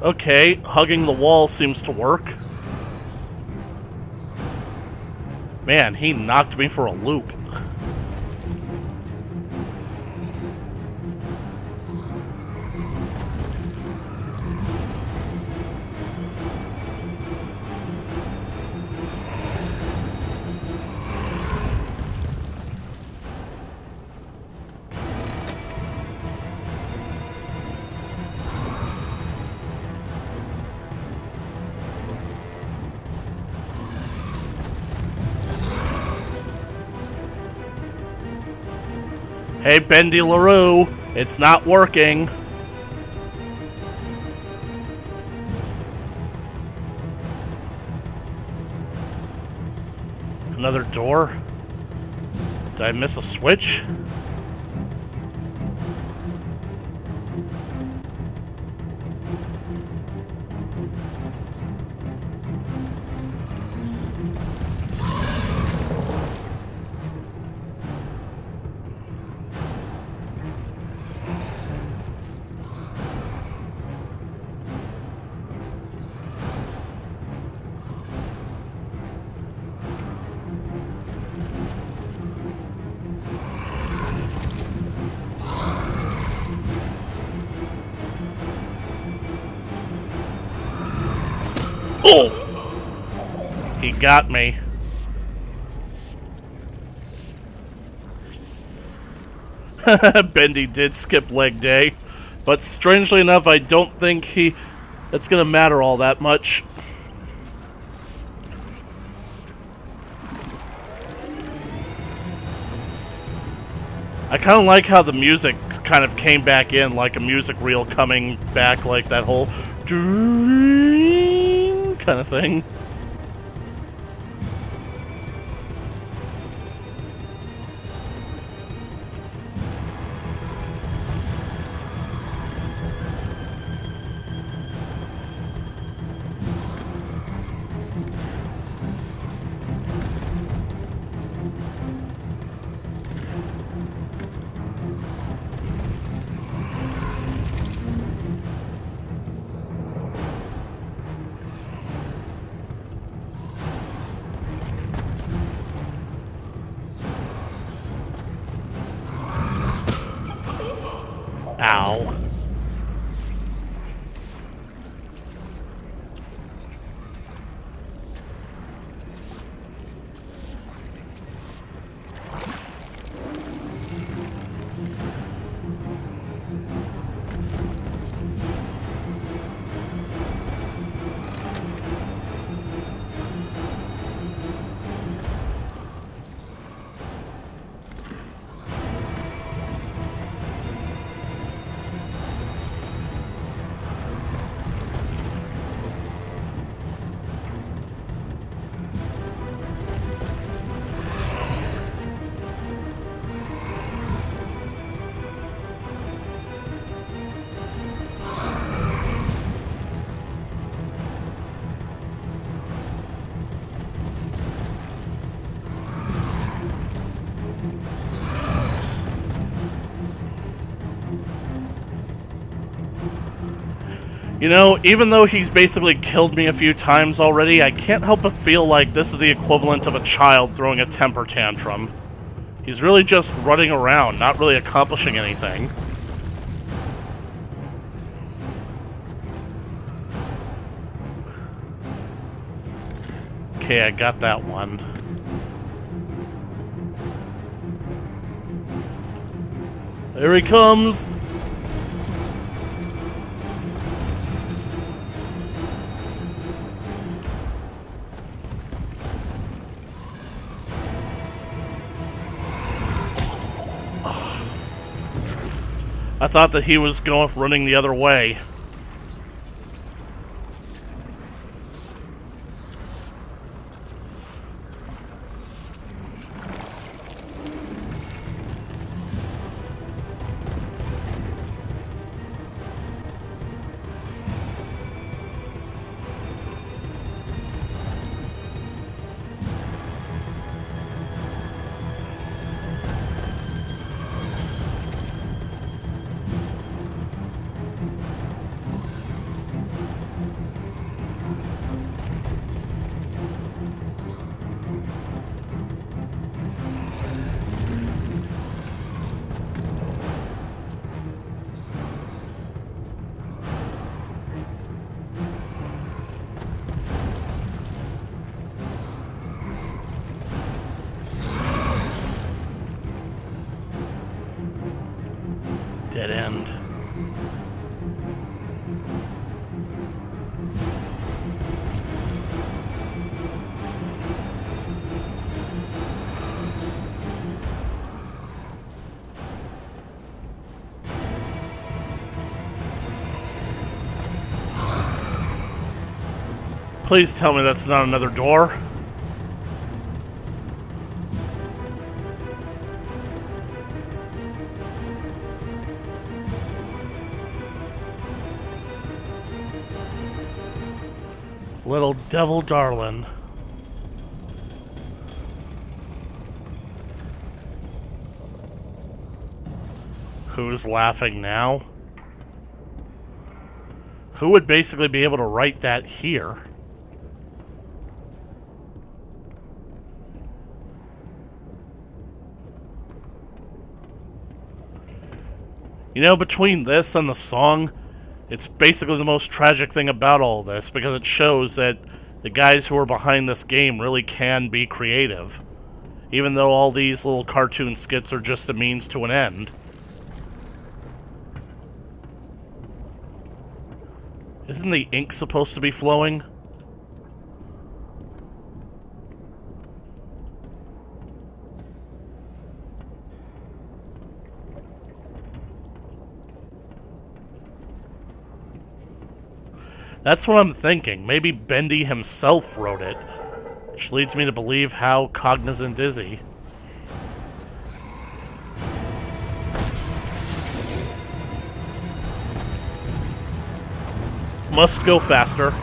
Okay, hugging the wall seems to work. Man, he knocked me for a loop. Hey, Bendy LaRue, it's not working. Another door? Did I miss a switch? Oh! He got me. Bendy did skip leg day, but strangely enough, I don't think it's gonna matter all that much. I kind of like how the music kind of came back in, like a music reel coming back, like that whole kind of thing. Wow. You know, even though he's basically killed me a few times already, I can't help but feel like this is the equivalent of a child throwing a temper tantrum. He's really just running around, not really accomplishing anything. Okay, I got that one. There he comes! I thought that he was running the other way. Dead end. Please tell me that's not another door. Little devil darling. Who's laughing now? Who would basically be able to write that here? You know, between this and the song, it's basically the most tragic thing about all this, because it shows that the guys who are behind this game really can be creative, even though all these little cartoon skits are just a means to an end. Isn't the ink supposed to be flowing? That's what I'm thinking. Maybe Bendy himself wrote it, which leads me to believe how cognizant is he. Must go faster.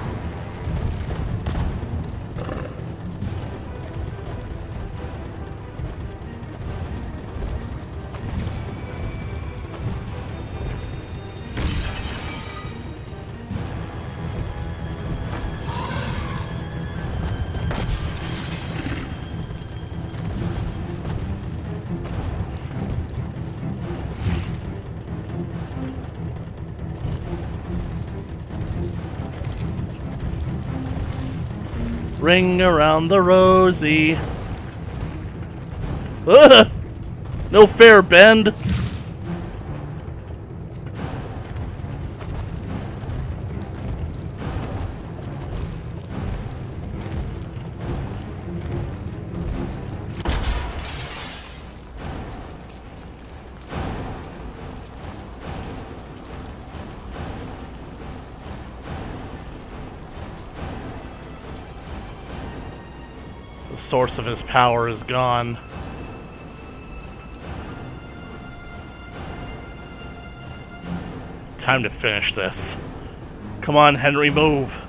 ring around the rosy. Ugh! No fair, Bend. The source of his power is gone. Time to finish this. Come on, Henry, move.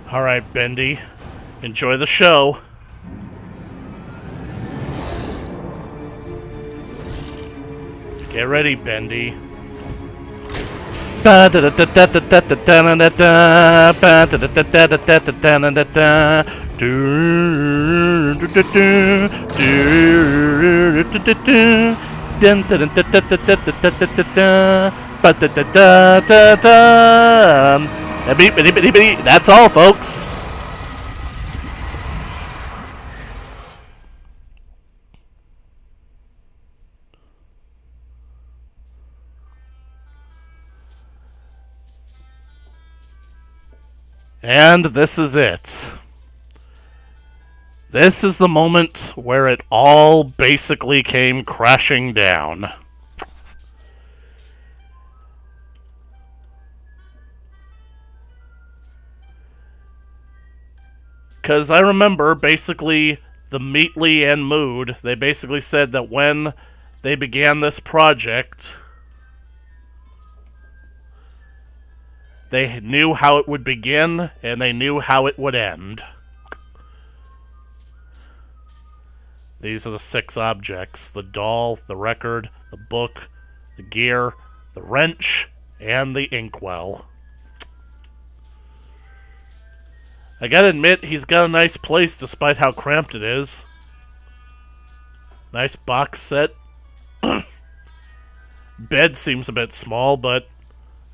Alright, Bendy. Enjoy the show. Get ready, Bendy. That's all, folks. And this is it. This is the moment where it all basically came crashing down. Because I remember, basically, the Meatley and Mood, they basically said that when they began this project, they knew how it would begin, and they knew how it would end. These are the 6 objects: the doll, the record, the book, the gear, the wrench, and the inkwell. I gotta admit, he's got a nice place despite how cramped it is. Nice box set. Bed seems a bit small, but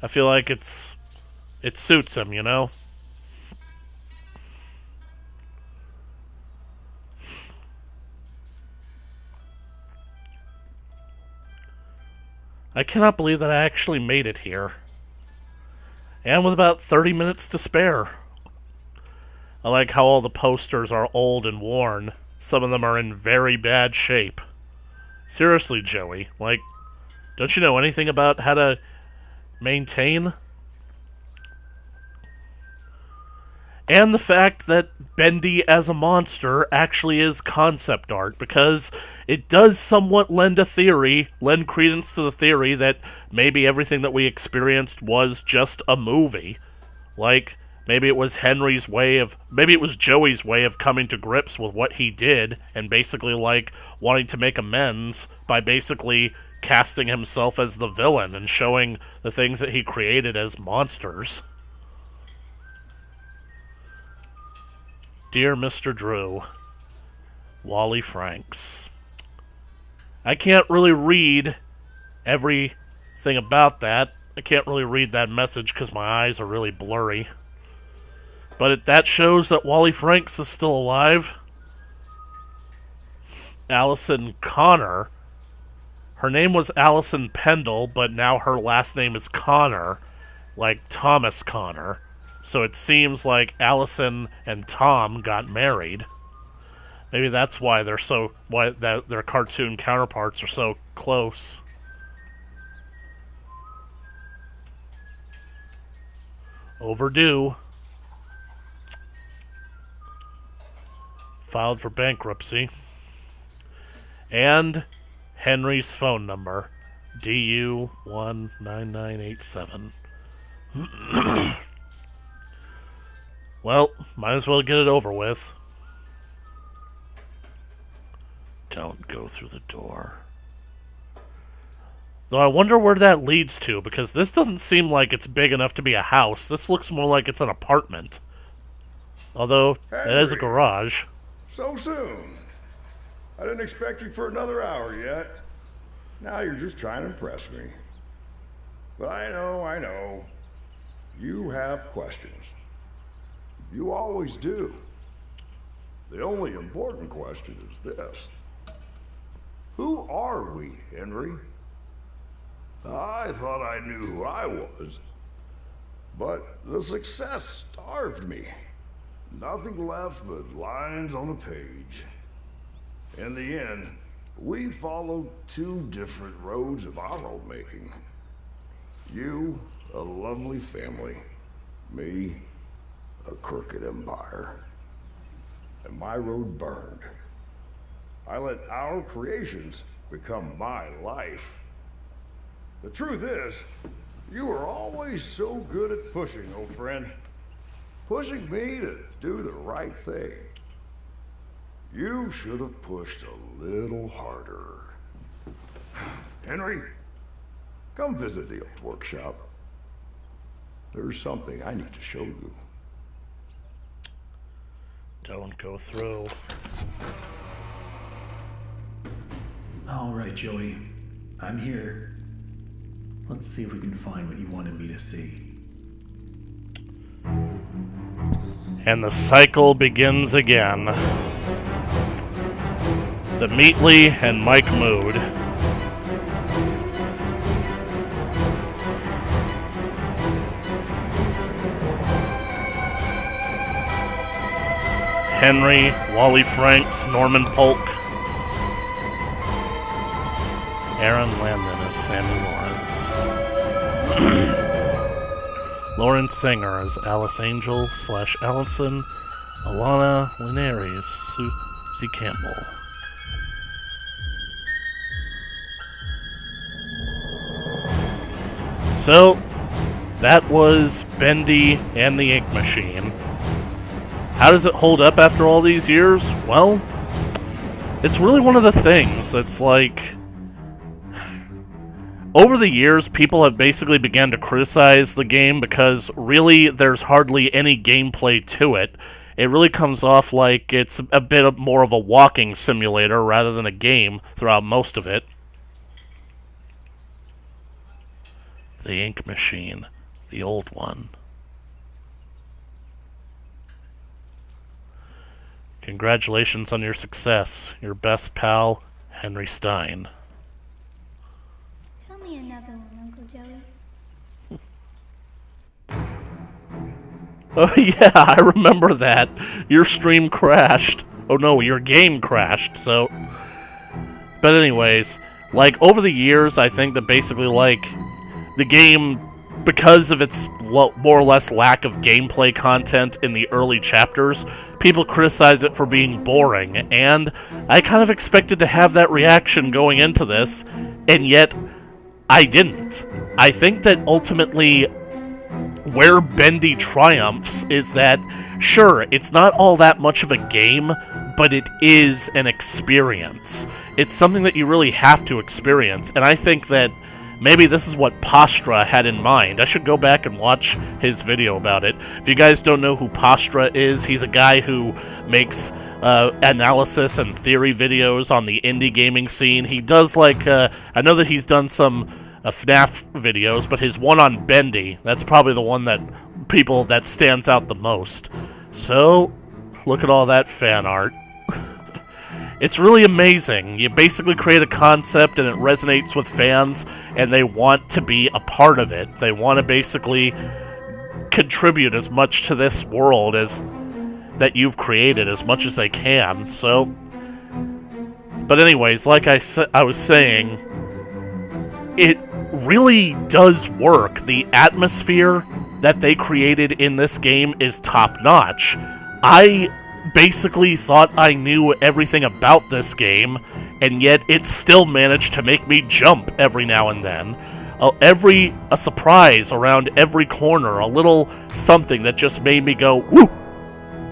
I feel like it suits him, you know? I cannot believe that I actually made it here. And with about 30 minutes to spare. I like how all the posters are old and worn. Some of them are in very bad shape. Seriously, Joey, like, don't you know anything about how to maintain? And the fact that Bendy as a monster actually is concept art, because it does somewhat lend credence to the theory that maybe everything that we experienced was just a movie. Like, maybe it was maybe it was Joey's way of coming to grips with what he did, and basically, like, wanting to make amends by basically casting himself as the villain and showing the things that he created as monsters. Dear Mr. Drew, Wally Franks. I can't really read everything about that. I can't really read that message because my eyes are really blurry. But that shows that Wally Franks is still alive. Allison Connor. Her name was Allison Pendle, but now her last name is Connor, like Thomas Connor. So it seems like Allison and Tom got married. Maybe that's why their cartoon counterparts are so close. Overdue. Filed for bankruptcy. And Henry's phone number, DU19987. Well, might as well get it over with. Don't go through the door. Though I wonder where that leads to, because this doesn't seem like it's big enough to be a house. This looks more like it's an apartment. Although, it is a garage. So soon. I didn't expect you for another hour yet. Now you're just trying to impress me. But I know. You have questions. You always do. The only important question is this. Who are we, Henry? I thought I knew who I was. But the success starved me. Nothing left but lines on a page. In the end, we followed two different roads of our own making. You, a lovely family. Me, a crooked empire. And my road burned. I let our creations become my life. The truth is, you were always so good at pushing, old friend. Pushing me to do the right thing. You should have pushed a little harder. Henry, come visit the old workshop. There's something I need to show you. Don't go through. All right, Joey. I'm here. Let's see if we can find what you wanted me to see. And the cycle begins again. The Meatley and Mike mood. Henry, Wally Franks, Norman Polk. Aaron Landon as Sammy Lawrence. Lawrence Singer as Alice Angel / Allison. Alana Lineri as Susie Campbell. So, that was Bendy and the Ink Machine. How does it hold up after all these years? Well, it's really one of the things that's like... Over the years, people have basically begun to criticize the game because really there's hardly any gameplay to it. It really comes off like it's a bit more of a walking simulator rather than a game throughout most of it. The Ink Machine, the old one. Congratulations on your success. Your best pal, Henry Stein. Tell me another one, Uncle Joey. Oh yeah, I remember that. Your stream crashed. Oh no, your game crashed, so... But anyways, like, over the years, I think that basically, like, the game, because of its more or less lack of gameplay content in the early chapters, people criticize it for being boring, and I kind of expected to have that reaction going into this, and yet I didn't. I think that ultimately where Bendy triumphs is that, sure, it's not all that much of a game, but it is an experience. It's something that you really have to experience, and I think that maybe this is what Postra had in mind. I should go back and watch his video about it. If you guys don't know who Postra is, he's a guy who makes analysis and theory videos on the indie gaming scene. He does, like, I know that he's done some FNAF videos, but his one on Bendy, that's probably the one that that stands out the most. So, look at all that fan art. It's really amazing. You basically create a concept and it resonates with fans, and they want to be a part of it. They want to basically contribute as much to this world as that you've created as much as they can. So, but anyways, like I was saying, it really does work. The atmosphere that they created in this game is top-notch. I basically thought I knew everything about this game, and yet it still managed to make me jump every now and then. A surprise around every corner, a little something that just made me go, woo!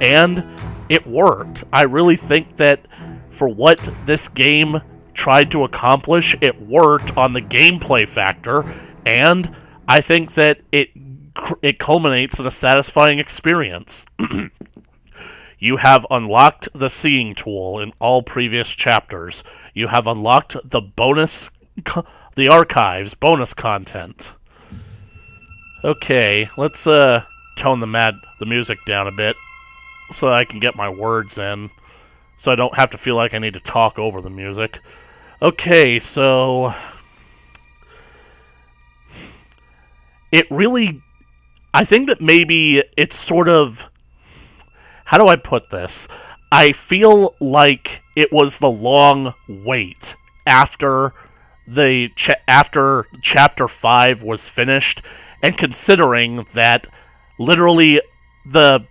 And it worked. I really think that for what this game tried to accomplish, it worked on the gameplay factor, and I think that it culminates in a satisfying experience. You have unlocked the seeing tool in all previous chapters. You have unlocked the the archives bonus content. Okay, let's tone the music down a bit so I can get my words in, so I don't have to feel like I need to talk over the music. Okay, so I think that maybe it's sort of, how do I put this? I feel like it was the long wait after after Chapter 5 was finished, and considering that literally the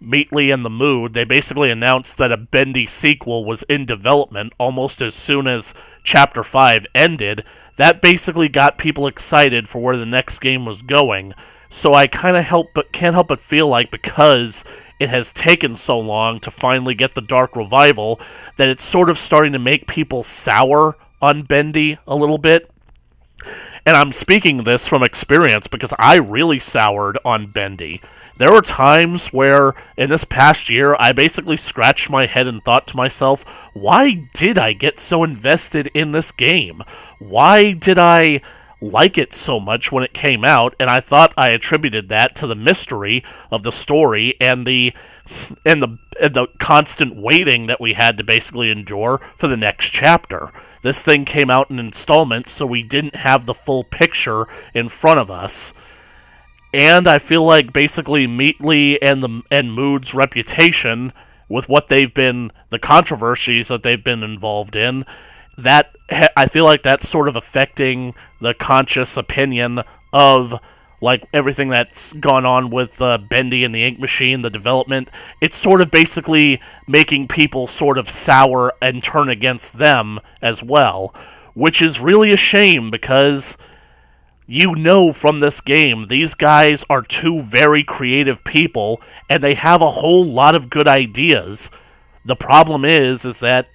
Meatly and the Mood, they basically announced that a Bendy sequel was in development almost as soon as Chapter 5 ended. That basically got people excited for where the next game was going. So I kind of can't help but feel like, because it has taken so long to finally get the Dark Revival, that it's sort of starting to make people sour on Bendy a little bit. And I'm speaking this from experience because I really soured on Bendy. There were times where, in this past year, I basically scratched my head and thought to myself, why did I get so invested in this game? Why did I like it so much when it came out? And I thought I attributed that to the mystery of the story and the constant waiting that we had to basically endure for the next chapter. This thing came out in installments, so we didn't have the full picture in front of us. And I feel like basically Meatly and Mood's reputation, with what they've been, the controversies that they've been involved in, that I feel like that's sort of affecting the conscious opinion of like everything that's gone on with Bendy and the Ink Machine, the development. It's sort of basically making people sort of sour and turn against them as well, which is really a shame because you know from this game, these guys are two very creative people, and they have a whole lot of good ideas. The problem is that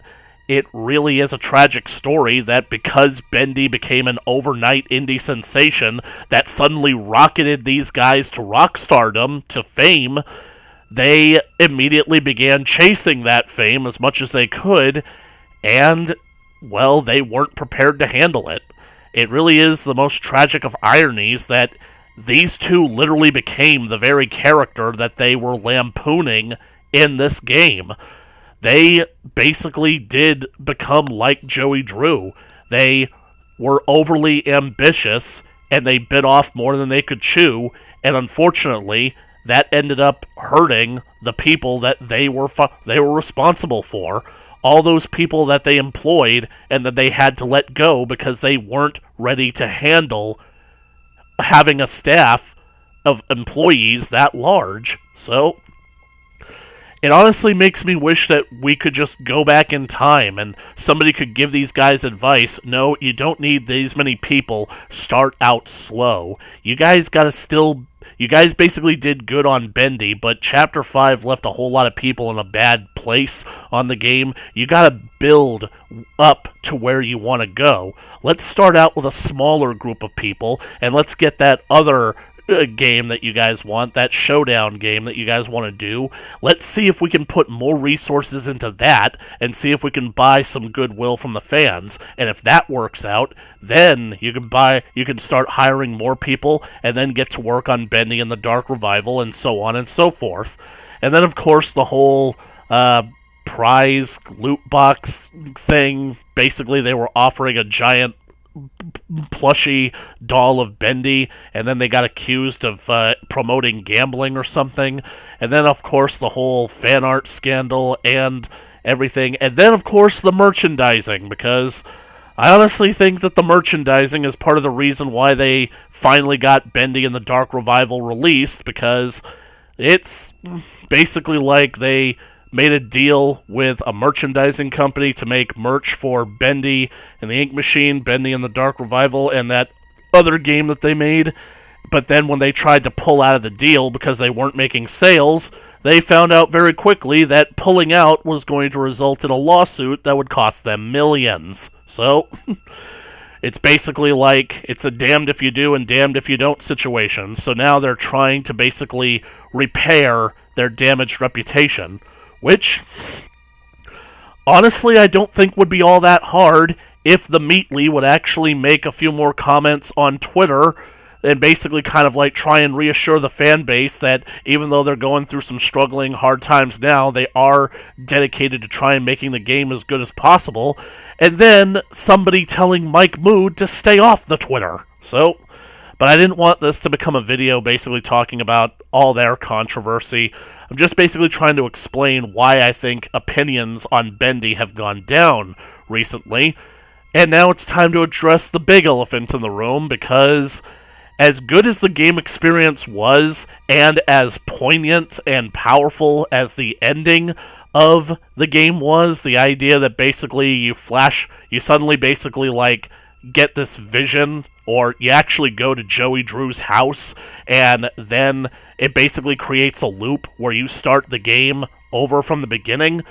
it really is a tragic story that because Bendy became an overnight indie sensation that suddenly rocketed these guys to rock stardom, to fame, they immediately began chasing that fame as much as they could, and, well, they weren't prepared to handle it. It really is the most tragic of ironies that these two literally became the very character that they were lampooning in this game. They basically did become like Joey Drew. They were overly ambitious, and they bit off more than they could chew, and unfortunately, that ended up hurting the people that they were responsible for. All those people that they employed and that they had to let go because they weren't ready to handle having a staff of employees that large. So it honestly makes me wish that we could just go back in time and somebody could give these guys advice. No, you don't need these many people. Start out slow. You guys basically did good on Bendy, but Chapter 5 left a whole lot of people in a bad place on the game. You gotta build up to where you want to go. Let's start out with a smaller group of people, and let's get that other game that you guys want, that showdown game that you guys want to do. Let's see if we can put more resources into that and see if we can buy some goodwill from the fans. And if that works out, then you can start hiring more people and then get to work on Bendy and the Dark Revival and so on and so forth. And then of course the whole prize loot box thing. Basically they were offering a giant plushy doll of Bendy, and then they got accused of promoting gambling or something, and then of course the whole fan art scandal and everything, and then of course the merchandising, because I honestly think that the merchandising is part of the reason why they finally got Bendy and the Dark Revival released, because it's basically like they made a deal with a merchandising company to make merch for Bendy and the Ink Machine, Bendy and the Dark Revival, and that other game that they made. But then when they tried to pull out of the deal because they weren't making sales, they found out very quickly that pulling out was going to result in a lawsuit that would cost them millions. So, it's basically like it's a damned if you do and damned if you don't situation. So now they're trying to basically repair their damaged reputation, which, honestly, I don't think would be all that hard if the Meatly would actually make a few more comments on Twitter and basically kind of like try and reassure the fan base that even though they're going through some struggling hard times now, they are dedicated to try and making the game as good as possible. And then somebody telling Mike Mood to stay off the Twitter. So, but I didn't want this to become a video basically talking about all their controversy. I'm just basically trying to explain why I think opinions on Bendy have gone down recently. And now it's time to address the big elephant in the room, because as good as the game experience was, and as poignant and powerful as the ending of the game was, the idea that basically you suddenly basically like get this vision, or you actually go to Joey Drew's house, and then it basically creates a loop where you start the game over from the beginning.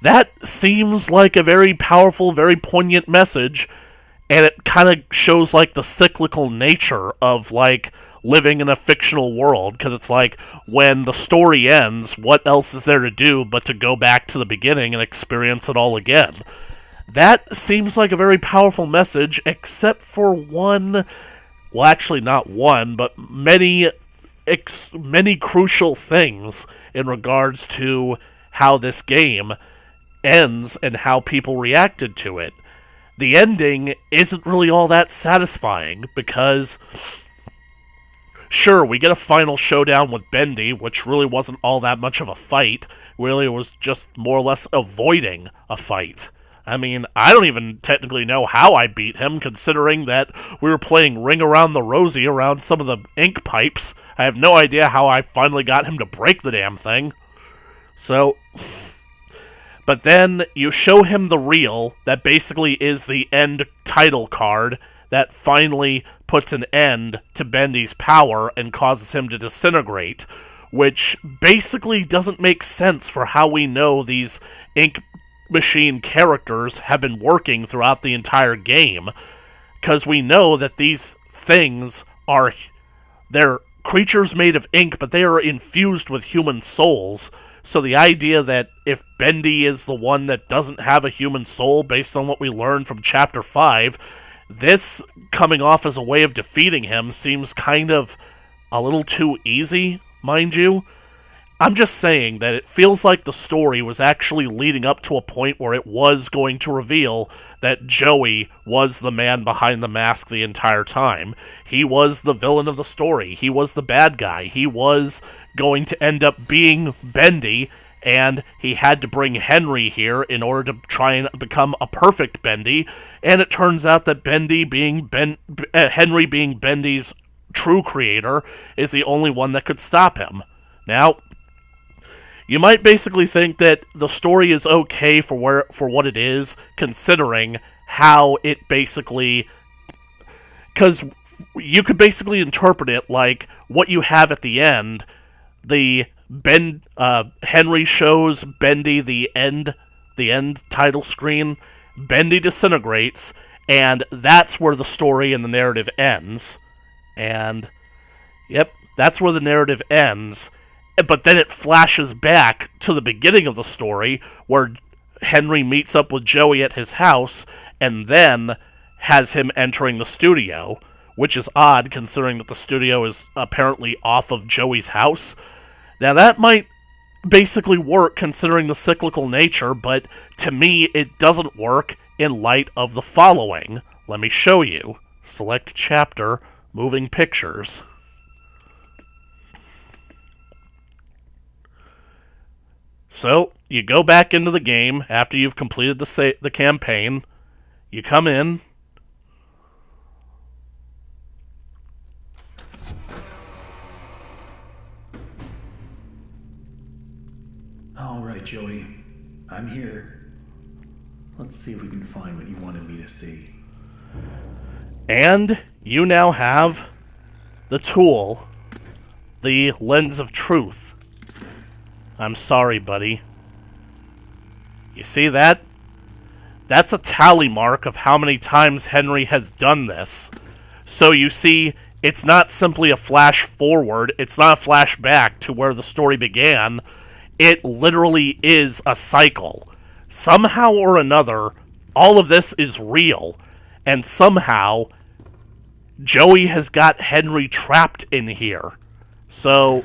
That seems like a very powerful, very poignant message, and it kind of shows like the cyclical nature of like living in a fictional world, because it's like when the story ends, what else is there to do but to go back to the beginning and experience it all again? That seems like a very powerful message, except for one, well actually not one, but many crucial things in regards to how this game ends and how people reacted to it. The ending isn't really all that satisfying, because sure, we get a final showdown with Bendy, which really wasn't all that much of a fight. Really, it was just more or less avoiding a fight. I mean, I don't even technically know how I beat him, considering that we were playing Ring Around the Rosie around some of the ink pipes. I have no idea how I finally got him to break the damn thing. So, but then you show him the reel that basically is the end title card that finally puts an end to Bendy's power and causes him to disintegrate, which basically doesn't make sense for how we know these ink machine characters have been working throughout the entire game, because we know that these things they're creatures made of ink, but they are infused with human souls. So the idea that if Bendy is the one that doesn't have a human soul, based on what we learned from Chapter 5, this coming off as a way of defeating him seems kind of a little too easy, mind you. I'm just saying that it feels like the story was actually leading up to a point where it was going to reveal that Joey was the man behind the mask the entire time. He was the villain of the story. He was the bad guy. He was going to end up being Bendy, and he had to bring Henry here in order to try and become a perfect Bendy, and it turns out that Henry being Bendy's true creator is the only one that could stop him. Now, you might basically think that the story is okay for what it is, considering how it basically... Because you could basically interpret it like what you have at the end. Henry shows Bendy the end title screen. Bendy disintegrates, and that's where the story and the narrative ends. And, yep, that's where the narrative ends. But then it flashes back to the beginning of the story, where Henry meets up with Joey at his house, and then has him entering the studio, which is odd considering that the studio is apparently off of Joey's house. Now that might basically work considering the cyclical nature, but to me it doesn't work in light of the following. Let me show you. Select chapter, moving pictures. So, you go back into the game after you've completed the campaign. You come in. All right, Joey. I'm here. Let's see if we can find what you wanted me to see. And you now have the tool, the lens of truth. I'm sorry, buddy. You see that? That's a tally mark of how many times Henry has done this. So you see, it's not simply a flash forward, it's not a flashback to where the story began. It literally is a cycle. Somehow or another, all of this is real, and somehow Joey has got Henry trapped in here. So,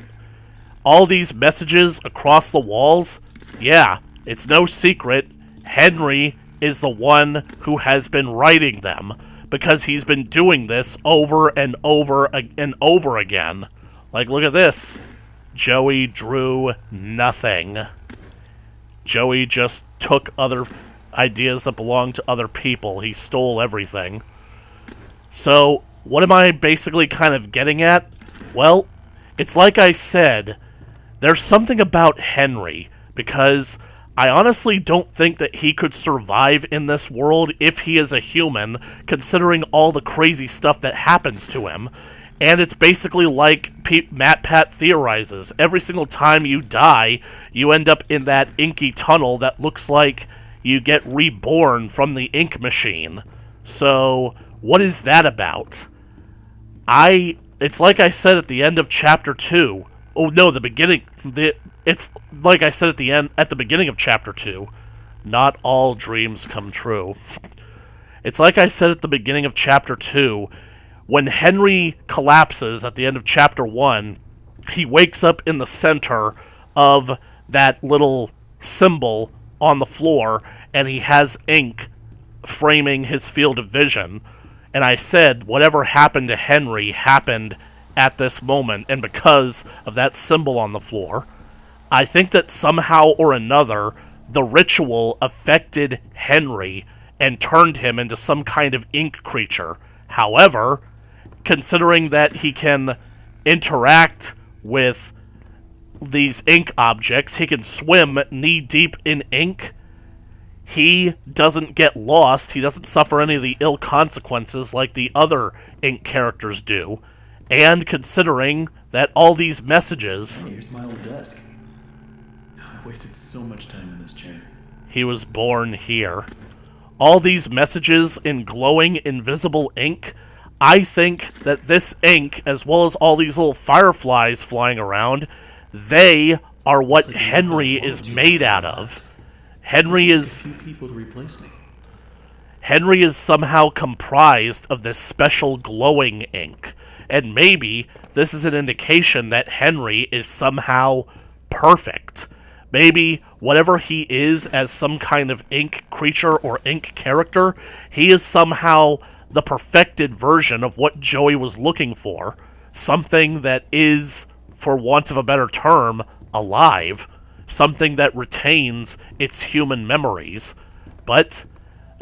all these messages across the walls, yeah, it's no secret, Henry is the one who has been writing them, because he's been doing this over and over and over again. Like, look at this. Joey drew nothing. Joey just took other ideas that belonged to other people. He stole everything. So, what am I basically kind of getting at? Well, it's like I said, there's something about Henry, because I honestly don't think that he could survive in this world if he is a human, considering all the crazy stuff that happens to him. And it's basically like Matt Pat theorizes. Every single time you die, you end up in that inky tunnel that looks like you get reborn from the ink machine. So, what is that about? It's like I said at the end of Chapter 2. Oh, no, the beginning... It's like I said at the beginning of Chapter 2. Not all dreams come true. It's like I said at the beginning of Chapter 2... When Henry collapses at the end of Chapter 1, he wakes up in the center of that little symbol on the floor, and he has ink framing his field of vision. And I said, whatever happened to Henry happened at this moment, and because of that symbol on the floor, I think that somehow or another, the ritual affected Henry and turned him into some kind of ink creature. However, considering that he can interact with these ink objects, he can swim knee-deep in ink, he doesn't get lost, he doesn't suffer any of the ill consequences like the other ink characters do, and considering that all these messages... Hey, here's my old desk. I wasted so much time in this chair. He was born here. All these messages in glowing, invisible ink... I think that this ink, as well as all these little fireflies flying around, they are what Henry is made out of. Henry is somehow comprised of this special glowing ink. And maybe this is an indication that Henry is somehow perfect. Maybe whatever he is as some kind of ink creature or ink character, he is somehow the perfected version of what Joey was looking for. Something that is, for want of a better term, alive. Something that retains its human memories. But,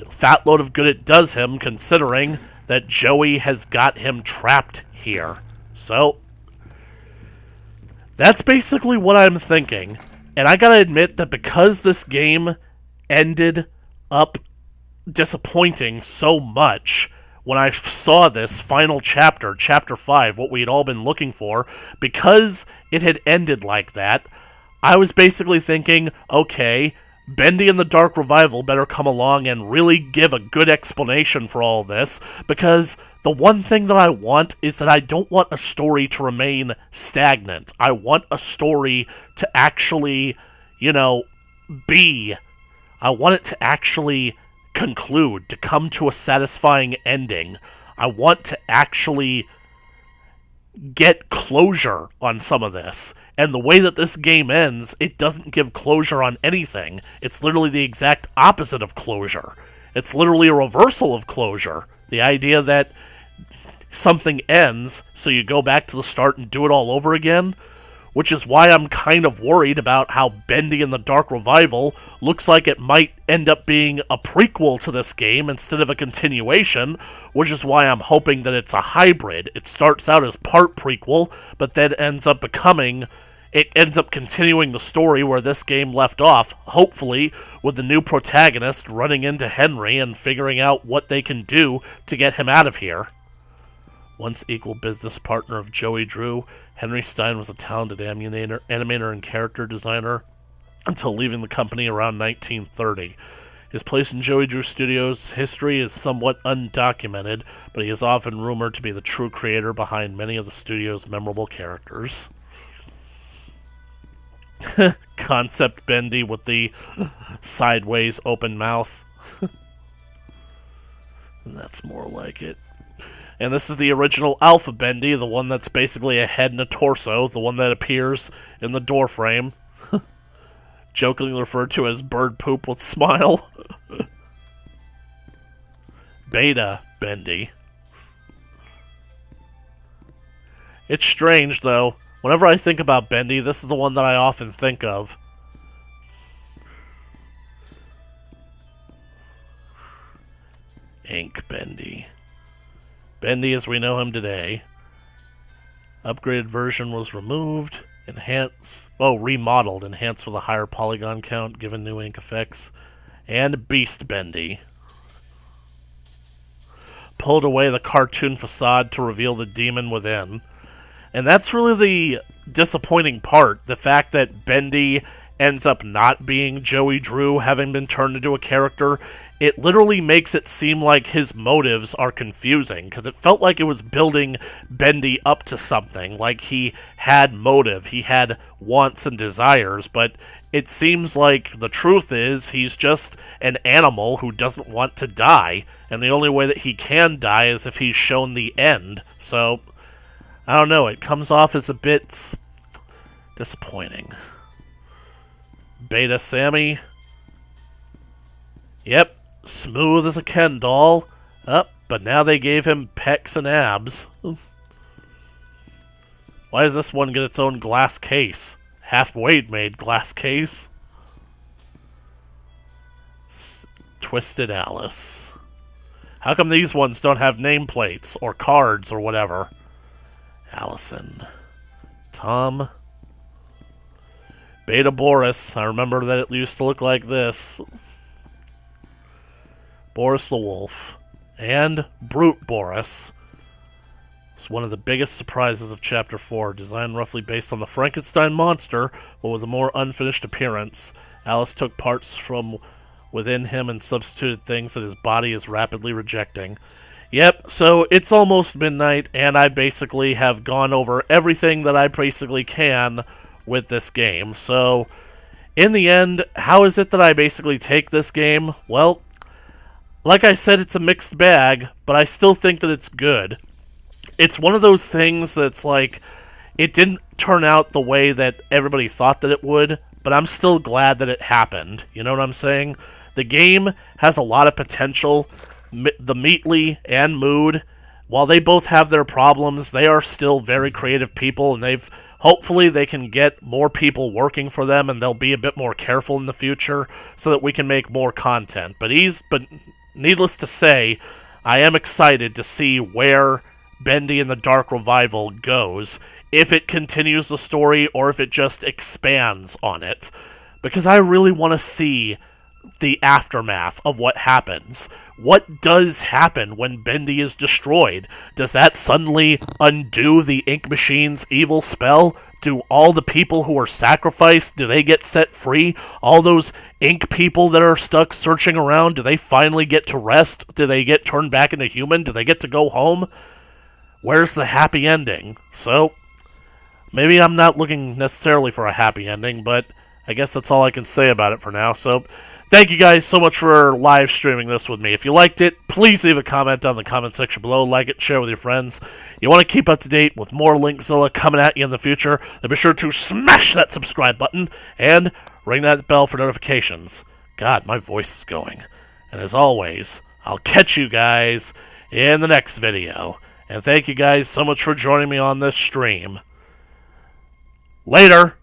fat load of good it does him, considering that Joey has got him trapped here. So, that's basically what I'm thinking. And I gotta admit that because this game ended up disappointing so much, when I saw this final chapter, Chapter 5, what we had all been looking for, because it had ended like that, I was basically thinking, okay, Bendy and the Dark Revival better come along and really give a good explanation for all this, because the one thing that I want is that I don't want a story to remain stagnant. I want a story to actually, be. I want it to actually conclude, to come to a satisfying ending. I want to actually get closure on some of this. And the way that this game ends, it doesn't give closure on anything. It's literally the exact opposite of closure. It's literally a reversal of closure. The idea that something ends, so you go back to the start and do it all over again, which is why I'm kind of worried about how Bendy and the Dark Revival looks like it might end up being a prequel to this game instead of a continuation, which is why I'm hoping that it's a hybrid. It starts out as part prequel, but then ends up continuing the story where this game left off, hopefully with the new protagonist running into Henry and figuring out what they can do to get him out of here. Once equal business partner of Joey Drew, Henry Stein was a talented animator and character designer until leaving the company around 1930. His place in Joey Drew Studios' history is somewhat undocumented, but he is often rumored to be the true creator behind many of the studio's memorable characters. Concept Bendy with the sideways open mouth. That's more like it. And this is the original Alpha Bendy, the one that's basically a head and a torso, the one that appears in the door frame. Jokingly referred to as bird poop with smile. Beta Bendy. It's strange, though. Whenever I think about Bendy, this is the one that I often think of. Ink Bendy. Bendy as we know him today. Upgraded version was removed. Remodeled, enhanced with a higher polygon count, given new ink effects, and Beast Bendy. Pulled away the cartoon facade to reveal the demon within. And that's really the disappointing part, the fact that Bendy ends up not being Joey Drew, having been turned into a character. It literally makes it seem like his motives are confusing, because it felt like it was building Bendy up to something, like he had motive, he had wants and desires, but it seems like the truth is he's just an animal who doesn't want to die, and the only way that he can die is if he's shown the end. So, I don't know, it comes off as a bit disappointing. Beta Sammy. Yep, smooth as a Ken doll. But now they gave him pecs and abs. Why does this one get its own glass case? Halfway made glass case. Twisted Alice. How come these ones don't have nameplates or cards or whatever? Allison. Tom. Beta Boris. I remember that it used to look like this. Boris the Wolf. And Brute Boris. It's one of the biggest surprises of Chapter 4. Designed roughly based on the Frankenstein monster, but with a more unfinished appearance. Alice took parts from within him and substituted things that his body is rapidly rejecting. Yep, so it's almost midnight, and I basically have gone over everything that I basically can with this game. So, in the end, how is it that I basically take this game? Well, like I said, it's a mixed bag, but I still think that it's good. It's one of those things that's like, it didn't turn out the way that everybody thought that it would, but I'm still glad that it happened. You know what I'm saying? The game has a lot of potential. The Meatly and Mood, while they both have their problems, they are still very creative people, and hopefully they can get more people working for them, and they'll be a bit more careful in the future so that we can make more content. But needless to say, I am excited to see where Bendy and the Dark Revival goes, if it continues the story or if it just expands on it. Because I really want to see the aftermath of what happens. What does happen when Bendy is destroyed? Does that suddenly undo the Ink Machine's evil spell? Do all the people who are sacrificed, do they get set free? All those Ink people that are stuck searching around, do they finally get to rest? Do they get turned back into human? Do they get to go home? Where's the happy ending? So, maybe I'm not looking necessarily for a happy ending, but I guess that's all I can say about it for now. So, thank you guys so much for live streaming this with me. If you liked it, please leave a comment down in the comment section below. Like it, share with your friends. You want to keep up to date with more Linkzilla coming at you in the future, then be sure to smash that subscribe button and ring that bell for notifications. God, my voice is going. And as always, I'll catch you guys in the next video. And thank you guys so much for joining me on this stream. Later!